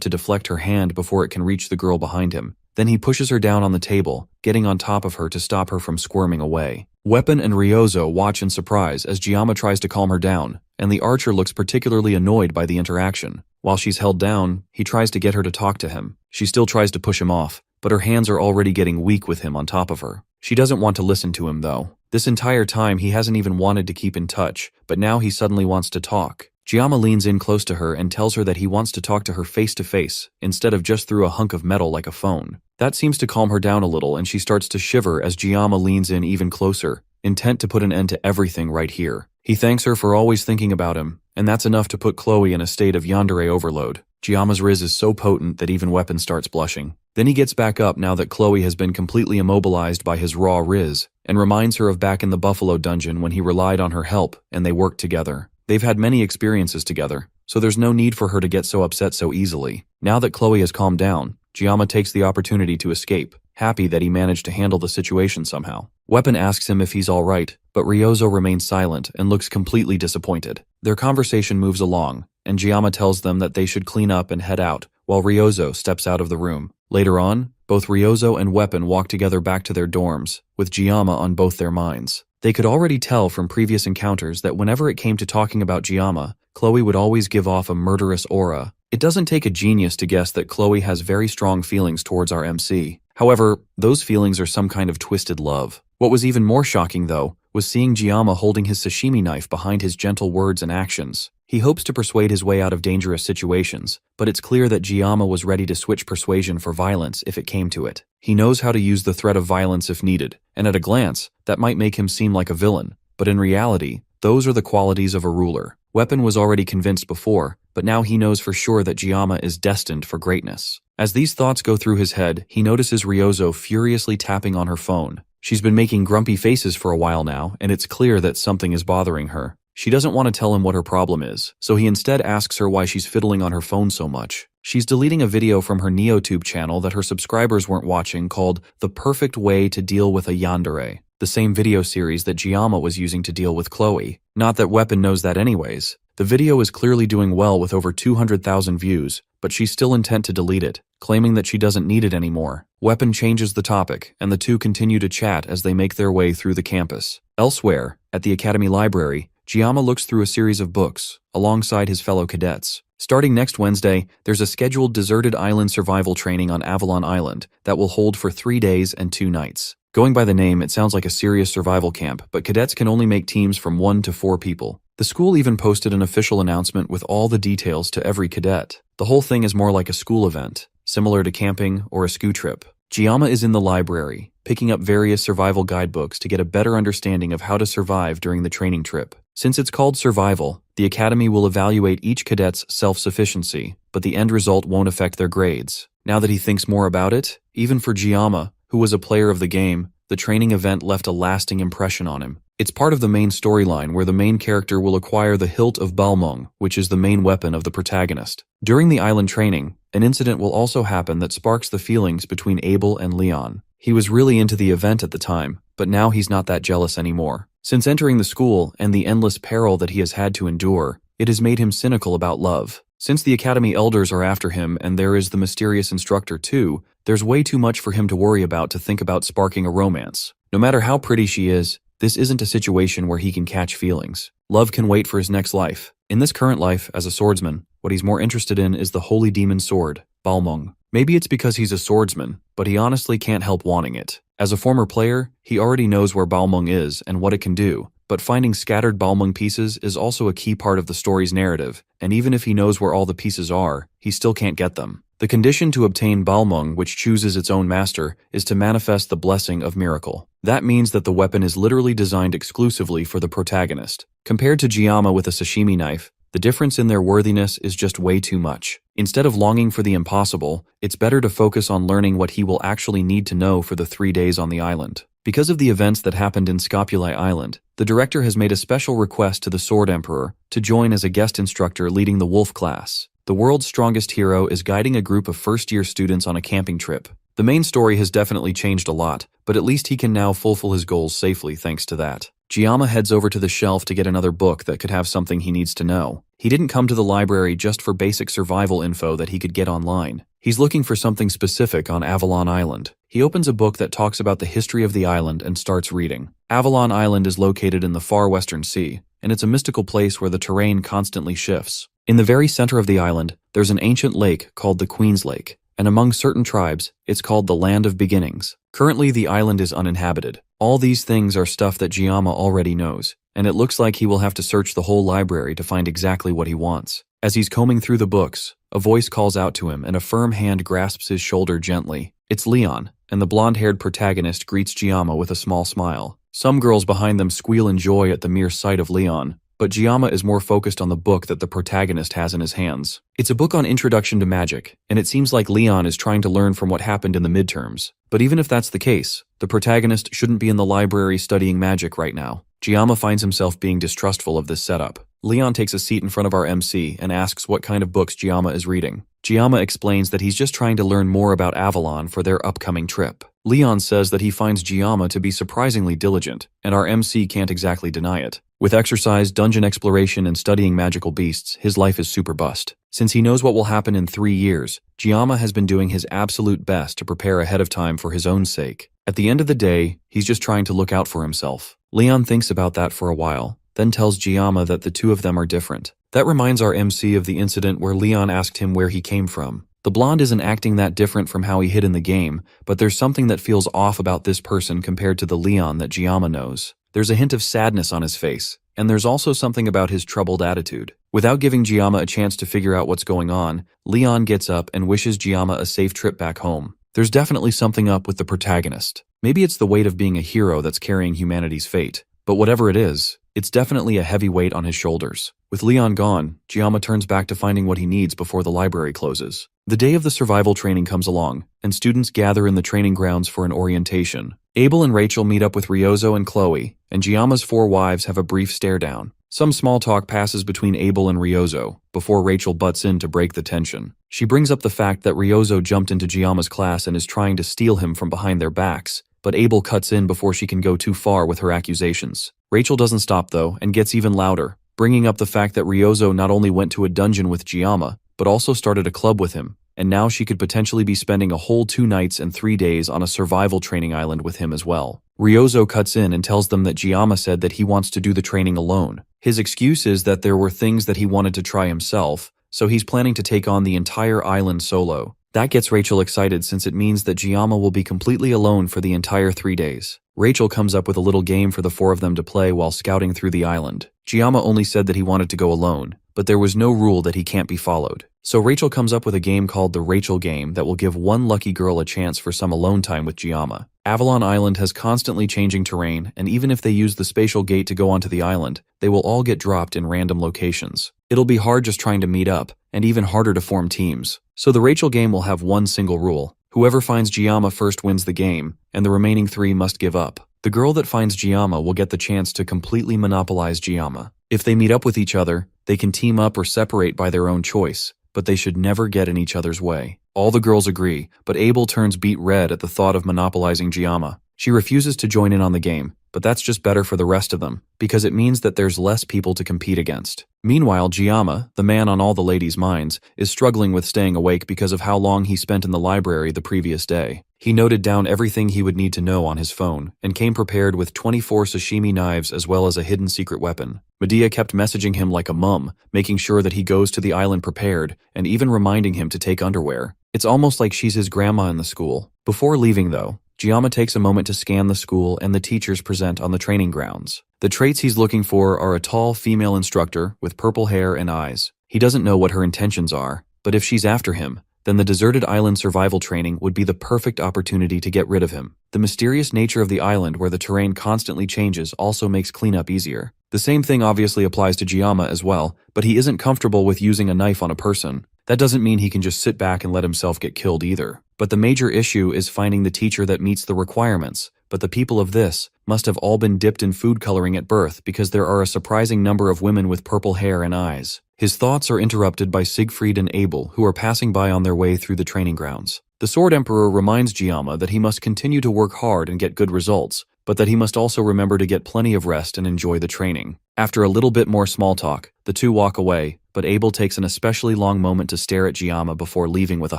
to deflect her hand before it can reach the girl behind him. Then he pushes her down on the table, getting on top of her to stop her from squirming away. Weapon and Ryozo watch in surprise as Giamma tries to calm her down, and the archer looks particularly annoyed by the interaction. While she's held down, he tries to get her to talk to him. She still tries to push him off, but her hands are already getting weak with him on top of her. She doesn't want to listen to him though. This entire time he hasn't even wanted to keep in touch, but now he suddenly wants to talk. Giamma leans in close to her and tells her that he wants to talk to her face to face, instead of just through a hunk of metal like a phone. That seems to calm her down a little, and she starts to shiver as Giamma leans in even closer, intent to put an end to everything right here. He thanks her for always thinking about him, and that's enough to put Chloe in a state of yandere overload. Giamma's riz is so potent that even Weapon starts blushing. Then he gets back up now that Chloe has been completely immobilized by his raw riz, and reminds her of back in the Buffalo dungeon when he relied on her help and they worked together. They've had many experiences together, so there's no need for her to get so upset so easily. Now that Chloe has calmed down, Giamma takes the opportunity to escape, happy that he managed to handle the situation somehow. Weapon asks him if he's alright, but Ryozo remains silent and looks completely disappointed. Their conversation moves along, and Giamma tells them that they should clean up and head out, while Ryozo steps out of the room. Later on, both Ryozo and Weapon walk together back to their dorms, with Giamma on both their minds. They could already tell from previous encounters that whenever it came to talking about Giamma, Chloe would always give off a murderous aura. It doesn't take a genius to guess that Chloe has very strong feelings towards our MC. However, those feelings are some kind of twisted love. What was even more shocking, though, was seeing Giamma holding his sashimi knife behind his gentle words and actions. He hopes to persuade his way out of dangerous situations, but it's clear that Giamma was ready to switch persuasion for violence if it came to it. He knows how to use the threat of violence if needed, and at a glance, that might make him seem like a villain, but in reality, those are the qualities of a ruler. Weapon was already convinced before, but now he knows for sure that Giamma is destined for greatness. As these thoughts go through his head, he notices Ryozo furiously tapping on her phone. She's been making grumpy faces for a while now, and it's clear that something is bothering her. She doesn't want to tell him what her problem is, so he instead asks her why she's fiddling on her phone so much. She's deleting a video from her NeoTube channel that her subscribers weren't watching called The Perfect Way to Deal with a Yandere, the same video series that Giamma was using to deal with Chloe. Not that Weapon knows that anyways. The video is clearly doing well with over 200,000 views, but she's still intent to delete it, claiming that she doesn't need it anymore. Weapon changes the topic, and the two continue to chat as they make their way through the campus. Elsewhere, at the Academy Library, Giamma looks through a series of books, alongside his fellow cadets. Starting next Wednesday, there's a scheduled deserted island survival training on Avalon Island that will hold for 3 days and 2 nights. Going by the name, it sounds like a serious survival camp, but cadets can only make teams from 1 to 4 people. The school even posted an official announcement with all the details to every cadet. The whole thing is more like a school event, similar to camping or a ski trip. Giamma is in the library, picking up various survival guidebooks to get a better understanding of how to survive during the training trip. Since it's called survival, the Academy will evaluate each cadet's self-sufficiency, but the end result won't affect their grades. Now that he thinks more about it, even for Giamma, who was a player of the game, the training event left a lasting impression on him. It's part of the main storyline where the main character will acquire the hilt of Balmung, which is the main weapon of the protagonist. During the island training, an incident will also happen that sparks the feelings between Abel and Leon. He was really into the event at the time, but now he's not that jealous anymore. Since entering the school and the endless peril that he has had to endure, it has made him cynical about love. Since the Academy elders are after him and there is the mysterious instructor too, there's way too much for him to worry about to think about sparking a romance. No matter how pretty she is, this isn't a situation where he can catch feelings. Love can wait for his next life. In this current life, as a swordsman, what he's more interested in is the holy demon sword, Balmung. Maybe it's because he's a swordsman, but he honestly can't help wanting it. As a former player, he already knows where Balmung is and what it can do, but finding scattered Balmung pieces is also a key part of the story's narrative, and even if he knows where all the pieces are, he still can't get them. The condition to obtain Balmung, which chooses its own master, is to manifest the blessing of miracle. That means that the weapon is literally designed exclusively for the protagonist. Compared to Giamma with a sashimi knife, the difference in their worthiness is just way too much. Instead of longing for the impossible, it's better to focus on learning what he will actually need to know for the 3 days on the island. Because of the events that happened in Scopuli Island, the director has made a special request to the Sword Emperor to join as a guest instructor leading the Wolf class. The world's strongest hero is guiding a group of first-year students on a camping trip. The main story has definitely changed a lot, but at least he can now fulfill his goals safely thanks to that. Giamma heads over to the shelf to get another book that could have something he needs to know. He didn't come to the library just for basic survival info that he could get online. He's looking for something specific on Avalon Island. He opens a book that talks about the history of the island and starts reading. Avalon Island is located in the far western sea, and it's a mystical place where the terrain constantly shifts. In the very center of the island, there's an ancient lake called the Queen's Lake, and among certain tribes, it's called the Land of Beginnings. Currently, the island is uninhabited. All these things are stuff that Giamma already knows, and it looks like he will have to search the whole library to find exactly what he wants. As he's combing through the books, a voice calls out to him and a firm hand grasps his shoulder gently. It's Leon, and the blonde-haired protagonist greets Giamma with a small smile. Some girls behind them squeal in joy at the mere sight of Leon, but Giamma is more focused on the book that the protagonist has in his hands. It's a book on introduction to magic, and it seems like Leon is trying to learn from what happened in the midterms. But even if that's the case, the protagonist shouldn't be in the library studying magic right now. Giamma finds himself being distrustful of this setup. Leon takes a seat in front of our MC and asks what kind of books Giamma is reading. Giamma explains that he's just trying to learn more about Avalon for their upcoming trip. Leon says that he finds Giamma to be surprisingly diligent, and our MC can't exactly deny it. With exercise, dungeon exploration, and studying magical beasts, his life is super bust. Since he knows what will happen in 3 years, Giamma has been doing his absolute best to prepare ahead of time for his own sake. At the end of the day, he's just trying to look out for himself. Leon thinks about that for a while, then tells Giamma that the two of them are different. That reminds our MC of the incident where Leon asked him where he came from. The blonde isn't acting that different from how he hid in the game, but there's something that feels off about this person compared to the Leon that Giamma knows. There's a hint of sadness on his face, and there's also something about his troubled attitude. Without giving Giamma a chance to figure out what's going on, Leon gets up and wishes Giamma a safe trip back home. There's definitely something up with the protagonist. Maybe it's the weight of being a hero that's carrying humanity's fate. But whatever it is, it's definitely a heavy weight on his shoulders. With Leon gone, Giamma turns back to finding what he needs before the library closes. The day of the survival training comes along, and students gather in the training grounds for an orientation. Abel and Rachel meet up with Ryozo and Chloe, and Giamma's 4 wives have a brief stare-down. Some small talk passes between Abel and Ryozo, before Rachel butts in to break the tension. She brings up the fact that Ryozo jumped into Giamma's class and is trying to steal him from behind their backs, but Abel cuts in before she can go too far with her accusations. Rachel doesn't stop though, and gets even louder. bringing up the fact that Ryozo not only went to a dungeon with Jiyama, but also started a club with him, and now she could potentially be spending a whole 2 nights and 3 days on a survival training island with him as well. Ryozo cuts in and tells them that Jiyama said that he wants to do the training alone. His excuse is that there were things that he wanted to try himself, so he's planning to take on the entire island solo. That gets Rachel excited since it means that Jiyama will be completely alone for the entire 3 days. Rachel comes up with a little game for the 4 of them to play while scouting through the island. Jiyama only said that he wanted to go alone, but there was no rule that he can't be followed. So Rachel comes up with a game called the Rachel Game that will give one lucky girl a chance for some alone time with Jiyama. Avalon Island has constantly changing terrain, and even if they use the spatial gate to go onto the island, they will all get dropped in random locations. It'll be hard just trying to meet up, and even harder to form teams. So the Rachel Game will have one single rule. Whoever finds Jiyama first wins the game, and the remaining 3 must give up. The girl that finds Jiyama will get the chance to completely monopolize Jiyama. If they meet up with each other, they can team up or separate by their own choice, but they should never get in each other's way. All the girls agree, but Abel turns beet red at the thought of monopolizing Jiyama. She refuses to join in on the game, but that's just better for the rest of them, because it means that there's less people to compete against. Meanwhile, Jiyama, the man on all the ladies' minds, is struggling with staying awake because of how long he spent in the library the previous day. He noted down everything he would need to know on his phone, and came prepared with 24 sashimi knives as well as a hidden secret weapon. Medea kept messaging him like a mum, making sure that he goes to the island prepared, and even reminding him to take underwear. It's almost like she's his grandma in the school. Before leaving though, Jiyama takes a moment to scan the school and the teachers present on the training grounds. The traits he's looking for are a tall female instructor with purple hair and eyes. He doesn't know what her intentions are, but if she's after him, then the deserted island survival training would be the perfect opportunity to get rid of him. The mysterious nature of the island where the terrain constantly changes also makes cleanup easier. The same thing obviously applies to Jiyama as well, but he isn't comfortable with using a knife on a person. That doesn't mean he can just sit back and let himself get killed either. But the major issue is finding the teacher that meets the requirements. But the people of this must have all been dipped in food coloring at birth because there are a surprising number of women with purple hair and eyes. His thoughts are interrupted by Siegfried and Abel, who are passing by on their way through the training grounds. The Sword Emperor reminds Jiyama that he must continue to work hard and get good results, but that he must also remember to get plenty of rest and enjoy the training. After a little bit more small talk, the two walk away, but Abel takes an especially long moment to stare at Jiyama before leaving with a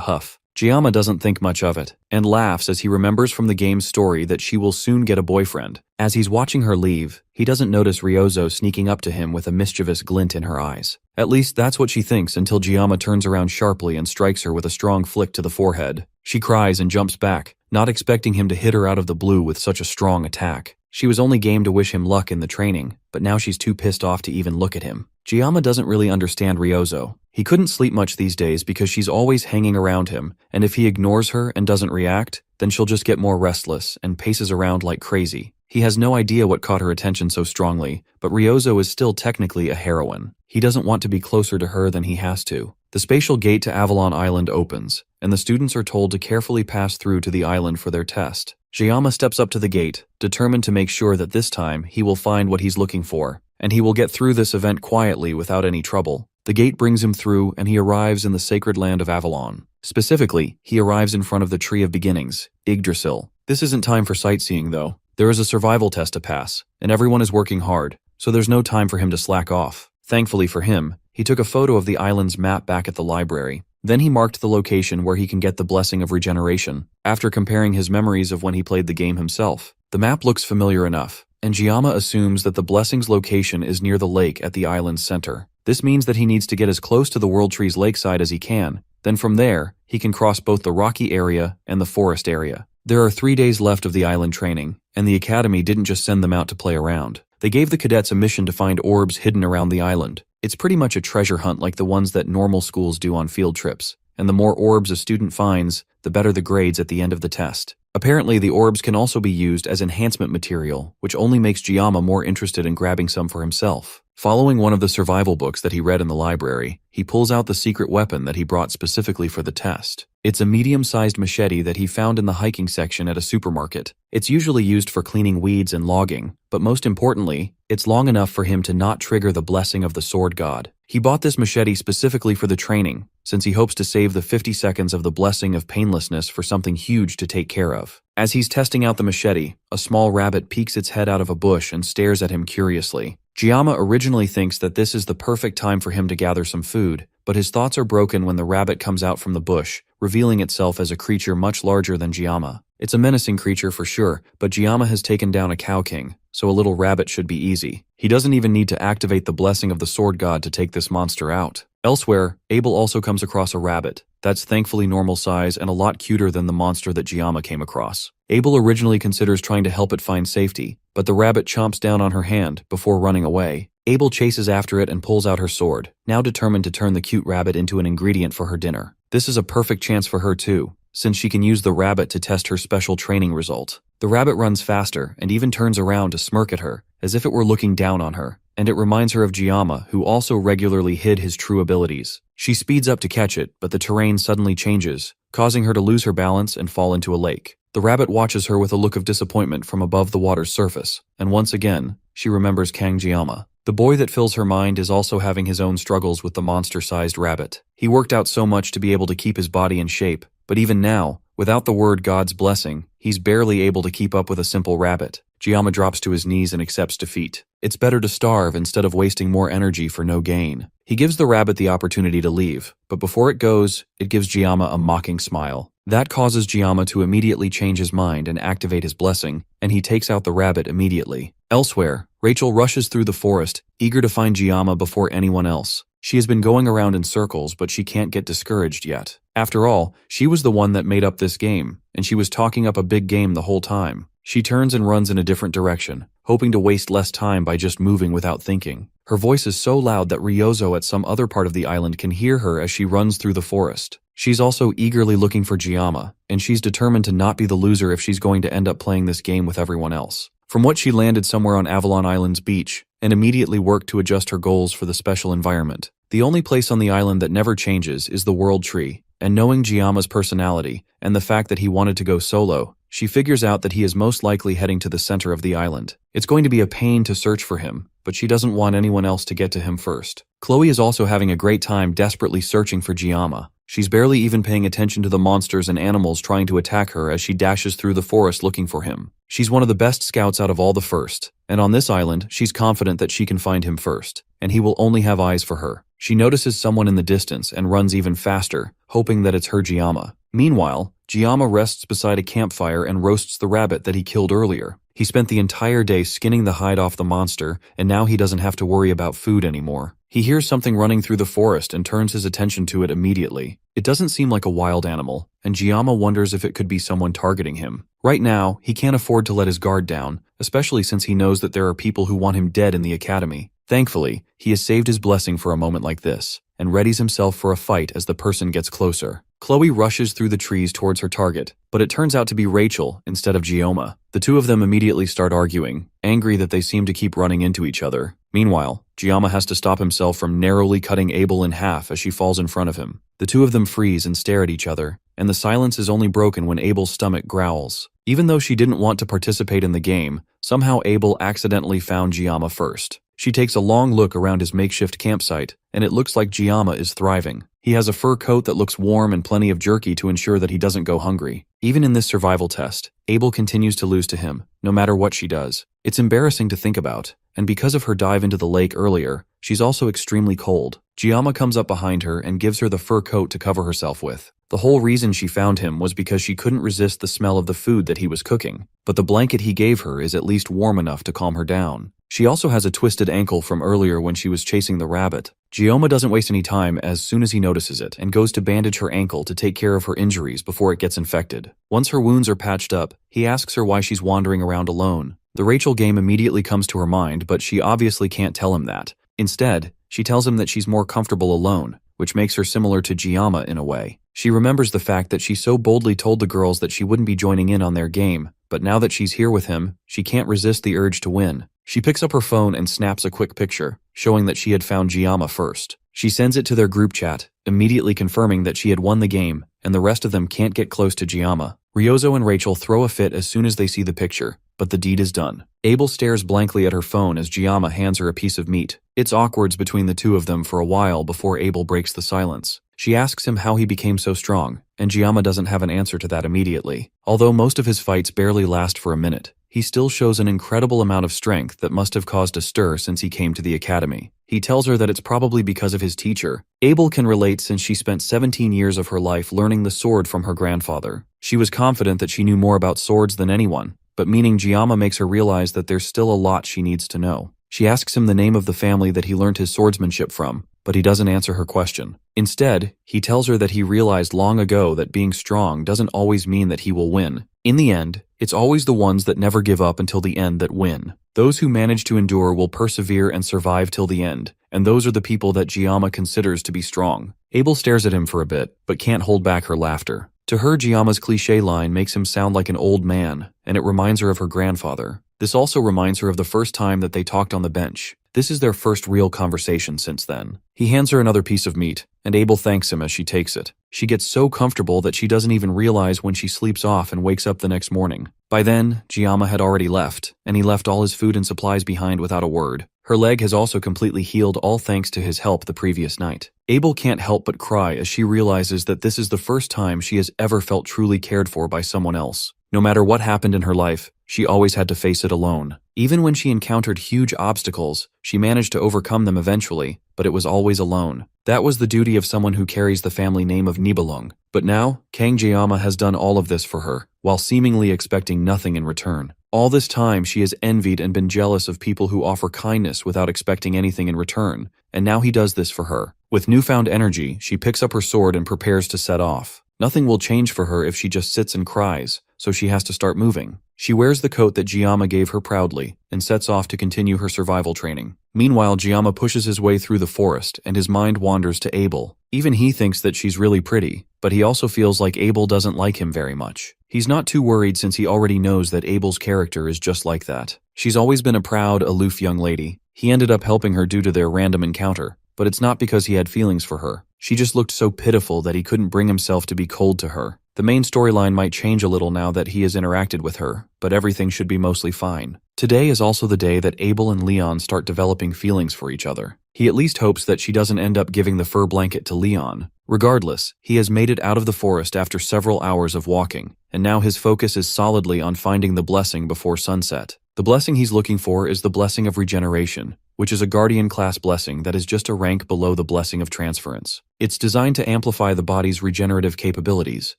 huff. Jiyama doesn't think much of it, and laughs as he remembers from the game's story that she will soon get a boyfriend. As he's watching her leave, he doesn't notice Ryozo sneaking up to him with a mischievous glint in her eyes. At least that's what she thinks until Jiyama turns around sharply and strikes her with a strong flick to the forehead. She cries and jumps back, not expecting him to hit her out of the blue with such a strong attack. She was only game to wish him luck in the training, but now she's too pissed off to even look at him. Jiyama doesn't really understand Ryozo. He couldn't sleep much these days because she's always hanging around him, and if he ignores her and doesn't react, then she'll just get more restless and paces around like crazy. He has no idea what caught her attention so strongly, but Ryozo is still technically a heroine. He doesn't want to be closer to her than he has to. The spatial gate to Avalon Island opens, and the students are told to carefully pass through to the island for their test. Jiyama steps up to the gate, determined to make sure that this time he will find what he's looking for, and he will get through this event quietly without any trouble. The gate brings him through, and he arrives in the sacred land of Avalon. Specifically, he arrives in front of the Tree of Beginnings, Yggdrasil. This isn't time for sightseeing, though. There is a survival test to pass, and everyone is working hard, so there's no time for him to slack off. Thankfully for him, he took a photo of the island's map back at the library. Then he marked the location where he can get the blessing of regeneration, after comparing his memories of when he played the game himself. The map looks familiar enough, and Jiyama assumes that the blessing's location is near the lake at the island's center. This means that he needs to get as close to the World Tree's lakeside as he can. Then from there, he can cross both the rocky area and the forest area. There are 3 days left of the island training, and the academy didn't just send them out to play around. They gave the cadets a mission to find orbs hidden around the island. It's pretty much a treasure hunt like the ones that normal schools do on field trips, and the more orbs a student finds, the better the grades at the end of the test. Apparently, the orbs can also be used as enhancement material, which only makes Jiyama more interested in grabbing some for himself. Following one of the survival books that he read in the library, he pulls out the secret weapon that he brought specifically for the test. It's a medium-sized machete that he found in the hiking section at a supermarket. It's usually used for cleaning weeds and logging, but most importantly, it's long enough for him to not trigger the blessing of the sword god. He bought this machete specifically for the training, since he hopes to save the 50 seconds of the blessing of painlessness for something huge to take care of. As he's testing out the machete, a small rabbit peeks its head out of a bush and stares at him curiously. Giamma originally thinks that this is the perfect time for him to gather some food, but his thoughts are broken when the rabbit comes out from the bush, revealing itself as a creature much larger than Giamma. It's a menacing creature for sure, but Giamma has taken down a cow king, so a little rabbit should be easy. He doesn't even need to activate the blessing of the sword god to take this monster out. Elsewhere, Abel also comes across a rabbit. That's thankfully normal size and a lot cuter than the monster that Giamma came across. Abel originally considers trying to help it find safety, but the rabbit chomps down on her hand before running away. Abel chases after it and pulls out her sword, now determined to turn the cute rabbit into an ingredient for her dinner. This is a perfect chance for her too, since she can use the rabbit to test her special training result. The rabbit runs faster and even turns around to smirk at her, as if it were looking down on her, and it reminds her of Giamma, who also regularly hid his true abilities. She speeds up to catch it, but the terrain suddenly changes, causing her to lose her balance and fall into a lake. The rabbit watches her with a look of disappointment from above the water's surface, and once again, she remembers Kang Giamma. The boy that fills her mind is also having his own struggles with the monster-sized rabbit. He worked out so much to be able to keep his body in shape, but even now, without the word God's blessing, he's barely able to keep up with a simple rabbit. Giamma drops to his knees and accepts defeat. It's better to starve instead of wasting more energy for no gain. He gives the rabbit the opportunity to leave, but before it goes, it gives Giamma a mocking smile. That causes Giamma to immediately change his mind and activate his blessing, and he takes out the rabbit immediately. Elsewhere, Rachel rushes through the forest, eager to find Giamma before anyone else. She has been going around in circles, but she can't get discouraged yet. After all, she was the one that made up this game, and she was talking up a big game the whole time. She turns and runs in a different direction, hoping to waste less time by just moving without thinking. Her voice is so loud that Ryozo at some other part of the island can hear her as she runs through the forest. She's also eagerly looking for Giamma, and she's determined to not be the loser if she's going to end up playing this game with everyone else. From what she landed somewhere on Avalon Island's beach, and immediately worked to adjust her goals for the special environment. The only place on the island that never changes is the World Tree, and knowing Giamma's personality, and the fact that he wanted to go solo, she figures out that he is most likely heading to the center of the island. It's going to be a pain to search for him, but she doesn't want anyone else to get to him first. Chloe is also having a great time desperately searching for Giamma. She's barely even paying attention to the monsters and animals trying to attack her as she dashes through the forest looking for him. She's one of the best scouts out of all the first, and on this island, she's confident that she can find him first, and he will only have eyes for her. She notices someone in the distance and runs even faster, hoping that it's her Giamma. Meanwhile, Giamma rests beside a campfire and roasts the rabbit that he killed earlier. He spent the entire day skinning the hide off the monster, and now he doesn't have to worry about food anymore. He hears something running through the forest and turns his attention to it immediately. It doesn't seem like a wild animal, and Giamma wonders if it could be someone targeting him. Right now, he can't afford to let his guard down, especially since he knows that there are people who want him dead in the academy. Thankfully, he has saved his blessing for a moment like this, and readies himself for a fight as the person gets closer. Chloe rushes through the trees towards her target, but it turns out to be Rachel instead of Giamma. The two of them immediately start arguing, angry that they seem to keep running into each other. Meanwhile, Giamma has to stop himself from narrowly cutting Abel in half as she falls in front of him. The two of them freeze and stare at each other, and the silence is only broken when Abel's stomach growls. Even though she didn't want to participate in the game, somehow Abel accidentally found Giamma first. She takes a long look around his makeshift campsite, and it looks like Giamma is thriving. He has a fur coat that looks warm and plenty of jerky to ensure that he doesn't go hungry. Even in this survival test, Abel continues to lose to him, no matter what she does. It's embarrassing to think about, and because of her dive into the lake earlier, she's also extremely cold. Giamma comes up behind her and gives her the fur coat to cover herself with. The whole reason she found him was because she couldn't resist the smell of the food that he was cooking, but the blanket he gave her is at least warm enough to calm her down. She also has a twisted ankle from earlier when she was chasing the rabbit. Giamma doesn't waste any time as soon as he notices it and goes to bandage her ankle to take care of her injuries before it gets infected. Once her wounds are patched up, he asks her why she's wandering around alone. The Rachel game immediately comes to her mind, but she obviously can't tell him that. Instead, she tells him that she's more comfortable alone, which makes her similar to Giamma in a way. She remembers the fact that she so boldly told the girls that she wouldn't be joining in on their game, but now that she's here with him, she can't resist the urge to win. She picks up her phone and snaps a quick picture, showing that she had found Giamma first. She sends it to their group chat, immediately confirming that she had won the game, and the rest of them can't get close to Giamma. Ryozo and Rachel throw a fit as soon as they see the picture, but the deed is done. Abel stares blankly at her phone as Giamma hands her a piece of meat. It's awkward between the two of them for a while before Abel breaks the silence. She asks him how he became so strong, and Giamma doesn't have an answer to that immediately. Although most of his fights barely last for a minute, he still shows an incredible amount of strength that must have caused a stir since he came to the academy. He tells her that it's probably because of his teacher. Abel can relate since she spent 17 years of her life learning the sword from her grandfather. She was confident that she knew more about swords than anyone, but meaning Giamma makes her realize that there's still a lot she needs to know. She asks him the name of the family that he learned his swordsmanship from, but he doesn't answer her question. Instead, he tells her that he realized long ago that being strong doesn't always mean that he will win. In the end, it's always the ones that never give up until the end that win. Those who manage to endure will persevere and survive till the end, and those are the people that Giamma considers to be strong. Abel stares at him for a bit, but can't hold back her laughter. To her, Giamma's cliché line makes him sound like an old man, and it reminds her of her grandfather. This also reminds her of the first time that they talked on the bench. This is their first real conversation since then. He hands her another piece of meat, and Abel thanks him as she takes it. She gets so comfortable that she doesn't even realize when she sleeps off and wakes up the next morning. By then, Giamma had already left, and he left all his food and supplies behind without a word. Her leg has also completely healed, all thanks to his help the previous night. Abel can't help but cry as she realizes that this is the first time she has ever felt truly cared for by someone else. No matter what happened in her life, she always had to face it alone. Even when she encountered huge obstacles, she managed to overcome them eventually, but it was always alone. That was the duty of someone who carries the family name of Nibelung. But now, Kang Giamma has done all of this for her, while seemingly expecting nothing in return. All this time, she has envied and been jealous of people who offer kindness without expecting anything in return, and now he does this for her. With newfound energy, she picks up her sword and prepares to set off. Nothing will change for her if she just sits and cries, so she has to start moving. She wears the coat that Giamma gave her proudly and sets off to continue her survival training. Meanwhile, Giamma pushes his way through the forest and his mind wanders to Abel. Even he thinks that she's really pretty, but he also feels like Abel doesn't like him very much. He's not too worried since he already knows that Abel's character is just like that. She's always been a proud, aloof young lady. He ended up helping her due to their random encounter, but it's not because he had feelings for her. She just looked so pitiful that he couldn't bring himself to be cold to her. The main storyline might change a little now that he has interacted with her, but everything should be mostly fine. Today is also the day that Abel and Leon start developing feelings for each other. He at least hopes that she doesn't end up giving the fur blanket to Leon. Regardless, he has made it out of the forest after several hours of walking, and now his focus is solidly on finding the blessing before sunset. The blessing he's looking for is the blessing of regeneration, which is a guardian class blessing that is just a rank below the blessing of transference. It's designed to amplify the body's regenerative capabilities,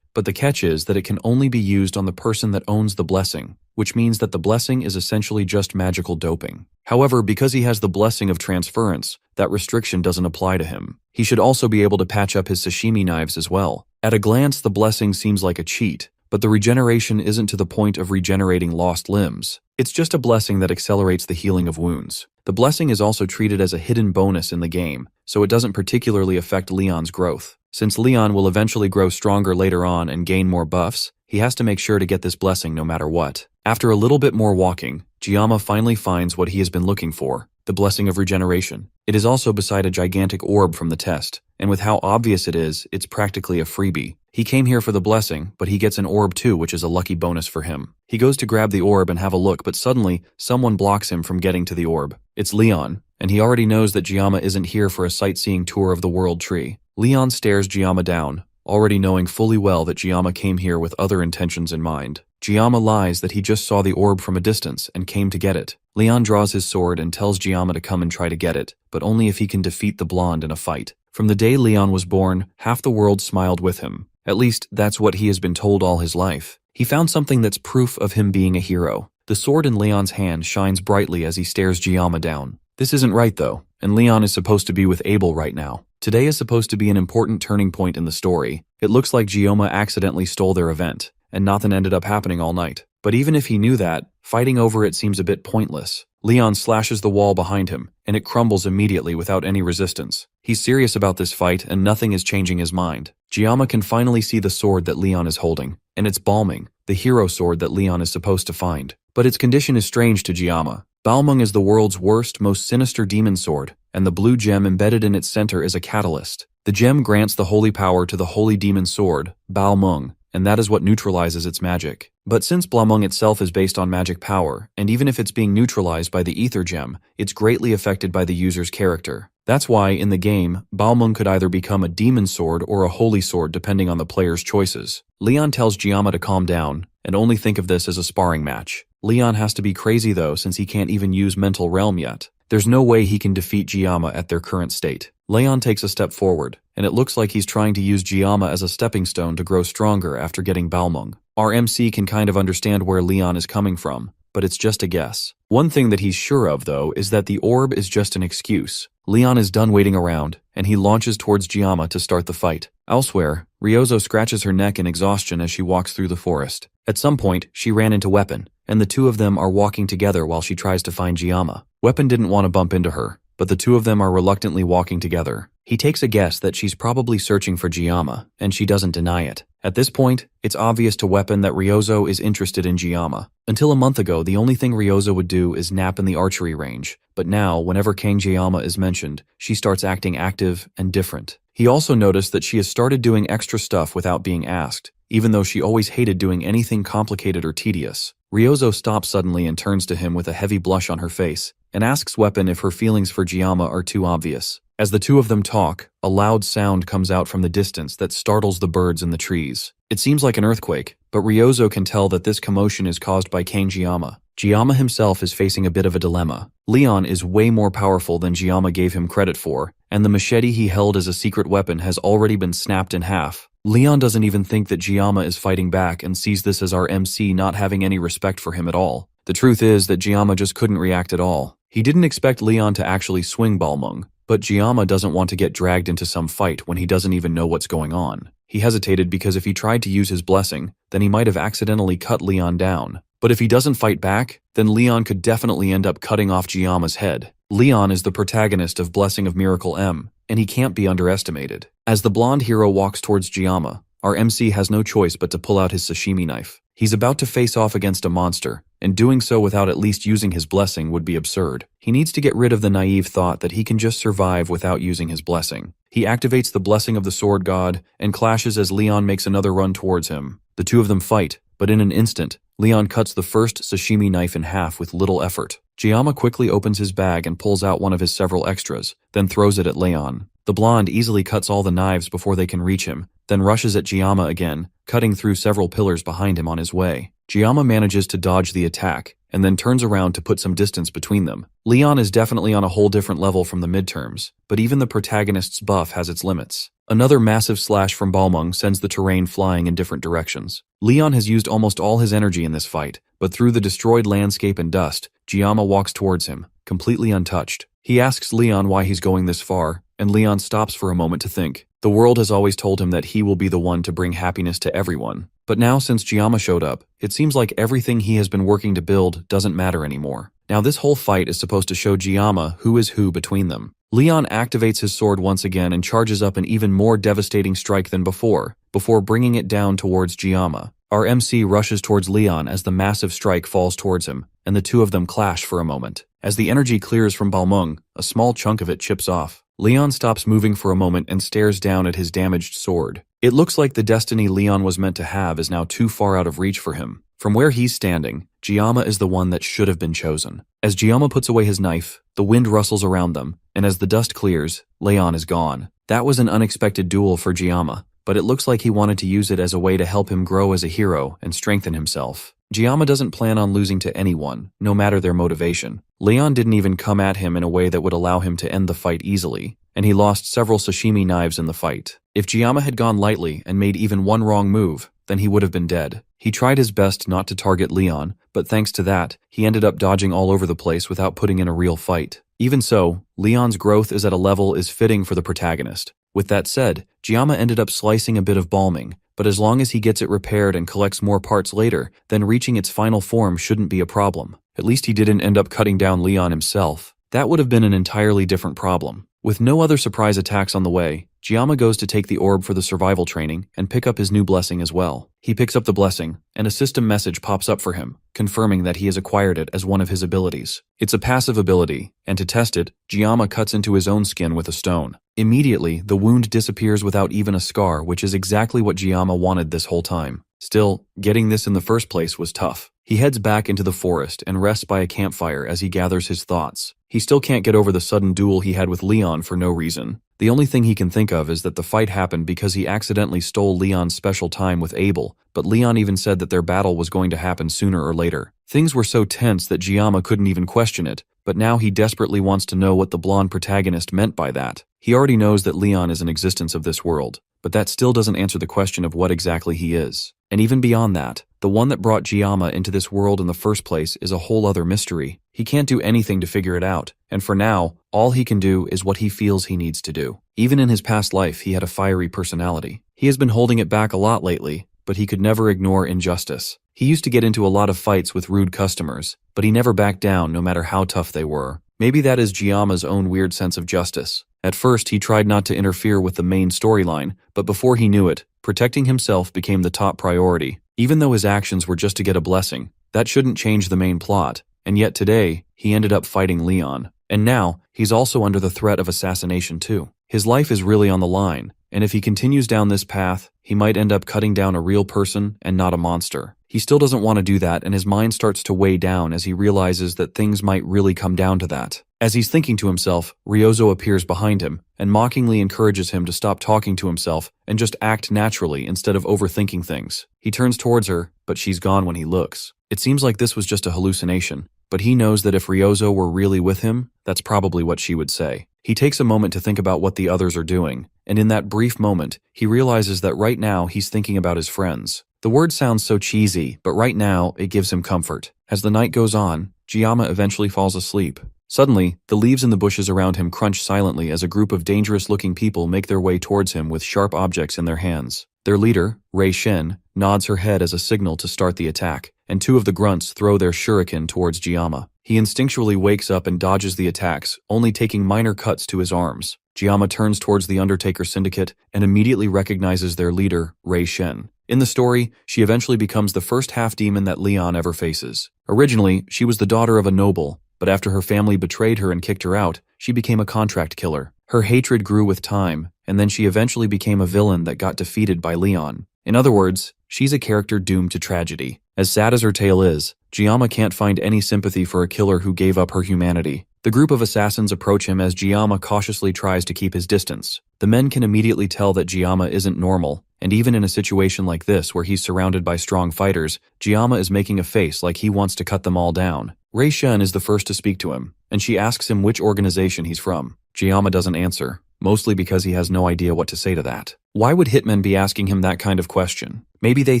but the catch is that it can only be used on the person that owns the blessing, which means that the blessing is essentially just magical doping. However, because he has the blessing of transference, that restriction doesn't apply to him. He should also be able to patch up his sashimi knives as well. At a glance, the blessing seems like a cheat, but the regeneration isn't to the point of regenerating lost limbs. It's just a blessing that accelerates the healing of wounds. The blessing is also treated as a hidden bonus in the game, so it doesn't particularly affect Leon's growth. Since Leon will eventually grow stronger later on and gain more buffs, he has to make sure to get this blessing no matter what. After a little bit more walking, Giamma finally finds what he has been looking for, the blessing of regeneration. It is also beside a gigantic orb from the test, and with how obvious it is, it's practically a freebie. He came here for the blessing, but he gets an orb too, which is a lucky bonus for him. He goes to grab the orb and have a look, but suddenly, someone blocks him from getting to the orb. It's Leon, and he already knows that Giamma isn't here for a sightseeing tour of the World Tree. Leon stares Giamma down, already knowing fully well that Giamma came here with other intentions in mind. Giamma lies that he just saw the orb from a distance and came to get it. Leon draws his sword and tells Giamma to come and try to get it, but only if he can defeat the blonde in a fight. From the day Leon was born, half the world smiled with him. At least, that's what he has been told all his life. He found something that's proof of him being a hero. The sword in Leon's hand shines brightly as he stares Giamma down. This isn't right though, and Leon is supposed to be with Abel right now. Today is supposed to be an important turning point in the story. It looks like Giamma accidentally stole their event, and nothing ended up happening all night. But even if he knew that, fighting over it seems a bit pointless. Leon slashes the wall behind him, and it crumbles immediately without any resistance. He's serious about this fight, and nothing is changing his mind. Giamma can finally see the sword that Leon is holding, and it's Balmung, the hero sword that Leon is supposed to find. But its condition is strange to Giamma. Balmung is the world's worst, most sinister demon sword, and the blue gem embedded in its center is a catalyst. The gem grants the holy power to the holy demon sword, Balmung, and that is what neutralizes its magic. But since Balmung itself is based on magic power, and even if it's being neutralized by the ether gem, it's greatly affected by the user's character. That's why, in the game, Balmung could either become a demon sword or a holy sword depending on the player's choices. Leon tells Giamma to calm down, and only think of this as a sparring match. Leon has to be crazy though, since he can't even use Mental Realm yet. There's no way he can defeat Giamma at their current state. Leon takes a step forward, and it looks like he's trying to use Giamma as a stepping stone to grow stronger after getting Balmung. Our MC can kind of understand where Leon is coming from, but it's just a guess. One thing that he's sure of, though, is that the orb is just an excuse. Leon is done waiting around, and he launches towards Giamma to start the fight. Elsewhere, Ryozo scratches her neck in exhaustion as she walks through the forest. At some point, she ran into Weapon, and the two of them are walking together while she tries to find Giamma. Weapon didn't want to bump into her, but the two of them are reluctantly walking together. He takes a guess that she's probably searching for Giamma, and she doesn't deny it. At this point, it's obvious to Weapon that Ryozo is interested in Giamma. Until a month ago, the only thing Ryozo would do is nap in the archery range, but now, whenever Kang Giamma is mentioned, she starts acting active and different. He also noticed that she has started doing extra stuff without being asked, even though she always hated doing anything complicated or tedious. Ryozo stops suddenly and turns to him with a heavy blush on her face, and asks Weapon if her feelings for Giamma are too obvious. As the two of them talk, a loud sound comes out from the distance that startles the birds in the trees. It seems like an earthquake, but Ryozo can tell that this commotion is caused by Kang Giamma. Giamma himself is facing a bit of a dilemma. Leon is way more powerful than Giamma gave him credit for, and the machete he held as a secret weapon has already been snapped in half. Leon doesn't even think that Giamma is fighting back and sees this as our MC not having any respect for him at all. The truth is that Giamma just couldn't react at all. He didn't expect Leon to actually swing Balmung, but Giamma doesn't want to get dragged into some fight when he doesn't even know what's going on. He hesitated because if he tried to use his blessing, then he might have accidentally cut Leon down. But if he doesn't fight back, then Leon could definitely end up cutting off Giamma's head. Leon is the protagonist of Blessing of Miracle M, and he can't be underestimated. As the blonde hero walks towards Giamma, our MC has no choice but to pull out his sashimi knife. He's about to face off against a monster, and doing so without at least using his blessing would be absurd. He needs to get rid of the naive thought that he can just survive without using his blessing. He activates the blessing of the sword god and clashes as Leon makes another run towards him. The two of them fight, but in an instant, Leon cuts the first sashimi knife in half with little effort. Giamma quickly opens his bag and pulls out one of his several extras, then throws it at Leon. The blonde easily cuts all the knives before they can reach him, then rushes at Giamma again, cutting through several pillars behind him on his way. Giamma manages to dodge the attack, and then turns around to put some distance between them. Leon is definitely on a whole different level from the midterms, but even the protagonist's buff has its limits. Another massive slash from Balmung sends the terrain flying in different directions. Leon has used almost all his energy in this fight, but through the destroyed landscape and dust, Giamma walks towards him, completely untouched. He asks Leon why he's going this far, and Leon stops for a moment to think. The world has always told him that he will be the one to bring happiness to everyone. But now since Giamma showed up, it seems like everything he has been working to build doesn't matter anymore. Now this whole fight is supposed to show Giamma who is who between them. Leon activates his sword once again and charges up an even more devastating strike than before bringing it down towards Giamma. Our MC rushes towards Leon as the massive strike falls towards him, and the two of them clash for a moment. As the energy clears from Balmung, a small chunk of it chips off. Leon stops moving for a moment and stares down at his damaged sword. It looks like the destiny Leon was meant to have is now too far out of reach for him. From where he's standing, Giamma is the one that should have been chosen. As Giamma puts away his knife, the wind rustles around them, and as the dust clears, Leon is gone. That was an unexpected duel for Giamma, but it looks like he wanted to use it as a way to help him grow as a hero and strengthen himself. Giamma doesn't plan on losing to anyone, no matter their motivation. Leon didn't even come at him in a way that would allow him to end the fight easily, and he lost several sashimi knives in the fight. If Giamma had gone lightly and made even one wrong move, then he would have been dead. He tried his best not to target Leon, but thanks to that, he ended up dodging all over the place without putting in a real fight. Even so, Leon's growth is at a level is fitting for the protagonist. With that said, Giamma ended up slicing a bit of Balmung, but as long as he gets it repaired and collects more parts later, then reaching its final form shouldn't be a problem. At least he didn't end up cutting down Leon himself. That would have been an entirely different problem. With no other surprise attacks on the way, Giamma goes to take the orb for the survival training and pick up his new blessing as well. He picks up the blessing, and a system message pops up for him, confirming that he has acquired it as one of his abilities. It's a passive ability, and to test it, Giamma cuts into his own skin with a stone. Immediately, the wound disappears without even a scar, which is exactly what Giamma wanted this whole time. Still, getting this in the first place was tough. He heads back into the forest and rests by a campfire as he gathers his thoughts. He still can't get over the sudden duel he had with Leon for no reason. The only thing he can think of is that the fight happened because he accidentally stole Leon's special time with Abel, but Leon even said that their battle was going to happen sooner or later. Things were so tense that Giamma couldn't even question it, but now he desperately wants to know what the blonde protagonist meant by that. He already knows that Leon is an existence of this world, but that still doesn't answer the question of what exactly he is. And even beyond that, the one that brought Giamma into this world in the first place is a whole other mystery. He can't do anything to figure it out, and for now, all he can do is what he feels he needs to do. Even in his past life, he had a fiery personality. He has been holding it back a lot lately, but he could never ignore injustice. He used to get into a lot of fights with rude customers, but he never backed down no matter how tough they were. Maybe that is Giamma's own weird sense of justice. At first, he tried not to interfere with the main storyline, but before he knew it, protecting himself became the top priority. Even though his actions were just to get a blessing, that shouldn't change the main plot, and yet today, he ended up fighting Leon. And now, he's also under the threat of assassination too. His life is really on the line, and if he continues down this path, he might end up cutting down a real person and not a monster. He still doesn't want to do that, and his mind starts to weigh down as he realizes that things might really come down to that. As he's thinking to himself, Ryozo appears behind him and mockingly encourages him to stop talking to himself and just act naturally instead of overthinking things. He turns towards her, but she's gone when he looks. It seems like this was just a hallucination, but he knows that if Ryozo were really with him, that's probably what she would say. He takes a moment to think about what the others are doing, and in that brief moment, he realizes that right now he's thinking about his friends. The word sounds so cheesy, but right now it gives him comfort. As the night goes on, Giamma eventually falls asleep. Suddenly, the leaves in the bushes around him crunch silently as a group of dangerous-looking people make their way towards him with sharp objects in their hands. Their leader, Rei Shen, nods her head as a signal to start the attack, and two of the grunts throw their shuriken towards Giamma. He instinctually wakes up and dodges the attacks, only taking minor cuts to his arms. Giamma turns towards the Undertaker Syndicate and immediately recognizes their leader, Rei Shen. In the story, she eventually becomes the first half-demon that Leon ever faces. Originally, she was the daughter of a noble, but after her family betrayed her and kicked her out, she became a contract killer. Her hatred grew with time, and then she eventually became a villain that got defeated by Leon. In other words, she's a character doomed to tragedy. As sad as her tale is, Giamma can't find any sympathy for a killer who gave up her humanity. The group of assassins approach him as Giamma cautiously tries to keep his distance. The men can immediately tell that Giamma isn't normal, and even in a situation like this where he's surrounded by strong fighters, Giamma is making a face like he wants to cut them all down. Rei Shen is the first to speak to him, and she asks him which organization he's from. Giamma doesn't answer, mostly because he has no idea what to say to that. Why would hitmen be asking him that kind of question? Maybe they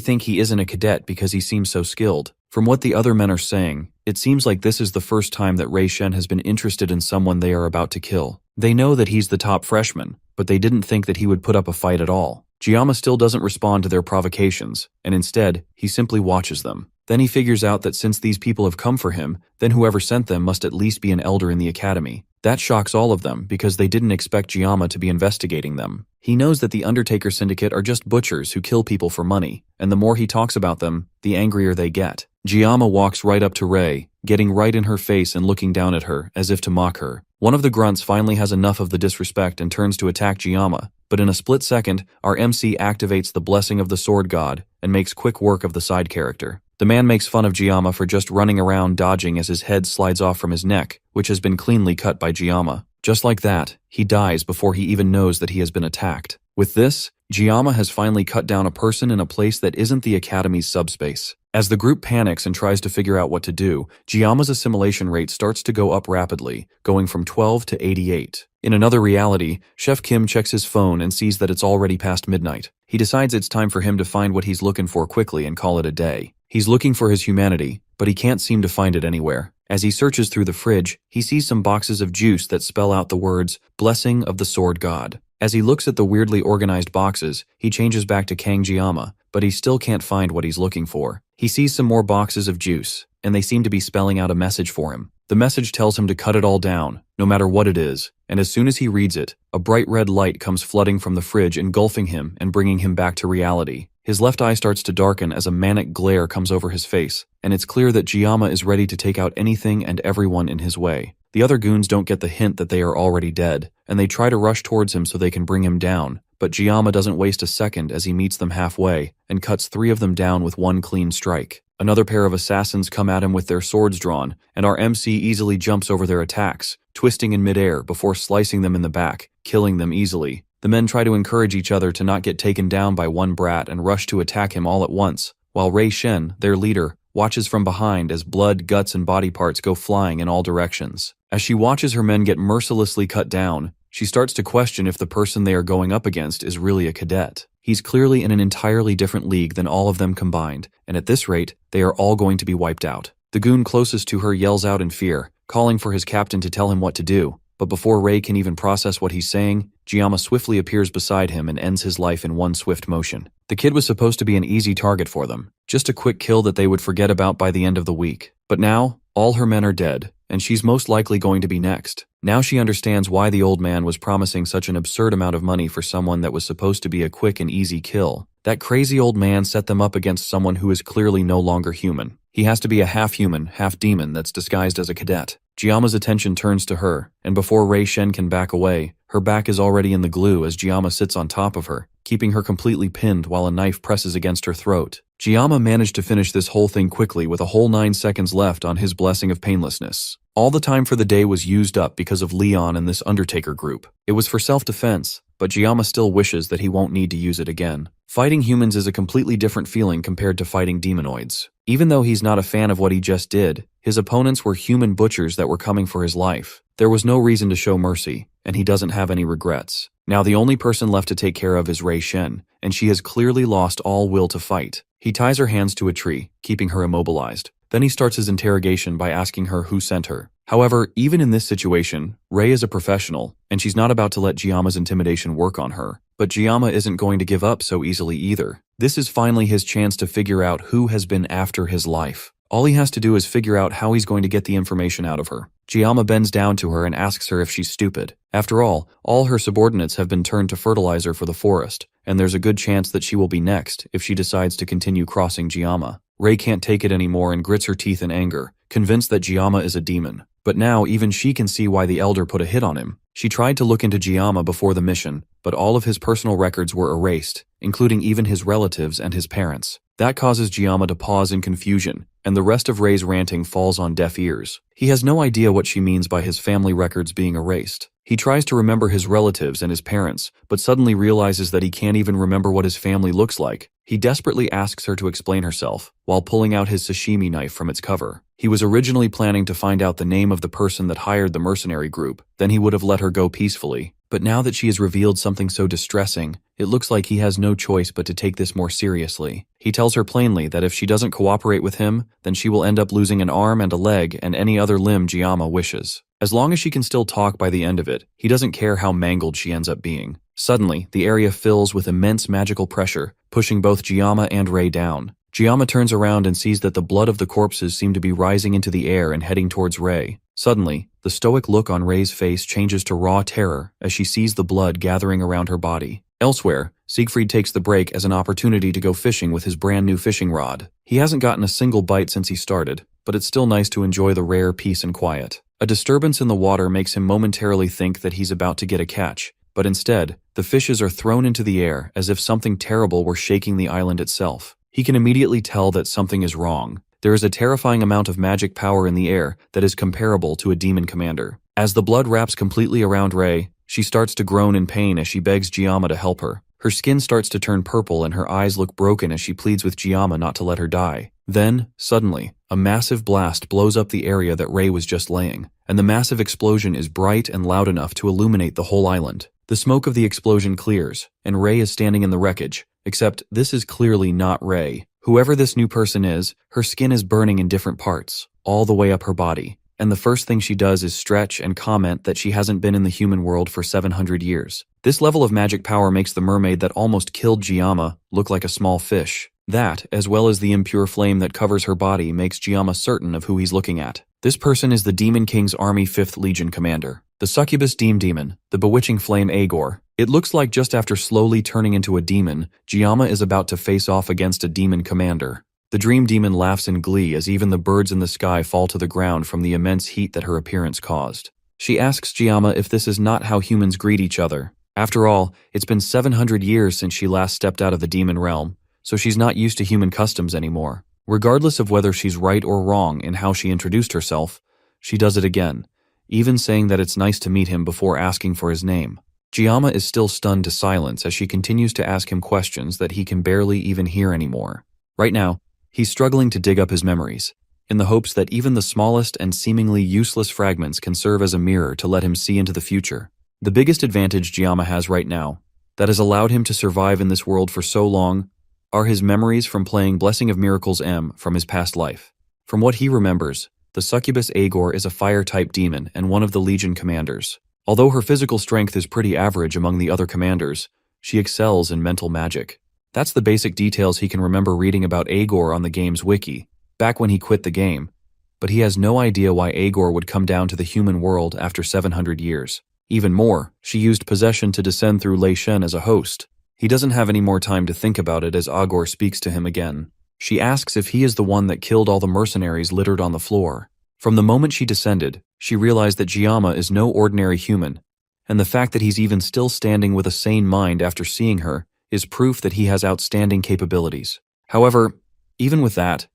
think he isn't a cadet because he seems so skilled. From what the other men are saying, it seems like this is the first time that Rei Shen has been interested in someone they are about to kill. They know that he's the top freshman, but they didn't think that he would put up a fight at all. Giamma still doesn't respond to their provocations, and instead, he simply watches them. Then he figures out that since these people have come for him, then whoever sent them must at least be an elder in the academy. That shocks all of them because they didn't expect Giamma to be investigating them. He knows that the Undertaker Syndicate are just butchers who kill people for money, and the more he talks about them, the angrier they get. Giamma walks right up to Rei, getting right in her face and looking down at her, as if to mock her. One of the grunts finally has enough of the disrespect and turns to attack Giamma, but in a split second, our MC activates the blessing of the sword god and makes quick work of the side character. The man makes fun of Giamma for just running around dodging as his head slides off from his neck, which has been cleanly cut by Giamma. Just like that, he dies before he even knows that he has been attacked. With this, Giamma has finally cut down a person in a place that isn't the Academy's subspace. As the group panics and tries to figure out what to do, Giamma's assimilation rate starts to go up rapidly, going from 12 to 88. In another reality, Chef Kim checks his phone and sees that it's already past midnight. He decides it's time for him to find what he's looking for quickly and call it a day. He's looking for his humanity, but he can't seem to find it anywhere. As he searches through the fridge, he sees some boxes of juice that spell out the words, Blessing of the Sword God. As he looks at the weirdly organized boxes, he changes back to Kang Giamma, but he still can't find what he's looking for. He sees some more boxes of juice, and they seem to be spelling out a message for him. The message tells him to cut it all down, no matter what it is, and as soon as he reads it, a bright red light comes flooding from the fridge, engulfing him and bringing him back to reality. His left eye starts to darken as a manic glare comes over his face, and it's clear that Giamma is ready to take out anything and everyone in his way. The other goons don't get the hint that they are already dead, and they try to rush towards him so they can bring him down, but Giamma doesn't waste a second as he meets them halfway and cuts 3 of them down with one clean strike. Another pair of assassins come at him with their swords drawn, and our MC easily jumps over their attacks, twisting in midair before slicing them in the back, killing them easily. The men try to encourage each other to not get taken down by one brat and rush to attack him all at once, while Ray Shen, their leader, watches from behind as blood, guts, and body parts go flying in all directions. As she watches her men get mercilessly cut down, she starts to question if the person they are going up against is really a cadet. He's clearly in an entirely different league than all of them combined, and at this rate, they are all going to be wiped out. The goon closest to her yells out in fear, calling for his captain to tell him what to do. But before Ray can even process what he's saying, Giamma swiftly appears beside him and ends his life in one swift motion. The kid was supposed to be an easy target for them, just a quick kill that they would forget about by the end of the week. But now, all her men are dead, and she's most likely going to be next. Now she understands why the old man was promising such an absurd amount of money for someone that was supposed to be a quick and easy kill. That crazy old man set them up against someone who is clearly no longer human. He has to be a half-human, half-demon that's disguised as a cadet. Giamma's attention turns to her, and before Ray Shen can back away, her back is already in the glue as Giamma sits on top of her, keeping her completely pinned while a knife presses against her throat. Giamma managed to finish this whole thing quickly with a whole 9 seconds left on his blessing of painlessness. All the time for the day was used up because of Leon and this Undertaker group. It was for self-defense, but Giamma still wishes that he won't need to use it again. Fighting humans is a completely different feeling compared to fighting demonoids. Even though he's not a fan of what he just did, his opponents were human butchers that were coming for his life. There was no reason to show mercy, and he doesn't have any regrets. Now the only person left to take care of is Ray Shen, and she has clearly lost all will to fight. He ties her hands to a tree, keeping her immobilized. Then he starts his interrogation by asking her who sent her. However, even in this situation, Ray is a professional, and she's not about to let Giamma's intimidation work on her. But Giamma isn't going to give up so easily either. This is finally his chance to figure out who has been after his life. All he has to do is figure out how he's going to get the information out of her. Giamma bends down to her and asks her if she's stupid. After all her subordinates have been turned to fertilizer for the forest, and there's a good chance that she will be next if she decides to continue crossing Giamma. Ray can't take it anymore and grits her teeth in anger, convinced that Giamma is a demon. But now even she can see why the elder put a hit on him. She tried to look into Giamma before the mission, but all of his personal records were erased, including even his relatives and his parents. That causes Giamma to pause in confusion, and the rest of Ray's ranting falls on deaf ears. He has no idea what she means by his family records being erased. He tries to remember his relatives and his parents, but suddenly realizes that he can't even remember what his family looks like. He desperately asks her to explain herself, while pulling out his sashimi knife from its cover. He was originally planning to find out the name of the person that hired the mercenary group, then he would have let her go peacefully. But now that she has revealed something so distressing, it looks like he has no choice but to take this more seriously. He tells her plainly that if she doesn't cooperate with him, then she will end up losing an arm and a leg and any other limb Giamma wishes. As long as she can still talk by the end of it, he doesn't care how mangled she ends up being. Suddenly, the area fills with immense magical pressure, pushing both Giamma and Ray down. Giamma turns around and sees that the blood of the corpses seem to be rising into the air and heading towards Ray. Suddenly, the stoic look on Ray's face changes to raw terror as she sees the blood gathering around her body. Elsewhere, Siegfried takes the break as an opportunity to go fishing with his brand new fishing rod. He hasn't gotten a single bite since he started, but it's still nice to enjoy the rare peace and quiet. A disturbance in the water makes him momentarily think that he's about to get a catch, but instead, the fishes are thrown into the air as if something terrible were shaking the island itself. He can immediately tell that something is wrong. There is a terrifying amount of magic power in the air that is comparable to a demon commander. As the blood wraps completely around Ray, she starts to groan in pain as she begs Giamma to help her. Her skin starts to turn purple and her eyes look broken as she pleads with Giamma not to let her die. Then, suddenly, a massive blast blows up the area that Ray was just laying, and the massive explosion is bright and loud enough to illuminate the whole island. The smoke of the explosion clears, and Ray is standing in the wreckage, except this is clearly not Ray. Whoever this new person is, her skin is burning in different parts, all the way up her body, and the first thing she does is stretch and comment that she hasn't been in the human world for 700 years. This level of magic power makes the mermaid that almost killed Giamma look like a small fish. That, as well as the impure flame that covers her body, makes Giamma certain of who he's looking at. This person is the Demon King's Army 5th Legion commander, the succubus demon, the bewitching flame Agor. It looks like just after slowly turning into a demon, Giamma is about to face off against a demon commander. The dream demon laughs in glee as even the birds in the sky fall to the ground from the immense heat that her appearance caused. She asks Giamma if this is not how humans greet each other. After all, it's been 700 years since she last stepped out of the demon realm, so she's not used to human customs anymore. Regardless of whether she's right or wrong in how she introduced herself, she does it again, even saying that it's nice to meet him before asking for his name. Giamma is still stunned to silence as she continues to ask him questions that he can barely even hear anymore. Right now, he's struggling to dig up his memories, in the hopes that even the smallest and seemingly useless fragments can serve as a mirror to let him see into the future. The biggest advantage Giamma has right now, that has allowed him to survive in this world for so long, are his memories from playing Blessing of Miracles M from his past life. From what he remembers, the succubus Agor is a fire-type demon and one of the Legion commanders. Although her physical strength is pretty average among the other commanders, she excels in mental magic. That's the basic details he can remember reading about Agor on the game's wiki, back when he quit the game, but he has no idea why Agor would come down to the human world after 700 years. Even more, she used possession to descend through Lei Shen as a host. He doesn't have any more time to think about it as Agor speaks to him again. She asks if he is the one that killed all the mercenaries littered on the floor. From the moment she descended, she realized that Giamma is no ordinary human, and the fact that he's even still standing with a sane mind after seeing her is proof that he has outstanding capabilities. However, even with that,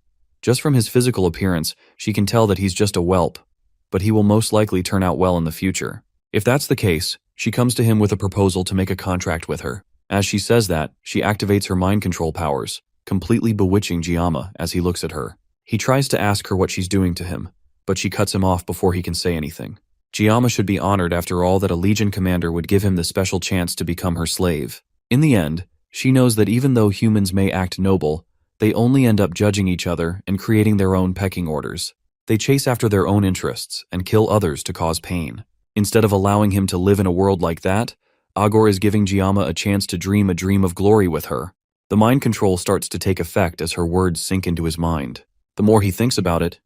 just from his physical appearance, she can tell that he's just a whelp, but he will most likely turn out well in the future. If that's the case, she comes to him with a proposal to make a contract with her. As she says that, she activates her mind control powers, completely bewitching Giamma as he looks at her. He tries to ask her what she's doing to him, but she cuts him off before he can say anything. Giamma should be honored after all that a Legion commander would give him the special chance to become her slave. In the end, she knows that even though humans may act noble, they only end up judging each other and creating their own pecking orders. They chase after their own interests and kill others to cause pain. Instead of allowing him to live in a world like that, Agor is giving Giamma a chance to dream a dream of glory with her. The mind control starts to take effect as her words sink into his mind. The more he thinks about it,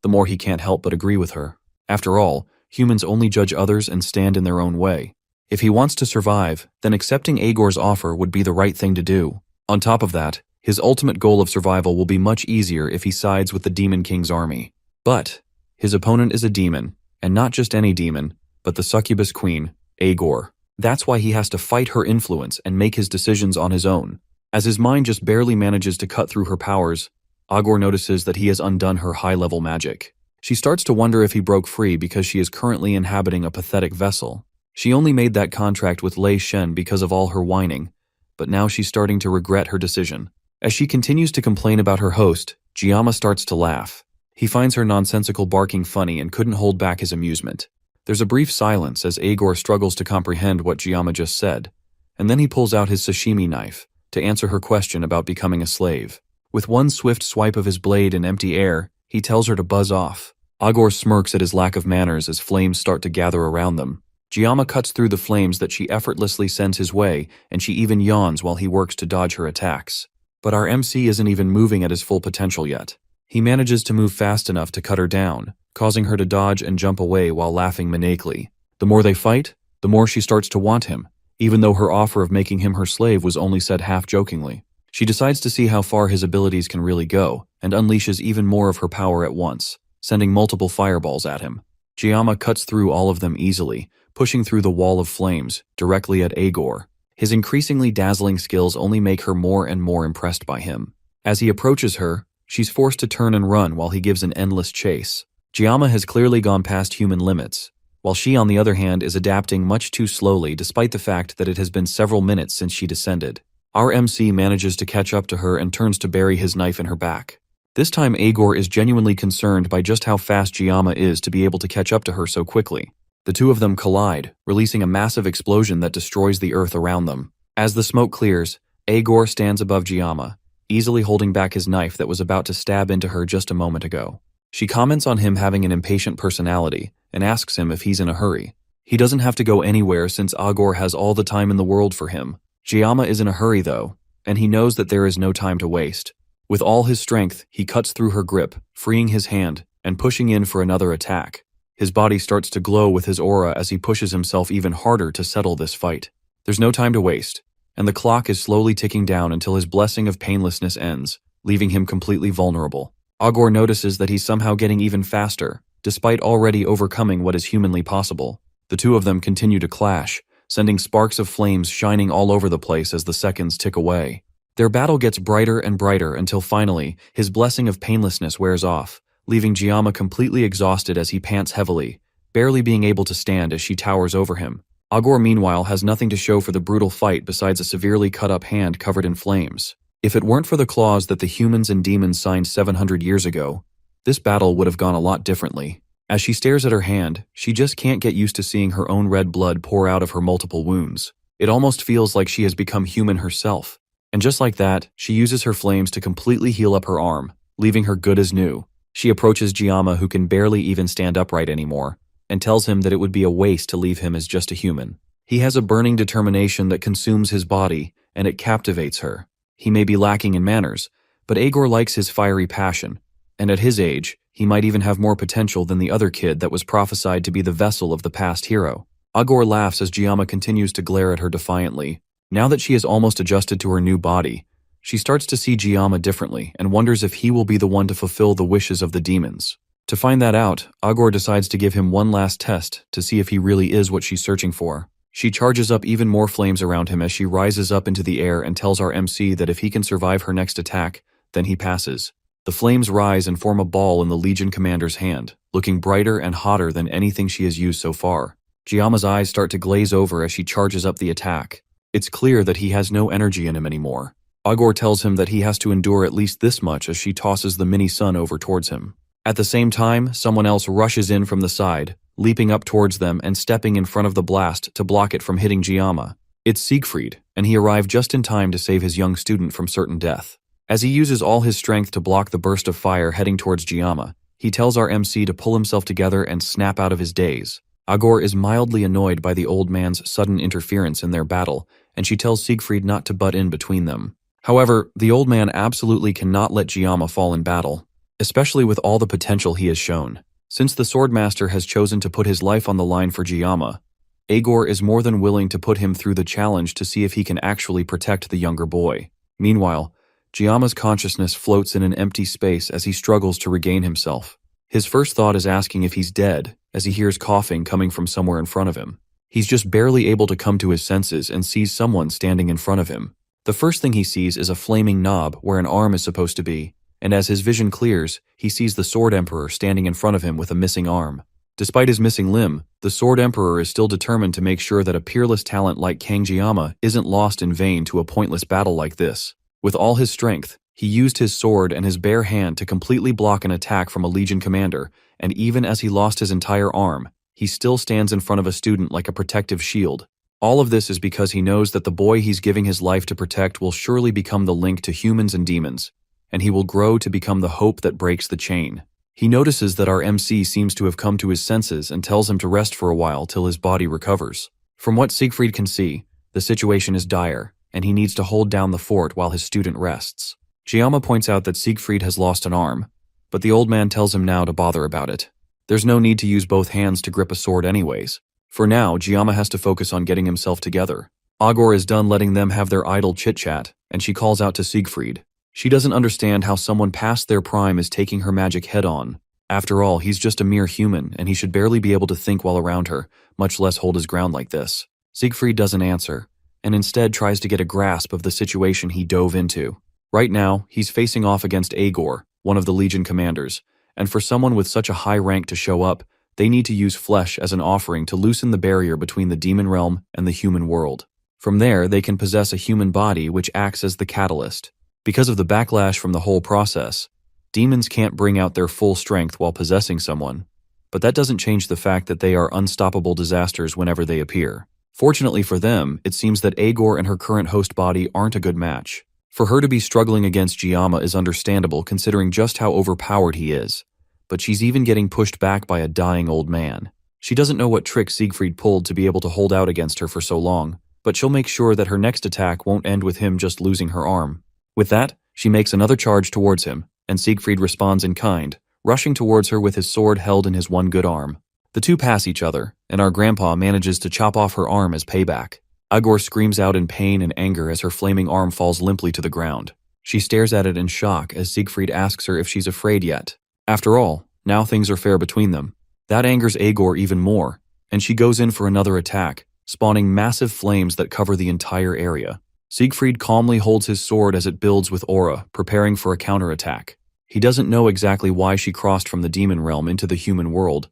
the more he can't help but agree with her. After all, humans only judge others and stand in their own way. If he wants to survive, then accepting Agor's offer would be the right thing to do. On top of that, his ultimate goal of survival will be much easier if he sides with the Demon King's army. But his opponent is a demon, and not just any demon, but the succubus queen, Agor. That's why he has to fight her influence and make his decisions on his own. As his mind just barely manages to cut through her powers, Agor notices that he has undone her high-level magic. She starts to wonder if he broke free because she is currently inhabiting a pathetic vessel. She only made that contract with Lei Shen because of all her whining, but now she's starting to regret her decision. As she continues to complain about her host, Giamma starts to laugh. He finds her nonsensical barking funny and couldn't hold back his amusement. There's a brief silence as Agor struggles to comprehend what Giamma just said, and then he pulls out his sashimi knife to answer her question about becoming a slave. With one swift swipe of his blade in empty air, he tells her to buzz off. Agor smirks at his lack of manners as flames start to gather around them. Giamma cuts through the flames that she effortlessly sends his way, and she even yawns while he works to dodge her attacks. But our MC isn't even moving at his full potential yet. He manages to move fast enough to cut her down, causing her to dodge and jump away while laughing maniacally. The more they fight, the more she starts to want him, even though her offer of making him her slave was only said half-jokingly. She decides to see how far his abilities can really go, and unleashes even more of her power at once, sending multiple fireballs at him. Giamma cuts through all of them easily, pushing through the wall of flames, directly at Agor. His increasingly dazzling skills only make her more and more impressed by him. As he approaches her, she's forced to turn and run while he gives an endless chase. Giamma has clearly gone past human limits, while she on the other hand is adapting much too slowly despite the fact that it has been several minutes since she descended. Our MC manages to catch up to her and turns to bury his knife in her back. This time Agor is genuinely concerned by just how fast Giamma is to be able to catch up to her so quickly. The two of them collide, releasing a massive explosion that destroys the earth around them. As the smoke clears, Agor stands above Giamma, easily holding back his knife that was about to stab into her just a moment ago. She comments on him having an impatient personality and asks him if he's in a hurry. He doesn't have to go anywhere since Agor has all the time in the world for him. Giamma is in a hurry though, and he knows that there is no time to waste. With all his strength, he cuts through her grip, freeing his hand and pushing in for another attack. His body starts to glow with his aura as he pushes himself even harder to settle this fight. There's no time to waste, and the clock is slowly ticking down until his blessing of painlessness ends, leaving him completely vulnerable. Agor notices that he's somehow getting even faster, despite already overcoming what is humanly possible. The two of them continue to clash, sending sparks of flames shining all over the place as the seconds tick away. Their battle gets brighter and brighter until finally, his blessing of painlessness wears off, leaving Giamma completely exhausted as he pants heavily, barely being able to stand as she towers over him. Agor meanwhile has nothing to show for the brutal fight besides a severely cut-up hand covered in flames. If it weren't for the clause that the humans and demons signed 700 years ago, this battle would have gone a lot differently. As she stares at her hand, she just can't get used to seeing her own red blood pour out of her multiple wounds. It almost feels like she has become human herself. And just like that, she uses her flames to completely heal up her arm, leaving her good as new. She approaches Giamma, who can barely even stand upright anymore, and tells him that it would be a waste to leave him as just a human. He has a burning determination that consumes his body, and it captivates her. He may be lacking in manners, but Agor likes his fiery passion, and at his age, he might even have more potential than the other kid that was prophesied to be the vessel of the past hero. Agor laughs as Giamma continues to glare at her defiantly. Now that she is almost adjusted to her new body, she starts to see Giamma differently and wonders if he will be the one to fulfill the wishes of the demons. To find that out, Agor decides to give him one last test to see if he really is what she's searching for. She charges up even more flames around him as she rises up into the air and tells our MC that if he can survive her next attack, then he passes. The flames rise and form a ball in the Legion commander's hand, looking brighter and hotter than anything she has used so far. Giamma's eyes start to glaze over as she charges up the attack. It's clear that he has no energy in him anymore. Agor tells him that he has to endure at least this much as she tosses the mini-sun over towards him. At the same time, someone else rushes in from the side, leaping up towards them and stepping in front of the blast to block it from hitting Giamma. It's Siegfried, and he arrived just in time to save his young student from certain death. As he uses all his strength to block the burst of fire heading towards Giamma, he tells our MC to pull himself together and snap out of his daze. Agor is mildly annoyed by the old man's sudden interference in their battle, and she tells Siegfried not to butt in between them. However, the old man absolutely cannot let Giamma fall in battle, especially with all the potential he has shown. Since the Swordmaster has chosen to put his life on the line for Giamma, Agor is more than willing to put him through the challenge to see if he can actually protect the younger boy. Meanwhile, Giamma's consciousness floats in an empty space as he struggles to regain himself. His first thought is asking if he's dead, as he hears coughing coming from somewhere in front of him. He's just barely able to come to his senses and sees someone standing in front of him. The first thing he sees is a flaming knob where an arm is supposed to be, and as his vision clears, he sees the Sword Emperor standing in front of him with a missing arm. Despite his missing limb, the Sword Emperor is still determined to make sure that a peerless talent like Kang Giamma isn't lost in vain to a pointless battle like this. With all his strength, he used his sword and his bare hand to completely block an attack from a Legion commander, and even as he lost his entire arm, he still stands in front of a student like a protective shield. All of this is because he knows that the boy he's giving his life to protect will surely become the link to humans and demons, and he will grow to become the hope that breaks the chain. He notices that our MC seems to have come to his senses and tells him to rest for a while till his body recovers. From what Siegfried can see, the situation is dire, and he needs to hold down the fort while his student rests. Giamma points out that Siegfried has lost an arm, but the old man tells him now to bother about it. There's no need to use both hands to grip a sword anyways. For now, Giamma has to focus on getting himself together. Agor is done letting them have their idle chit-chat, and she calls out to Siegfried. She doesn't understand how someone past their prime is taking her magic head-on. After all, he's just a mere human, and he should barely be able to think while around her, much less hold his ground like this. Siegfried doesn't answer, and instead tries to get a grasp of the situation he dove into. Right now, he's facing off against Agor, one of the Legion commanders, and for someone with such a high rank to show up, they need to use flesh as an offering to loosen the barrier between the demon realm and the human world. From there, they can possess a human body which acts as the catalyst. Because of the backlash from the whole process, demons can't bring out their full strength while possessing someone, but that doesn't change the fact that they are unstoppable disasters whenever they appear. Fortunately for them, it seems that Agor and her current host body aren't a good match. For her to be struggling against Giamma is understandable considering just how overpowered he is, but she's even getting pushed back by a dying old man. She doesn't know what trick Siegfried pulled to be able to hold out against her for so long, but she'll make sure that her next attack won't end with him just losing her arm. With that, she makes another charge towards him, and Siegfried responds in kind, rushing towards her with his sword held in his one good arm. The two pass each other, and our grandpa manages to chop off her arm as payback. Agor screams out in pain and anger as her flaming arm falls limply to the ground. She stares at it in shock as Siegfried asks her if she's afraid yet. After all, now things are fair between them. That angers Agor even more, and she goes in for another attack, spawning massive flames that cover the entire area. Siegfried calmly holds his sword as it builds with aura, preparing for a counterattack. He doesn't know exactly why she crossed from the demon realm into the human world,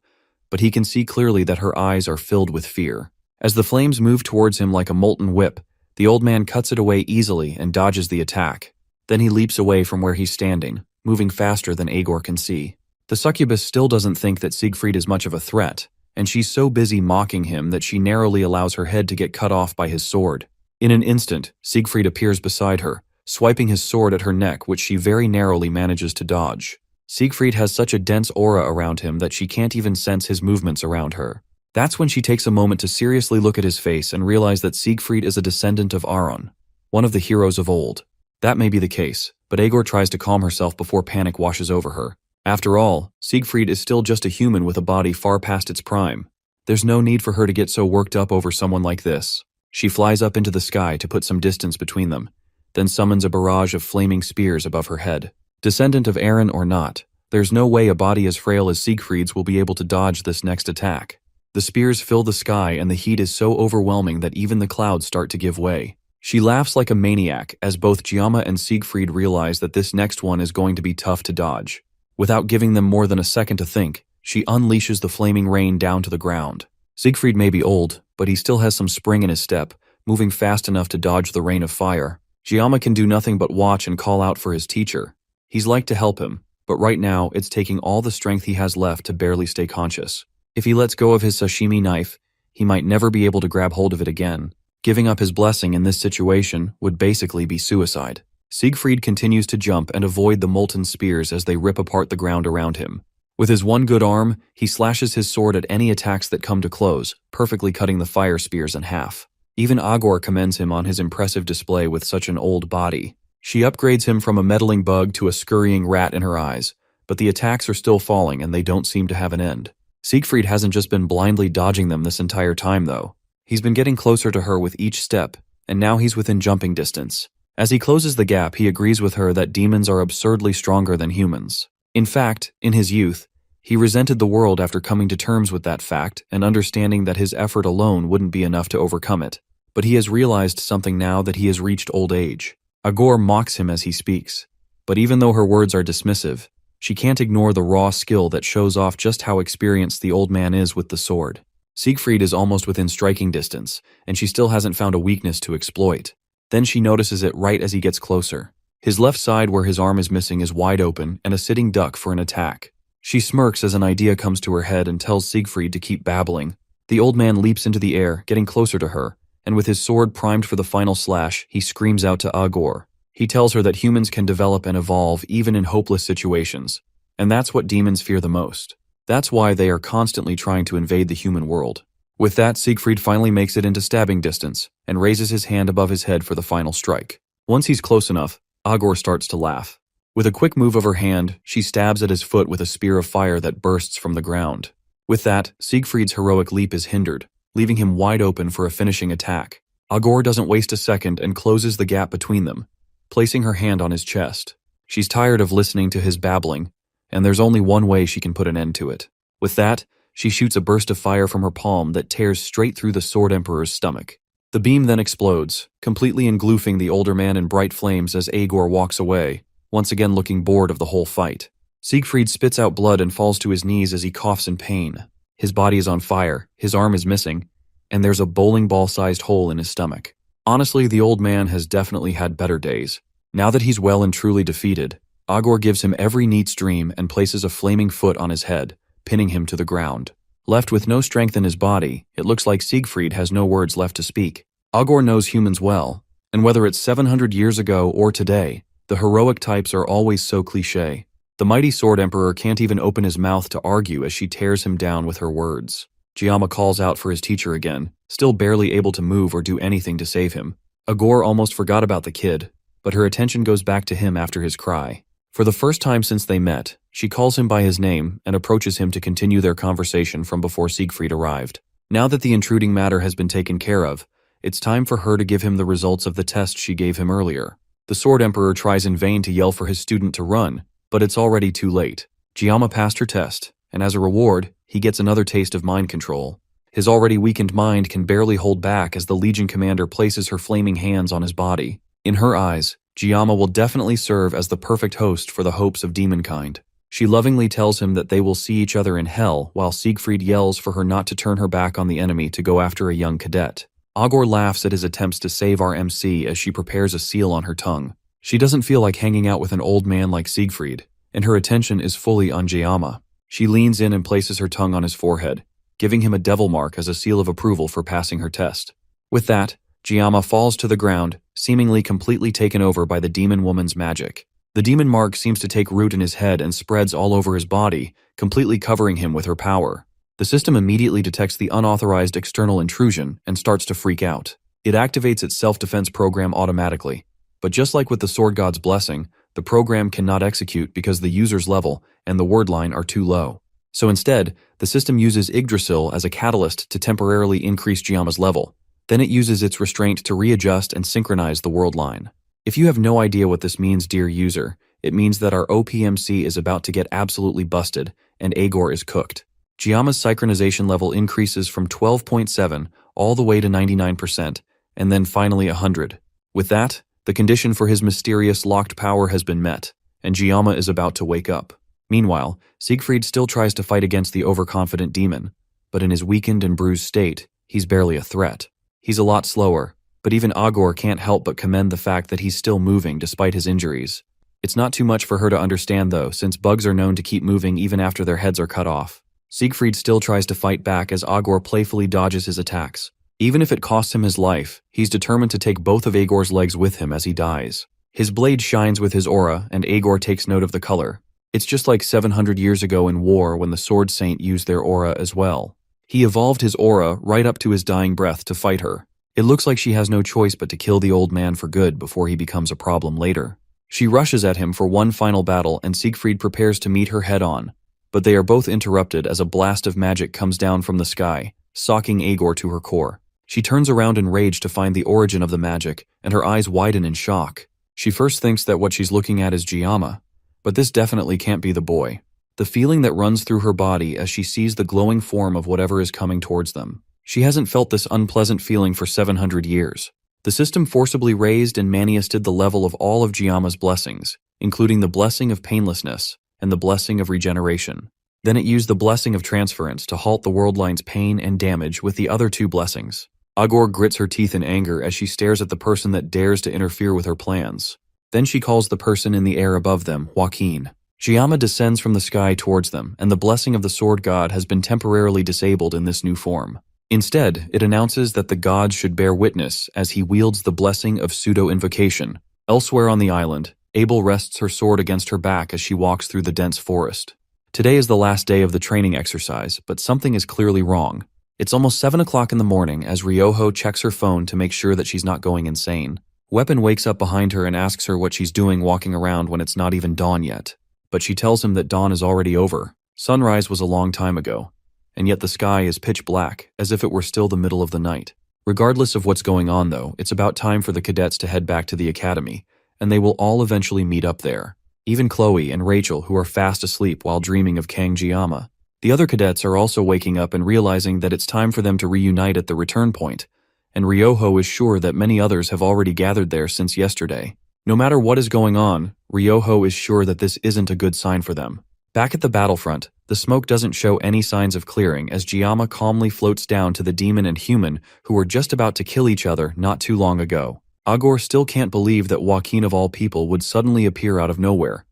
but he can see clearly that her eyes are filled with fear. As the flames move towards him like a molten whip, the old man cuts it away easily and dodges the attack. Then he leaps away from where he's standing, moving faster than Agor can see. The succubus still doesn't think that Siegfried is much of a threat, and she's so busy mocking him that she narrowly allows her head to get cut off by his sword. In an instant, Siegfried appears beside her, swiping his sword at her neck, which she very narrowly manages to dodge. Siegfried has such a dense aura around him that she can't even sense his movements around her. That's when she takes a moment to seriously look at his face and realize that Siegfried is a descendant of Aaron, one of the heroes of old. That may be the case, but Agor tries to calm herself before panic washes over her. After all, Siegfried is still just a human with a body far past its prime. There's no need for her to get so worked up over someone like this. She flies up into the sky to put some distance between them, then summons a barrage of flaming spears above her head. Descendant of Aaron or not, there's no way a body as frail as Siegfried's will be able to dodge this next attack. The spears fill the sky and the heat is so overwhelming that even the clouds start to give way. She laughs like a maniac as both Giamma and Siegfried realize that this next one is going to be tough to dodge. Without giving them more than a second to think, she unleashes the flaming rain down to the ground. Siegfried may be old, but he still has some spring in his step, moving fast enough to dodge the rain of fire. Giamma can do nothing but watch and call out for his teacher. He's like to help him, but right now it's taking all the strength he has left to barely stay conscious. If he lets go of his sashimi knife, he might never be able to grab hold of it again. Giving up his blessing in this situation would basically be suicide. Siegfried continues to jump and avoid the molten spears as they rip apart the ground around him. With his one good arm, he slashes his sword at any attacks that come to close, perfectly cutting the fire spears in half. Even Agor commends him on his impressive display with such an old body. She upgrades him from a meddling bug to a scurrying rat in her eyes, but the attacks are still falling and they don't seem to have an end. Siegfried hasn't just been blindly dodging them this entire time though. He's been getting closer to her with each step, and now he's within jumping distance. As he closes the gap, he agrees with her that demons are absurdly stronger than humans. In fact, in his youth, he resented the world after coming to terms with that fact and understanding that his effort alone wouldn't be enough to overcome it. But he has realized something now that he has reached old age. Agor mocks him as he speaks, but even though her words are dismissive, she can't ignore the raw skill that shows off just how experienced the old man is with the sword. Siegfried is almost within striking distance, and she still hasn't found a weakness to exploit. Then she notices it right as he gets closer. His left side where his arm is missing is wide open and a sitting duck for an attack. She smirks as an idea comes to her head and tells Siegfried to keep babbling. The old man leaps into the air, getting closer to her, and with his sword primed for the final slash, he screams out to Agor. He tells her that humans can develop and evolve even in hopeless situations, and that's what demons fear the most. That's why they are constantly trying to invade the human world. With that, Siegfried finally makes it into stabbing distance and raises his hand above his head for the final strike. Once he's close enough, Agor starts to laugh. With a quick move of her hand, she stabs at his foot with a spear of fire that bursts from the ground. With that, Siegfried's heroic leap is hindered, leaving him wide open for a finishing attack. Agor doesn't waste a second and closes the gap between them, placing her hand on his chest. She's tired of listening to his babbling, and there's only one way she can put an end to it. With that, she shoots a burst of fire from her palm that tears straight through the Sword Emperor's stomach. The beam then explodes, completely engulfing the older man in bright flames as Agor walks away, once again looking bored of the whole fight. Siegfried spits out blood and falls to his knees as he coughs in pain. His body is on fire, his arm is missing, and there's a bowling ball-sized hole in his stomach. Honestly, the old man has definitely had better days. Now that he's well and truly defeated, Agor gives him every neat's dream and places a flaming foot on his head, pinning him to the ground. Left with no strength in his body, it looks like Siegfried has no words left to speak. Agor knows humans well, and whether it's 700 years ago or today, the heroic types are always so cliché. The mighty Sword Emperor can't even open his mouth to argue as she tears him down with her words. Giamma calls out for his teacher again, still barely able to move or do anything to save him. Agor almost forgot about the kid, but her attention goes back to him after his cry. For the first time since they met, she calls him by his name and approaches him to continue their conversation from before Siegfried arrived. Now that the intruding matter has been taken care of, it's time for her to give him the results of the test she gave him earlier. The Sword Emperor tries in vain to yell for his student to run, but it's already too late. Giamma passed her test, and as a reward, he gets another taste of mind control. His already weakened mind can barely hold back as the Legion commander places her flaming hands on his body. In her eyes, Giamma will definitely serve as the perfect host for the hopes of demonkind. She lovingly tells him that they will see each other in hell, while Siegfried yells for her not to turn her back on the enemy to go after a young cadet. Agor laughs at his attempts to save our MC as she prepares a seal on her tongue. She doesn't feel like hanging out with an old man like Siegfried, and her attention is fully on Giamma. She leans in and places her tongue on his forehead, giving him a devil mark as a seal of approval for passing her test. With that, Giamma falls to the ground, seemingly completely taken over by the demon woman's magic. The demon mark seems to take root in his head and spreads all over his body, completely covering him with her power. The system immediately detects the unauthorized external intrusion and starts to freak out. It activates its self-defense program automatically, but just like with the Sword God's blessing, the program cannot execute because the user's level and the word line are too low. So instead, the system uses Yggdrasil as a catalyst to temporarily increase Giamma's level. Then it uses its restraint to readjust and synchronize the word line. If you have no idea what this means, dear user, it means that our OPMC is about to get absolutely busted, and Agor is cooked. Giamma's synchronization level increases from 12.7 all the way to 99%, and then finally 100. With that, the condition for his mysterious locked power has been met, and Giamma is about to wake up. Meanwhile, Siegfried still tries to fight against the overconfident demon, but in his weakened and bruised state, he's barely a threat. He's a lot slower, but even Agor can't help but commend the fact that he's still moving despite his injuries. It's not too much for her to understand though, since bugs are known to keep moving even after their heads are cut off. Siegfried still tries to fight back as Agor playfully dodges his attacks. Even if it costs him his life, he's determined to take both of Agor's legs with him as he dies. His blade shines with his aura, and Agor takes note of the color. It's just like 700 years ago in war when the Sword Saint used their aura as well. He evolved his aura right up to his dying breath to fight her. It looks like she has no choice but to kill the old man for good before he becomes a problem later. She rushes at him for one final battle, and Siegfried prepares to meet her head-on. But they are both interrupted as a blast of magic comes down from the sky, socking Agor to her core. She turns around in rage to find the origin of the magic, and her eyes widen in shock. She first thinks that what she's looking at is Giamma, but this definitely can't be the boy. The feeling that runs through her body as she sees the glowing form of whatever is coming towards them. She hasn't felt this unpleasant feeling for 700 years. The system forcibly raised and manifested the level of all of Giamma's blessings, including the blessing of painlessness and the blessing of regeneration. Then it used the blessing of transference to halt the world line's pain and damage with the other two blessings. Agor grits her teeth in anger as she stares at the person that dares to interfere with her plans. Then she calls the person in the air above them, Joaquin. Giamma descends from the sky towards them, and the blessing of the Sword God has been temporarily disabled in this new form. Instead, it announces that the gods should bear witness as he wields the blessing of pseudo-invocation. Elsewhere on the island, Abel rests her sword against her back as she walks through the dense forest. Today is the last day of the training exercise, but something is clearly wrong. It's almost 7 o'clock in the morning as Ryoho checks her phone to make sure that she's not going insane. Weapon wakes up behind her and asks her what she's doing walking around when it's not even dawn yet. But she tells him that dawn is already over. Sunrise was a long time ago. And yet the sky is pitch black, as if it were still the middle of the night. Regardless of what's going on though, it's about time for the cadets to head back to the academy, and they will all eventually meet up there. Even Chloe and Rachel, who are fast asleep while dreaming of Kang Giamma. The other cadets are also waking up and realizing that it's time for them to reunite at the return point, and Ryoho is sure that many others have already gathered there since yesterday. No matter what is going on, Ryoho is sure that this isn't a good sign for them. Back at the battlefront, the smoke doesn't show any signs of clearing as Giamma calmly floats down to the demon and human who were just about to kill each other not too long ago. Agor still can't believe that Joaquin of all people would suddenly appear out of nowhere.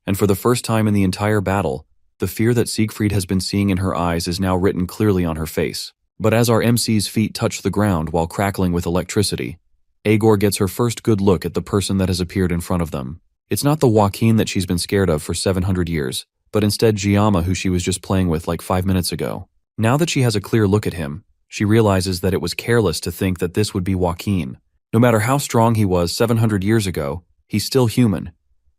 And for the first time in the entire battle, the fear that Siegfried has been seeing in her eyes is now written clearly on her face. But as our MC's feet touch the ground while crackling with electricity, Agor gets her first good look at the person that has appeared in front of them. It's not the Joaquin that she's been scared of for 700 years, but instead Giamma, who she was just playing with like 5 minutes ago. Now that she has a clear look at him, she realizes that it was careless to think that this would be Joaquin. No matter how strong he was 700 years ago, he's still human,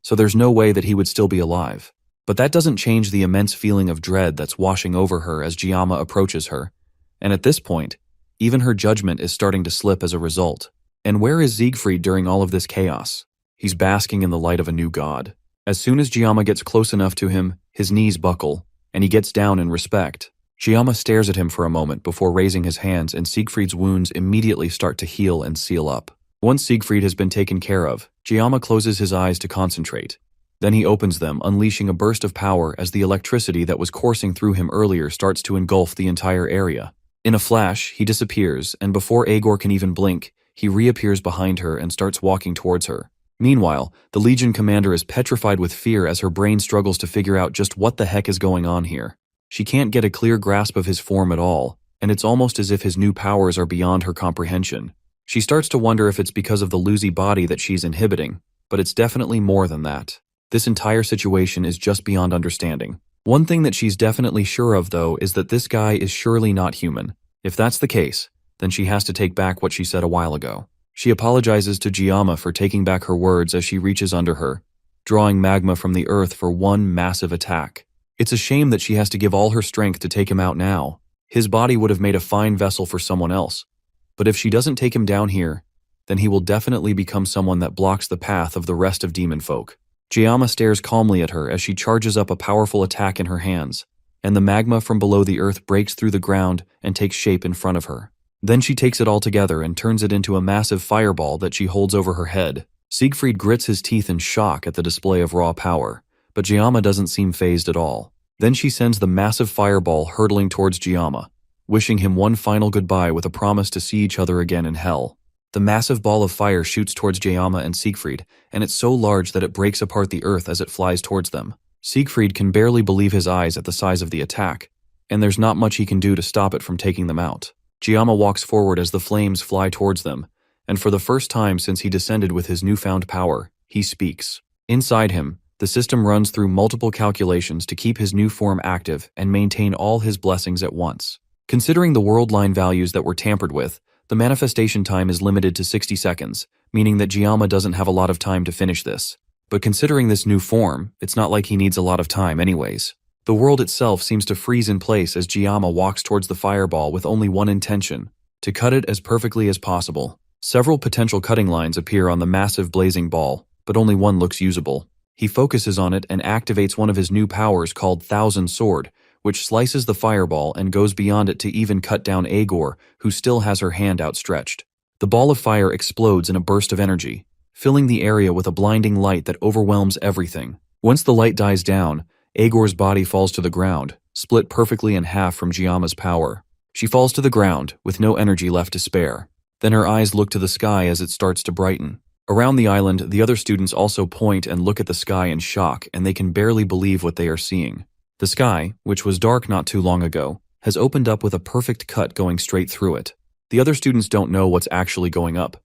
so there's no way that he would still be alive. But that doesn't change the immense feeling of dread that's washing over her as Giamma approaches her, and at this point, even her judgment is starting to slip as a result. And where is Siegfried during all of this chaos? He's basking in the light of a new god. As soon as Giamma gets close enough to him, his knees buckle, and he gets down in respect. Giamma stares at him for a moment before raising his hands, and Siegfried's wounds immediately start to heal and seal up. Once Siegfried has been taken care of, Giamma closes his eyes to concentrate. Then he opens them, unleashing a burst of power as the electricity that was coursing through him earlier starts to engulf the entire area. In a flash, he disappears, and before Agor can even blink, he reappears behind her and starts walking towards her. Meanwhile, the Legion commander is petrified with fear as her brain struggles to figure out just what the heck is going on here. She can't get a clear grasp of his form at all, and it's almost as if his new powers are beyond her comprehension. She starts to wonder if it's because of the Luzi body that she's inhibiting, but it's definitely more than that. This entire situation is just beyond understanding. One thing that she's definitely sure of, though, is that this guy is surely not human. If that's the case, then she has to take back what she said a while ago. She apologizes to Giamma for taking back her words as she reaches under her, drawing magma from the earth for one massive attack. It's a shame that she has to give all her strength to take him out now. His body would have made a fine vessel for someone else. But if she doesn't take him down here, then he will definitely become someone that blocks the path of the rest of demon folk. Giamma stares calmly at her as she charges up a powerful attack in her hands, and the magma from below the earth breaks through the ground and takes shape in front of her. Then she takes it all together and turns it into a massive fireball that she holds over her head. Siegfried grits his teeth in shock at the display of raw power, but Giamma doesn't seem fazed at all. Then she sends the massive fireball hurtling towards Giamma, wishing him one final goodbye with a promise to see each other again in hell. The massive ball of fire shoots towards Giamma and Siegfried, and it's so large that it breaks apart the earth as it flies towards them. Siegfried can barely believe his eyes at the size of the attack, and there's not much he can do to stop it from taking them out. Giamma walks forward as the flames fly towards them, and for the first time since he descended with his newfound power, he speaks. Inside him, the system runs through multiple calculations to keep his new form active and maintain all his blessings at once. Considering the world line values that were tampered with, the manifestation time is limited to 60 seconds, meaning that Giamma doesn't have a lot of time to finish this. But considering this new form, it's not like he needs a lot of time anyways. The world itself seems to freeze in place as Giamma walks towards the fireball with only one intention: to cut it as perfectly as possible. Several potential cutting lines appear on the massive blazing ball, but only one looks usable. He focuses on it and activates one of his new powers called Thousand Sword, which slices the fireball and goes beyond it to even cut down Agor, who still has her hand outstretched. The ball of fire explodes in a burst of energy, filling the area with a blinding light that overwhelms everything. Once the light dies down, Agor's body falls to the ground, split perfectly in half from Giamma's power. She falls to the ground, with no energy left to spare. Then her eyes look to the sky as it starts to brighten. Around the island, the other students also point and look at the sky in shock, and they can barely believe what they are seeing. The sky, which was dark not too long ago, has opened up with a perfect cut going straight through it. The other students don't know what's actually going up,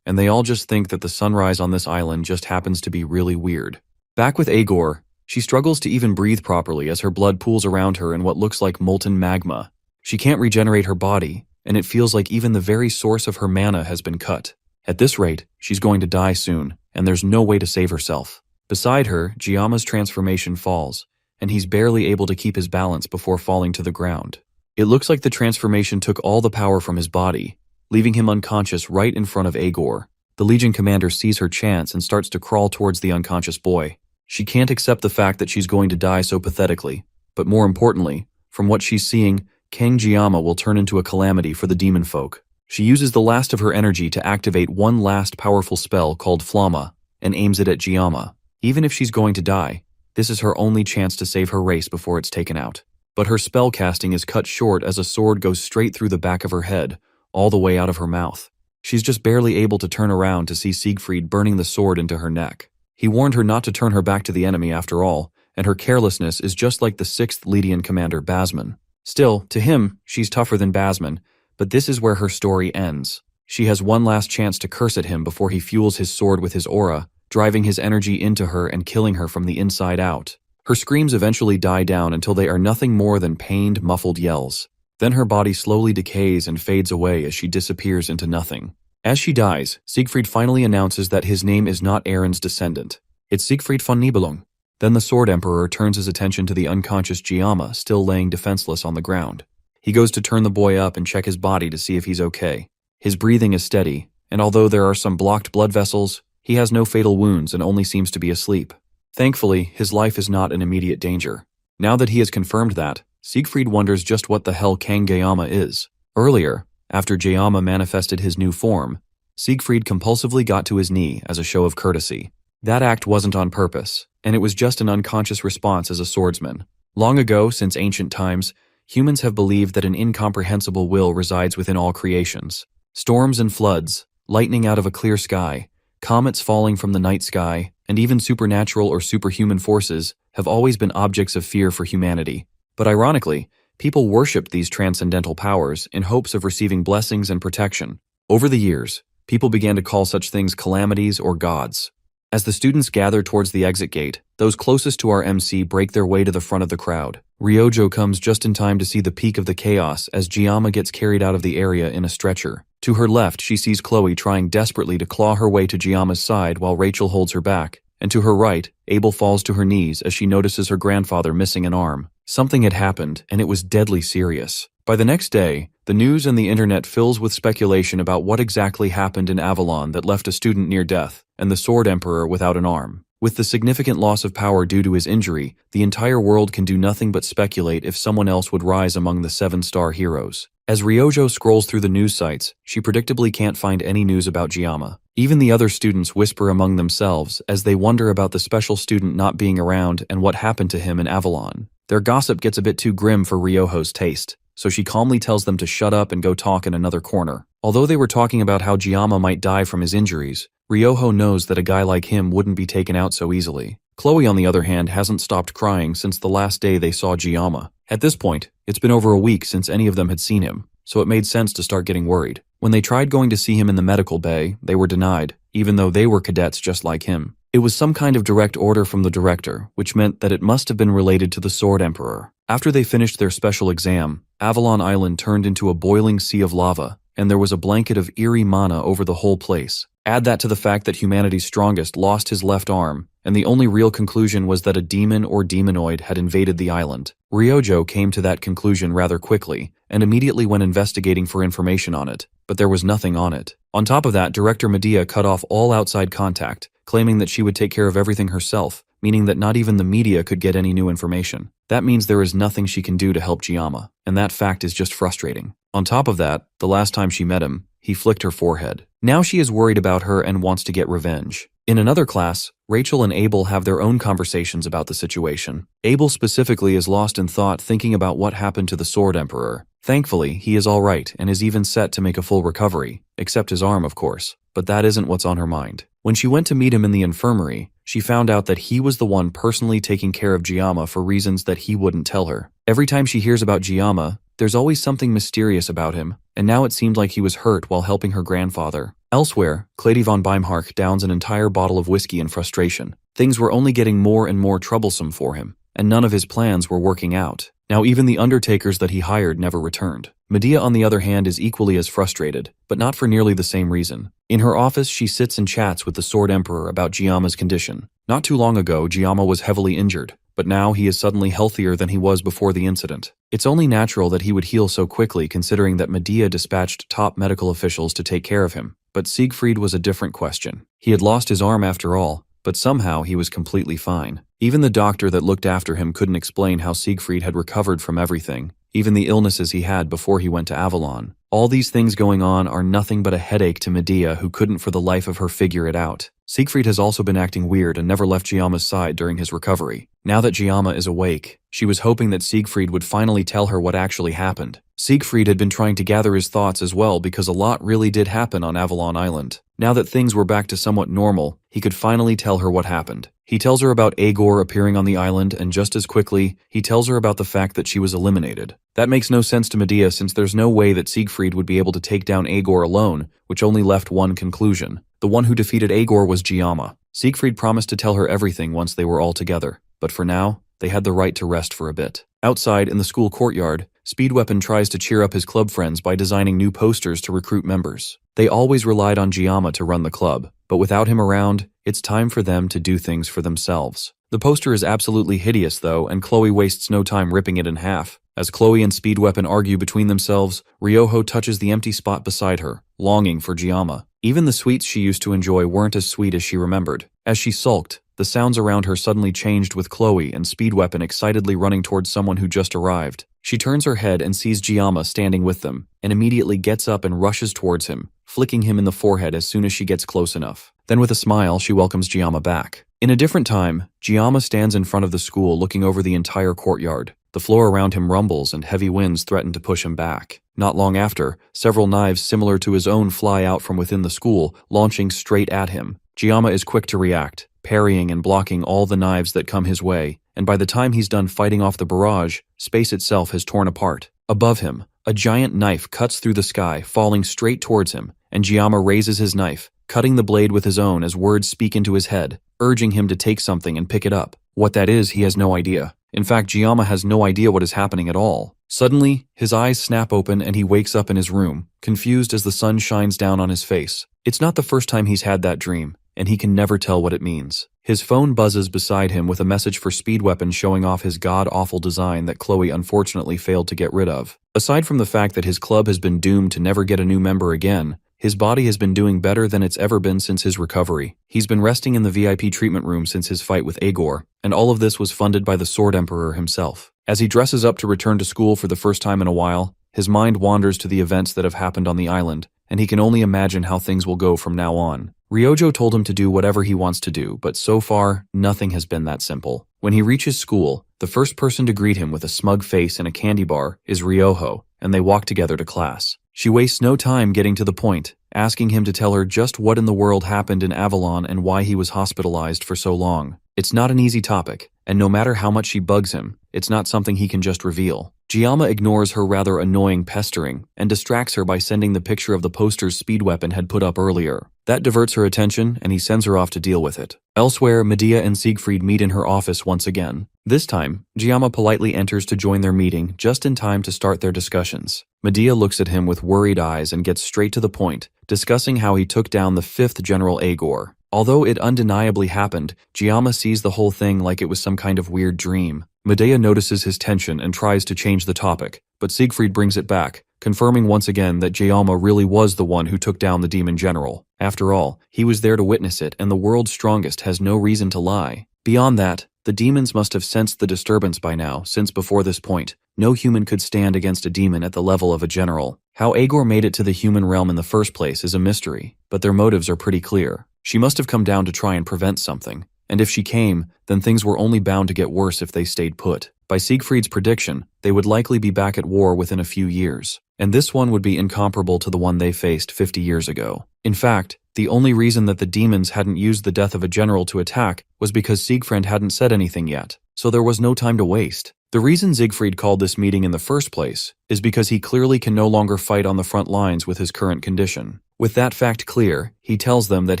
and they all just think that the sunrise on this island just happens to be really weird. Back with Agor, she struggles to even breathe properly as her blood pools around her in what looks like molten magma. She can't regenerate her body, and it feels like even the very source of her mana has been cut. At this rate, she's going to die soon, and there's no way to save herself. Beside her, Giamma's transformation falls, and he's barely able to keep his balance before falling to the ground. It looks like the transformation took all the power from his body, leaving him unconscious right in front of Agor. The Legion commander sees her chance and starts to crawl towards the unconscious boy. She can't accept the fact that she's going to die so pathetically, but more importantly, from what she's seeing, King Giamma will turn into a calamity for the demon folk. She uses the last of her energy to activate one last powerful spell called Flamma and aims it at Giamma. Even if she's going to die, this is her only chance to save her race before it's taken out. But her spell casting is cut short as a sword goes straight through the back of her head, all the way out of her mouth. She's just barely able to turn around to see Siegfried burning the sword into her neck. He warned her not to turn her back to the enemy after all, and her carelessness is just like the 6th Legion commander Basman. Still, to him, she's tougher than Basman, but this is where her story ends. She has one last chance to curse at him before he fuels his sword with his aura, driving his energy into her and killing her from the inside out. Her screams eventually die down until they are nothing more than pained, muffled yells. Then her body slowly decays and fades away as she disappears into nothing. As she dies, Siegfried finally announces that his name is not Aaron's descendant. It's Siegfried von Nibelung. Then the Sword Emperor turns his attention to the unconscious Giamma still laying defenseless on the ground. He goes to turn the boy up and check his body to see if he's okay. His breathing is steady, and although there are some blocked blood vessels, he has no fatal wounds and only seems to be asleep. Thankfully, his life is not in immediate danger. Now that he has confirmed that, Siegfried wonders just what the hell Kangeyama is. Earlier, after Jayama manifested his new form, Siegfried compulsively got to his knee as a show of courtesy. That act wasn't on purpose, and it was just an unconscious response as a swordsman. Long ago, since ancient times, humans have believed that an incomprehensible will resides within all creations. Storms and floods, lightning out of a clear sky, comets falling from the night sky, and even supernatural or superhuman forces have always been objects of fear for humanity. But ironically, people worshipped these transcendental powers in hopes of receiving blessings and protection. Over the years, people began to call such things calamities or gods. As the students gather towards the exit gate, those closest to our MC break their way to the front of the crowd. Ryojo comes just in time to see the peak of the chaos as Jiyama gets carried out of the area in a stretcher. To her left, she sees Chloe trying desperately to claw her way to Jiyama's side while Rachel holds her back. And to her right, Abel falls to her knees as she notices her grandfather missing an arm. Something had happened, and it was deadly serious. By the next day, the news and the internet fills with speculation about what exactly happened in Avalon that left a student near death, and the Sword Emperor without an arm. With the significant loss of power due to his injury, the entire world can do nothing but speculate if someone else would rise among the 7-star heroes. As Ryojo scrolls through the news sites, she predictably can't find any news about Jiyama. Even the other students whisper among themselves as they wonder about the special student not being around and what happened to him in Avalon. Their gossip gets a bit too grim for Ryoho's taste, so she calmly tells them to shut up and go talk in another corner. Although they were talking about how Jiyama might die from his injuries, Ryoho knows that a guy like him wouldn't be taken out so easily. Chloe, on the other hand, hasn't stopped crying since the last day they saw Jiyama. At this point, it's been over a week since any of them had seen him, so it made sense to start getting worried. When they tried going to see him in the medical bay, they were denied, even though they were cadets just like him. It was some kind of direct order from the director, which meant that it must have been related to the Sword Emperor. After they finished their special exam, Avalon Island turned into a boiling sea of lava, and there was a blanket of eerie mana over the whole place. Add that to the fact that humanity's strongest lost his left arm, and the only real conclusion was that a demon or demonoid had invaded the island. Ryojo came to that conclusion rather quickly, and immediately went investigating for information on it, but there was nothing on it. On top of that, Director Medea cut off all outside contact, claiming that she would take care of everything herself, meaning that not even the media could get any new information. That means there is nothing she can do to help Jiyama, and that fact is just frustrating. On top of that, the last time she met him, he flicked her forehead. Now she is worried about her and wants to get revenge. In another class, Rachel and Abel have their own conversations about the situation. Abel specifically is lost in thought thinking about what happened to the Sword Emperor. Thankfully, he is alright and is even set to make a full recovery, except his arm, of course. But that isn't what's on her mind. When she went to meet him in the infirmary, she found out that he was the one personally taking care of Jiyama for reasons that he wouldn't tell her. Every time she hears about Jiyama, there's always something mysterious about him, and now it seemed like he was hurt while helping her grandfather. Elsewhere, Clady von Beimhark downs an entire bottle of whiskey in frustration. Things were only getting more and more troublesome for him, and none of his plans were working out. Now even the undertakers that he hired never returned. Medea, on the other hand, is equally as frustrated, but not for nearly the same reason. In her office, she sits and chats with the Sword Emperor about Jiyama's condition. Not too long ago, Jiyama was heavily injured, but now he is suddenly healthier than he was before the incident. It's only natural that he would heal so quickly considering that Medea dispatched top medical officials to take care of him. But Siegfried was a different question. He had lost his arm after all, but somehow he was completely fine. Even the doctor that looked after him couldn't explain how Siegfried had recovered from everything, even the illnesses he had before he went to Avalon. All these things going on are nothing but a headache to Medea, who couldn't for the life of her figure it out. Siegfried has also been acting weird and never left Jiyama's side during his recovery. Now that Jiyama is awake, she was hoping that Siegfried would finally tell her what actually happened. Siegfried had been trying to gather his thoughts as well because a lot really did happen on Avalon Island. Now that things were back to somewhat normal, he could finally tell her what happened. He tells her about Agor appearing on the island, and just as quickly, he tells her about the fact that she was eliminated. That makes no sense to Medea since there's no way that Siegfried would be able to take down Agor alone, which only left one conclusion. The one who defeated Agor was Jiyama. Siegfried promised to tell her everything once they were all together, but for now, they had the right to rest for a bit. Outside, in the school courtyard, Speedweapon tries to cheer up his club friends by designing new posters to recruit members. They always relied on Jiyama to run the club, but without him around, it's time for them to do things for themselves. The poster is absolutely hideous though, and Chloe wastes no time ripping it in half. As Chloe and Speedweapon argue between themselves, Ryoho touches the empty spot beside her, longing for Jiyama. Even the sweets she used to enjoy weren't as sweet as she remembered. As she sulked, the sounds around her suddenly changed with Chloe and Speedweapon excitedly running towards someone who just arrived. She turns her head and sees Giamma standing with them, and immediately gets up and rushes towards him, flicking him in the forehead as soon as she gets close enough. Then with a smile, she welcomes Giamma back. In a different time, Giamma stands in front of the school looking over the entire courtyard. The floor around him rumbles and heavy winds threaten to push him back. Not long after, several knives similar to his own fly out from within the school, launching straight at him. Giamma is quick to react, parrying and blocking all the knives that come his way, and by the time he's done fighting off the barrage, space itself has torn apart. Above him, a giant knife cuts through the sky, falling straight towards him, and Giamma raises his knife, cutting the blade with his own as words speak into his head, urging him to take something and pick it up. What that is, he has no idea. In fact, Giamma has no idea what is happening at all. Suddenly, his eyes snap open and he wakes up in his room, confused as the sun shines down on his face. It's not the first time he's had that dream, and he can never tell what it means. His phone buzzes beside him with a message for Speed Weapon showing off his god-awful design that Chloe unfortunately failed to get rid of. Aside from the fact that his club has been doomed to never get a new member again, his body has been doing better than it's ever been since his recovery. He's been resting in the VIP treatment room since his fight with Agor, and all of this was funded by the Sword Emperor himself. As he dresses up to return to school for the first time in a while, his mind wanders to the events that have happened on the island, and he can only imagine how things will go from now on. Ryojo told him to do whatever he wants to do, but so far, nothing has been that simple. When he reaches school, the first person to greet him with a smug face and a candy bar is Ryoho, and they walk together to class. She wastes no time getting to the point, asking him to tell her just what in the world happened in Avalon and why he was hospitalized for so long. It's not an easy topic, and no matter how much she bugs him, it's not something he can just reveal. Giamma ignores her rather annoying pestering and distracts her by sending the picture of the posters Speed Weapon had put up earlier. That diverts her attention, and he sends her off to deal with it. Elsewhere, Medea and Siegfried meet in her office once again. This time, Giamma politely enters to join their meeting just in time to start their discussions. Medea looks at him with worried eyes and gets straight to the point, discussing how he took down the 5th General Agor. Although it undeniably happened, Giamma sees the whole thing like it was some kind of weird dream. Medea notices his tension and tries to change the topic, but Siegfried brings it back, confirming once again that Giamma really was the one who took down the demon general. After all, he was there to witness it, and the world's strongest has no reason to lie. Beyond that, the demons must have sensed the disturbance by now, since before this point, no human could stand against a demon at the level of a general. How Agor made it to the human realm in the first place is a mystery, but their motives are pretty clear. She must have come down to try and prevent something, and if she came, then things were only bound to get worse if they stayed put. By Siegfried's prediction, they would likely be back at war within a few years, and this one would be incomparable to the one they faced 50 years ago. In fact, the only reason that the demons hadn't used the death of a general to attack was because Siegfried hadn't said anything yet, so there was no time to waste. The reason Siegfried called this meeting in the first place is because he clearly can no longer fight on the front lines with his current condition. With that fact clear, he tells them that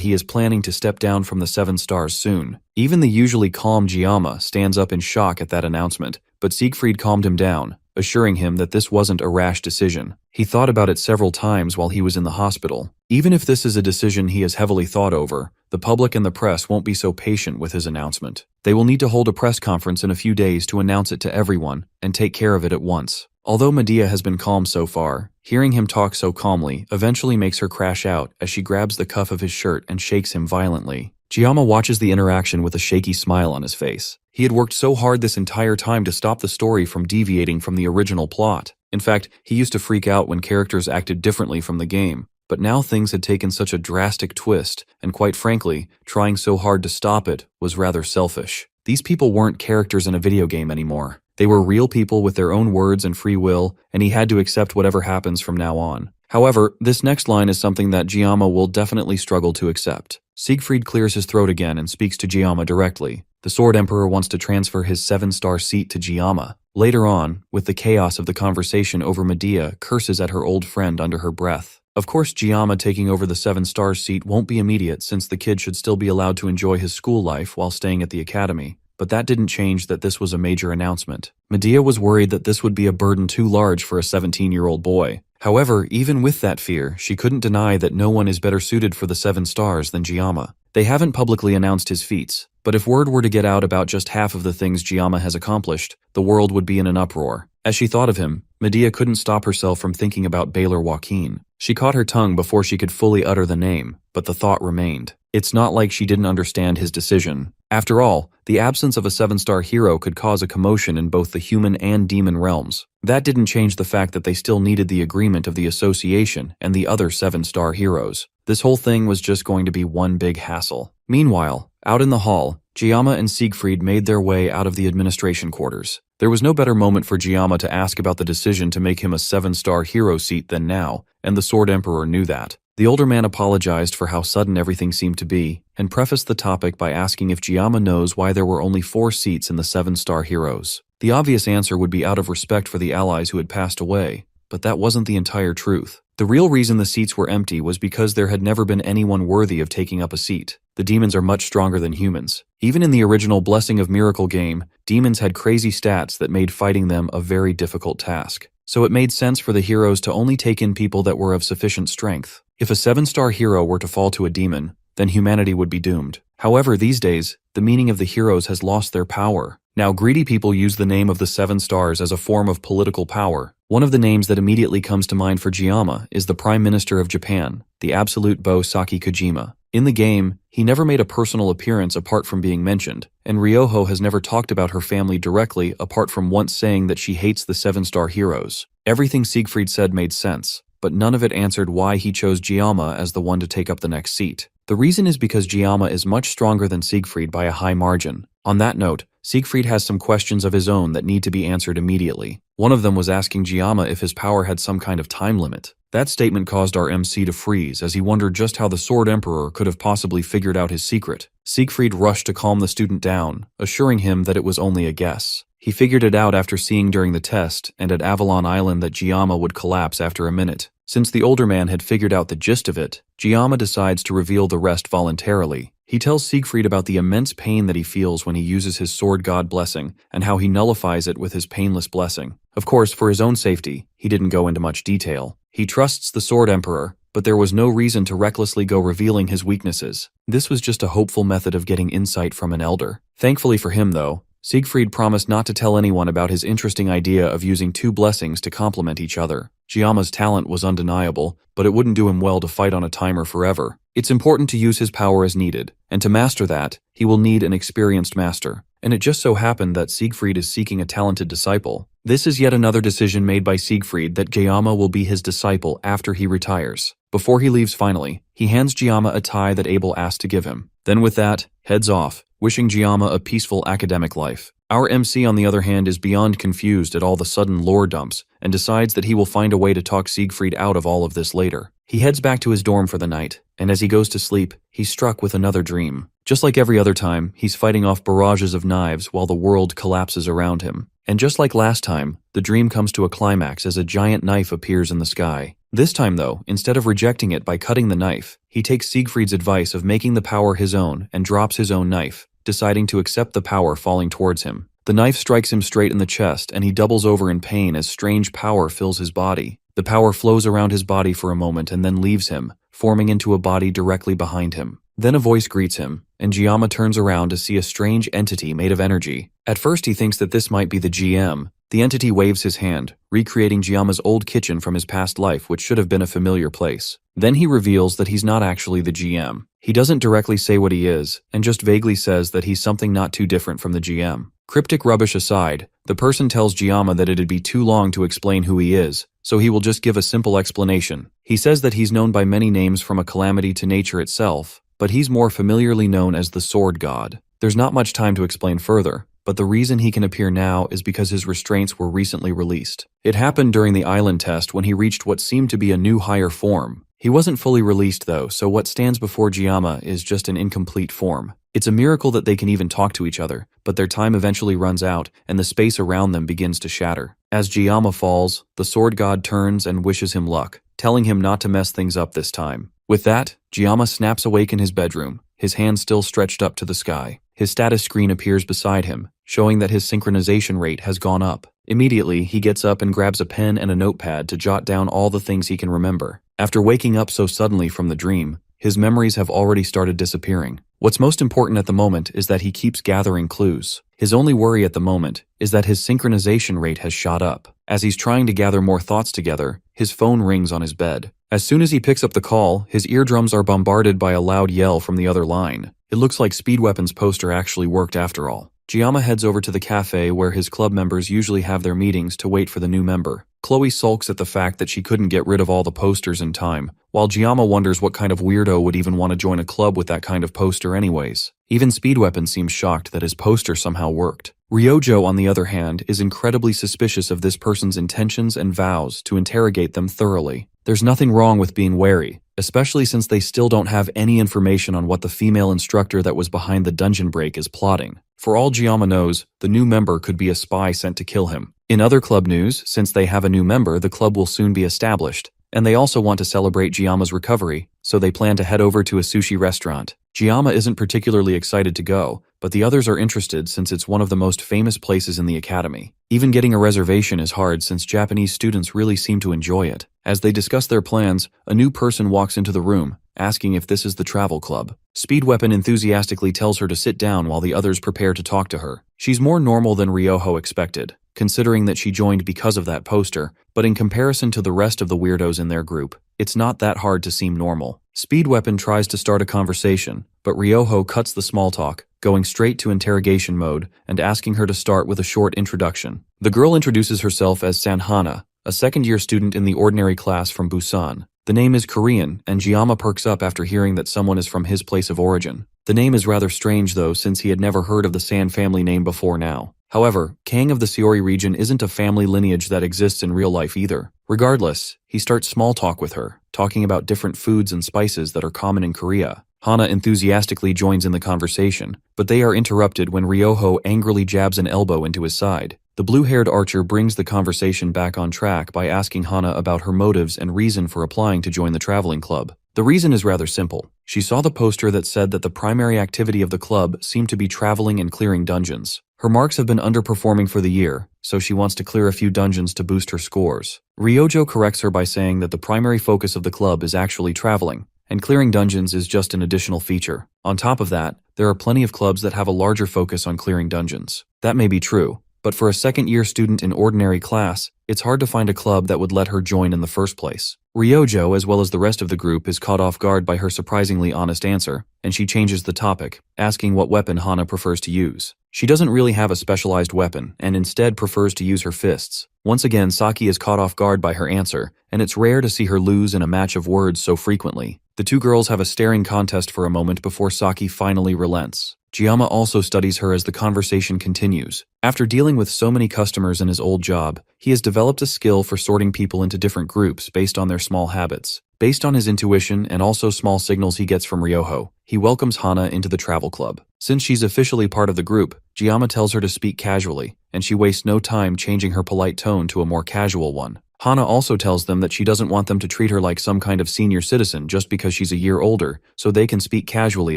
he is planning to step down from the 7 stars soon. Even the usually calm Giamma stands up in shock at that announcement, but Siegfried calmed him down, assuring him that this wasn't a rash decision. He thought about it several times while he was in the hospital. Even if this is a decision he has heavily thought over, the public and the press won't be so patient with his announcement. They will need to hold a press conference in a few days to announce it to everyone and take care of it at once. Although Medea has been calm so far, hearing him talk so calmly eventually makes her crash out as she grabs the cuff of his shirt and shakes him violently. Giamma watches the interaction with a shaky smile on his face. He had worked so hard this entire time to stop the story from deviating from the original plot. In fact, he used to freak out when characters acted differently from the game. But now things had taken such a drastic twist, and quite frankly, trying so hard to stop it was rather selfish. These people weren't characters in a video game anymore. They were real people with their own words and free will, and he had to accept whatever happens from now on. However, this next line is something that Giamma will definitely struggle to accept. Siegfried clears his throat again and speaks to Giamma directly. The Sword Emperor wants to transfer his 7-star seat to Giamma. Later on, with the chaos of the conversation over Medea, curses at her old friend under her breath. Of course, Giamma taking over the 7-star seat won't be immediate since the kid should still be allowed to enjoy his school life while staying at the academy. But that didn't change that this was a major announcement. Medea was worried that this would be a burden too large for a 17-year-old boy. However, even with that fear, she couldn't deny that no one is better suited for the 7 stars than Giamma. They haven't publicly announced his feats, but if word were to get out about just half of the things Giamma has accomplished, the world would be in an uproar. As she thought of him, Medea couldn't stop herself from thinking about Baylor Joaquin. She caught her tongue before she could fully utter the name, but the thought remained. It's not like she didn't understand his decision. After all, the absence of a 7-star hero could cause a commotion in both the human and demon realms. That didn't change the fact that they still needed the agreement of the association and the other 7-star heroes. This whole thing was just going to be one big hassle. Meanwhile, out in the hall, Giamma and Siegfried made their way out of the administration quarters. There was no better moment for Giamma to ask about the decision to make him a 7-star hero seat than now, and the Sword Emperor knew that. The older man apologized for how sudden everything seemed to be, and prefaced the topic by asking if Giamma knows why there were only 4 seats in the 7-star heroes. The obvious answer would be out of respect for the allies who had passed away, but that wasn't the entire truth. The real reason the seats were empty was because there had never been anyone worthy of taking up a seat. The demons are much stronger than humans. Even in the original Blessing of Miracle game, demons had crazy stats that made fighting them a very difficult task. So it made sense for the heroes to only take in people that were of sufficient strength. If a 7-star hero were to fall to a demon, then humanity would be doomed. However, these days, the meaning of the heroes has lost their power. Now, greedy people use the name of the 7 stars as a form of political power. One of the names that immediately comes to mind for Giamma is the Prime Minister of Japan, the absolute Bo Saki Kojima. In the game, he never made a personal appearance apart from being mentioned, and Ryoho has never talked about her family directly apart from once saying that she hates the 7-star heroes. Everything Siegfried said made sense, but none of it answered why he chose Giamma as the one to take up the next seat. The reason is because Giamma is much stronger than Siegfried by a high margin. On that note, Siegfried has some questions of his own that need to be answered immediately. One of them was asking Giamma if his power had some kind of time limit. That statement caused our MC to freeze as he wondered just how the Sword Emperor could have possibly figured out his secret. Siegfried rushed to calm the student down, assuring him that it was only a guess. He figured it out after seeing during the test and at Avalon Island that Giamma would collapse after a minute. Since the older man had figured out the gist of it, Giamma decides to reveal the rest voluntarily. He tells Siegfried about the immense pain that he feels when he uses his sword god blessing and how he nullifies it with his painless blessing. Of course, for his own safety, he didn't go into much detail. He trusts the Sword Emperor, but there was no reason to recklessly go revealing his weaknesses. This was just a hopeful method of getting insight from an elder. Thankfully for him, though, Siegfried promised not to tell anyone about his interesting idea of using 2 blessings to complement each other. Giamma's talent was undeniable, but it wouldn't do him well to fight on a timer forever. It's important to use his power as needed, and to master that, he will need an experienced master. And it just so happened that Siegfried is seeking a talented disciple. This is yet another decision made by Siegfried that Giamma will be his disciple after he retires. Before he leaves finally, he hands Giamma a tie that Abel asked to give him. Then with that, heads off, wishing Giamma a peaceful academic life. Our MC, on the other hand, is beyond confused at all the sudden lore dumps and decides that he will find a way to talk Siegfried out of all of this later. He heads back to his dorm for the night, and as he goes to sleep, he's struck with another dream. Just like every other time, he's fighting off barrages of knives while the world collapses around him. And just like last time, the dream comes to a climax as a giant knife appears in the sky. This time though, instead of rejecting it by cutting the knife, he takes Siegfried's advice of making the power his own and drops his own knife, deciding to accept the power falling towards him. The knife strikes him straight in the chest and he doubles over in pain as strange power fills his body. The power flows around his body for a moment and then leaves him, forming into a body directly behind him. Then a voice greets him, and Giamma turns around to see a strange entity made of energy. At first he thinks that this might be the GM. The entity waves his hand, recreating Giamma's old kitchen from his past life, which should have been a familiar place. Then he reveals that he's not actually the GM. He doesn't directly say what he is, and just vaguely says that he's something not too different from the GM. Cryptic rubbish aside, the person tells Giamma that it'd be too long to explain who he is, so he will just give a simple explanation. He says that he's known by many names from a calamity to nature itself, but he's more familiarly known as the Sword God. There's not much time to explain further, but the reason he can appear now is because his restraints were recently released. It happened during the island test when he reached what seemed to be a new higher form. He wasn't fully released though, so what stands before Giamma is just an incomplete form. It's a miracle that they can even talk to each other, but their time eventually runs out and the space around them begins to shatter. As Giamma falls, the Sword God turns and wishes him luck, telling him not to mess things up this time. With that, Giamma snaps awake in his bedroom, his hand still stretched up to the sky. His status screen appears beside him, showing that his synchronization rate has gone up. Immediately, he gets up and grabs a pen and a notepad to jot down all the things he can remember. After waking up so suddenly from the dream, his memories have already started disappearing. What's most important at the moment is that he keeps gathering clues. His only worry at the moment is that his synchronization rate has shot up. As he's trying to gather more thoughts together, his phone rings on his bed. As soon as he picks up the call, his eardrums are bombarded by a loud yell from the other line. It looks like Speed Weapon's poster actually worked after all. Giamma heads over to the cafe where his club members usually have their meetings to wait for the new member. Chloe sulks at the fact that she couldn't get rid of all the posters in time, while Giamma wonders what kind of weirdo would even want to join a club with that kind of poster anyways. Even Speed Weapon seems shocked that his poster somehow worked. Ryojo, on the other hand, is incredibly suspicious of this person's intentions and vows to interrogate them thoroughly. There's nothing wrong with being wary, especially since they still don't have any information on what the female instructor that was behind the dungeon break is plotting. For all Giamma knows, the new member could be a spy sent to kill him. In other club news, since they have a new member, the club will soon be established, and they also want to celebrate Giamma's recovery, so they plan to head over to a sushi restaurant. Giamma isn't particularly excited to go, but the others are interested since it's one of the most famous places in the academy. Even getting a reservation is hard since Japanese students really seem to enjoy it. As they discuss their plans, a new person walks into the room, asking if this is the travel club. Speed Weapon enthusiastically tells her to sit down while the others prepare to talk to her. She's more normal than Ryoho expected, considering that she joined because of that poster, but in comparison to the rest of the weirdos in their group, it's not that hard to seem normal. Speed Weapon tries to start a conversation, but Ryoho cuts the small talk, going straight to interrogation mode and asking her to start with a short introduction. The girl introduces herself as Sanhana, a second-year student in the ordinary class from Busan. The name is Korean, and Giamma perks up after hearing that someone is from his place of origin. The name is rather strange though, since he had never heard of the San family name before now. However, Kang of the Seori region isn't a family lineage that exists in real life either. Regardless, he starts small talk with her, talking about different foods and spices that are common in Korea. Hana enthusiastically joins in the conversation, but they are interrupted when Ryoho angrily jabs an elbow into his side. The blue-haired archer brings the conversation back on track by asking Hana about her motives and reason for applying to join the traveling club. The reason is rather simple. She saw the poster that said that the primary activity of the club seemed to be traveling and clearing dungeons. Her marks have been underperforming for the year, so she wants to clear a few dungeons to boost her scores. Ryojo corrects her by saying that the primary focus of the club is actually traveling, and clearing dungeons is just an additional feature. On top of that, there are plenty of clubs that have a larger focus on clearing dungeons. That may be true, but for a second-year student in ordinary class, it's hard to find a club that would let her join in the first place. Ryojo, as well as the rest of the group, is caught off guard by her surprisingly honest answer, and she changes the topic, asking what weapon Hana prefers to use. She doesn't really have a specialized weapon, and instead prefers to use her fists. Once again, Saki is caught off guard by her answer, and it's rare to see her lose in a match of words so frequently. The two girls have a staring contest for a moment before Saki finally relents. Giamma also studies her as the conversation continues. After dealing with so many customers in his old job, he has developed a skill for sorting people into different groups based on their small habits. Based on his intuition and also small signals he gets from Ryoho, he welcomes Hana into the travel club. Since she's officially part of the group, Giamma tells her to speak casually, and she wastes no time changing her polite tone to a more casual one. Hana also tells them that she doesn't want them to treat her like some kind of senior citizen just because she's a year older, so they can speak casually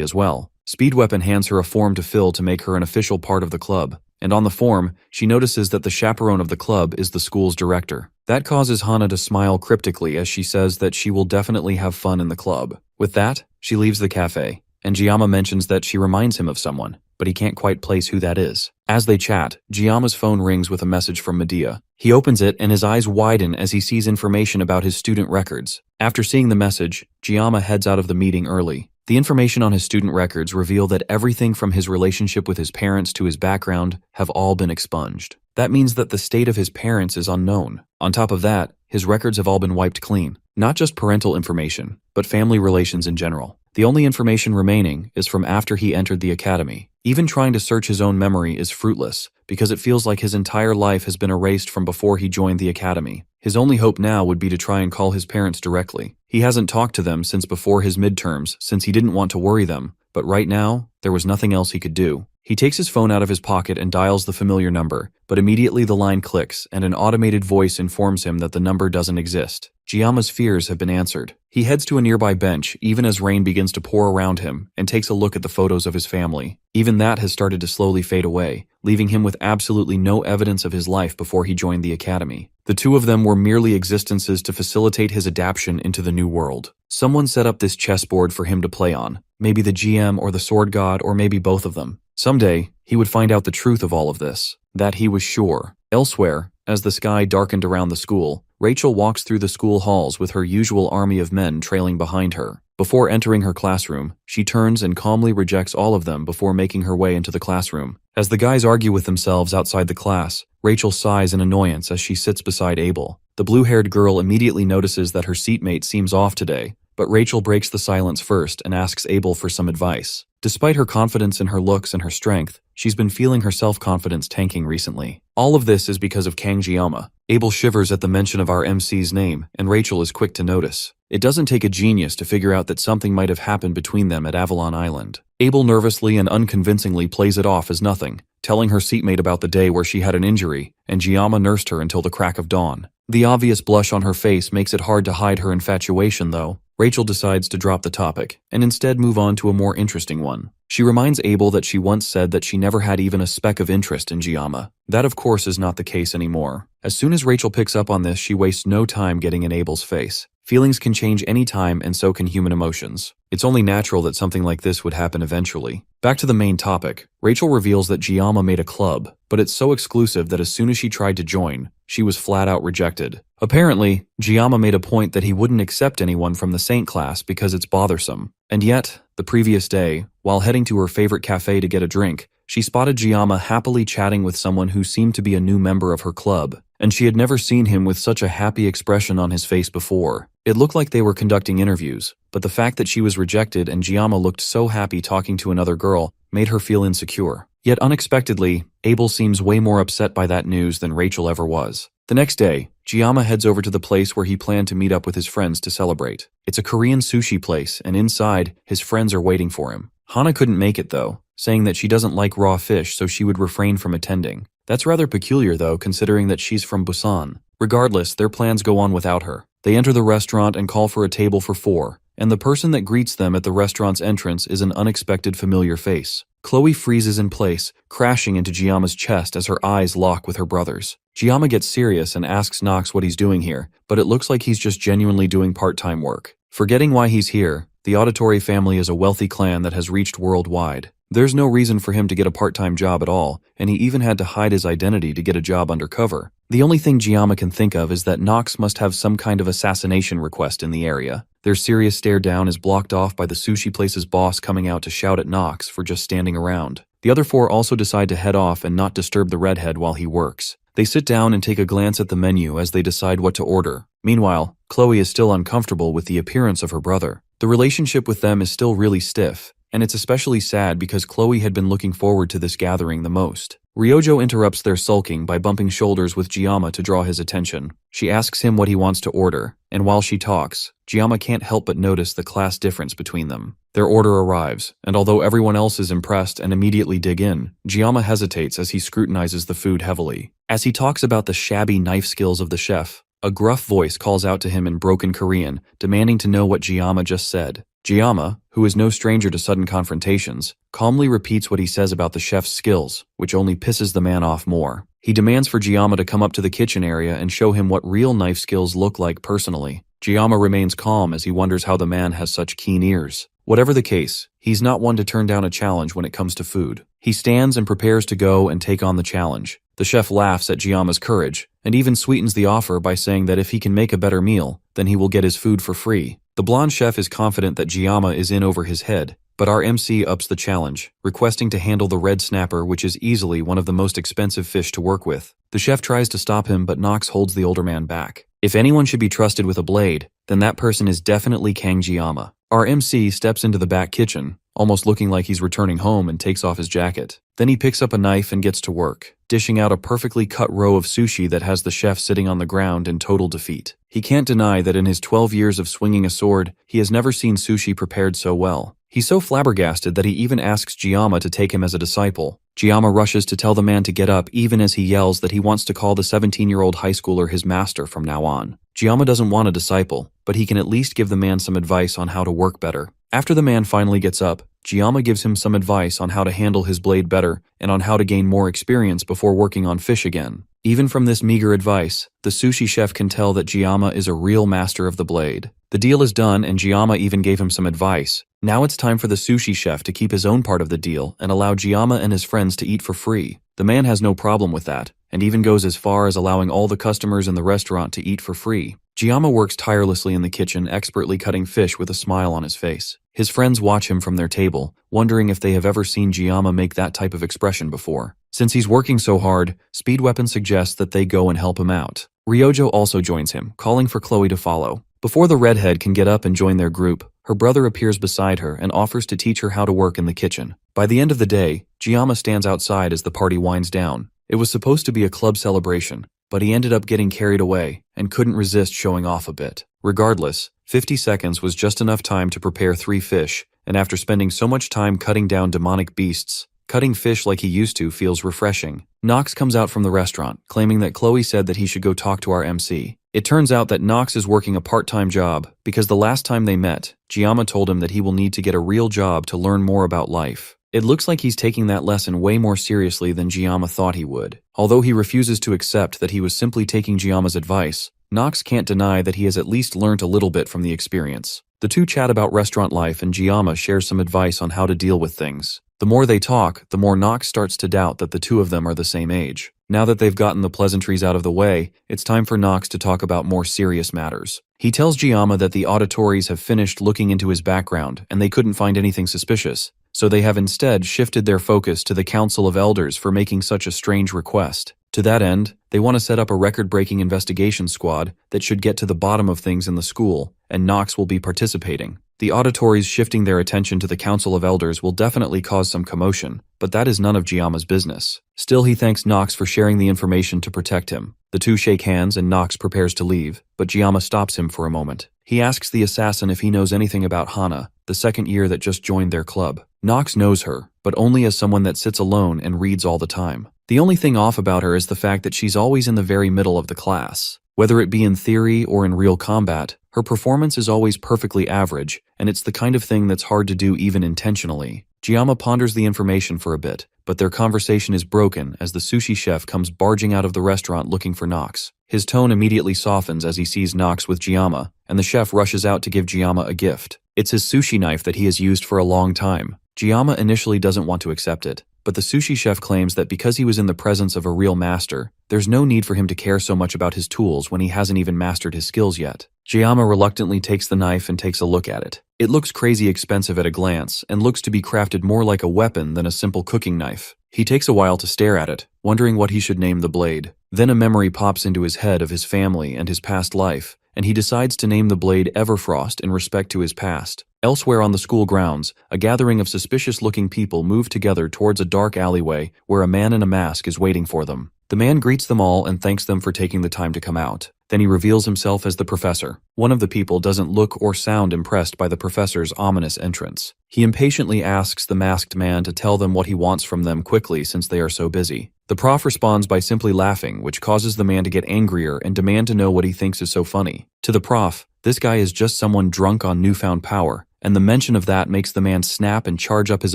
as well. Speed Weapon hands her a form to fill to make her an official part of the club, and on the form, she notices that the chaperone of the club is the school's director. That causes Hana to smile cryptically as she says that she will definitely have fun in the club. With that, she leaves the cafe, and Giamma mentions that she reminds him of someone, but he can't quite place who that is. As they chat, Giamma's phone rings with a message from Medea. He opens it and his eyes widen as he sees information about his student records. After seeing the message, Giamma heads out of the meeting early. The information on his student records reveal that everything from his relationship with his parents to his background have all been expunged. That means that the state of his parents is unknown. On top of that, his records have all been wiped clean. Not just parental information, but family relations in general. The only information remaining is from after he entered the academy. Even trying to search his own memory is fruitless, because it feels like his entire life has been erased from before he joined the academy. His only hope now would be to try and call his parents directly. He hasn't talked to them since before his midterms, since he didn't want to worry them, but right now, there was nothing else he could do. He takes his phone out of his pocket and dials the familiar number, but immediately the line clicks and an automated voice informs him that the number doesn't exist. Giamma's fears have been answered. He heads to a nearby bench even as rain begins to pour around him and takes a look at the photos of his family. Even that has started to slowly fade away, leaving him with absolutely no evidence of his life before he joined the academy. The two of them were merely existences to facilitate his adaptation into the new world. Someone set up this chessboard for him to play on, maybe the GM or the sword god or maybe both of them. Someday, he would find out the truth of all of this. That he was sure. Elsewhere, as the sky darkened around the school, Rachel walks through the school halls with her usual army of men trailing behind her. Before entering her classroom, she turns and calmly rejects all of them before making her way into the classroom. As the guys argue with themselves outside the class, Rachel sighs in annoyance as she sits beside Abel. The blue-haired girl immediately notices that her seatmate seems off today, but Rachel breaks the silence first and asks Abel for some advice. Despite her confidence in her looks and her strength, she's been feeling her self-confidence tanking recently. All of this is because of Kang Jiyama. Abel shivers at the mention of our MC's name, and Rachel is quick to notice. It doesn't take a genius to figure out that something might have happened between them at Avalon Island. Abel nervously and unconvincingly plays it off as nothing, telling her seatmate about the day where she had an injury, and Jiyama nursed her until the crack of dawn. The obvious blush on her face makes it hard to hide her infatuation, though. Rachel decides to drop the topic, and instead move on to a more interesting one. She reminds Abel that she once said that she never had even a speck of interest in Jiyama. That of course is not the case anymore. As soon as Rachel picks up on this, she wastes no time getting in Abel's face. Feelings can change any time, and so can human emotions. It's only natural that something like this would happen eventually. Back to the main topic, Rachel reveals that Jiyama made a club, but it's so exclusive that as soon as she tried to join, she was flat out rejected. Apparently, Jiyama made a point that he wouldn't accept anyone from the Saint class because it's bothersome. And yet, the previous day, while heading to her favorite cafe to get a drink, she spotted Jiyama happily chatting with someone who seemed to be a new member of her club, and she had never seen him with such a happy expression on his face before. It looked like they were conducting interviews, but the fact that she was rejected and Jiyama looked so happy talking to another girl made her feel insecure. Yet unexpectedly, Abel seems way more upset by that news than Rachel ever was. The next day, Jiyama heads over to the place where he planned to meet up with his friends to celebrate. It's a Korean sushi place, and inside, his friends are waiting for him. Hana couldn't make it though, saying that she doesn't like raw fish, so she would refrain from attending. That's rather peculiar though, considering that she's from Busan. Regardless, their plans go on without her. They enter the restaurant and call for a table for 4, and the person that greets them at the restaurant's entrance is an unexpected familiar face. Chloe freezes in place, crashing into Jiyama's chest as her eyes lock with her brother's. Jiyama gets serious and asks Nox what he's doing here, but it looks like he's just genuinely doing part-time work. Forgetting why he's here, the Auditory family is a wealthy clan that has reached worldwide. There's no reason for him to get a part-time job at all, and he even had to hide his identity to get a job undercover. The only thing Jiyama can think of is that Nox must have some kind of assassination request in the area. Their serious stare down is blocked off by the sushi place's boss coming out to shout at Nox for just standing around. The other 4 also decide to head off and not disturb the redhead while he works. They sit down and take a glance at the menu as they decide what to order. Meanwhile, Chloe is still uncomfortable with the appearance of her brother. The relationship with them is still really stiff, and it's especially sad because Chloe had been looking forward to this gathering the most. Ryojo interrupts their sulking by bumping shoulders with Jiyama to draw his attention. She asks him what he wants to order, and while she talks, Jiyama can't help but notice the class difference between them. Their order arrives, and although everyone else is impressed and immediately dig in, Jiyama hesitates as he scrutinizes the food heavily. As he talks about the shabby knife skills of the chef, a gruff voice calls out to him in broken Korean, demanding to know what Jiyama just said. Jiyama, who is no stranger to sudden confrontations, calmly repeats what he says about the chef's skills, which only pisses the man off more. He demands for Jiyama to come up to the kitchen area and show him what real knife skills look like personally. Jiyama remains calm as he wonders how the man has such keen ears. Whatever the case, he's not one to turn down a challenge when it comes to food. He stands and prepares to go and take on the challenge. The chef laughs at Jiyama's courage, and even sweetens the offer by saying that if he can make a better meal, then he will get his food for free. The blonde chef is confident that Jiyama is in over his head, but our MC ups the challenge, requesting to handle the red snapper, which is easily one of the most expensive fish to work with. The chef tries to stop him, but Nox holds the older man back. If anyone should be trusted with a blade, then that person is definitely Kang Jiyama. Our MC steps into the back kitchen, almost looking like he's returning home, and takes off his jacket. Then he picks up a knife and gets to work, dishing out a perfectly cut row of sushi that has the chef sitting on the ground in total defeat. He can't deny that in his 12 years of swinging a sword, he has never seen sushi prepared so well. He's so flabbergasted that he even asks Jiyama to take him as a disciple. Jiyama rushes to tell the man to get up even as he yells that he wants to call the 17-year-old high schooler his master from now on. Jiyama doesn't want a disciple, but he can at least give the man some advice on how to work better. After the man finally gets up, Jiyama gives him some advice on how to handle his blade better and on how to gain more experience before working on fish again. Even from this meager advice, the sushi chef can tell that Jiyama is a real master of the blade. The deal is done, and Jiyama even gave him some advice. Now it's time for the sushi chef to keep his own part of the deal and allow Jiyama and his friends to eat for free. The man has no problem with that, and even goes as far as allowing all the customers in the restaurant to eat for free. Giamma works tirelessly in the kitchen, expertly cutting fish with a smile on his face. His friends watch him from their table, wondering if they have ever seen Giamma make that type of expression before. Since he's working so hard, Speed Weapon suggests that they go and help him out. Ryojo also joins him, calling for Chloe to follow. Before the redhead can get up and join their group, her brother appears beside her and offers to teach her how to work in the kitchen. By the end of the day, Giamma stands outside as the party winds down. It was supposed to be a club celebration, but he ended up getting carried away and couldn't resist showing off a bit. Regardless, 50 seconds was just enough time to prepare 3 fish, and after spending so much time cutting down demonic beasts, cutting fish like he used to feels refreshing. Knox comes out from the restaurant, claiming that Chloe said that he should go talk to our MC. It turns out that Knox is working a part-time job because the last time they met, Giamma told him that he will need to get a real job to learn more about life. It looks like he's taking that lesson way more seriously than Giamma thought he would. Although he refuses to accept that he was simply taking Giamma's advice, Knox can't deny that he has at least learned a little bit from the experience. The two chat about restaurant life and Giamma shares some advice on how to deal with things. The more they talk, the more Knox starts to doubt that the two of them are the same age. Now that they've gotten the pleasantries out of the way, it's time for Knox to talk about more serious matters. He tells Giamma that the auditories have finished looking into his background and they couldn't find anything suspicious, so they have instead shifted their focus to the Council of Elders for making such a strange request. To that end, they want to set up a record-breaking investigation squad that should get to the bottom of things in the school, and Knox will be participating. The auditories shifting their attention to the Council of Elders will definitely cause some commotion, but that is none of Giamma's business. Still, he thanks Knox for sharing the information to protect him. The two shake hands and Knox prepares to leave, but Giamma stops him for a moment. He asks the assassin if he knows anything about Hana, the second year that just joined their club. Knox knows her, but only as someone that sits alone and reads all the time. The only thing off about her is the fact that she's always in the very middle of the class. Whether it be in theory or in real combat, her performance is always perfectly average, and it's the kind of thing that's hard to do even intentionally. Giamma ponders the information for a bit, but their conversation is broken as the sushi chef comes barging out of the restaurant looking for Knox. His tone immediately softens as he sees Knox with Giamma, and the chef rushes out to give Giamma a gift. It's his sushi knife that he has used for a long time. Giamma initially doesn't want to accept it, but the sushi chef claims that because he was in the presence of a real master, there's no need for him to care so much about his tools when he hasn't even mastered his skills yet. Giamma reluctantly takes the knife and takes a look at it. It looks crazy expensive at a glance and looks to be crafted more like a weapon than a simple cooking knife. He takes a while to stare at it, wondering what he should name the blade. Then a memory pops into his head of his family and his past life, and he decides to name the blade Everfrost in respect to his past. Elsewhere on the school grounds, a gathering of suspicious-looking people move together towards a dark alleyway where a man in a mask is waiting for them. The man greets them all and thanks them for taking the time to come out. Then he reveals himself as the professor. One of the people doesn't look or sound impressed by the professor's ominous entrance. He impatiently asks the masked man to tell them what he wants from them quickly since they are so busy. The prof responds by simply laughing, which causes the man to get angrier and demand to know what he thinks is so funny. To the prof, this guy is just someone drunk on newfound power, and the mention of that makes the man snap and charge up his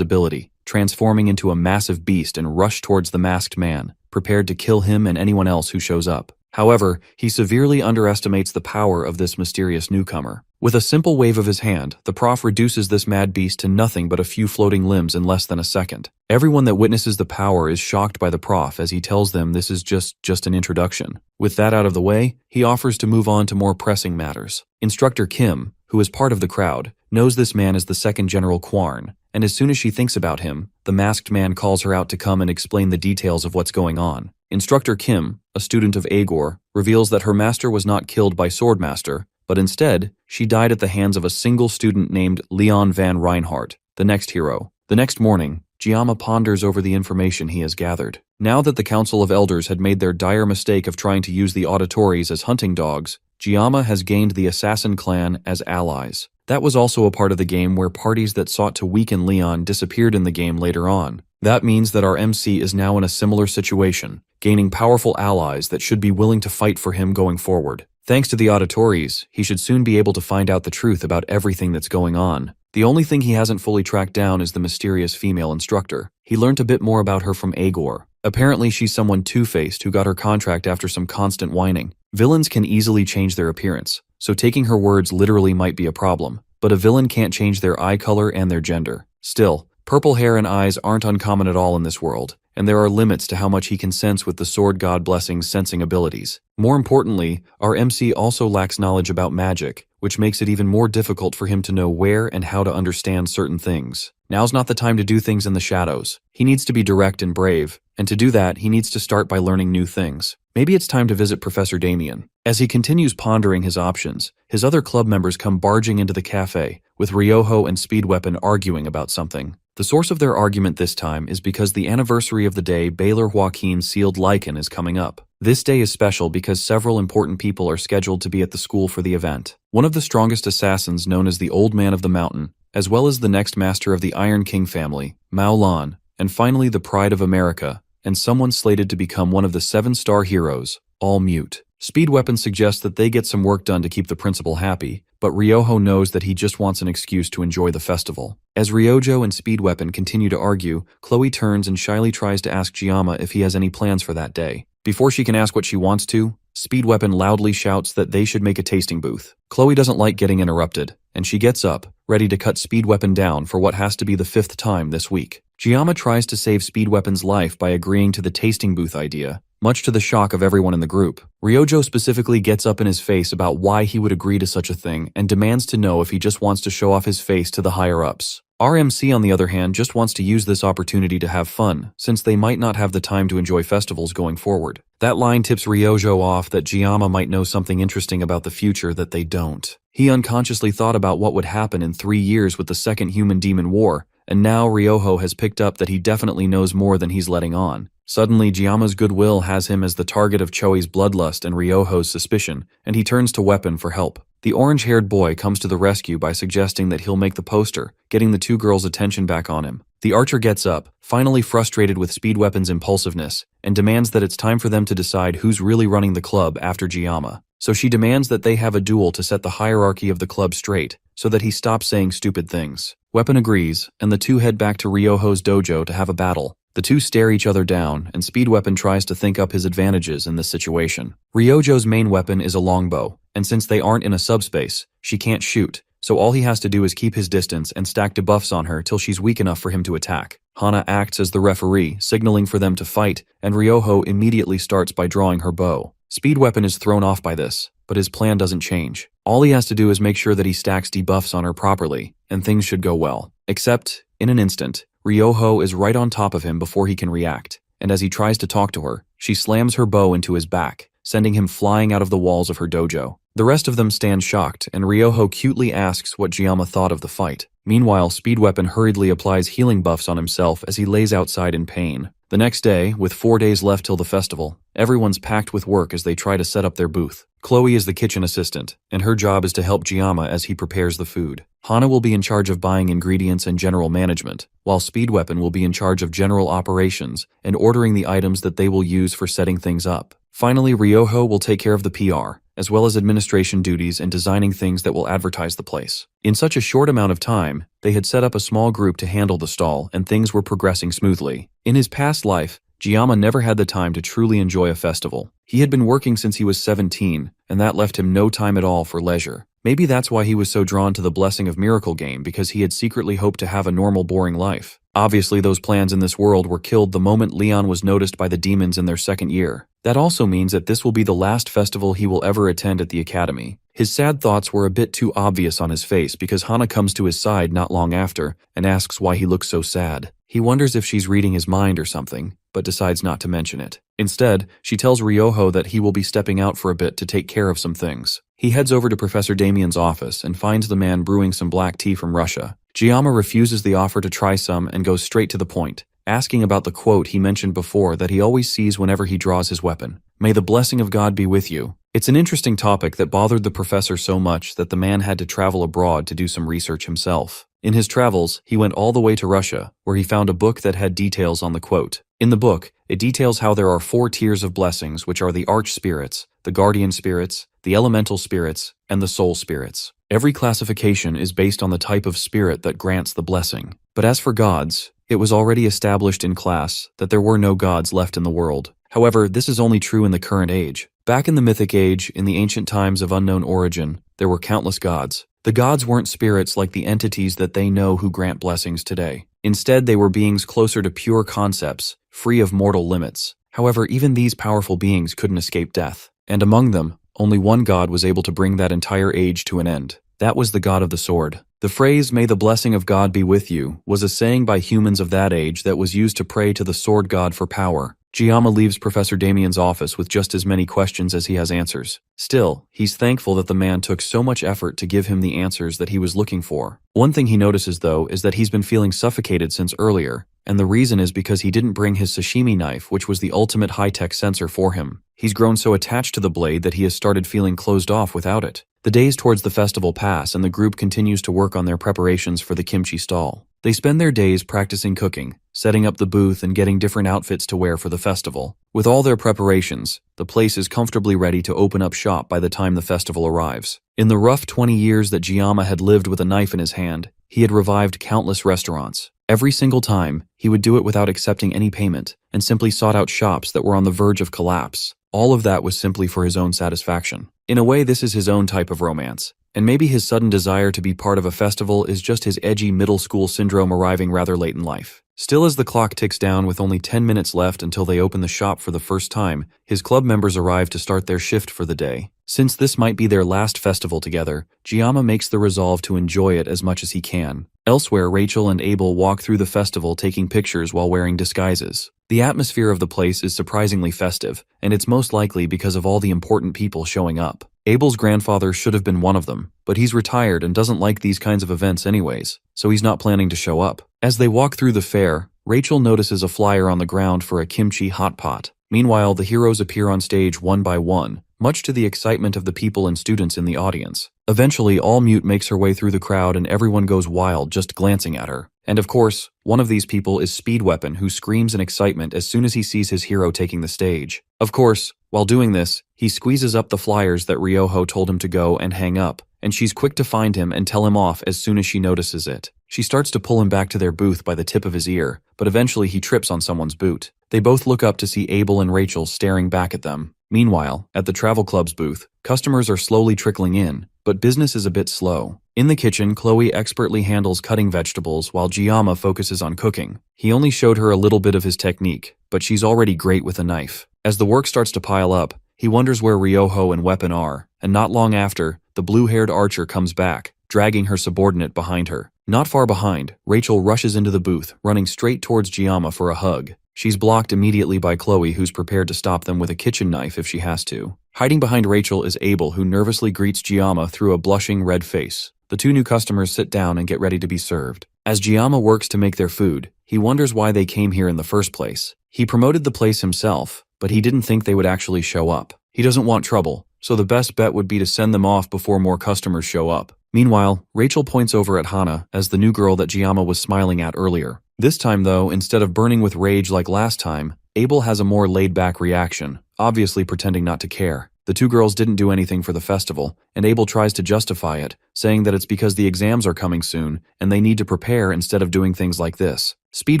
ability, transforming into a massive beast and rush towards the masked man, prepared to kill him and anyone else who shows up. However, he severely underestimates the power of this mysterious newcomer. With a simple wave of his hand, the prof reduces this mad beast to nothing but a few floating limbs in less than a second. Everyone that witnesses the power is shocked by the prof as he tells them this is just an introduction. With that out of the way, he offers to move on to more pressing matters. Instructor Kim, who is part of the crowd, knows this man as the second General Kwarn, and as soon as she thinks about him, the masked man calls her out to come and explain the details of what's going on. Instructor Kim, a student of Agor, reveals that her master was not killed by Swordmaster, but instead, she died at the hands of a single student named Leon van Reinhardt, the next hero. The next morning, Giamma ponders over the information he has gathered. Now that the Council of Elders had made their dire mistake of trying to use the auditories as hunting dogs, Giamma has gained the Assassin clan as allies. That was also a part of the game where parties that sought to weaken Leon disappeared in the game later on. That means that our MC is now in a similar situation, gaining powerful allies that should be willing to fight for him going forward. Thanks to the auditories, he should soon be able to find out the truth about everything that's going on. The only thing he hasn't fully tracked down is the mysterious female instructor. He learned a bit more about her from Agor. Apparently she's someone two-faced who got her contract after some constant whining. Villains can easily change their appearance, so taking her words literally might be a problem. But a villain can't change their eye color and their gender. Still, purple hair and eyes aren't uncommon at all in this world, and there are limits to how much he can sense with the sword god blessing's sensing abilities. More importantly, our MC also lacks knowledge about magic, which makes it even more difficult for him to know where and how to understand certain things. Now's not the time to do things in the shadows. He needs to be direct and brave, and to do that, he needs to start by learning new things. Maybe it's time to visit Professor Damien. As he continues pondering his options, his other club members come barging into the cafe, with Ryoho and Speedweapon arguing about something. The source of their argument this time is because the anniversary of the day Baylor Joaquin sealed Lycan is coming up. This day is special because several important people are scheduled to be at the school for the event. One of the strongest assassins known as the Old Man of the Mountain, as well as the next master of the Iron King family, Mao Lan, and finally the Pride of America, and someone slated to become one of the 7-star heroes, all mute. Speedweapon suggests that they get some work done to keep the principal happy, but Ryoho knows that he just wants an excuse to enjoy the festival. As Ryojo and Speedweapon continue to argue, Chloe turns and shyly tries to ask Giamma if he has any plans for that day. Before she can ask what she wants to, Speedweapon loudly shouts that they should make a tasting booth. Chloe doesn't like getting interrupted, and she gets up, ready to cut Speedweapon down for what has to be the 5th time this week. Giamma tries to save Speedweapon's life by agreeing to the tasting booth idea, much to the shock of everyone in the group. Ryojo specifically gets up in his face about why he would agree to such a thing and demands to know if he just wants to show off his face to the higher-ups. RMC, on the other hand, just wants to use this opportunity to have fun, since they might not have the time to enjoy festivals going forward. That line tips Ryojo off that Giamma might know something interesting about the future that they don't. He unconsciously thought about what would happen in 3 years with the Second Human-Demon War, and now Ryoho has picked up that he definitely knows more than he's letting on. Suddenly, Giamma's goodwill has him as the target of Choi's bloodlust and Ryoho's suspicion, and he turns to Weapon for help. The orange-haired boy comes to the rescue by suggesting that he'll make the poster, getting the two girls' attention back on him. The archer gets up, finally frustrated with Speedweapon's impulsiveness, and demands that it's time for them to decide who's really running the club after Giamma. So she demands that they have a duel to set the hierarchy of the club straight, so that he stops saying stupid things. Weapon agrees, and the two head back to Ryoho's dojo to have a battle. The two stare each other down, and Speedweapon tries to think up his advantages in this situation. Ryojo's main weapon is a longbow, and since they aren't in a subspace, she can't shoot, so all he has to do is keep his distance and stack debuffs on her till she's weak enough for him to attack. Hana acts as the referee, signaling for them to fight, and Ryoho immediately starts by drawing her bow. Speedweapon is thrown off by this, but his plan doesn't change. All he has to do is make sure that he stacks debuffs on her properly, and things should go well. Except, in an instant, Ryoho is right on top of him before he can react, and as he tries to talk to her, she slams her bow into his back, sending him flying out of the walls of her dojo. The rest of them stand shocked, and Ryoho cutely asks what Giamma thought of the fight. Meanwhile, Speedweapon hurriedly applies healing buffs on himself as he lays outside in pain. The next day, with 4 days left till the festival, everyone's packed with work as they try to set up their booth. Chloe is the kitchen assistant, and her job is to help Giamma as he prepares the food. Hana will be in charge of buying ingredients and general management, while Speedweapon will be in charge of general operations and ordering the items that they will use for setting things up. Finally, Ryoho will take care of the PR, as well as administration duties and designing things that will advertise the place. In such a short amount of time, they had set up a small group to handle the stall, and things were progressing smoothly. In his past life, Giamma never had the time to truly enjoy a festival. He had been working since he was 17, and that left him no time at all for leisure. Maybe that's why he was so drawn to the Blessing of Miracle game, because he had secretly hoped to have a normal, boring life. Obviously, those plans in this world were killed the moment Leon was noticed by the demons in their second year. That also means that this will be the last festival he will ever attend at the academy. His sad thoughts were a bit too obvious on his face because Hana comes to his side not long after and asks why he looks so sad. He wonders if she's reading his mind or something, but decides not to mention it. Instead, she tells Ryoho that he will be stepping out for a bit to take care of some things. He heads over to Professor Damien's office and finds the man brewing some black tea from Russia. Giamma refuses the offer to try some and goes straight to the point, asking about the quote he mentioned before that he always sees whenever he draws his weapon. "May the blessing of God be with you." It's an interesting topic that bothered the professor so much that the man had to travel abroad to do some research himself. In his travels, he went all the way to Russia, where he found a book that had details on the quote. In the book, it details how there are 4 tiers of blessings, which are the arch spirits, the guardian spirits, the elemental spirits, and the soul spirits. Every classification is based on the type of spirit that grants the blessing. But as for gods, it was already established in class that there were no gods left in the world. However, this is only true in the current age. Back in the mythic age, in the ancient times of unknown origin, there were countless gods. The gods weren't spirits like the entities that they know who grant blessings today. Instead, they were beings closer to pure concepts, free of mortal limits. However, even these powerful beings couldn't escape death. And among them, only one god was able to bring that entire age to an end. That was the god of the sword. The phrase, "May the blessing of God be with you," was a saying by humans of that age that was used to pray to the sword god for power. Giamma leaves Professor Damien's office with just as many questions as he has answers. Still, he's thankful that the man took so much effort to give him the answers that he was looking for. One thing he notices, though, is that he's been feeling suffocated since earlier, and the reason is because he didn't bring his sashimi knife, which was the ultimate high-tech sensor for him. He's grown so attached to the blade that he has started feeling closed off without it. The days towards the festival pass, and the group continues to work on their preparations for the kimchi stall. They spend their days practicing cooking, setting up the booth, and getting different outfits to wear for the festival. With all their preparations, the place is comfortably ready to open up shop by the time the festival arrives. In the rough 20 years that Giamma had lived with a knife in his hand, he had revived countless restaurants. Every single time, he would do it without accepting any payment, and simply sought out shops that were on the verge of collapse. All of that was simply for his own satisfaction. In a way, this is his own type of romance. And maybe his sudden desire to be part of a festival is just his edgy middle school syndrome arriving rather late in life. Still, as the clock ticks down with only 10 minutes left until they open the shop for the first time, his club members arrive to start their shift for the day. Since this might be their last festival together, Giamma makes the resolve to enjoy it as much as he can. Elsewhere, Rachel and Abel walk through the festival taking pictures while wearing disguises. The atmosphere of the place is surprisingly festive, and it's most likely because of all the important people showing up. Abel's grandfather should have been one of them, but he's retired and doesn't like these kinds of events anyways, so he's not planning to show up. As they walk through the fair, Rachel notices a flyer on the ground for a kimchi hot pot. Meanwhile, the heroes appear on stage one by one, much to the excitement of the people and students in the audience. Eventually, All Mute makes her way through the crowd and everyone goes wild just glancing at her. And of course, one of these people is Speed Weapon, who screams in excitement as soon as he sees his hero taking the stage. Of course, while doing this, he squeezes up the flyers that Ryoho told him to go and hang up, and she's quick to find him and tell him off as soon as she notices it. She starts to pull him back to their booth by the tip of his ear, but eventually he trips on someone's boot. They both look up to see Abel and Rachel staring back at them. Meanwhile, at the travel club's booth, customers are slowly trickling in, but business is a bit slow. In the kitchen, Chloe expertly handles cutting vegetables while Giamma focuses on cooking. He only showed her a little bit of his technique, but she's already great with a knife. As the work starts to pile up, he wonders where Ryoho and Weapon are, and not long after, the blue-haired archer comes back, dragging her subordinate behind her. Not far behind, Rachel rushes into the booth, running straight towards Giamma for a hug. She's blocked immediately by Chloe, who's prepared to stop them with a kitchen knife if she has to. Hiding behind Rachel is Abel, who nervously greets Giamma through a blushing red face. The two new customers sit down and get ready to be served. As Giamma works to make their food, he wonders why they came here in the first place. He promoted the place himself, but he didn't think they would actually show up. He doesn't want trouble, so the best bet would be to send them off before more customers show up. Meanwhile, Rachel points over at Hana as the new girl that Giamma was smiling at earlier. This time though, instead of burning with rage like last time, Abel has a more laid-back reaction, obviously pretending not to care. The two girls didn't do anything for the festival, and Abel tries to justify it, saying that it's because the exams are coming soon, and they need to prepare instead of doing things like this. Speed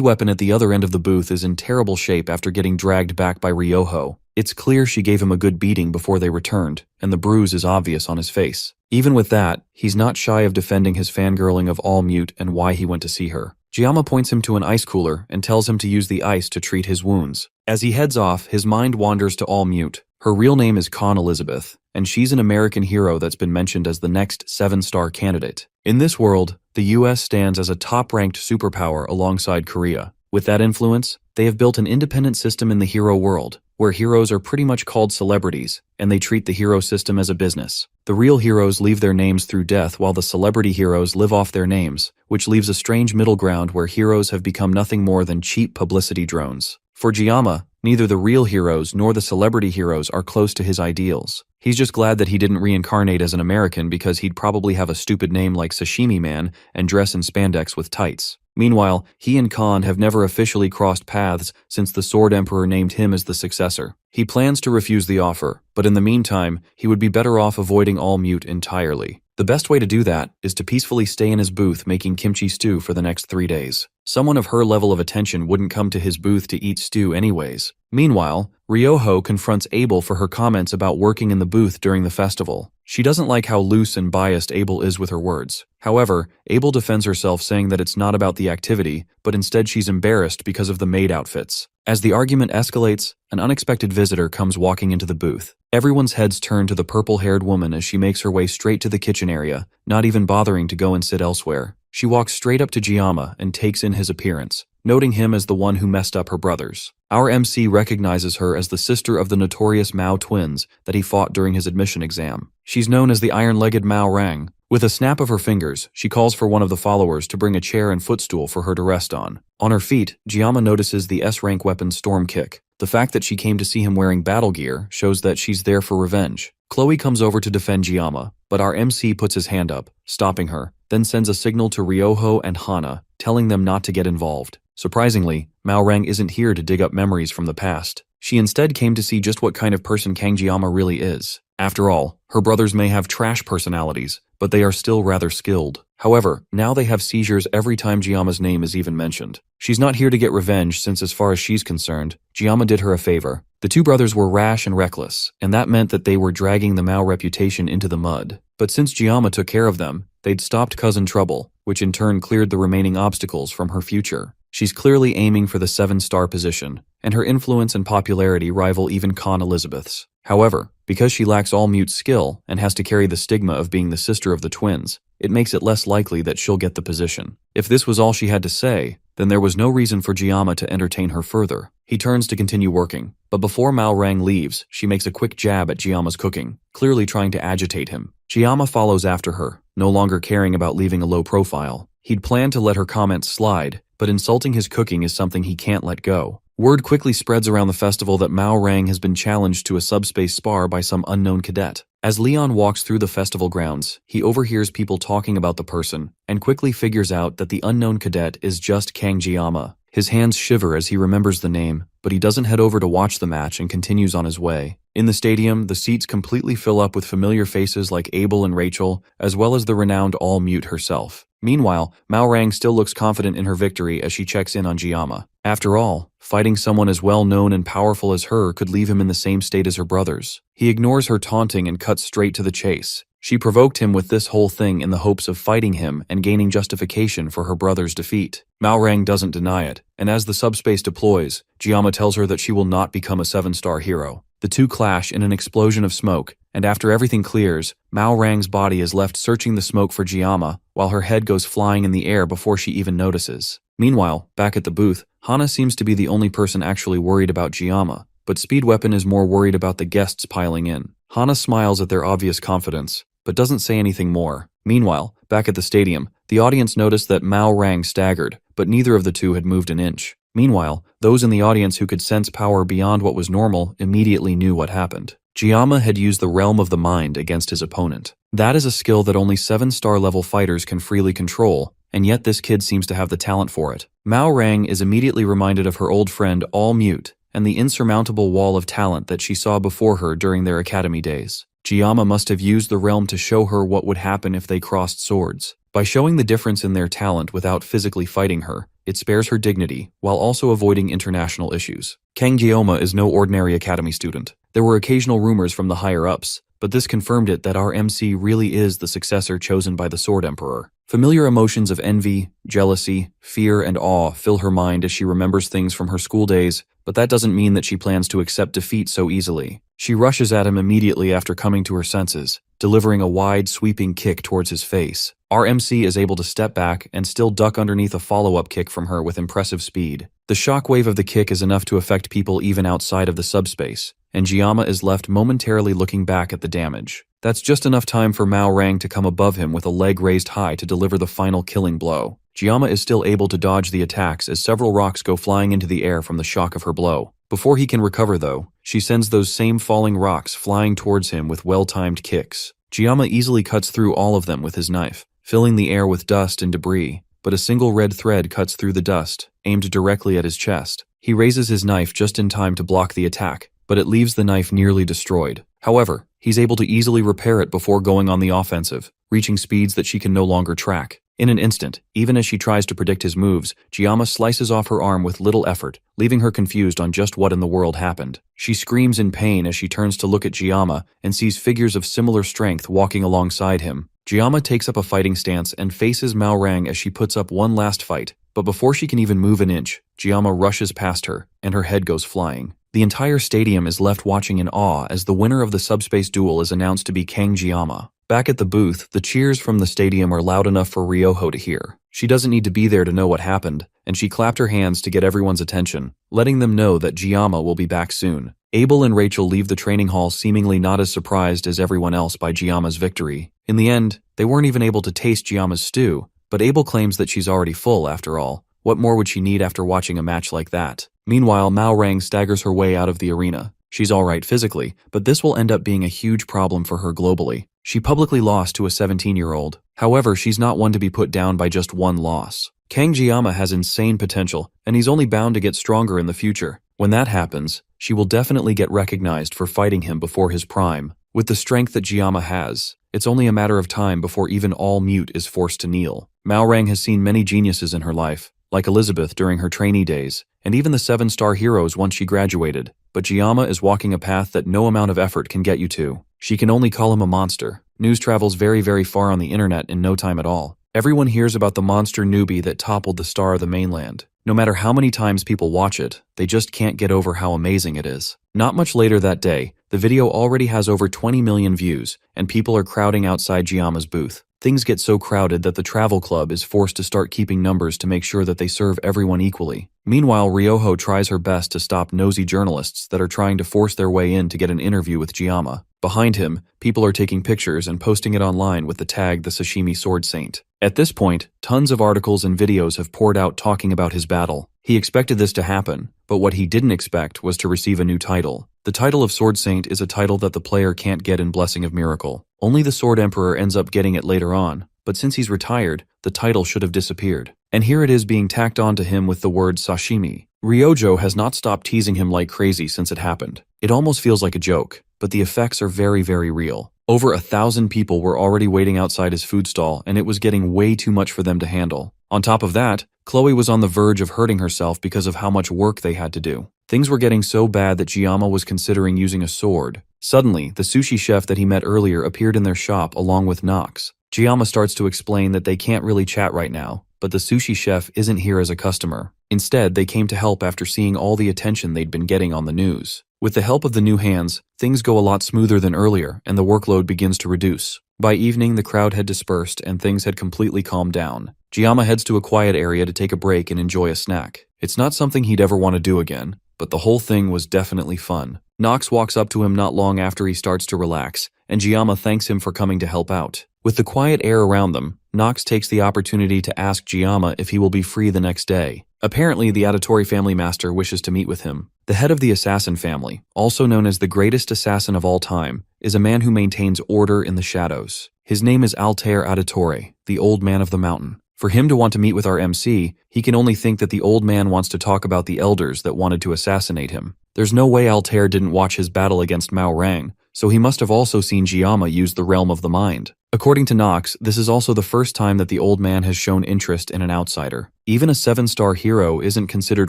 Weapon at the other end of the booth is in terrible shape after getting dragged back by Ryoho. It's clear she gave him a good beating before they returned, and the bruise is obvious on his face. Even with that, he's not shy of defending his fangirling of All Mute and why he went to see her. Giamma points him to an ice cooler and tells him to use the ice to treat his wounds. As he heads off, his mind wanders to All Mute. Her real name is Con Elizabeth, and she's an American hero that's been mentioned as the next 7-star candidate. In this world, the US stands as a top-ranked superpower alongside Korea. With that influence, they have built an independent system in the hero world, where heroes are pretty much called celebrities, and they treat the hero system as a business. The real heroes leave their names through death while the celebrity heroes live off their names, which leaves a strange middle ground where heroes have become nothing more than cheap publicity drones. For Giamma, neither the real heroes nor the celebrity heroes are close to his ideals. He's just glad that he didn't reincarnate as an American because he'd probably have a stupid name like Sashimi Man and dress in spandex with tights. Meanwhile, he and Khan have never officially crossed paths since the Sword Emperor named him as the successor. He plans to refuse the offer, but in the meantime, he would be better off avoiding All Mute entirely. The best way to do that is to peacefully stay in his booth making kimchi stew for the next 3 days. Someone of her level of attention wouldn't come to his booth to eat stew anyways. Meanwhile, Ryoho confronts Abel for her comments about working in the booth during the festival. She doesn't like how loose and biased Abel is with her words. However, Abel defends herself, saying that it's not about the activity, but instead she's embarrassed because of the maid outfits. As the argument escalates, an unexpected visitor comes walking into the booth. Everyone's heads turn to the purple-haired woman as she makes her way straight to the kitchen area, not even bothering to go and sit elsewhere. She walks straight up to Jiyama and takes in his appearance, noting him as the one who messed up her brothers. Our MC recognizes her as the sister of the notorious Mao twins that he fought during his admission exam. She's known as the iron-legged Mao Rang. With a snap of her fingers, she calls for one of the followers to bring a chair and footstool for her to rest on. On her feet, Jiyama notices the S-rank weapon Storm Kick. The fact that she came to see him wearing battle gear shows that she's there for revenge. Chloe comes over to defend Jiyama, but our MC puts his hand up, stopping her, then sends a signal to Ryoho and Hana, telling them not to get involved. Surprisingly, Mao Rang isn't here to dig up memories from the past. She instead came to see just what kind of person Kang Jiyama really is. After all, her brothers may have trash personalities, but they are still rather skilled. However, now they have seizures every time Jiyama's name is even mentioned. She's not here to get revenge, since as far as she's concerned, Jiyama did her a favor. The two brothers were rash and reckless, and that meant that they were dragging the Mao reputation into the mud. But since Jiyama took care of them, they'd stopped cousin trouble, which in turn cleared the remaining obstacles from her future. She's clearly aiming for the 7-star position, and her influence and popularity rival even Con Elizabeth's. However, because she lacks all mute skill and has to carry the stigma of being the sister of the twins, it makes it less likely that she'll get the position. If this was all she had to say, then there was no reason for Jiyama to entertain her further. He turns to continue working, but before Mao Rang leaves, she makes a quick jab at Jiyama's cooking, clearly trying to agitate him. Jiyama follows after her, no longer caring about leaving a low profile. He'd planned to let her comments slide, but insulting his cooking is something he can't let go. Word quickly spreads around the festival that Mao Rang has been challenged to a subspace spar by some unknown cadet. As Leon walks through the festival grounds, he overhears people talking about the person, and quickly figures out that the unknown cadet is just Kang Jiyama. His hands shiver as he remembers the name, but he doesn't head over to watch the match and continues on his way. In the stadium, the seats completely fill up with familiar faces like Abel and Rachel, as well as the renowned All-Mute herself. Meanwhile, Mao Rang still looks confident in her victory as she checks in on Jiyama. After all, fighting someone as well-known and powerful as her could leave him in the same state as her brothers. He ignores her taunting and cuts straight to the chase. She provoked him with this whole thing in the hopes of fighting him and gaining justification for her brother's defeat. Mao Rang doesn't deny it, and as the subspace deploys, Jiyama tells her that she will not become a 7-star hero. The two clash in an explosion of smoke, and after everything clears, Mao Rang's body is left searching the smoke for Jiyama, while her head goes flying in the air before she even notices. Meanwhile, back at the booth, Hana seems to be the only person actually worried about Jiyama, but Speed Weapon is more worried about the guests piling in. Hana smiles at their obvious confidence, but doesn't say anything more. Meanwhile, back at the stadium, the audience noticed that Mao Rang staggered, but neither of the two had moved an inch. Meanwhile, those in the audience who could sense power beyond what was normal immediately knew what happened. Jiyama had used the realm of the mind against his opponent. That is a skill that only 7-star level fighters can freely control, and yet this kid seems to have the talent for it. Mao Rang is immediately reminded of her old friend All-Mute and the insurmountable wall of talent that she saw before her during their academy days. Jiyama must have used the realm to show her what would happen if they crossed swords. By showing the difference in their talent without physically fighting her, it spares her dignity, while also avoiding international issues. Kang Jiyama is no ordinary academy student. There were occasional rumors from the higher-ups, but this confirmed it that our MC really is the successor chosen by the Sword Emperor. Familiar emotions of envy, jealousy, fear, and awe fill her mind as she remembers things from her school days, but that doesn't mean that she plans to accept defeat so easily. She rushes at him immediately after coming to her senses, delivering a wide, sweeping kick towards his face. Our MC is able to step back and still duck underneath a follow-up kick from her with impressive speed. The shockwave of the kick is enough to affect people even outside of the subspace, and Jiyama is left momentarily looking back at the damage. That's just enough time for Mao Rang to come above him with a leg raised high to deliver the final killing blow. Jiyama is still able to dodge the attacks as several rocks go flying into the air from the shock of her blow. Before he can recover though, she sends those same falling rocks flying towards him with well-timed kicks. Jiyama easily cuts through all of them with his knife, filling the air with dust and debris, but a single red thread cuts through the dust, aimed directly at his chest. He raises his knife just in time to block the attack, but it leaves the knife nearly destroyed. However, he's able to easily repair it before going on the offensive, reaching speeds that she can no longer track. In an instant, even as she tries to predict his moves, Giamma slices off her arm with little effort, leaving her confused on just what in the world happened. She screams in pain as she turns to look at Giamma and sees figures of similar strength walking alongside him. Giamma takes up a fighting stance and faces Mao Rang as she puts up one last fight, but before she can even move an inch, Giamma rushes past her, and her head goes flying. The entire stadium is left watching in awe as the winner of the subspace duel is announced to be Kang Giamma. Back at the booth, the cheers from the stadium are loud enough for Ryoho to hear. She doesn't need to be there to know what happened, and she clapped her hands to get everyone's attention, letting them know that Giamma will be back soon. Abel and Rachel leave the training hall seemingly not as surprised as everyone else by Giamma's victory. In the end, they weren't even able to taste Giamma's stew, but Abel claims that she's already full after all. What more would she need after watching a match like that? Meanwhile, Mao Rang staggers her way out of the arena. She's alright physically, but this will end up being a huge problem for her globally. She publicly lost to a 17-year-old. However, she's not one to be put down by just one loss. Kang Giamma has insane potential, and he's only bound to get stronger in the future. When that happens, she will definitely get recognized for fighting him before his prime. With the strength that Giamma has, it's only a matter of time before even all mute is forced to kneel. Mao Rang has seen many geniuses in her life, like Elizabeth during her trainee days, and even the 7-star heroes once she graduated. But Giamma is walking a path that no amount of effort can get you to. She can only call him a monster. News travels very far on the internet in no time at all. Everyone hears about the monster newbie that toppled the star of the mainland. No matter how many times people watch it, they just can't get over how amazing it is. Not much later that day, the video already has over 20 million views, and people are crowding outside Giamma's booth. Things get so crowded that the travel club is forced to start keeping numbers to make sure that they serve everyone equally. Meanwhile, Ryoho tries her best to stop nosy journalists that are trying to force their way in to get an interview with Giamma. Behind him, people are taking pictures and posting it online with the tag the Sashimi Sword Saint. At this point, tons of articles and videos have poured out talking about his battle. He expected this to happen, but what he didn't expect was to receive a new title. The title of Sword Saint is a title that the player can't get in Blessing of Miracle. Only the Sword Emperor ends up getting it later on, but since he's retired, the title should have disappeared. And here it is being tacked on to him with the word Sashimi. Ryojo has not stopped teasing him like crazy since it happened. It almost feels like a joke, but the effects are very real. Over 1,000 people were already waiting outside his food stall, and it was getting way too much for them to handle. On top of that, Chloe was on the verge of hurting herself because of how much work they had to do. Things were getting so bad that Giamma was considering using a sword. Suddenly, the sushi chef that he met earlier appeared in their shop along with Nox. Giamma starts to explain that they can't really chat right now, but the sushi chef isn't here as a customer. Instead, they came to help after seeing all the attention they'd been getting on the news. With the help of the new hands, things go a lot smoother than earlier, and the workload begins to reduce. By evening, the crowd had dispersed and things had completely calmed down. Giamma heads to a quiet area to take a break and enjoy a snack. It's not something he'd ever want to do again, but the whole thing was definitely fun. Nox walks up to him not long after he starts to relax, and Giamma thanks him for coming to help out. With the quiet air around them, Nox takes the opportunity to ask Giamma if he will be free the next day. Apparently, the Auditory family master wishes to meet with him. The head of the assassin family, also known as the greatest assassin of all time, is a man who maintains order in the shadows. His name is Altair Auditore, the Old Man of the Mountain. For him to want to meet with our MC, he can only think that the old man wants to talk about the elders that wanted to assassinate him. There's no way Altair didn't watch his battle against Mao Rang, so he must have also seen Giamma use the realm of the mind. According to Nox, this is also the first time that the old man has shown interest in an outsider. Even a 7-star hero isn't considered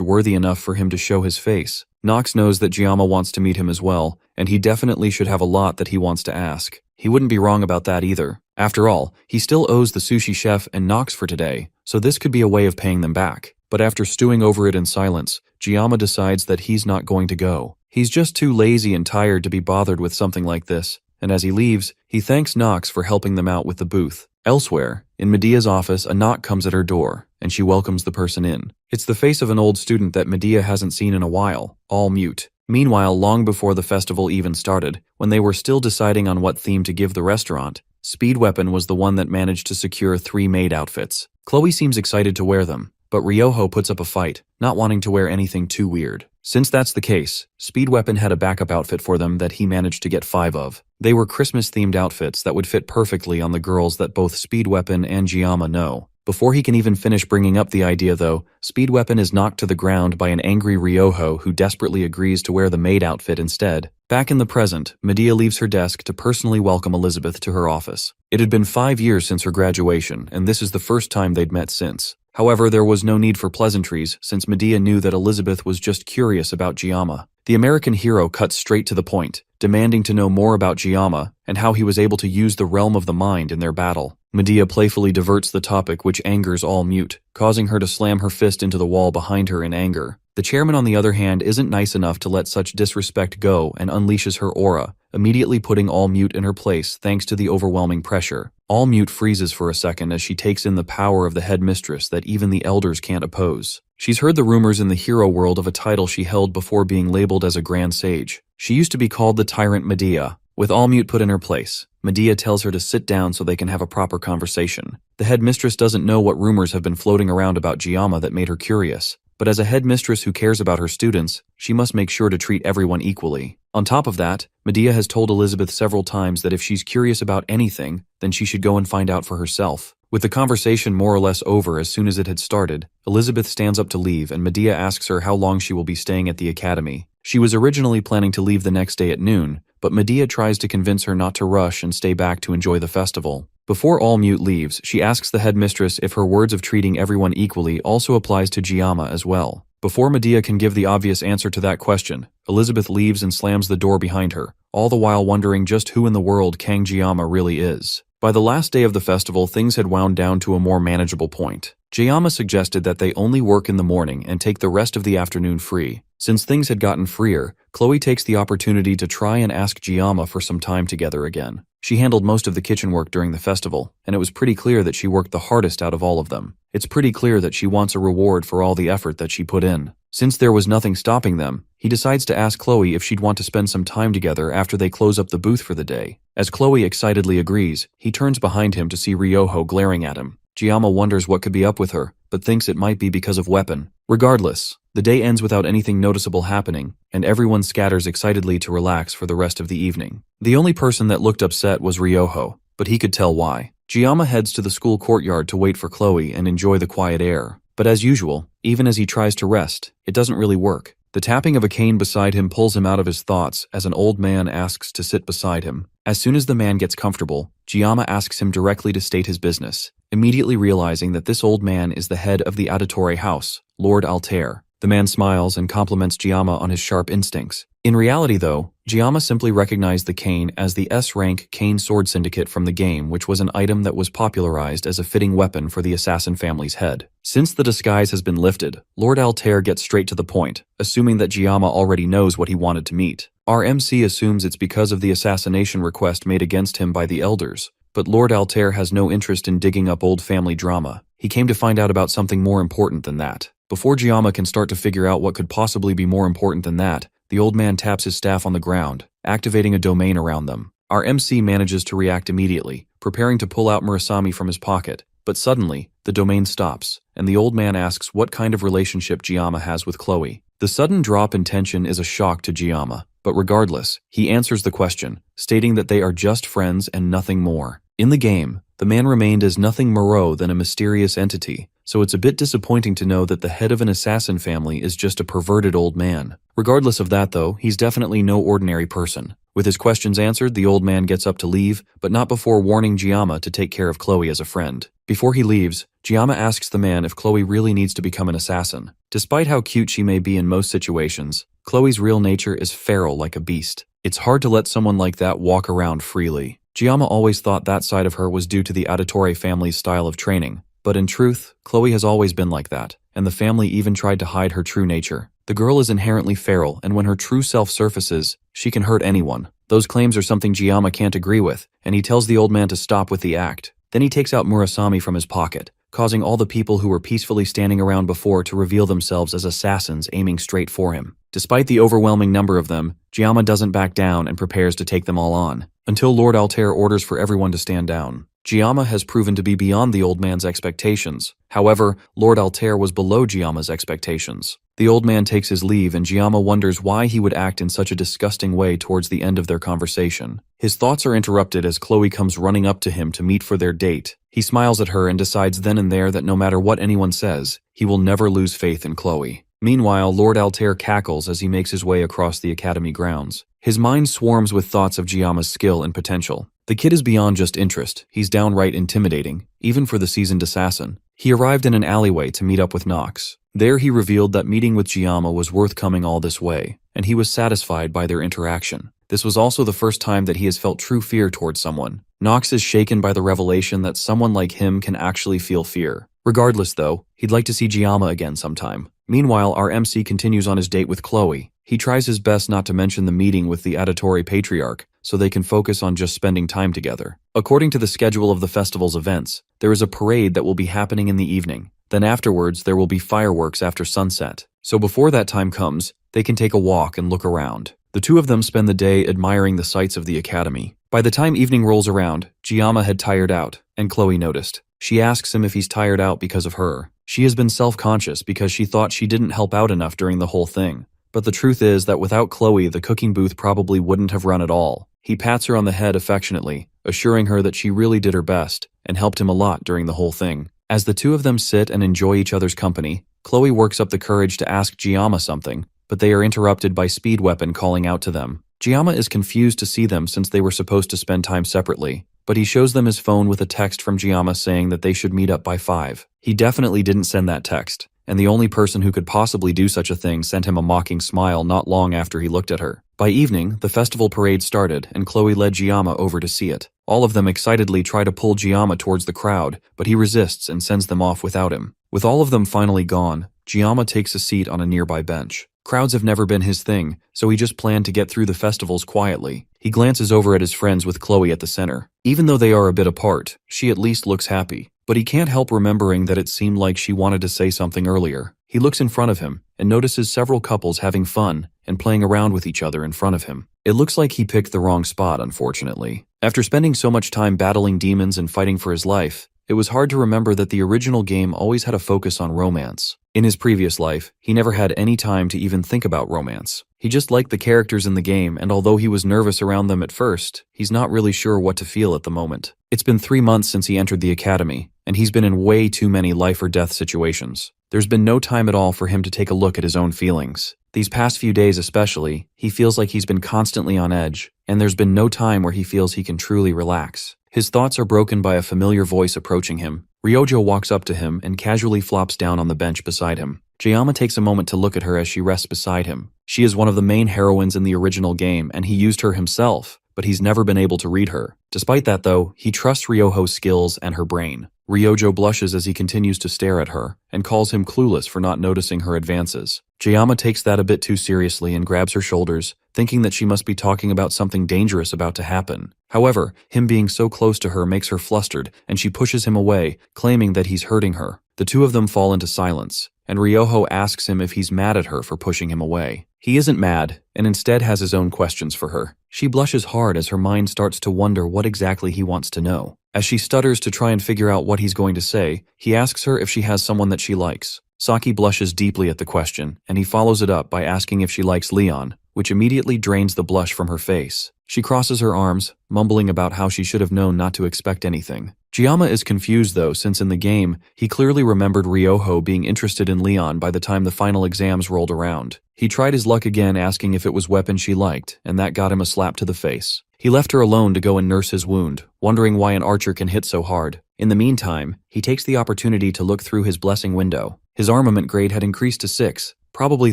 worthy enough for him to show his face. Nox knows that Giamma wants to meet him as well, and he definitely should have a lot that he wants to ask. He wouldn't be wrong about that either. After all, he still owes the sushi chef and Nox for today, so this could be a way of paying them back. But after stewing over it in silence, Giamma decides that he's not going to go. He's just too lazy and tired to be bothered with something like this, and as he leaves, he thanks Nox for helping them out with the booth. Elsewhere, in Medea's office, a knock comes at her door, and she welcomes the person in. It's the face of an old student that Medea hasn't seen in a while, all mute. Meanwhile, long before the festival even started, when they were still deciding on what theme to give the restaurant, Speed Weapon was the one that managed to secure 3 maid outfits. Chloe seems excited to wear them, but Ryoho puts up a fight, not wanting to wear anything too weird. Since that's the case, Speed Weapon had a backup outfit for them that he managed to get 5 of. They were Christmas-themed outfits that would fit perfectly on the girls that both Speed Weapon and Giamma know. Before he can even finish bringing up the idea though, Speed Weapon is knocked to the ground by an angry Ryoho who desperately agrees to wear the maid outfit instead. Back in the present, Medea leaves her desk to personally welcome Elizabeth to her office. It had been 5 years since her graduation, and this is the first time they'd met since. However, there was no need for pleasantries since Medea knew that Elizabeth was just curious about Giamma. The American hero cuts straight to the point, demanding to know more about Giamma and how he was able to use the realm of the mind in their battle. Medea playfully diverts the topic, which angers all Mute, causing her to slam her fist into the wall behind her in anger. The chairman, on the other hand, isn't nice enough to let such disrespect go and unleashes her aura, immediately putting All Mute in her place thanks to the overwhelming pressure. All Mute freezes for a second as she takes in the power of the headmistress that even the elders can't oppose. She's heard the rumors in the hero world of a title she held before being labeled as a grand sage. She used to be called the Tyrant Medea. With All Mute put in her place, Medea tells her to sit down so they can have a proper conversation. The headmistress doesn't know what rumors have been floating around about Giamma that made her curious, but as a headmistress who cares about her students, she must make sure to treat everyone equally. On top of that, Medea has told Elizabeth several times that if she's curious about anything, then she should go and find out for herself. With the conversation more or less over as soon as it had started, Elizabeth stands up to leave and Medea asks her how long she will be staying at the academy. She was originally planning to leave the next day at noon, but Medea tries to convince her not to rush and stay back to enjoy the festival. Before All Mute leaves, she asks the headmistress if her words of treating everyone equally also applies to Giamma as well. Before Medea can give the obvious answer to that question, Elizabeth leaves and slams the door behind her, all the while wondering just who in the world Kang Giamma really is. By the last day of the festival, things had wound down to a more manageable point. Giamma suggested that they only work in the morning and take the rest of the afternoon free. Since things had gotten freer, Chloe takes the opportunity to try and ask Giamma for some time together again. She handled most of the kitchen work during the festival, and it was pretty clear that she worked the hardest out of all of them. It's pretty clear that she wants a reward for all the effort that she put in. Since there was nothing stopping them, he decides to ask Chloe if she'd want to spend some time together after they close up the booth for the day. As Chloe excitedly agrees, he turns behind him to see Ryoho glaring at him. Giamma wonders what could be up with her, but thinks it might be because of Weapon. Regardless, the day ends without anything noticeable happening, and everyone scatters excitedly to relax for the rest of the evening. The only person that looked upset was Ryoho, but he could tell why. Giamma heads to the school courtyard to wait for Chloe and enjoy the quiet air. But as usual, even as he tries to rest, it doesn't really work. The tapping of a cane beside him pulls him out of his thoughts as an old man asks to sit beside him. As soon as the man gets comfortable, Giamma asks him directly to state his business, immediately realizing that this old man is the head of the Auditore House, Lord Altair. The man smiles and compliments Giamma on his sharp instincts. In reality though, Giamma simply recognized the cane as the S-rank cane sword syndicate from the game, which was an item that was popularized as a fitting weapon for the assassin family's head. Since the disguise has been lifted, Lord Altair gets straight to the point, assuming that Giamma already knows what he wanted to meet. Our MC assumes it's because of the assassination request made against him by the elders, but Lord Altair has no interest in digging up old family drama. He came to find out about something more important than that. Before Giamma can start to figure out what could possibly be more important than that, the old man taps his staff on the ground, activating a domain around them. Our MC manages to react immediately, preparing to pull out Murasami from his pocket, but suddenly, the domain stops, and the old man asks what kind of relationship Giamma has with Chloe. The sudden drop in tension is a shock to Giamma, but regardless, he answers the question, stating that they are just friends and nothing more. In the game, the man remained as nothing more than a mysterious entity, so it's a bit disappointing to know that the head of an assassin family is just a perverted old man. Regardless of that though, he's definitely no ordinary person. With his questions answered, the old man gets up to leave, but not before warning Giamma to take care of Chloe as a friend. Before he leaves, Giamma asks the man if Chloe really needs to become an assassin. Despite how cute she may be in most situations, Chloe's real nature is feral like a beast. It's hard to let someone like that walk around freely. Giamma always thought that side of her was due to the Auditore family's style of training, but in truth, Chloe has always been like that, and the family even tried to hide her true nature. The girl is inherently feral, and when her true self surfaces, she can hurt anyone. Those claims are something Giamma can't agree with, and he tells the old man to stop with the act. Then he takes out Murasami from his pocket, causing all the people who were peacefully standing around before to reveal themselves as assassins aiming straight for him. Despite the overwhelming number of them, Giamma doesn't back down and prepares to take them all on, until Lord Altair orders for everyone to stand down. Giamma has proven to be beyond the old man's expectations. However, Lord Altair was below Giamma's expectations. The old man takes his leave and Giamma wonders why he would act in such a disgusting way towards the end of their conversation. His thoughts are interrupted as Chloe comes running up to him to meet for their date. He smiles at her and decides then and there that no matter what anyone says, he will never lose faith in Chloe. Meanwhile, Lord Altair cackles as he makes his way across the academy grounds. His mind swarms with thoughts of Giamma's skill and potential. The kid is beyond just interest, he's downright intimidating, even for the seasoned assassin. He arrived in an alleyway to meet up with Nox. There he revealed that meeting with Giamma was worth coming all this way, and he was satisfied by their interaction. This was also the first time that he has felt true fear towards someone. Nox is shaken by the revelation that someone like him can actually feel fear. Regardless though, he'd like to see Giamma again sometime. Meanwhile, our MC continues on his date with Chloe. He tries his best not to mention the meeting with the Auditory Patriarch, so they can focus on just spending time together. According to the schedule of the festival's events, there is a parade that will be happening in the evening. Then afterwards, there will be fireworks after sunset. So before that time comes, they can take a walk and look around. The two of them spend the day admiring the sights of the academy. By the time evening rolls around, Giamma had tired out, and Chloe noticed. She asks him if he's tired out because of her. She has been self-conscious because she thought she didn't help out enough during the whole thing. But the truth is that without Chloe, the cooking booth probably wouldn't have run at all. He pats her on the head affectionately, assuring her that she really did her best and helped him a lot during the whole thing. As the two of them sit and enjoy each other's company, Chloe works up the courage to ask Giamma something, but they are interrupted by Speed Weapon calling out to them. Giamma is confused to see them since they were supposed to spend time separately, but he shows them his phone with a text from Giamma saying that they should meet up by 5. He definitely didn't send that text, and the only person who could possibly do such a thing sent him a mocking smile not long after he looked at her. By evening, the festival parade started, and Chloe led Giamma over to see it. All of them excitedly try to pull Giamma towards the crowd, but he resists and sends them off without him. With all of them finally gone, Giamma takes a seat on a nearby bench. Crowds have never been his thing, so he just planned to get through the festivals quietly. He glances over at his friends with Chloe at the center. Even though they are a bit apart, she at least looks happy. But he can't help remembering that it seemed like she wanted to say something earlier. He looks in front of him and notices several couples having fun and playing around with each other in front of him. It looks like he picked the wrong spot, unfortunately. After spending so much time battling demons and fighting for his life, it was hard to remember that the original game always had a focus on romance. In his previous life, he never had any time to even think about romance. He just liked the characters in the game, and although he was nervous around them at first, he's not really sure what to feel at the moment. It's been 3 months since he entered the academy, and he's been in way too many life or death situations. There's been no time at all for him to take a look at his own feelings. These past few days especially, he feels like he's been constantly on edge, and there's been no time where he feels he can truly relax. His thoughts are broken by a familiar voice approaching him. Ryojo walks up to him and casually flops down on the bench beside him. Giamma takes a moment to look at her as she rests beside him. She is one of the main heroines in the original game, and he used her himself, but he's never been able to read her. Despite that though, he trusts Ryoho's skills and her brain. Ryojo blushes as he continues to stare at her, and calls him clueless for not noticing her advances. Giamma takes that a bit too seriously and grabs her shoulders, thinking that she must be talking about something dangerous about to happen. However, him being so close to her makes her flustered, and she pushes him away, claiming that he's hurting her. The two of them fall into silence, and Ryoho asks him if he's mad at her for pushing him away. He isn't mad, and instead has his own questions for her. She blushes hard as her mind starts to wonder what exactly he wants to know. As she stutters to try and figure out what he's going to say, he asks her if she has someone that she likes. Saki blushes deeply at the question, and he follows it up by asking if she likes Leon, which immediately drains the blush from her face. She crosses her arms, mumbling about how she should have known not to expect anything. Giamma is confused though, since in the game, he clearly remembered Ryoho being interested in Leon by the time the final exams rolled around. He tried his luck again asking if it was weapon she liked, and that got him a slap to the face. He left her alone to go and nurse his wound, wondering why an archer can hit so hard. In the meantime, he takes the opportunity to look through his blessing window. His armament grade had increased to 6, probably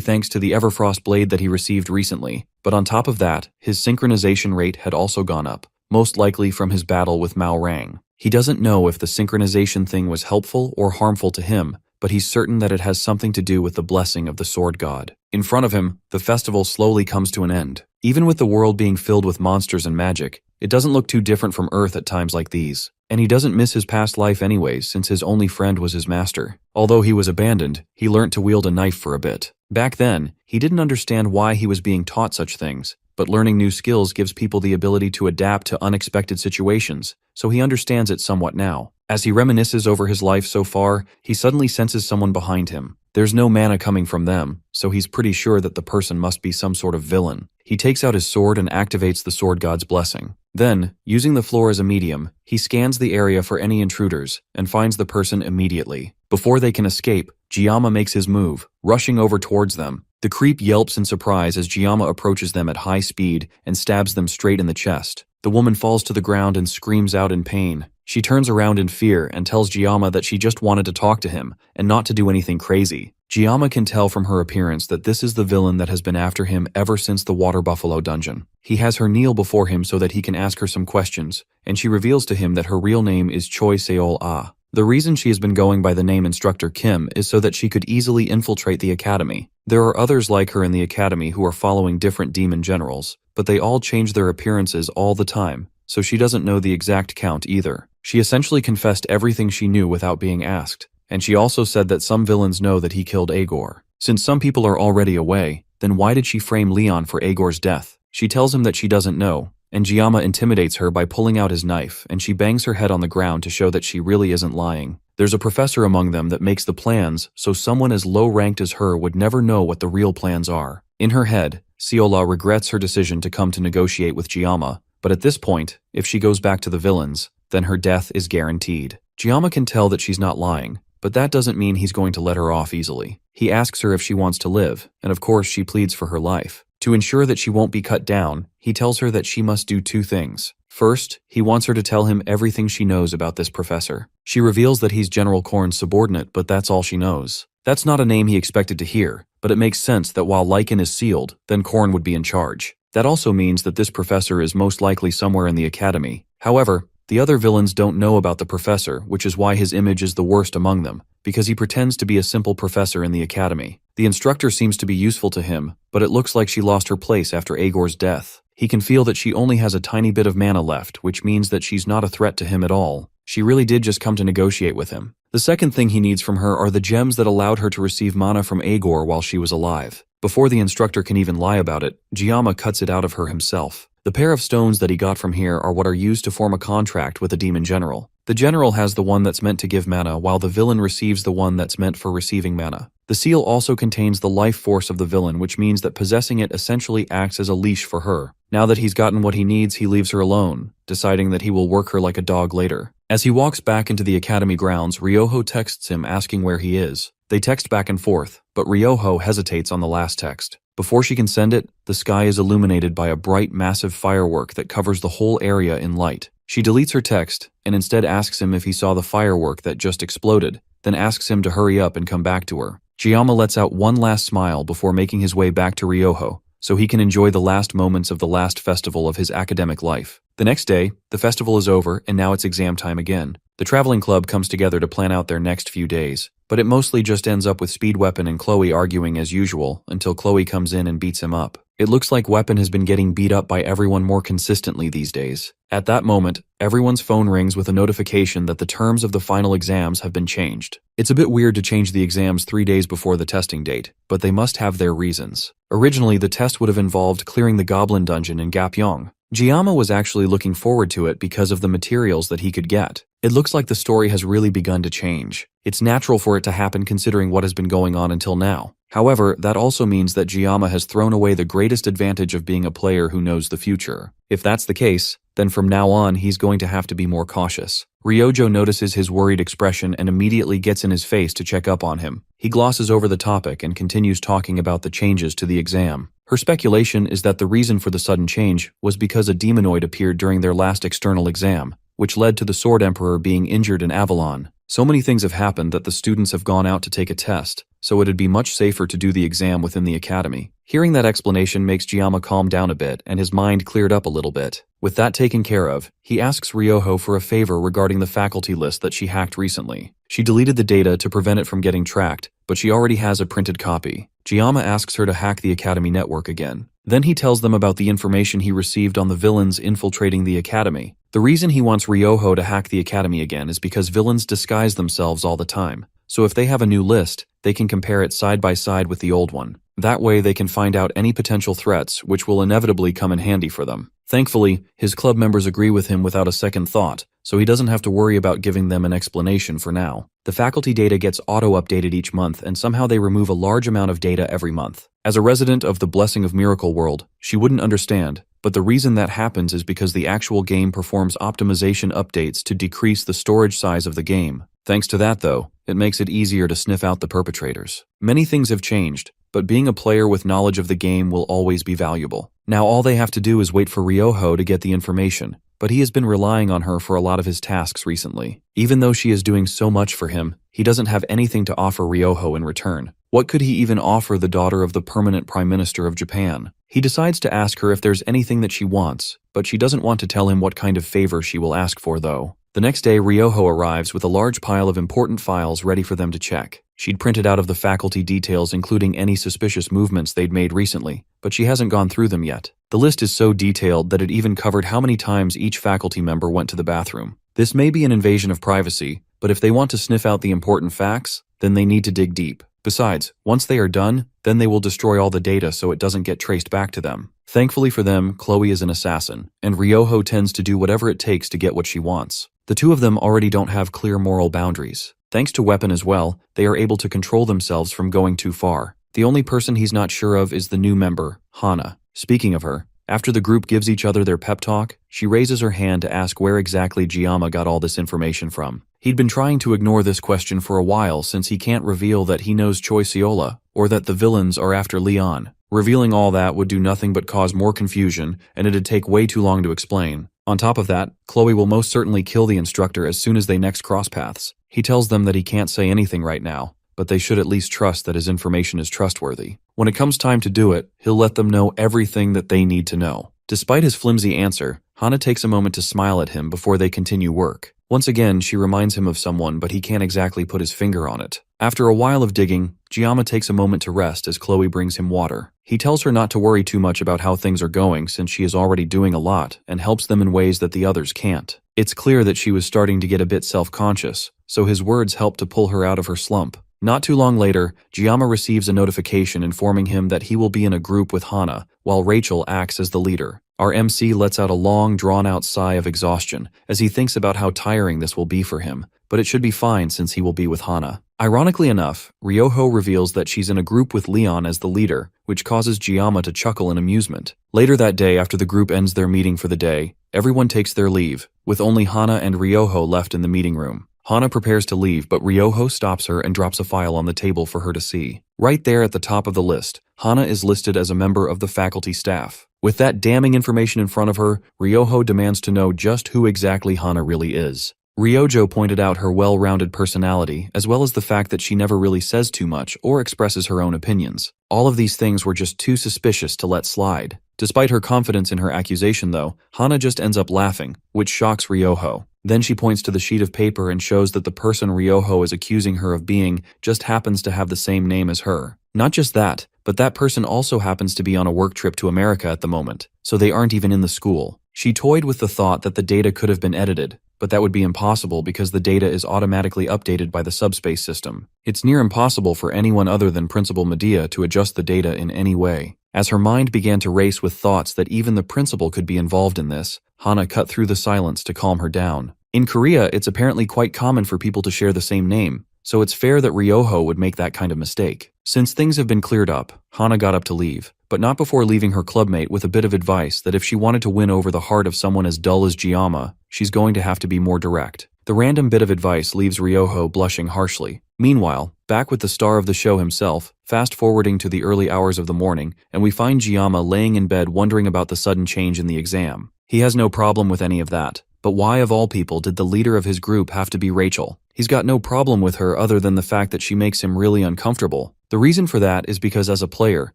thanks to the Everfrost blade that he received recently, but on top of that, his synchronization rate had also gone up, most likely from his battle with Mao Rang. He doesn't know if the synchronization thing was helpful or harmful to him, but he's certain that it has something to do with the blessing of the sword god. In front of him, the festival slowly comes to an end. Even with the world being filled with monsters and magic, it doesn't look too different from Earth at times like these. And he doesn't miss his past life anyways, since his only friend was his master. Although he was abandoned, he learnt to wield a knife for a bit. Back then, he didn't understand why he was being taught such things, but learning new skills gives people the ability to adapt to unexpected situations, so he understands it somewhat now. As he reminisces over his life so far, he suddenly senses someone behind him. There's no mana coming from them, so he's pretty sure that the person must be some sort of villain. He takes out his sword and activates the sword god's blessing. Then, using the floor as a medium, he scans the area for any intruders and finds the person immediately. Before they can escape, Jiyama makes his move, rushing over towards them. The creep yelps in surprise as Jiyama approaches them at high speed and stabs them straight in the chest. The woman falls to the ground and screams out in pain. She turns around in fear and tells Jiyama that she just wanted to talk to him and not to do anything crazy. Jiyama can tell from her appearance that this is the villain that has been after him ever since the Water Buffalo dungeon. He has her kneel before him so that he can ask her some questions, and she reveals to him that her real name is Choi Seol-ah. The reason she has been going by the name Instructor Kim is so that she could easily infiltrate the academy. There are others like her in the academy who are following different demon generals, but they all change their appearances all the time, so she doesn't know the exact count either. She essentially confessed everything she knew without being asked, and she also said that some villains know that he killed Agor. Since some people are already away, then why did she frame Leon for Agor's death? She tells him that she doesn't know, and Jiyama intimidates her by pulling out his knife, and she bangs her head on the ground to show that she really isn't lying. There's a professor among them that makes the plans, so someone as low-ranked as her would never know what the real plans are. In her head, Seola regrets her decision to come to negotiate with Jiyama, but at this point, if she goes back to the villains, then her death is guaranteed. Jiyama can tell that she's not lying, but that doesn't mean he's going to let her off easily. He asks her if she wants to live, and of course she pleads for her life. To ensure that she won't be cut down, he tells her that she must do two things. First, he wants her to tell him everything she knows about this professor. She reveals that he's General Korn's subordinate, but that's all she knows. That's not a name he expected to hear, but it makes sense that while Lycan is sealed, then Korn would be in charge. That also means that this professor is most likely somewhere in the academy. However, the other villains don't know about the professor, which is why his image is the worst among them, because he pretends to be a simple professor in the academy. The instructor seems to be useful to him, but it looks like she lost her place after Agor's death. He can feel that she only has a tiny bit of mana left, which means that she's not a threat to him at all. She really did just come to negotiate with him. The second thing he needs from her are the gems that allowed her to receive mana from Agor while she was alive. Before the instructor can even lie about it, Jiyama cuts it out of her himself. The pair of stones that he got from here are what are used to form a contract with a demon general. The general has the one that's meant to give mana, while the villain receives the one that's meant for receiving mana. The seal also contains the life force of the villain, which means that possessing it essentially acts as a leash for her. Now that he's gotten what he needs, he leaves her alone, deciding that he will work her like a dog later. As he walks back into the academy grounds, Ryoho texts him asking where he is. They text back and forth, but Ryoho hesitates on the last text. Before she can send it, the sky is illuminated by a bright, massive firework that covers the whole area in light. She deletes her text, and instead asks him if he saw the firework that just exploded, then asks him to hurry up and come back to her. Jiyama lets out one last smile before making his way back to Ryoho, so he can enjoy the last moments of the last festival of his academic life. The next day, the festival is over, and now it's exam time again. The traveling club comes together to plan out their next few days, but it mostly just ends up with Speed Weapon and Chloe arguing as usual until Chloe comes in and beats him up. It looks like Weapon has been getting beat up by everyone more consistently these days. At that moment, everyone's phone rings with a notification that the terms of the final exams have been changed. It's a bit weird to change the exams 3 days before the testing date, but they must have their reasons. Originally, the test would have involved clearing the Goblin Dungeon in Gapyeong. Jiyama was actually looking forward to it because of the materials that he could get. It looks like the story has really begun to change. It's natural for it to happen considering what has been going on until now. However, that also means that Jiyama has thrown away the greatest advantage of being a player who knows the future. If that's the case, then from now on he's going to have to be more cautious. Ryojo notices his worried expression and immediately gets in his face to check up on him. He glosses over the topic and continues talking about the changes to the exam. Her speculation is that the reason for the sudden change was because a demonoid appeared during their last external exam, which led to the Sword Emperor being injured in Avalon. So many things have happened that the students have gone out to take a test, so it'd be much safer to do the exam within the academy. Hearing that explanation makes Jiyama calm down a bit and his mind cleared up a little bit. With that taken care of, he asks Ryoho for a favor regarding the faculty list that she hacked recently. She deleted the data to prevent it from getting tracked, but she already has a printed copy. Jiyama asks her to hack the academy network again. Then he tells them about the information he received on the villains infiltrating the academy. The reason he wants Ryoho to hack the academy again is because villains disguise themselves all the time. So if they have a new list, they can compare it side by side with the old one. That way they can find out any potential threats, which will inevitably come in handy for them. Thankfully, his club members agree with him without a second thought, so he doesn't have to worry about giving them an explanation for now. The faculty data gets auto-updated each month, and somehow they remove a large amount of data every month. As a resident of the Blessing of Miracle World, she wouldn't understand, but the reason that happens is because the actual game performs optimization updates to decrease the storage size of the game. Thanks to that, though, it makes it easier to sniff out the perpetrators. Many things have changed, but being a player with knowledge of the game will always be valuable. Now all they have to do is wait for Ryoho to get the information, but he has been relying on her for a lot of his tasks recently. Even though she is doing so much for him, he doesn't have anything to offer Ryoho in return. What could he even offer the daughter of the permanent Prime Minister of Japan? He decides to ask her if there's anything that she wants, but she doesn't want to tell him what kind of favor she will ask for, though. The next day, Ryoho arrives with a large pile of important files ready for them to check. She'd printed out of the faculty details, including any suspicious movements they'd made recently, but she hasn't gone through them yet. The list is so detailed that it even covered how many times each faculty member went to the bathroom. This may be an invasion of privacy, but if they want to sniff out the important facts, then they need to dig deep. Besides, once they are done, then they will destroy all the data so it doesn't get traced back to them. Thankfully for them, Chloe is an assassin, and Ryoho tends to do whatever it takes to get what she wants. The two of them already don't have clear moral boundaries. Thanks to Weapon as well, they are able to control themselves from going too far. The only person he's not sure of is the new member, Hana. Speaking of her, after the group gives each other their pep talk, she raises her hand to ask where exactly Jiyama got all this information from. He'd been trying to ignore this question for a while since he can't reveal that he knows Choi Seola, or that the villains are after Leon. Revealing all that would do nothing but cause more confusion, and it'd take way too long to explain. On top of that, Chloe will most certainly kill the instructor as soon as they next cross paths. He tells them that he can't say anything right now, but they should at least trust that his information is trustworthy. When it comes time to do it, he'll let them know everything that they need to know. Despite his flimsy answer, Hana takes a moment to smile at him before they continue work. Once again, she reminds him of someone, but he can't exactly put his finger on it. After a while of digging, Jiyama takes a moment to rest as Chloe brings him water. He tells her not to worry too much about how things are going since she is already doing a lot and helps them in ways that the others can't. It's clear that she was starting to get a bit self-conscious, so his words help to pull her out of her slump. Not too long later, Jiyama receives a notification informing him that he will be in a group with Hana, while Rachel acts as the leader. Our MC lets out a long, drawn-out sigh of exhaustion as he thinks about how tiring this will be for him, but it should be fine since he will be with Hana. Ironically enough, Ryoho reveals that she's in a group with Leon as the leader, which causes Jiyama to chuckle in amusement. Later that day, after the group ends their meeting for the day, everyone takes their leave, with only Hana and Ryoho left in the meeting room. Hana prepares to leave, but Ryoho stops her and drops a file on the table for her to see. Right there at the top of the list, Hana is listed as a member of the faculty staff. With that damning information in front of her, Ryoho demands to know just who exactly Hana really is. Ryojo pointed out her well-rounded personality, as well as the fact that she never really says too much or expresses her own opinions. All of these things were just too suspicious to let slide. Despite her confidence in her accusation, though, Hana just ends up laughing, which shocks Ryoho. Then she points to the sheet of paper and shows that the person Ryoho is accusing her of being just happens to have the same name as her. Not just that, but that person also happens to be on a work trip to America at the moment, so they aren't even in the school. She toyed with the thought that the data could have been edited, but that would be impossible because the data is automatically updated by the subspace system. It's near impossible for anyone other than Principal Medea to adjust the data in any way. As her mind began to race with thoughts that even the principal could be involved in this, Hana cut through the silence to calm her down. In Korea, it's apparently quite common for people to share the same name, so it's fair that Ryoho would make that kind of mistake. Since things have been cleared up, Hana got up to leave, but not before leaving her clubmate with a bit of advice that if she wanted to win over the heart of someone as dull as Jiyama, she's going to have to be more direct. The random bit of advice leaves Ryoho blushing harshly. Meanwhile, back with the star of the show himself, fast-forwarding to the early hours of the morning, and we find Jiyama laying in bed wondering about the sudden change in the exam. He has no problem with any of that. But why of all people did the leader of his group have to be Rachel? He's got no problem with her other than the fact that she makes him really uncomfortable. The reason for that is because as a player,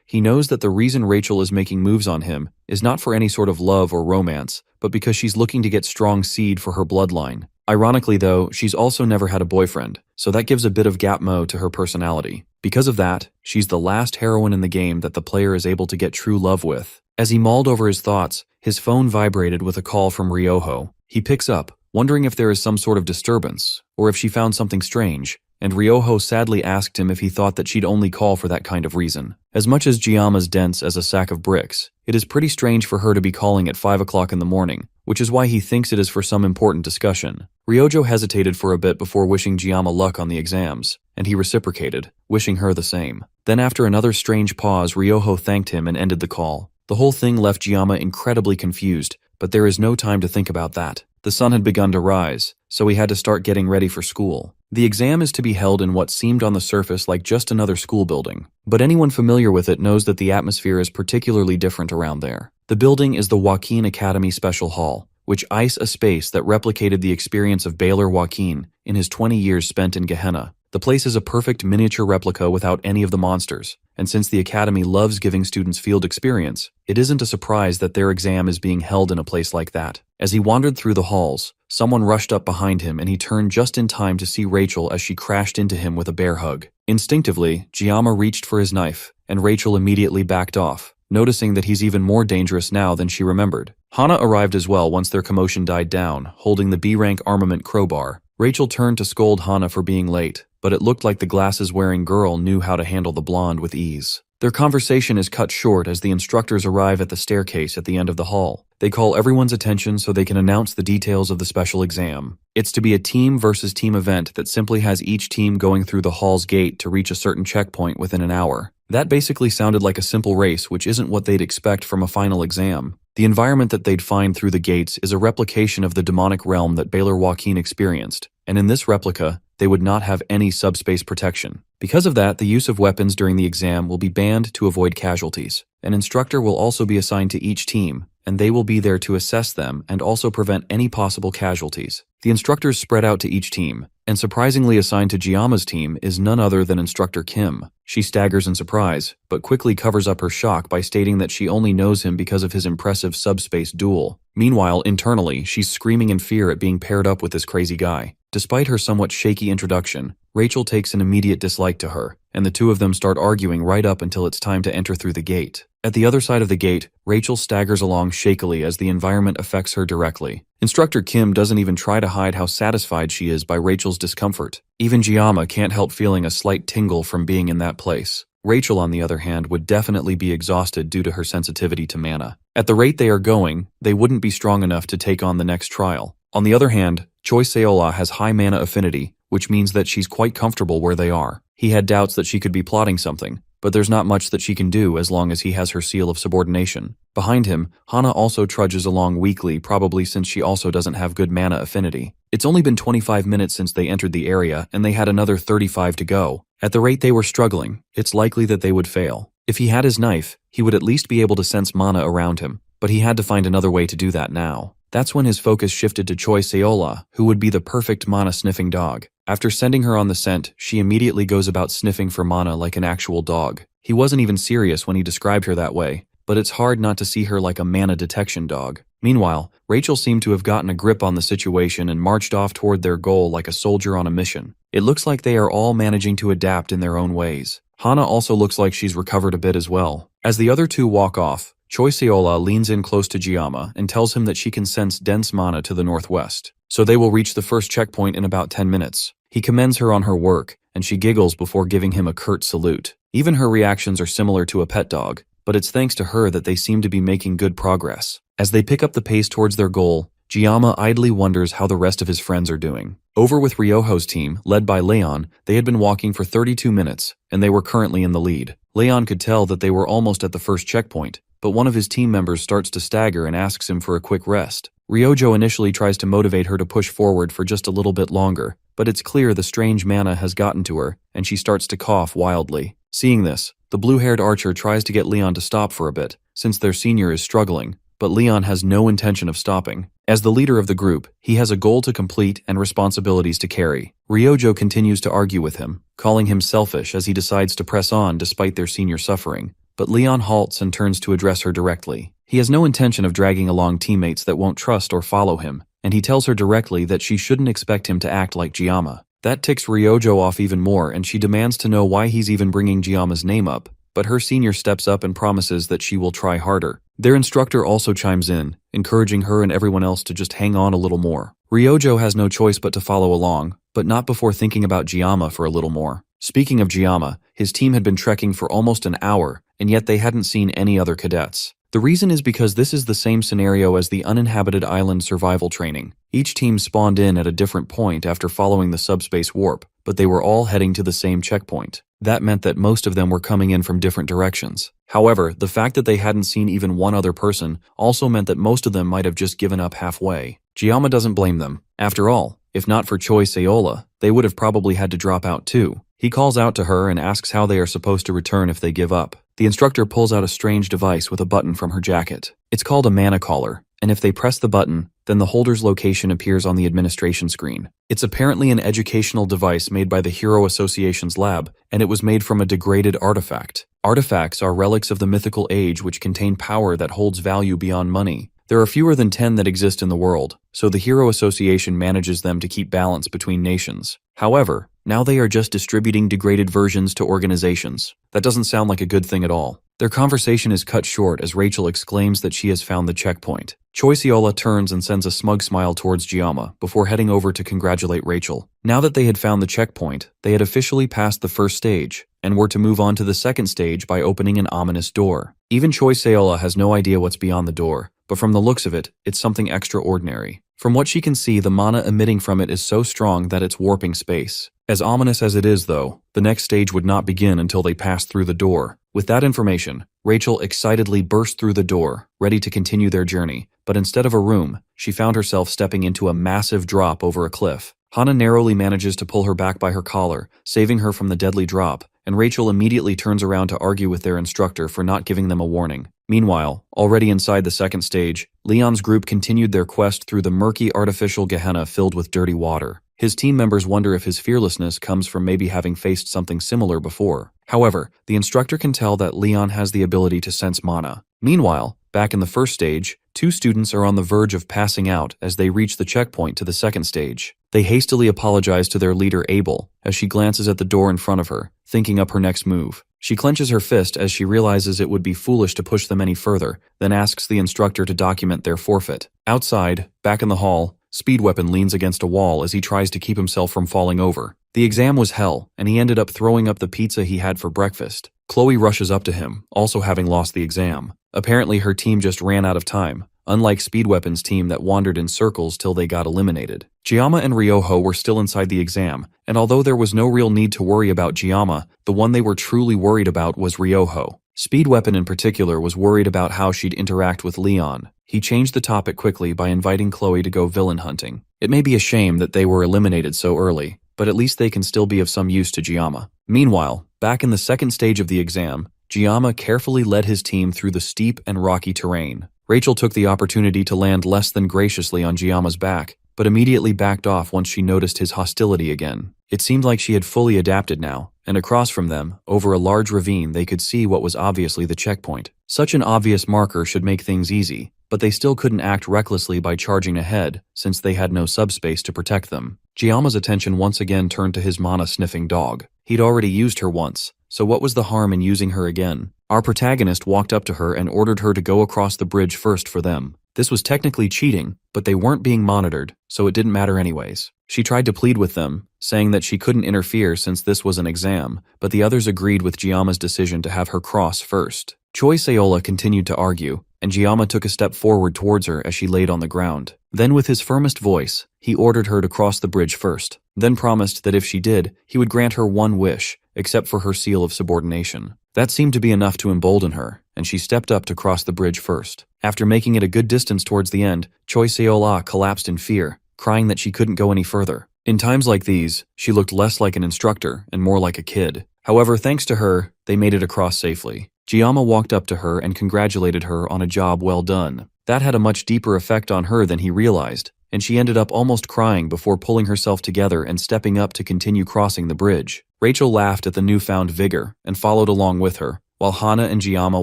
he knows that the reason Rachel is making moves on him is not for any sort of love or romance, but because she's looking to get strong seed for her bloodline. Ironically though, she's also never had a boyfriend, so that gives a bit of gap-mo to her personality. Because of that, she's the last heroine in the game that the player is able to get true love with. As he mulled over his thoughts, his phone vibrated with a call from Ryoho. He picks up, wondering if there is some sort of disturbance, or if she found something strange, and Ryoho sadly asked him if he thought that she'd only call for that kind of reason. As much as Giama's dense as a sack of bricks, it is pretty strange for her to be calling at 5 o'clock in the morning, which is why he thinks it is for some important discussion. Ryojo hesitated for a bit before wishing Giama luck on the exams, and he reciprocated, wishing her the same. Then after another strange pause, Ryoho thanked him and ended the call. The whole thing left Giama incredibly confused, but there is no time to think about that. The sun had begun to rise, so he had to start getting ready for school. The exam is to be held in what seemed on the surface like just another school building, but anyone familiar with it knows that the atmosphere is particularly different around there. The building is the Joaquin Academy Special Hall, which is a space that replicated the experience of Baylor Joaquin in his 20 years spent in Gehenna. The place is a perfect miniature replica without any of the monsters, and since the academy loves giving students field experience, it isn't a surprise that their exam is being held in a place like that. As he wandered through the halls, someone rushed up behind him and he turned just in time to see Rachel as she crashed into him with a bear hug. Instinctively, Giama reached for his knife, and Rachel immediately backed off, noticing that he's even more dangerous now than she remembered. Hana arrived as well once their commotion died down, holding the B-rank armament crowbar. Rachel turned to scold Hana for being late, but it looked like the glasses-wearing girl knew how to handle the blonde with ease. Their conversation is cut short as the instructors arrive at the staircase at the end of the hall. They call everyone's attention so they can announce the details of the special exam. It's to be a team versus team event that simply has each team going through the hall's gate to reach a certain checkpoint within an hour. That basically sounded like a simple race, which isn't what they'd expect from a final exam. The environment that they'd find through the gates is a replication of the demonic realm that Baylor Joaquin experienced, and in this replica, they would not have any subspace protection. Because of that, the use of weapons during the exam will be banned to avoid casualties. An instructor will also be assigned to each team, and they will be there to assess them and also prevent any possible casualties. The instructors spread out to each team, and surprisingly assigned to Giama's team is none other than Instructor Kim. She staggers in surprise, but quickly covers up her shock by stating that she only knows him because of his impressive subspace duel. Meanwhile, internally, she's screaming in fear at being paired up with this crazy guy. Despite her somewhat shaky introduction, Rachel takes an immediate dislike to her, and the two of them start arguing right up until it's time to enter through the gate. At the other side of the gate, Rachel staggers along shakily as the environment affects her directly. Instructor Kim doesn't even try to hide how satisfied she is by Rachel's discomfort. Even Giama can't help feeling a slight tingle from being in that place. Rachel, on the other hand, would definitely be exhausted due to her sensitivity to mana. At the rate they are going, they wouldn't be strong enough to take on the next trial. On the other hand, Choi Seola has high mana affinity, which means that she's quite comfortable where they are. He had doubts that she could be plotting something, but there's not much that she can do as long as he has her seal of subordination. Behind him, Hana also trudges along weakly, probably since she also doesn't have good mana affinity. It's only been 25 minutes since they entered the area, and they had another 35 to go. At the rate they were struggling, it's likely that they would fail. If he had his knife, he would at least be able to sense mana around him, but he had to find another way to do that now. That's when his focus shifted to Choi Seola, who would be the perfect mana-sniffing dog. After sending her on the scent, she immediately goes about sniffing for mana like an actual dog. He wasn't even serious when he described her that way, but it's hard not to see her like a mana detection dog. Meanwhile, Rachel seemed to have gotten a grip on the situation and marched off toward their goal like a soldier on a mission. It looks like they are all managing to adapt in their own ways. Hana also looks like she's recovered a bit as well. As the other two walk off, Choi Seola leans in close to Giama and tells him that she can sense dense mana to the northwest, so they will reach the first checkpoint in about 10 minutes. He commends her on her work, and she giggles before giving him a curt salute. Even her reactions are similar to a pet dog, but it's thanks to her that they seem to be making good progress. As they pick up the pace towards their goal, Giama idly wonders how the rest of his friends are doing. Over with Ryoho's team, led by Leon, they had been walking for 32 minutes, and they were currently in the lead. Leon could tell that they were almost at the first checkpoint, but one of his team members starts to stagger and asks him for a quick rest. Ryojo initially tries to motivate her to push forward for just a little bit longer, but it's clear the strange mana has gotten to her, and she starts to cough wildly. Seeing this, the blue-haired archer tries to get Leon to stop for a bit, since their senior is struggling, but Leon has no intention of stopping. As the leader of the group, he has a goal to complete and responsibilities to carry. Ryojo continues to argue with him, calling him selfish as he decides to press on despite their senior suffering. But Leon halts and turns to address her directly. He has no intention of dragging along teammates that won't trust or follow him, and he tells her directly that she shouldn't expect him to act like Giama. That ticks Ryojo off even more, and she demands to know why he's even bringing Giama's name up, but her senior steps up and promises that she will try harder. Their instructor also chimes in, encouraging her and everyone else to just hang on a little more. Ryojo has no choice but to follow along, but not before thinking about Giamma for a little more. Speaking of Giamma, his team had been trekking for almost an hour, and yet they hadn't seen any other cadets. The reason is because this is the same scenario as the uninhabited island survival training. Each team spawned in at a different point after following the subspace warp, but they were all heading to the same checkpoint. That meant that most of them were coming in from different directions. However, the fact that they hadn't seen even one other person also meant that most of them might have just given up halfway. Giamma doesn't blame them. After all, if not for Choi Seola, they would have probably had to drop out too. He calls out to her and asks how they are supposed to return if they give up. The instructor pulls out a strange device with a button from her jacket. It's called a mana collar, and if they press the button, then the holder's location appears on the administration screen. It's apparently an educational device made by the Hero Association's lab, and it was made from a degraded artifact. Artifacts are relics of the mythical age which contain power that holds value beyond money. There are fewer than 10 that exist in the world, so the Hero Association manages them to keep balance between nations. However, now they are just distributing degraded versions to organizations. That doesn't sound like a good thing at all. Their conversation is cut short as Rachel exclaims that she has found the checkpoint. Choi Seola turns and sends a smug smile towards Giamma before heading over to congratulate Rachel. Now that they had found the checkpoint, they had officially passed the first stage, and were to move on to the second stage by opening an ominous door. Even Choi Seola has no idea what's beyond the door, but from the looks of it, it's something extraordinary. From what she can see, the mana emitting from it is so strong that it's warping space. As ominous as it is, though, the next stage would not begin until they pass through the door. With that information, Rachel excitedly burst through the door, ready to continue their journey, but instead of a room, she found herself stepping into a massive drop over a cliff. Hana narrowly manages to pull her back by her collar, saving her from the deadly drop, and Rachel immediately turns around to argue with their instructor for not giving them a warning. Meanwhile, already inside the second stage, Leon's group continued their quest through the murky artificial Gehenna filled with dirty water. His team members wonder if his fearlessness comes from maybe having faced something similar before. However, the instructor can tell that Leon has the ability to sense mana. Meanwhile, back in the first stage, two students are on the verge of passing out as they reach the checkpoint to the second stage. They hastily apologize to their leader Abel as she glances at the door in front of her, thinking up her next move. She clenches her fist as she realizes it would be foolish to push them any further, then asks the instructor to document their forfeit. Outside, back in the hall, Speedweapon leans against a wall as he tries to keep himself from falling over. The exam was hell, and he ended up throwing up the pizza he had for breakfast. Chloe rushes up to him, also having lost the exam. Apparently her team just ran out of time, unlike Speedweapon's team that wandered in circles till they got eliminated. Giamma and Ryoho were still inside the exam, and although there was no real need to worry about Giamma, the one they were truly worried about was Ryoho. Speedweapon in particular was worried about how she'd interact with Leon. He changed the topic quickly by inviting Chloe to go villain hunting. It may be a shame that they were eliminated so early, but at least they can still be of some use to Giamma. Meanwhile, back in the second stage of the exam, Giamma carefully led his team through the steep and rocky terrain. Rachel took the opportunity to land less than graciously on Giamma's back, but immediately backed off once she noticed his hostility again. It seemed like she had fully adapted now, and across from them, over a large ravine, they could see what was obviously the checkpoint. Such an obvious marker should make things easy, but they still couldn't act recklessly by charging ahead, since they had no subspace to protect them. Giamma's attention once again turned to his mana-sniffing dog. He'd already used her once, so what was the harm in using her again? Our protagonist walked up to her and ordered her to go across the bridge first for them. This was technically cheating, but they weren't being monitored, so it didn't matter anyways. She tried to plead with them, saying that she couldn't interfere since this was an exam, but the others agreed with Giamma's decision to have her cross first. Choi Seola continued to argue, and Giamma took a step forward towards her as she laid on the ground. Then with his firmest voice, he ordered her to cross the bridge first, then promised that if she did, he would grant her one wish, except for her seal of subordination. That seemed to be enough to embolden her, and she stepped up to cross the bridge first. After making it a good distance towards the end, Choi Seola collapsed in fear, crying that she couldn't go any further. In times like these, she looked less like an instructor and more like a kid. However, thanks to her, they made it across safely. Giamma walked up to her and congratulated her on a job well done. That had a much deeper effect on her than he realized, and she ended up almost crying before pulling herself together and stepping up to continue crossing the bridge. Rachel laughed at the newfound vigor and followed along with her, while Hana and Giamma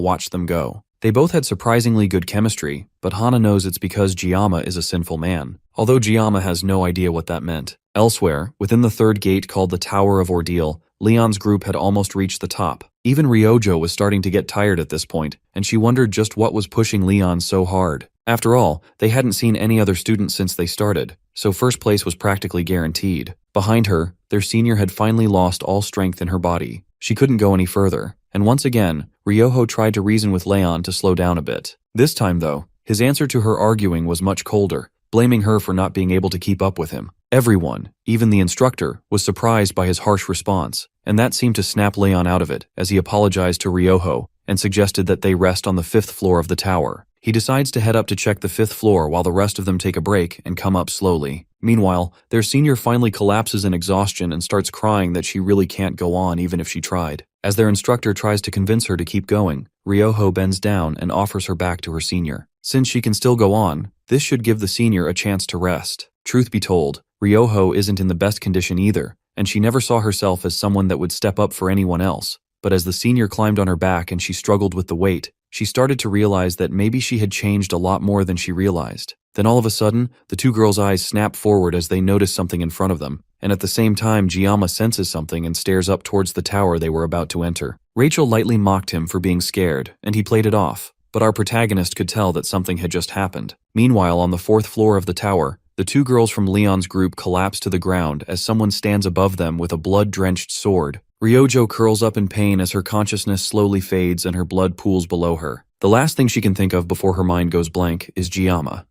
watched them go. They both had surprisingly good chemistry, but Hana knows it's because Giamma is a sinful man, although Giamma has no idea what that meant. Elsewhere, within the third gate called the Tower of Ordeal, Leon's group had almost reached the top. Even Ryojo was starting to get tired at this point, and she wondered just what was pushing Leon so hard. After all, they hadn't seen any other students since they started, so first place was practically guaranteed. Behind her, their senior had finally lost all strength in her body. She couldn't go any further, and once again, Ryoho tried to reason with Leon to slow down a bit. This time, though, his answer to her arguing was much colder, blaming her for not being able to keep up with him. Everyone, even the instructor, was surprised by his harsh response, and that seemed to snap Leon out of it as he apologized to Ryoho and suggested that they rest on the 5th floor of the tower. He decides to head up to check the 5th floor while the rest of them take a break and come up slowly. Meanwhile, their senior finally collapses in exhaustion and starts crying that she really can't go on even if she tried. As their instructor tries to convince her to keep going, Ryoho bends down and offers her back to her senior. Since she can still go on, this should give the senior a chance to rest. Truth be told, Ryoho isn't in the best condition either, and she never saw herself as someone that would step up for anyone else. But as the senior climbed on her back and she struggled with the weight, she started to realize that maybe she had changed a lot more than she realized. Then all of a sudden, the two girls' eyes snap forward as they notice something in front of them, and at the same time Giamma senses something and stares up towards the tower they were about to enter. Rachel lightly mocked him for being scared, and he played it off, but our protagonist could tell that something had just happened. Meanwhile, on the 4th floor of the tower, the two girls from Leon's group collapse to the ground as someone stands above them with a blood-drenched sword. Ryojo curls up in pain as her consciousness slowly fades and her blood pools below her. The last thing she can think of before her mind goes blank is Giamma.